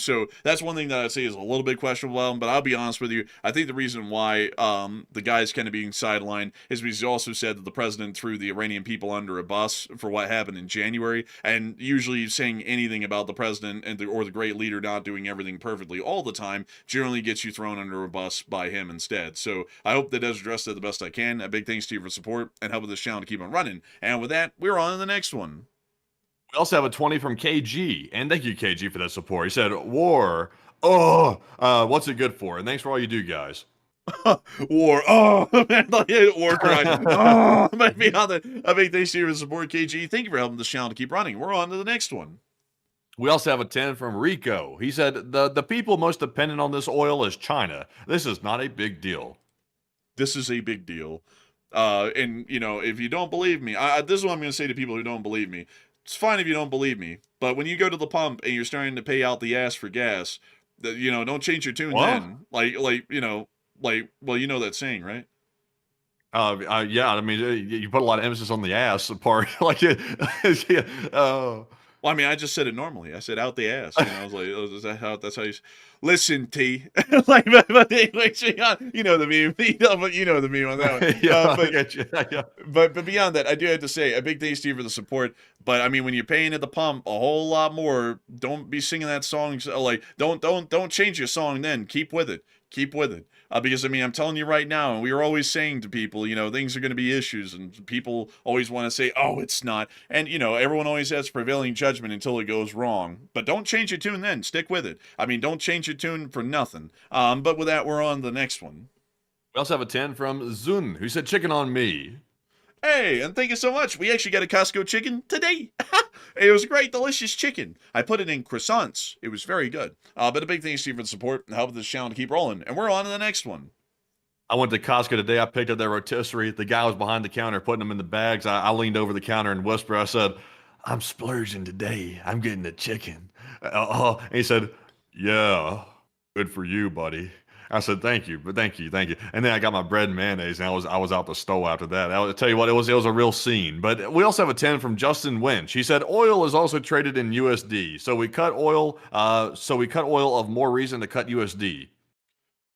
So that's one thing that I'd say is a little bit questionable, but I'll be honest with you. I think the reason why the guy's kind of being sidelined is because he also said that the president threw the Iranian people under a bus for what happened in January, and usually saying anything about the president or the great leader not doing everything perfectly all the time generally gets you thrown under a bus by him instead. So I hope that does address that the best I can. A big thanks to you for support and helping this channel to keep on running. And with that, we're on to the next one. We also have a 20 from KG, and thank you, KG, for that support. He said, war. What's it good for? And thanks for all you do, guys. War. Man, war cry. But beyond that, a big thanks to you for the support, KG. Thank you for helping this channel to keep running. We're on to the next one. We also have a 10 from Rico. He said, the people most dependent on this oil is China. This is not a big deal. This is a big deal. And, if you don't believe me, this is what I'm going to say to people who don't believe me. It's fine if you don't believe me, but when you go to the pump and you're starting to pay out the ass for gas, don't change your tune then. Well, you know that saying, right? Yeah, I mean, you put a lot of emphasis on the ass part. Well, I mean, I just said it normally. I said out the ass. I was like, is that how? That's how you listen, T. But you know the meme. You know the meme on that one. Yeah, I get you. Yeah. But beyond that, I do have to say a big thanks to you for the support. But I mean, when you're paying at the pump a whole lot more, don't be singing that song. Don't change your song. Then keep with it. Keep with it. Because, I mean, I'm telling you right now, and we are always saying to people, things are going to be issues, and people always want to say, oh, it's not. And, everyone always has prevailing judgment until it goes wrong. But don't change your tune then. Stick with it. I mean, don't change your tune for nothing. But with that, we're on the next one. We also have a 10 from Zun, who said, chicken on me. Hey, and thank you so much. We actually got a Costco chicken today. It was a great, delicious chicken. I put it in croissants. It was very good. But a big thanks to you for the support and helping this channel to keep rolling. And we're on to the next one. I went to Costco today. I picked up that rotisserie. The guy was behind the counter putting them in the bags. I leaned over the counter and whispered, I said, I'm splurging today. I'm getting the chicken. And he said, yeah, good for you, buddy. I said, thank you, but thank you, thank you. And then I got my bread and mayonnaise, and I was out the stove after that. I'll tell you what, it was a real scene. But we also have a 10 from Justin Winch. He said, oil is also traded in USD. So we cut oil. Of more reason to cut USD.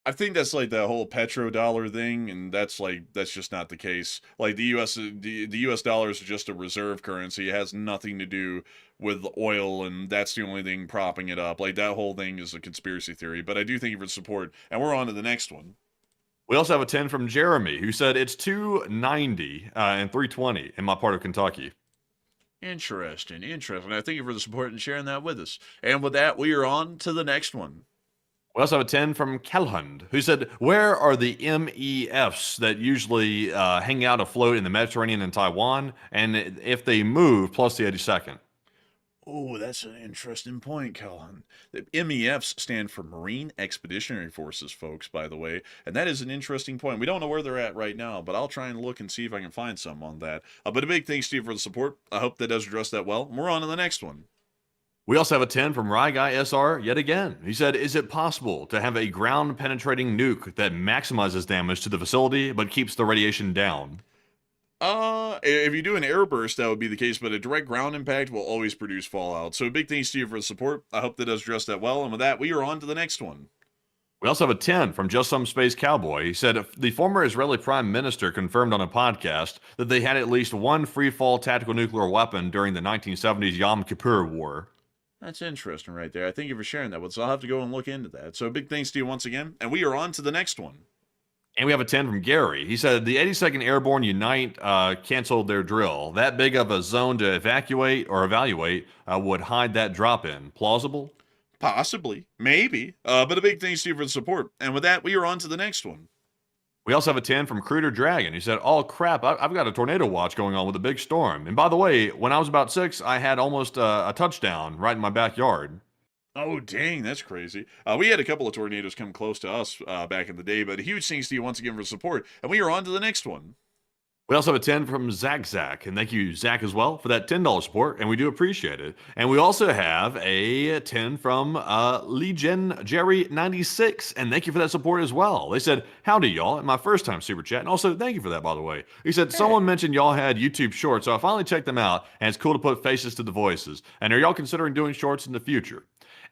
I think that's like that whole petrodollar thing, and that's just not the case. Like the US dollar is just a reserve currency. It has nothing to do with oil, and that's the only thing propping it up. Like that whole thing is a conspiracy theory. But I do thank you for the support, and we're on to the next one. We also have a 10 from Jeremy, who said it's 290 and 320 in my part of Kentucky. Interesting. I thank you for the support and sharing that with us. And with that, we are on to the next one. We also have a 10 from Kelhund, who said, where are the MEFs that usually hang out afloat in the Mediterranean and Taiwan? And if they move, plus the 82nd. Oh, that's an interesting point, Calhoun. The MEFs stand for Marine Expeditionary Forces, folks, by the way. And that is an interesting point. We don't know where they're at right now, but I'll try and look and see if I can find some on that. But a big thanks to you for the support. I hope that does address that well. And we're on to the next one. We also have a 10 from Rye Guy SR yet again. He said, is it possible to have a ground penetrating nuke that maximizes damage to the facility but keeps the radiation down? If you do an airburst, that would be the case, but a direct ground impact will always produce fallout. So big thanks to you for the support. I hope that does address that well. And with that, we are on to the next one. We also have a 10 from Just Some Space Cowboy. He said, the former Israeli Prime Minister confirmed on a podcast that they had at least one free-fall tactical nuclear weapon during the 1970s Yom Kippur War. That's interesting right there. I thank you for sharing that with us. I'll have to go and look into that. So big thanks to you once again. And we are on to the next one. And we have a 10 from Gary. He said, the 82nd Airborne Unite canceled their drill. That big of a zone to evacuate would hide that drop-in. Plausible? Possibly. Maybe. But a big thanks to you for the support. And with that, we are on to the next one. We also have a 10 from Cruder Dragon. He said, oh, crap, I've got a tornado watch going on with a big storm. And by the way, when I was about 6, I had almost a touchdown right in my backyard. Oh, dang, that's crazy. We had a couple of tornadoes come close to us back in the day, but a huge thanks to you once again for support. And we are on to the next one. We also have a 10 from Zach, and thank you, Zach, as well, for that $10 support, and we do appreciate it. And we also have a 10 from Legion Jerry 96, and thank you for that support as well. They said, howdy, y'all, at my first time super chat, and also thank you for that, by the way. He said, someone mentioned y'all had YouTube shorts, so I finally checked them out, and it's cool to put faces to the voices. And are y'all considering doing shorts in the future?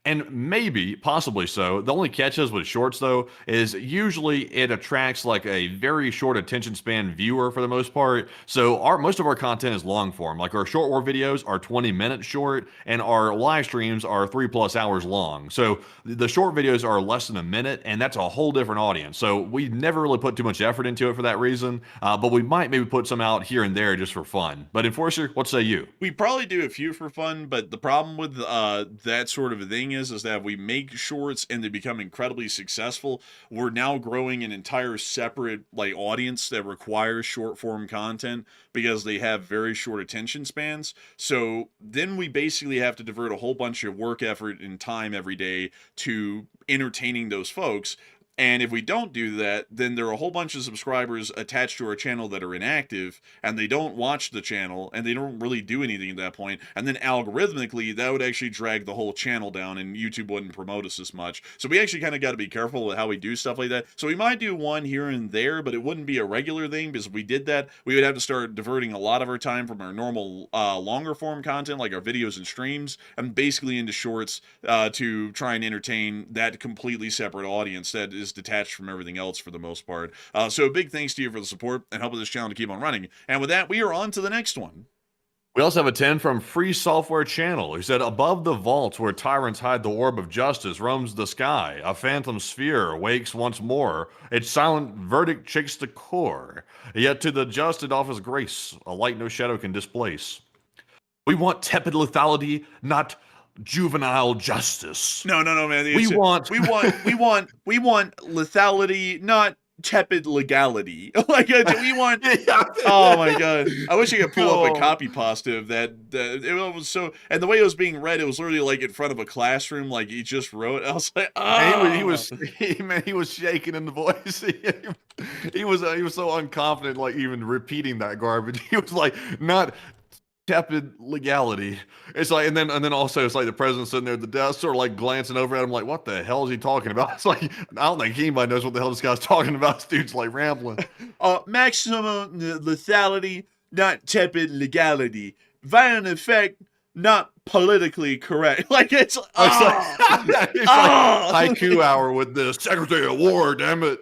And maybe, possibly so. The only catch is with shorts, though, is usually it attracts like a very short attention span viewer for the most part. So most of our content is long form. Like our short war videos are 20 minutes short, and our live streams are 3+ hours long. So the short videos are less than a minute, and that's a whole different audience. So we never really put too much effort into it for that reason. But we might maybe put some out here and there just for fun. But Enforcer, what say you? We probably do a few for fun, but the problem with that sort of a thing is that if we make shorts and they become incredibly successful, we're now growing an entire separate audience that requires short form content because they have very short attention spans. So then we basically have to divert a whole bunch of work effort and time every day to entertaining those folks. And if we don't do that, then there are a whole bunch of subscribers attached to our channel that are inactive, and they don't watch the channel, and they don't really do anything at that point. And then algorithmically, that would actually drag the whole channel down, and YouTube wouldn't promote us as much. So we actually kind of got to be careful with how we do stuff like that. So we might do one here and there, but it wouldn't be a regular thing, because if we did that, we would have to start diverting a lot of our time from our normal longer form content, like our videos and streams, and basically into shorts to try and entertain that completely separate audience that is detached from everything else for the most part. So big thanks to you for the support and helping this channel to keep on running. And with that, we are on to the next one. We also have a 10 from Free Software Channel, who said, above the vaults where tyrants hide the orb of justice roams the sky. A phantom sphere wakes once more. Its silent verdict shakes the core. Yet to the just it offers grace, a light no shadow can displace. We want tepid lethality, not juvenile justice. No, man. We want lethality, not tepid legality. Like, do we want? Oh my god! I wish I could pull up a copy pasta of that. It was so, and the way it was being read, it was literally like in front of a classroom, like he just wrote. I was like, And he oh. was he was shaking in the voice. He was so unconfident, like even repeating that garbage. He was like, not tepid legality. It's like, and then also it's like the president sitting there at the desk, sort of like glancing over at him, like, what the hell is he talking about? It's like, I don't think anybody knows what the hell this guy's talking about. This dude's like rambling. Maximum lethality, not tepid legality. Violent effect, not politically correct. Like it's It's like haiku hour with this Secretary of War. Damn it.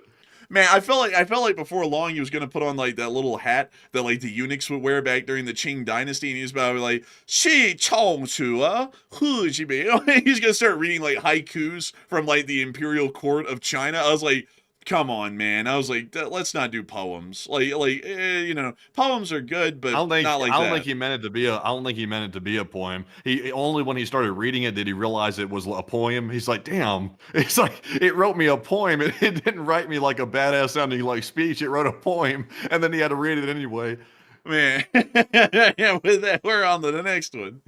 Man, I felt like before long he was gonna put on like that little hat that like the eunuchs would wear back during the Qing Dynasty, and he was about to be like, "Shi Chong Chu, Hu Ji Bi." He's gonna start reading like haikus from like the imperial court of China. I was like, come on, man. I was like, let's not do poems. Poems are good, but not like that. I don't think he meant it to be a. I don't think he meant it to be a poem. He only when he started reading it did he realize it was a poem. He's like, damn. It's like it wrote me a poem. It didn't write me like a badass sounding like speech. It wrote a poem, and then he had to read it anyway. Man, yeah. With that, we're on to the next one.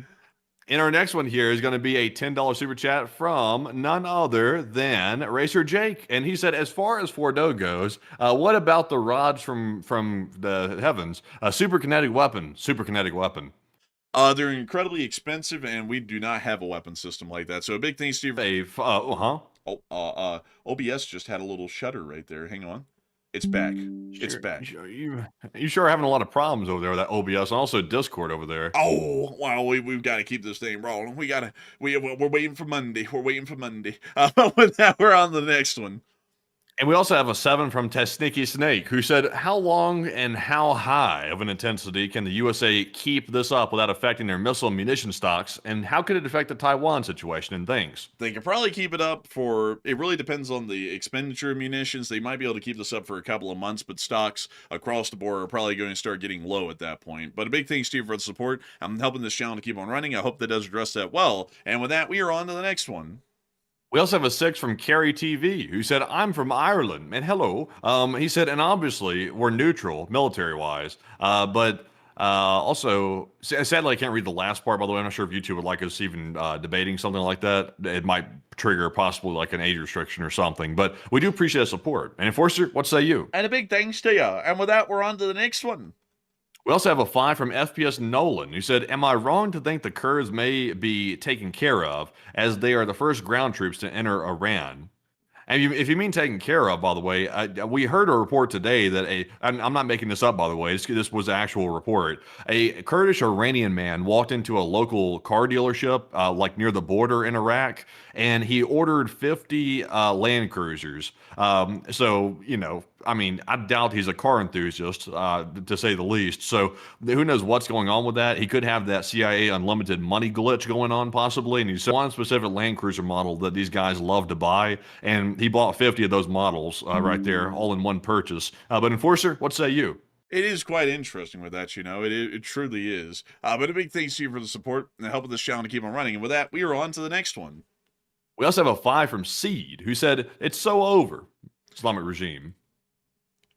And our next one here is going to be a $10 super chat from none other than Racer Jake. And he said, as far as Fordo goes, what about the rods from the heavens? A super kinetic weapon. They're incredibly expensive, and we do not have a weapon system like that. So a big thanks to you. OBS just had a little shutter right there. Hang on. It's back. It's back. You sure are having a lot of problems over there with that OBS and also Discord over there. Oh, well, we've got to keep this thing rolling. We're waiting for Monday. With that, we're on the next one. And we also have a 7 from Tesniki Snake, who said, how long and how high of an intensity can the USA keep this up without affecting their missile and munition stocks? And how could it affect the Taiwan situation and things? They could probably keep it up for, it really depends on the expenditure of munitions. They might be able to keep this up for a couple of months, but stocks across the board are probably going to start getting low at that point. But a big thanks to you for the support. I'm helping this channel to keep on running. I hope that does address that well. And with that, we are on to the next one. We also have a 6 from Carrie TV, who said, I'm from Ireland, and hello. He said, and obviously, we're neutral, military-wise, but also, sadly, I can't read the last part, by the way. I'm not sure if YouTube would like us even debating something like that. It might trigger possibly like an age restriction or something, but we do appreciate the support. And Enforcer, what say you? And a big thanks to you. And with that, we're on to the next one. We also have a 5 from FPS Nolan, who said, am I wrong to think the Kurds may be taken care of, as they are the first ground troops to enter Iran? And if you mean taken care of, by the way, we heard a report today that I'm not making this up, by the way, this was an actual report. A Kurdish Iranian man walked into a local car dealership, like near the border in Iraq, and he ordered 50 Land Cruisers. So, I mean, I doubt he's a car enthusiast, to say the least. So who knows what's going on with that? He could have that CIA unlimited money glitch going on, possibly. And he's one specific Land Cruiser model that these guys love to buy. And he bought 50 of those models right there, all in one purchase. But Enforcer, what say you? It is quite interesting with that, It truly is. But a big thanks to you for the support and the help of this channel to keep on running. And with that, we are on to the next one. We also have a 5 from Seed, who said, it's so over. Islamic Regime.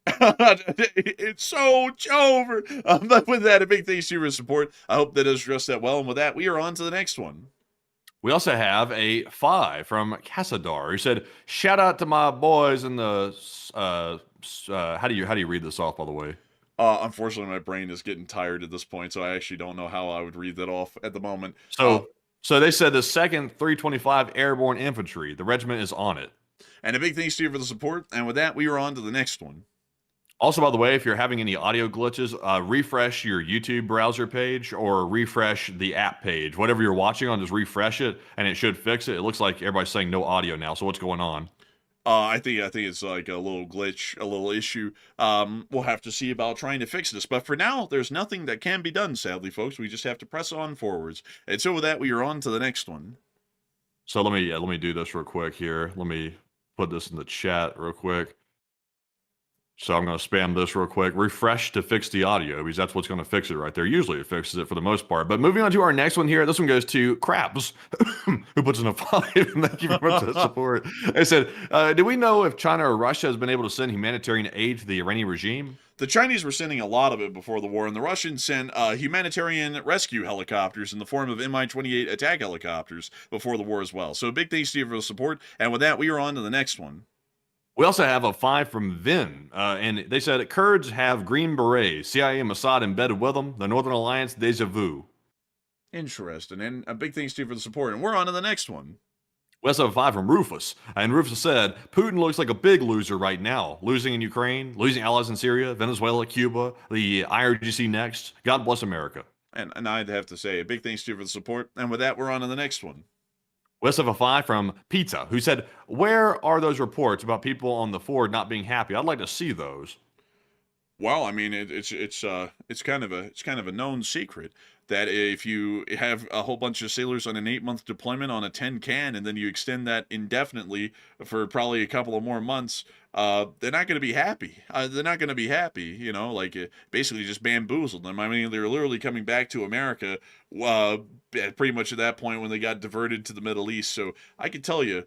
It's so over. But with that, a big thanks to your support. I hope that does address that well. And with that, we are on to the next one. We also have a 5 from Casadar, who said, shout out to my boys in the how do you read this off, by the way? Unfortunately, my brain is getting tired at this point, so I actually don't know how I would read that off at the moment. So they said the 2nd 325 Airborne Infantry. The regiment is on it. And a big thanks to you for the support. And with that, we are on to the next one. Also, by the way, if you're having any audio glitches, refresh your YouTube browser page or refresh the app page. Whatever you're watching on, just refresh it, and it should fix it. It looks like everybody's saying no audio now, so what's going on? I think it's like a little glitch, a little issue. We'll have to see about trying to fix this. But for now, there's nothing that can be done, sadly, folks. We just have to press on forwards. And so with that, we are on to the next one. So let me do this real quick here. Let me put this in the chat real quick. So I'm going to spam this real quick. Refresh to fix the audio because that's what's going to fix it right there. Usually it fixes it for the most part. But moving on to our next one here. This one goes to Krabs, who puts in a 5. Thank you very much for the support. They said, do we know if China or Russia has been able to send humanitarian aid to the Iranian regime? The Chinese were sending a lot of it before the war, and the Russians sent humanitarian rescue helicopters in the form of Mi-28 attack helicopters before the war as well. So a big thanks to you for the support. And with that, we are on to the next one. We also have a 5 from Vin, and they said Kurds have green berets, CIA Mossad embedded with them, the Northern Alliance deja vu. Interesting. And a big thanks to you for the support. And we're on to the next one. We also have a 5 from Rufus, and Rufus said Putin looks like a big loser right now, losing in Ukraine, losing allies in Syria, Venezuela, Cuba, the IRGC next. God bless America. And I'd have to say a big thanks to you for the support. And with that, we're on to the next one. We also have a 5 from Pizza, who said, where are those reports about people on the Ford not being happy? I'd like to see those. Well, I mean, it's kind of a known secret that if you have a whole bunch of sailors on an 8-month deployment on a 10 can, and then you extend that indefinitely for probably a couple of more months, they're not going to be happy. They're not going to be happy. You know, like basically just bamboozled them. I mean, they're literally coming back to America, pretty much at that point when they got diverted to the Middle East. So I can tell you,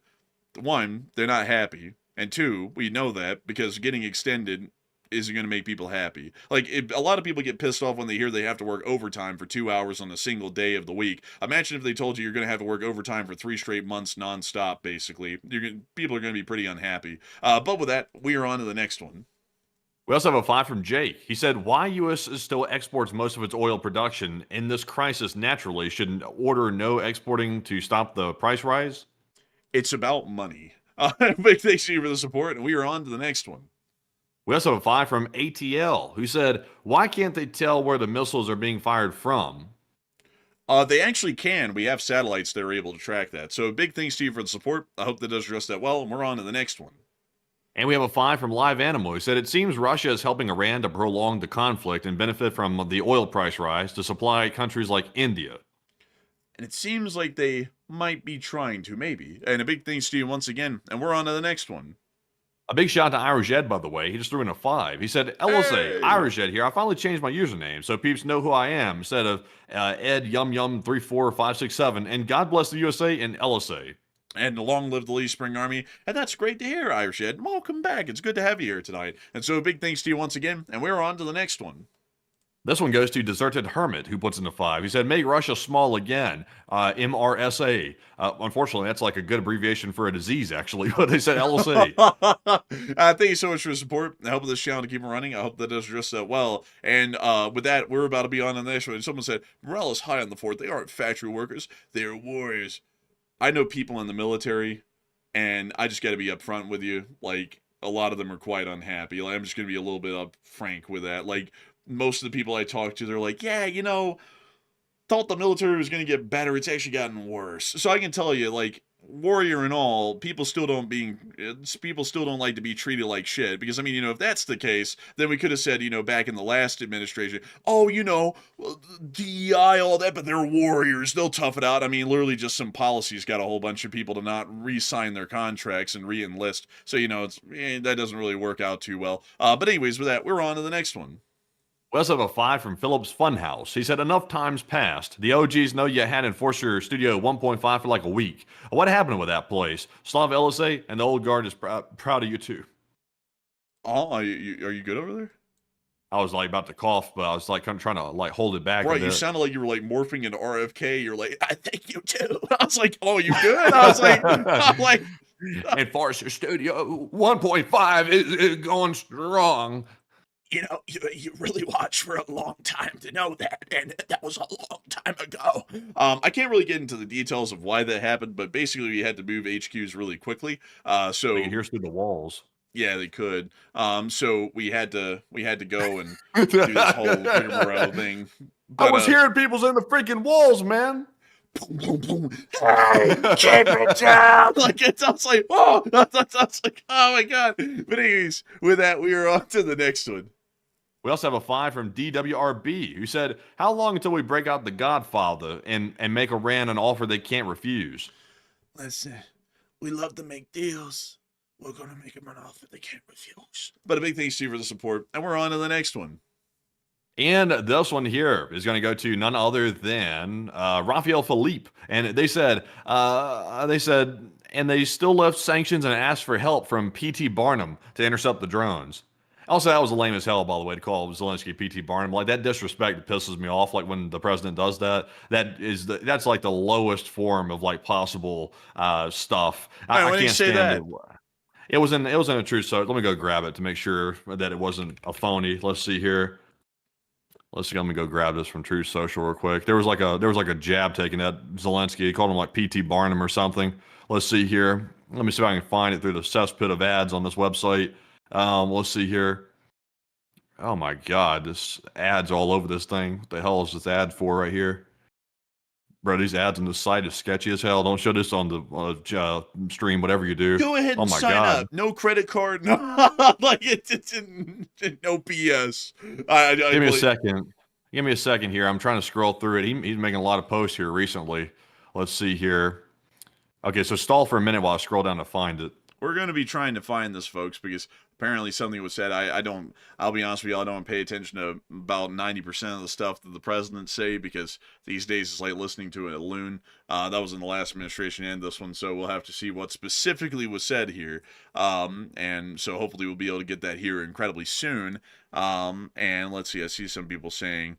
one, they're not happy, and two, we know that because getting extended isn't going to make people happy. Like, a lot of people get pissed off when they hear they have to work overtime for 2 hours on a single day of the week. Imagine if they told you you're going to have to work overtime for 3 straight months nonstop, basically. People are going to be pretty unhappy. But with that, we are on to the next one. We also have a 5 from Jake. He said, why U.S. still exports most of its oil production in this crisis naturally should order no exporting to stop the price rise? It's about money. Big thanks to you for the support, and we are on to the next one. We also have a 5 from ATL, who said, why can't they tell where the missiles are being fired from? They actually can. We have satellites that are able to track that. So big thanks to you for the support. I hope that does just that well, and we're on to the next one. And we have a 5 from Live Animal, who said, it seems Russia is helping Iran to prolong the conflict and benefit from the oil price rise to supply countries like India. And it seems like they might be trying to, maybe. And a big thanks to you once again, and we're on to the next one. A big shout out to Irish Ed, by the way. He just threw in a 5. He said, LSA, Hey! Irish Ed here. I finally changed my username so peeps know who I am instead of Ed Yum Yum 34567. And God bless the USA and LSA. And long live the Lee Spring Army. And that's great to hear, Irish Ed. Welcome back. It's good to have you here tonight. And so a big thanks to you once again, and we're on to the next one. This one goes to Deserted Hermit, who puts in a 5. He said, make Russia small again. MRSA. Unfortunately, that's like a good abbreviation for a disease, actually. But they said LSA. Thank you so much for the support. I hope this channel to keep running. I hope that does just that well. And with that, we're about to be on the next one. Someone said, morale is high on the fort. They aren't factory workers. They're warriors. I know people in the military, and I just got to be upfront with you. Like, a lot of them are quite unhappy. Like, I'm just going to be a little bit frank with that. Like, most of the people I talk to, they're like, yeah, you know, thought the military was going to get better. It's actually gotten worse. So I can tell you, like, warrior and all, people still don't like to be treated like shit. Because, I mean, you know, if that's the case, then we could have said, you know, back in the last administration, oh, you know, DEI, all that, but they're warriors. They'll tough it out. I mean, literally just some policies got a whole bunch of people to not re-sign their contracts and re-enlist. So, you know, that doesn't really work out too well. But anyways, with that, we're on to the next one. We also have a 5 from Phillips Funhouse. He said, enough times passed. The OGs know you had Enforcer Studio 1.5 for like a week. What happened with that place? Slav LSA and the old guard is proud of you too. Oh, are you good over there? I was like about to cough, but I was like kind of trying to like hold it back. Right, you sounded like you were like morphing into RFK. You're like, I think you too. I was like, oh, you good? I was like, Enforcer Studio 1.5 is going strong. You know, you really watched for a long time to know that, and that was a long time ago. I can't really get into the details of why that happened, but basically we had to move HQs really quickly. So they can hear through the walls. Yeah, they could. So we had to go and do this whole rigmarole thing. But, I was hearing people's in the freaking walls, man. Boom, boom, boom. Hey, keep it down. Like it sounds like, oh, that sounds like, oh my god. But anyways, with that, we are on to the next one. We also have a 5 from DWRB, who said, how long until we break out the Godfather and make Iran an offer they can't refuse? Listen, we love to make deals, we're going to make them an offer they can't refuse. But a big thanks to you for the support, and we're on to the next one. And this one here is going to go to none other than Raphael Philippe. And they said, and they still left sanctions and asked for help from P.T. Barnum to intercept the drones. Also, that was lame as hell, by the way, to call Zelensky P.T. Barnum. Like, that disrespect pisses me off. Like, when the president does that, that's like the lowest form of like possible stuff. I can't stand it. It was in a true. So let me go grab it to make sure that it wasn't a phony. Let's see here. Let me go grab this from Truth Social real quick. There was like a jab taken at Zelensky. He called him like P.T. Barnum or something. Let's see here. Let me see if I can find it through the cesspit of ads on this website. Let's see here. Oh my God, this ads all over this thing. What the hell is this ad for right here? Bro, these ads on the site is sketchy as hell. Don't show this on the stream, whatever you do. Go ahead and sign up. No credit card. No, like it's no BS. Give me a second. Give me a second here. I'm trying to scroll through it. He's making a lot of posts here recently. Let's see here. Okay, so stall for a minute while I scroll down to find it. We're going to be trying to find this, folks, because apparently something was said. I'll be honest with you, I don't pay attention to about 90% of the stuff that the presidents say, because these days it's like listening to a loon. That was in the last administration and this one, so we'll have to see what specifically was said here. And so hopefully we'll be able to get that here incredibly soon. And let's see, I see some people saying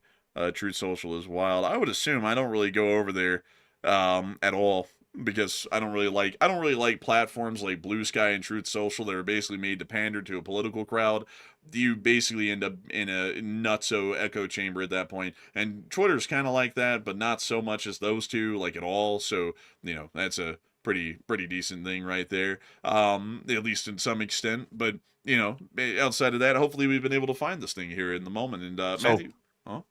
Truth Social is wild. I would assume I don't really go over there at all, because I don't really like platforms like Blue Sky and Truth Social that are basically made to pander to a political crowd. You basically end up in a nutso echo chamber at that point. And Twitter's kind of like that, but not so much as those two, like at all. So, that's a pretty decent thing right there, at least in some extent. But, outside of that, hopefully we've been able to find this thing here in the moment. And Matthew? Huh?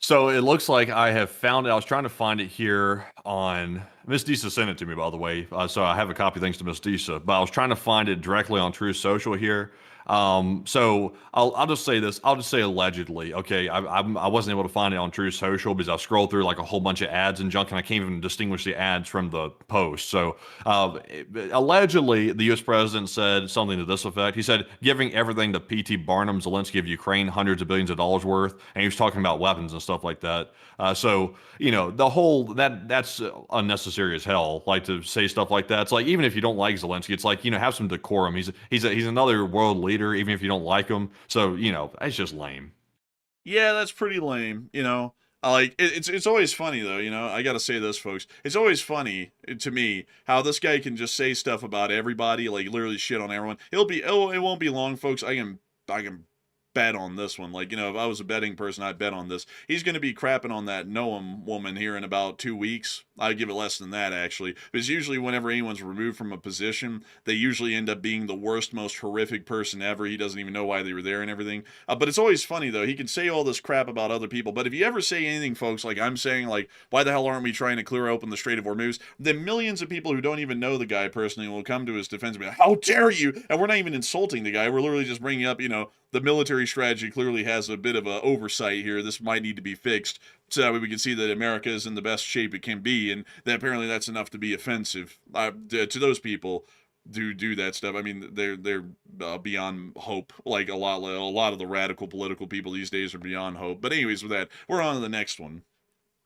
So it looks like I have found it. I was trying to find it here on Miss Disa sent it to me, by the way. So I have a copy thanks to Miss Disa. But I was trying to find it directly on Truth Social here. So I'll just say this. I'll just say allegedly. Okay, I wasn't able to find it on Truth Social because I scrolled through like a whole bunch of ads and junk, and I can't even distinguish the ads from the post. So allegedly, the U.S. president said something to this effect. He said, giving everything to P.T. Barnum, Zelensky of Ukraine, hundreds of billions of dollars worth, and he was talking about weapons and stuff like that. So the whole that's unnecessary as hell. Like, to say stuff like that. It's like, even if you don't like Zelensky, it's like, have some decorum. He's another world leader, even if you don't like him. So it's just lame. Yeah, that's pretty lame. It's always funny though. I gotta say this, folks. It's always funny to me how this guy can just say stuff about everybody, like literally shit on everyone. It won't be long, folks. I can bet on this one. Like, if I was a betting person, I'd bet on this. He's going to be crapping on that Noam woman here in about 2 weeks. I'd give it less than that, actually. Because usually whenever anyone's removed from a position, they usually end up being the worst, most horrific person ever. He doesn't even know why they were there and everything. But it's always funny, though. He can say all this crap about other people. But if you ever say anything, folks, like I'm saying, like, why the hell aren't we trying to clear open the Strait of Hormuz? Then millions of people who don't even know the guy personally will come to his defense and be like, how dare you? And we're not even insulting the guy. We're literally just bringing up, the military strategy clearly has a bit of an oversight here. This might need to be fixed, so that way we can see that America is in the best shape it can be, and that apparently that's enough to be offensive to those people who do that stuff. I mean, they're beyond hope. Like a lot of the radical political people these days are beyond hope. But anyways, with that, we're on to the next one.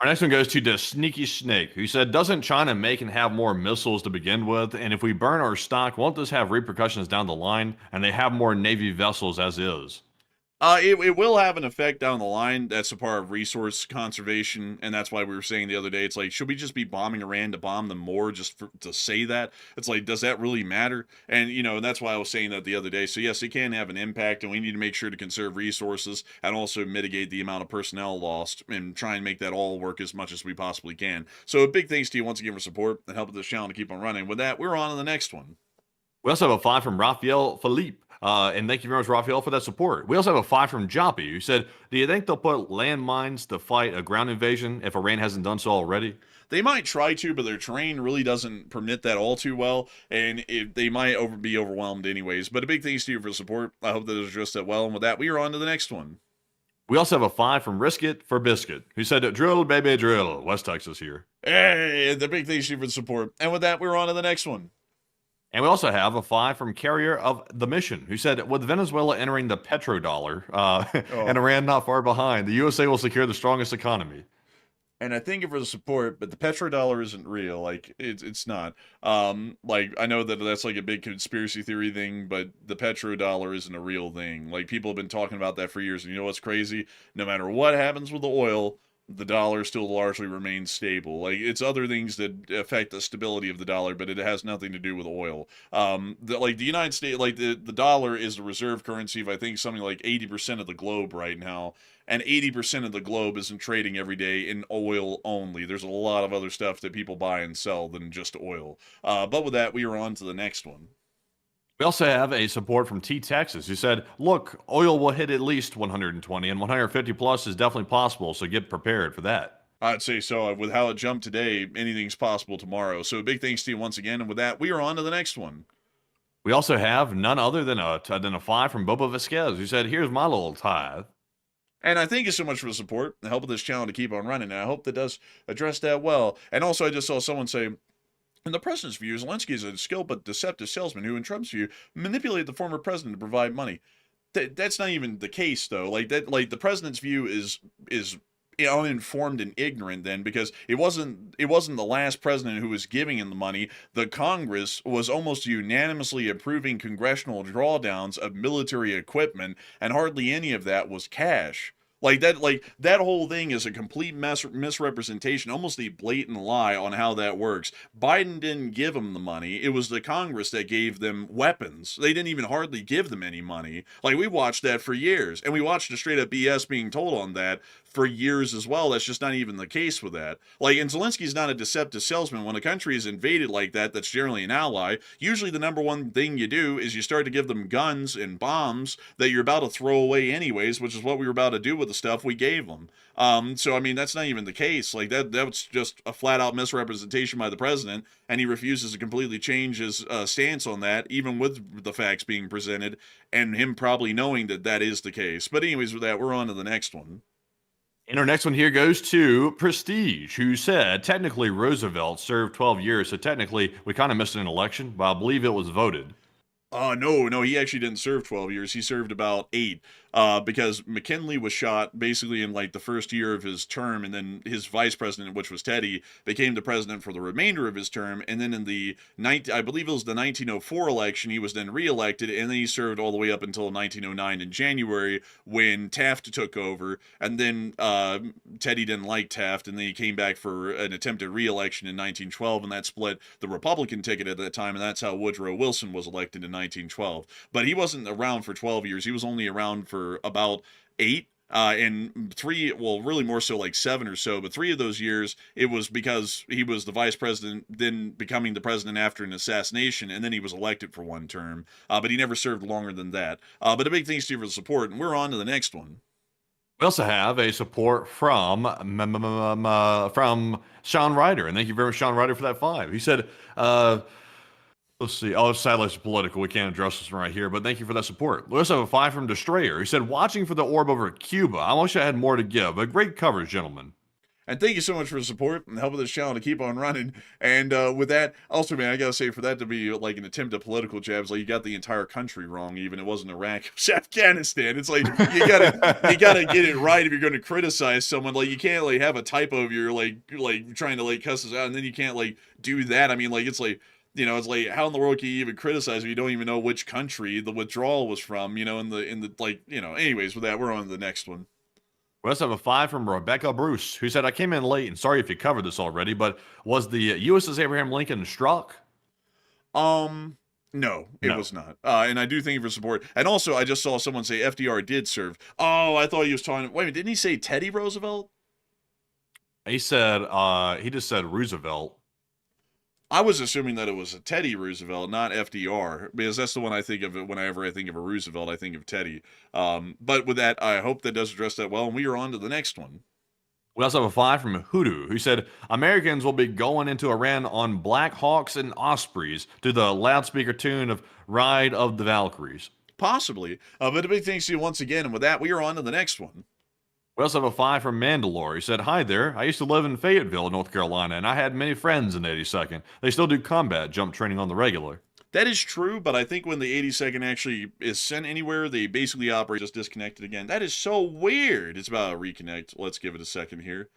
Our next one goes to the Sneaky Snake, who said, doesn't China make and have more missiles to begin with? And if we burn our stock, won't this have repercussions down the line? And they have more Navy vessels as is. It will have an effect down the line. That's a part of resource conservation, and that's why we were saying the other day, it's like, should we just be bombing Iran to bomb them more just to say that? It's like, does that really matter? And, that's why I was saying that the other day. So, yes, it can have an impact, and we need to make sure to conserve resources and also mitigate the amount of personnel lost and try and make that all work as much as we possibly can. So, a big thanks to you once again for support and helping this channel to keep on running. With that, we're on to the next one. We also have a 5 from Raphael Philippe. And thank you very much, Raphael, for that support. We also have a 5 from Joppy, who said, do you think they'll put landmines to fight a ground invasion if Iran hasn't done so already? They might try to, but their terrain really doesn't permit that all too well, and they might be overwhelmed anyways. But a big thanks to you for the support. I hope that it addressed that well. And with that, we are on to the next one. We also have a 5 from Risk It for Biscuit, who said, drill, baby, drill. West Texas here. Hey, the big thanks to you for the support. And with that, we're on to the next one. And we also have a 5 from Carrier of the Mission, who said, with Venezuela entering the petrodollar and Iran not far behind, the USA will secure the strongest economy. And I thank you for the support, but the petrodollar isn't real. Like it's not. Like I know that that's like a big conspiracy theory thing, but the petrodollar isn't a real thing. Like people have been talking about that for years. And you know what's crazy? No matter what happens with the oil, the dollar still largely remains stable. Like it's other things that affect the stability of the dollar, but it has nothing to do with oil. Like the United States, like the dollar is the reserve currency of I think something like 80% of the globe right now, and 80% of the globe isn't trading every day in oil only. There's a lot of other stuff that people buy and sell than just oil. But with that, we are on to the next one. We also have a support from T Texas, who said, look, oil will hit at least 120 and 150 plus is definitely possible, so get prepared for that. I'd say so. With how it jumped today, anything's possible tomorrow. So big thanks to you once again. And with that, we are on to the next one. We also have none other than a 5 from Boba Vasquez, who said, here's my little tithe. And I thank you so much for the support and helping this channel to keep on running. And I hope that does address that well. And also, I just saw someone say, in the president's view, Zelensky is a skilled but deceptive salesman who, in Trump's view, manipulated the former president to provide money. That's not even the case, though. Like that, like the president's view is uninformed and ignorant then, because it wasn't the last president who was giving him the money. The Congress was almost unanimously approving congressional drawdowns of military equipment, and hardly any of that was cash. Like that whole thing is a complete misrepresentation, almost a blatant lie on how that works. Biden didn't give them the money. It was the Congress that gave them weapons. They didn't even hardly give them any money. Like we watched that for years, and we watched the straight up BS being told on that for years as well. That's just not even the case with that. Like, and Zelensky's not a deceptive salesman. When a country is invaded like that, that's generally an ally. Usually the number one thing you do is you start to give them guns and bombs that you're about to throw away anyways, which is what we were about to do with the stuff we gave them. So I mean, that's not even the case. Like that was just a flat out misrepresentation by the president, and he refuses to completely change his stance on that, even with the facts being presented and him probably knowing that that is the case. But anyways, with that, we're on to the next one. And our next one here goes to Prestige, who said, technically Roosevelt served 12 years, so technically we kind of missed an election, but I believe it was voted. No, he actually didn't serve 12 years. He served about 8, because McKinley was shot basically in like the first year of his term, and then his vice president, which was Teddy, became the president for the remainder of his term. And then in the I believe it was the 1904 election, he was then reelected, and then he served all the way up until 1909 in January when Taft took over. And then Teddy didn't like Taft, and then he came back for an attempted reelection in 1912, and that split the Republican ticket at that time, and that's how Woodrow Wilson was elected in 1912. But he wasn't around for 12 years. He was only around for about 8, and 3, well, really more so like 7 or so, but 3 of those years, it was because he was the vice president, then becoming the president after an assassination, and then he was elected for 1 term, but he never served longer than that. But a big thanks to you for the support, and we're on to the next one. We also have a support from Sean Ryder, and thank you very much, Sean Ryder, for that 5. He said, let's see. Oh, sadly, it's political. We can't address this right here, but thank you for that support. We also have a 5 from Destroyer. He said, watching for the orb over Cuba. I wish I had more to give, but great coverage, gentlemen. And thank you so much for the support and helping this channel to keep on running. And with that, also, man, I gotta say, for that to be like an attempt at political jabs, like you got the entire country wrong. Even it wasn't Iraq, it was Afghanistan. It's like you gotta get it right if you're going to criticize someone. Like you can't like have a typo of your like trying to like cuss us out, and then you can't like do that. I mean, like it's like. You know, it's like, how in the world can you even criticize if you don't even know which country the withdrawal was from, you know, in the like, you know, anyways, with that, we're on to the next one. We also have a 5 from Rebecca Bruce, who said, I came in late, and sorry if you covered this already, but was the USS Abraham Lincoln struck? No, it was not. And I do thank you for support. And also, I just saw someone say FDR did serve. Oh, I thought he was talking, wait a minute, didn't he say Teddy Roosevelt? He said, he just said Roosevelt. I was assuming that it was a Teddy Roosevelt, not FDR, because that's the one I think of whenever I think of a Roosevelt, I think of Teddy. But with that, I hope that does address that well, and we are on to the next one. We also have a 5 from Hoodoo, who said, Americans will be going into Iran on Black Hawks and Ospreys to the loudspeaker tune of Ride of the Valkyries. Possibly. But a big thanks to you once again, and with that, we are on to the next one. We also have a 5 from Mandalore. He said, hi there. I used to live in Fayetteville, North Carolina, and I had many friends in the 82nd. They still do combat jump training on the regular. That is true, but I think when the 82nd actually is sent anywhere, they basically operate just disconnected again. That is so weird. It's about to reconnect. Let's give it a second here.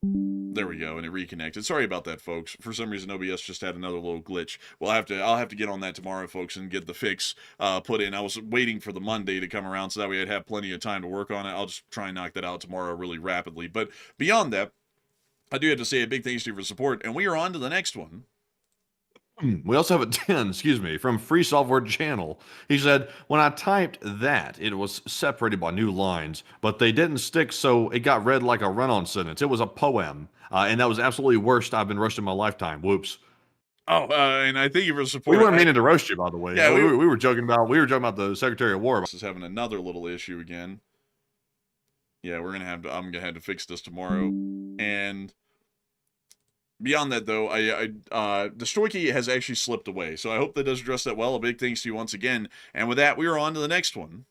There we go, and it reconnected. Sorry about that, folks. For some reason, OBS just had another little glitch. I'll have to get on that tomorrow, folks, and get the fix put in. I was waiting for the Monday to come around so that way I'd have plenty of time to work on it. I'll just try and knock that out tomorrow really rapidly. But beyond that, I do have to say a big thanks to you for support, and we are on to the next one. We also have a 10, from Free Software Channel. He said, when I typed that, it was separated by new lines, but they didn't stick, so it got read like a run-on sentence. It was a poem, and that was absolutely worst I've been roasted in my lifetime. Whoops. Oh, and I thank you for support. We weren't meaning to roast you, by the way. Yeah, we were joking about the Secretary of War. This is having another little issue again. Yeah, I'm gonna have to fix this tomorrow, and beyond that, though, the story key has actually slipped away, so I hope that does address that well. A big thanks to you once again. And with that, we are on to the next one.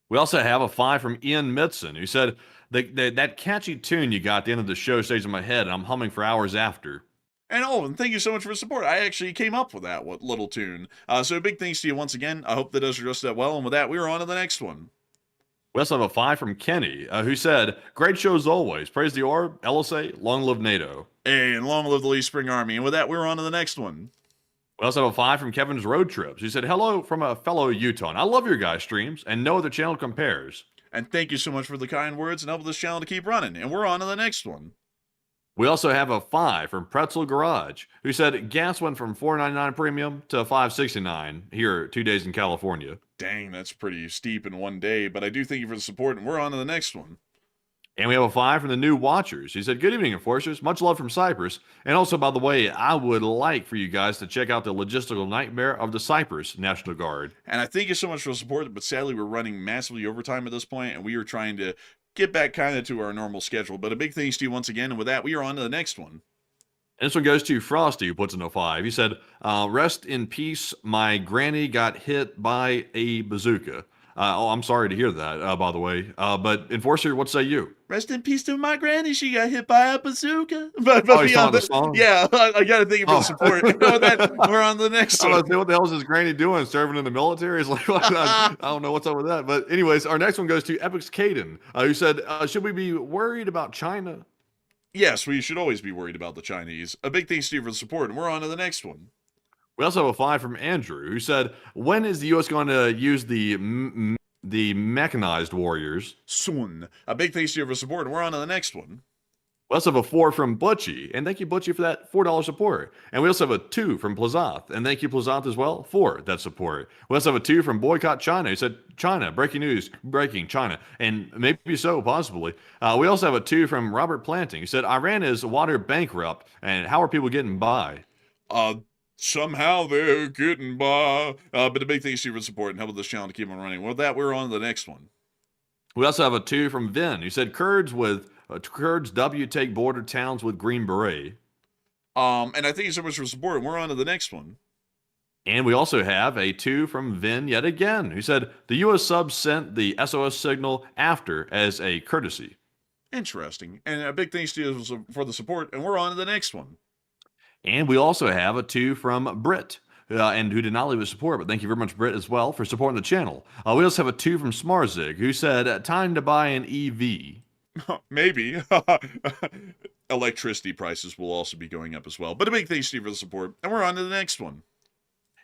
We also have a 5 from Ian Mitson, who said, that catchy tune you got at the end of the show stays in my head, and I'm humming for hours after. And thank you so much for the support. I actually came up with that little tune. So a big thanks to you once again. I hope that does address that well. And with that, we are on to the next one. We also have a 5 from Kenny, who said, great show as always. Praise the orb, LSA, long live NATO. Hey, and long live the Lee Spring Army. And with that, we're on to the next one. We also have a 5 from Kevin's Road Trips, who said, hello from a fellow Utah. I love your guys' streams, and no other channel compares. And thank you so much for the kind words and help this channel to keep running. And we're on to the next one. We also have a 5 from Pretzel Garage, who said gas went from $4.99 premium to $5.69 here 2 days in California. Dang, that's pretty steep in one day, but I do thank you for the support, and we're on to the next one. And we have a 5 from the New Watchers. He said, good evening, Enforcers. Much love from Cyprus. And also, by the way, I would like for you guys to check out the logistical nightmare of the Cyprus National Guard. And I thank you so much for the support, but sadly, we're running massively overtime at this point, and we are trying to get back kind of to our normal schedule. But a big thanks to you once again, and with that, we are on to the next one. And this one goes to Frosty, who puts in a 5. He said, rest in peace, my granny got hit by a bazooka. I'm sorry to hear that, by the way. But Enforcer, what say you? Rest in peace to my granny. She got hit by a bazooka. But beyond the song? Yeah, I got to thank you for the support. We're on the next one. What the hell is this granny doing? Serving in the military? It's like, I don't know what's up with that. But anyways, our next one goes to Epix Caden, who said, should we be worried about China? Yes, we should always be worried about the Chinese. A big thanks to you for the support, and we're on to the next one. We also have a 5 from Andrew, who said, when is the U.S. going to use the mechanized warriors? Soon. A big thanks to you for support, and we're on to the next one. We also have a 4 from Butchie, and thank you, Butchie, for that $4 support. And we also have a 2 from Plazath, and thank you, Plazath, as well, for that support. We also have a 2 from Boycott China, who said, China, breaking news, breaking China, and maybe so, possibly. We also have a 2 from Robert Planting, who said, Iran is water bankrupt, and how are people getting by? Somehow they're getting by. But a big thanks to you for support and helping this channel to keep on running. With that, we're on to the next one. We also have a 2 from Vin, who said, Kurds W take border towns with Green Beret. And I thank you so much for support, and we're on to the next one. And we also have a 2 from Vin yet again, who said, the U.S. subs sent the SOS signal after as a courtesy. Interesting. And a big thanks to you for the support, and we're on to the next one. And we also have a 2 from Britt, and who did not leave a support, but thank you very much, Britt, as well, for supporting the channel. We also have a 2 from Smarzig, who said, time to buy an EV. Maybe. Electricity prices will also be going up as well. But a big thanks to you for the support, and we're on to the next one.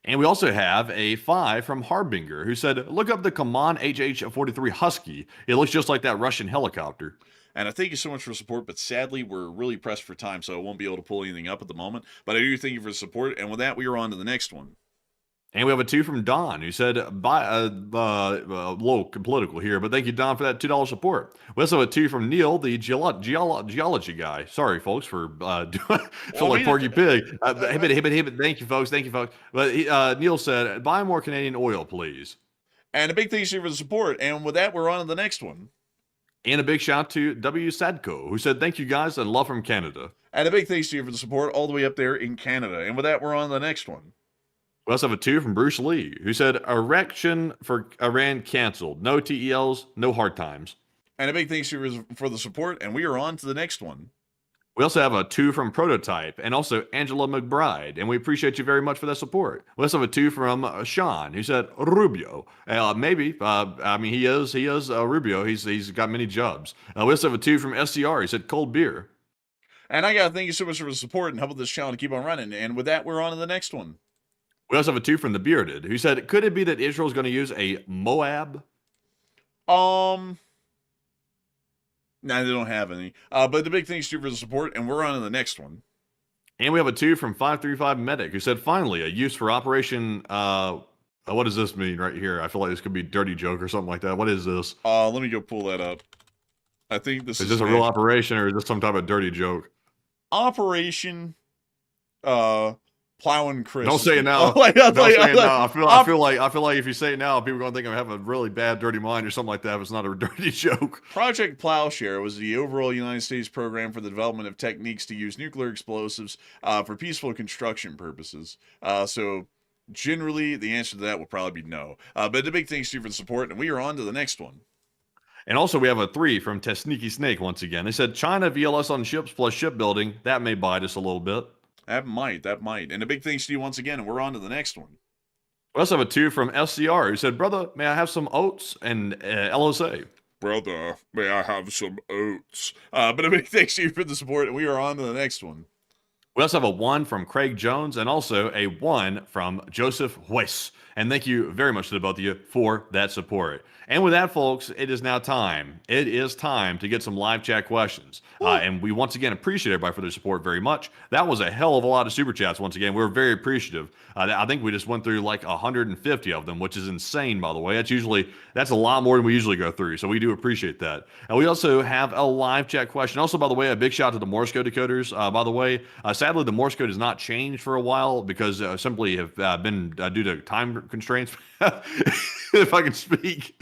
And we also have a 5 from Harbinger, who said, look up the Kaman HH-43 Husky. It looks just like that Russian helicopter. And I thank you so much for the support, but sadly, we're really pressed for time, so I won't be able to pull anything up at the moment. But I do thank you for the support, and with that, we are on to the next one. And we have a 2 from Don, who said, a little political here, but thank you, Don, for that $2 support. We also have a 2 from Neil, the geology guy. Sorry, folks, for feel like Porky Pig. Thank you, folks. But Neil said, buy more Canadian oil, please. And a big thanks to you for the support, and with that, we're on to the next one. And a big shout out to W. Sadko, who said, thank you guys and love from Canada. And a big thanks to you for the support all the way up there in Canada. And with that, we're on to the next one. We also have a 2 from Bruce Lee, who said, erection for Iran canceled. No TELs, no hard times. And a big thanks to you for the support, and we are on to the next one. We also have a 2 from Prototype and also Angela McBride, and we appreciate you very much for that support. We also have a 2 from Sean, who said Rubio. Maybe, I mean, he is Rubio. He's got many jobs. We also have a 2 from SCR. He said cold beer. And I gotta thank you so much for the support and helping this channel to keep on running. And with that, we're on to the next one. We also have a 2 from the Bearded, who said, could it be that Israel is going to use a Moab? Nah, they don't have any. But the big thanks to you for the support, and we're on to the next one. And we have a 2 from 535 Medic, who said, finally, a use for Operation, what does this mean right here? I feel like this could be dirty joke or something like that. What is this? Let me go pull that up. I think this is this a real operation, or is this some type of dirty joke? Operation, Plowing Chris. Don't say it now. Don't say it now. I feel like if you say it now, people are going to think I have a really bad, dirty mind or something like that. If it's not a dirty joke. Project Plowshare was the overall United States program for the development of techniques to use nuclear explosives for peaceful construction purposes. So generally, the answer to that will probably be no. But the big thanks to you for the support, and we are on to the next one. And also, we have a 3 from Tesniki Snake once again. They said China VLS on ships plus shipbuilding. That may bite us a little bit. That might. And a big thanks to you once again, and we're on to the next one. We also have a 2 from SCR, who said, brother, may I have some oats and LSA? Brother, may I have some oats? But a big thanks to you for the support, and we are on to the next one. We also have a 1 from Craig Jones and also a 1 from Joseph Weiss. And thank you very much to the both of you for that support. And with that, folks, it is now time. It is time to get some live chat questions. And we once again appreciate everybody for their support very much. That was a hell of a lot of super chats once again. We're very appreciative. I think we just went through like 150 of them, which is insane, by the way. That's a lot more than we usually go through. So we do appreciate that. And we also have a live chat question. Also, by the way, a big shout out to the Morse code decoders. By the way, sadly, the Morse code has not changed for a while because simply have been due to time constraints. If I can speak.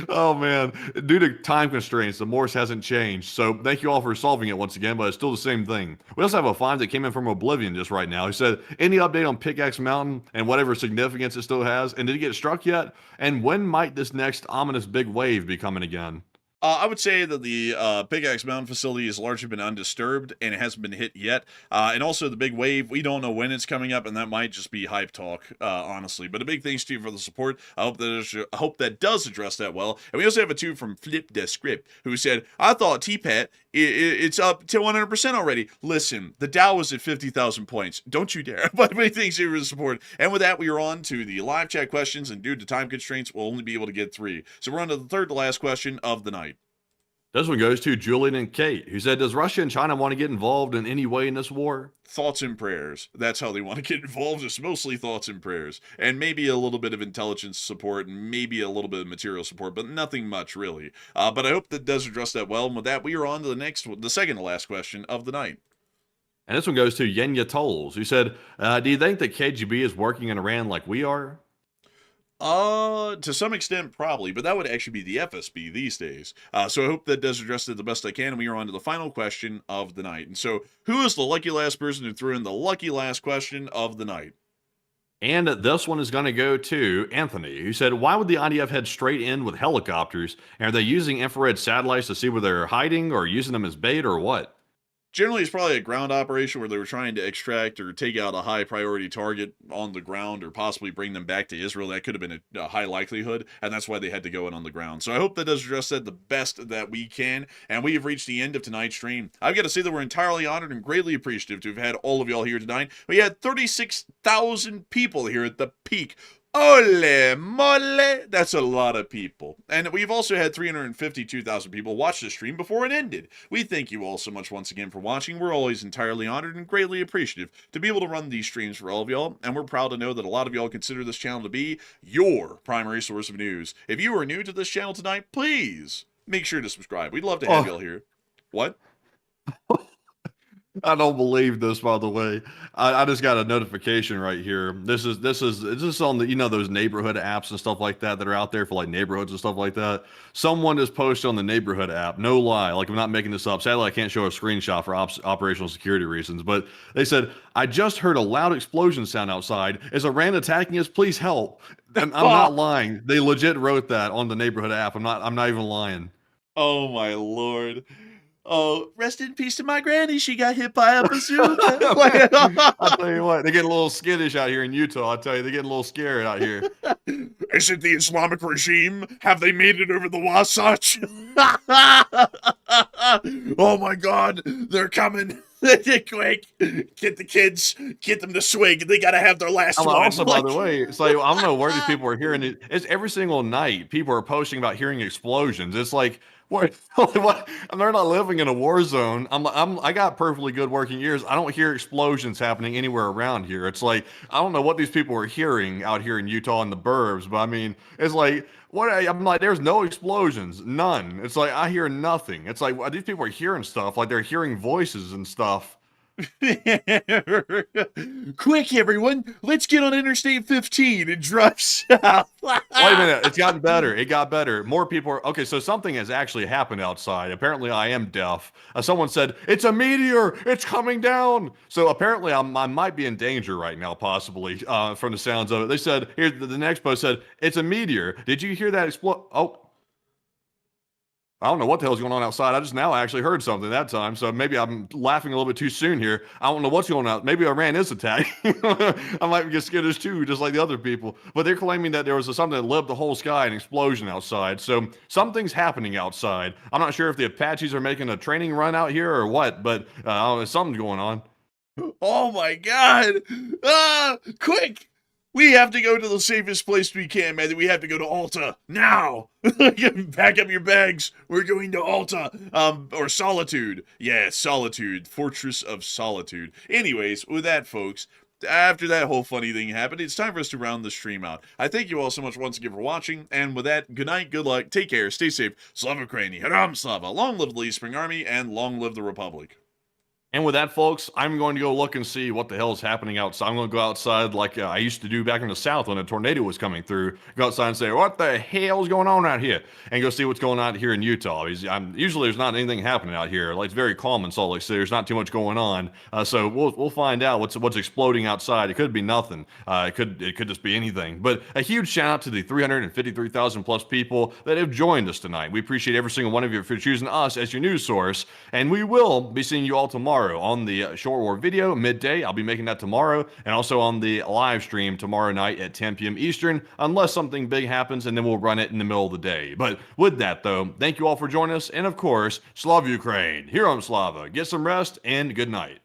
Oh, man. Due to time constraints, the Morse hasn't changed. So thank you all for solving it once again, but it's still the same thing. We also have a 5 that came in from Oblivion just right now. He said, any update on Pickaxe Mountain and whatever significance it still has? And did it get struck yet? And when might this next ominous big wave be coming again? I would say that the Pickaxe Mountain facility has largely been undisturbed, and it hasn't been hit yet. And also the big wave, we don't know when it's coming up, and that might just be hype talk, honestly. But a big thanks to you for the support. I hope that does address that well. And we also have a 2 from Flip the Script, who said, I thought TPAT, it's up to 100% already. Listen, the Dow was at 50,000 points. Don't you dare. But big thanks to you for the support. And with that, we are on to the live chat questions, and due to time constraints, we'll only be able to get 3. So we're on to the third to last question of the night. This one goes to Julian and Kate, who said, does Russia and China want to get involved in any way in this war? Thoughts and prayers. That's how they want to get involved. It's mostly thoughts and prayers. And maybe a little bit of intelligence support and maybe a little bit of material support, but nothing much, really. But I hope that does address that well. And with that, we are on to the next one, the second to last question of the night. And this one goes to Yenya Tolls, who said, do you think that KGB is working in Iran like we are? To some extent, probably, but that would actually be the FSB these days. So I hope that does address it the best I can, and we are on to the final question of the night. And so, who is the lucky last person who threw in the lucky last question of the night? And this one is going to go to Anthony, who said, why would the IDF head straight in with helicopters? And are they using infrared satellites to see where they're hiding, or using them as bait, or what? Generally, it's probably a ground operation where they were trying to extract or take out a high priority target on the ground or possibly bring them back to Israel. That could have been a high likelihood, and that's why they had to go in on the ground. So I hope that does address that the best that we can, and we have reached the end of tonight's stream. I've got to say that we're entirely honored and greatly appreciative to have had all of y'all here tonight. We had 36,000 people here at the peak. Ole mole! That's a lot of people. And we've also had 352,000 people watch the stream before it ended. We thank you all so much once again for watching. We're always entirely honored and greatly appreciative to be able to run these streams for all of y'all, and we're proud to know that a lot of y'all consider this channel to be your primary source of news. If you are new to this channel tonight, please make sure to subscribe. We'd love to have y'all here. What? I don't believe this, by the way. I just got a notification right here. This is on the, those neighborhood apps and stuff like that are out there for like neighborhoods and stuff like that. Someone just posted on the neighborhood app, no lie, like I'm not making this up. Sadly, I can't show a screenshot for operational security reasons, but they said, I just heard a loud explosion sound outside. Is Iran attacking us? Please help. And I'm not lying. They legit wrote that on the neighborhood app. I'm not even lying. Oh my Lord. Oh, rest in peace to my granny. She got hit by a bazooka. I'll tell you what, they get a little skittish out here in Utah. I'll tell you, they get a little scared out here. Is it the Islamic regime? Have they made it over the Wasatch? Oh my God, they're coming. Quick, get the kids, get them to swing. They gotta have their last one. Also, by the way, it's like, I don't know where these people are hearing it. It's every single night people are posting about hearing explosions. It's like, what? What? They're not living in a war zone. I got perfectly good working ears. I don't hear explosions happening anywhere around here. It's like, I don't know what these people are hearing out here in Utah in the burbs, but I mean, it's like, what? I'm like, there's no explosions, none. It's like, I hear nothing. It's like, these people are hearing stuff, like they're hearing voices and stuff. Quick, everyone, let's get on Interstate 15 and drive south. Wait a minute, it's gotten better. It got better. More people are okay. So something has actually happened outside. Apparently, I am deaf. Someone said it's a meteor. It's coming down. So apparently, I might be in danger right now, possibly from the sounds of it. They said here. The next post said it's a meteor. Did you hear that explode? Oh. I don't know what the hell's going on outside. I just now actually heard something that time. So maybe I'm laughing a little bit too soon here. I don't know what's going on. Maybe Iran is attacking. I might get skittish too, just like the other people. But they're claiming that there was something that lit up the whole sky, an explosion outside. So something's happening outside. I'm not sure if the Apaches are making a training run out here or what, but I don't know, something's going on. Oh my God. Quick. We have to go to the safest place we can, man. We have to go to Alta now. Pack up your bags. We're going to Alta. Or Solitude. Yeah, Solitude. Fortress of Solitude. Anyways, with that, folks, after that whole funny thing happened, it's time for us to round the stream out. I thank you all so much once again for watching. And with that, good night, good luck, take care, stay safe. Slava Ukraini, Haram Slava. Long live the Spring Army, and long live the Republic. And with that, folks, I'm going to go look and see what the hell is happening outside. I'm going to go outside like I used to do back in the South when a tornado was coming through. Go outside and say, what the hell is going on out here? And go see what's going on here in Utah. Usually there's not anything happening out here. Like, it's very calm in Salt Lake City. There's not too much going on. So we'll find out what's exploding outside. It could be nothing. It could just be anything. But a huge shout out to the 353,000 plus people that have joined us tonight. We appreciate every single one of you for choosing us as your news source. And we will be seeing you all tomorrow on the Short War video midday. I'll be making that tomorrow, and also on the live stream tomorrow night at 10 p.m. Eastern, unless something big happens, and then we'll run it in the middle of the day. But with that, though, thank you all for joining us, and of course, Slava Ukraine, Herom Slava, get some rest, and good night.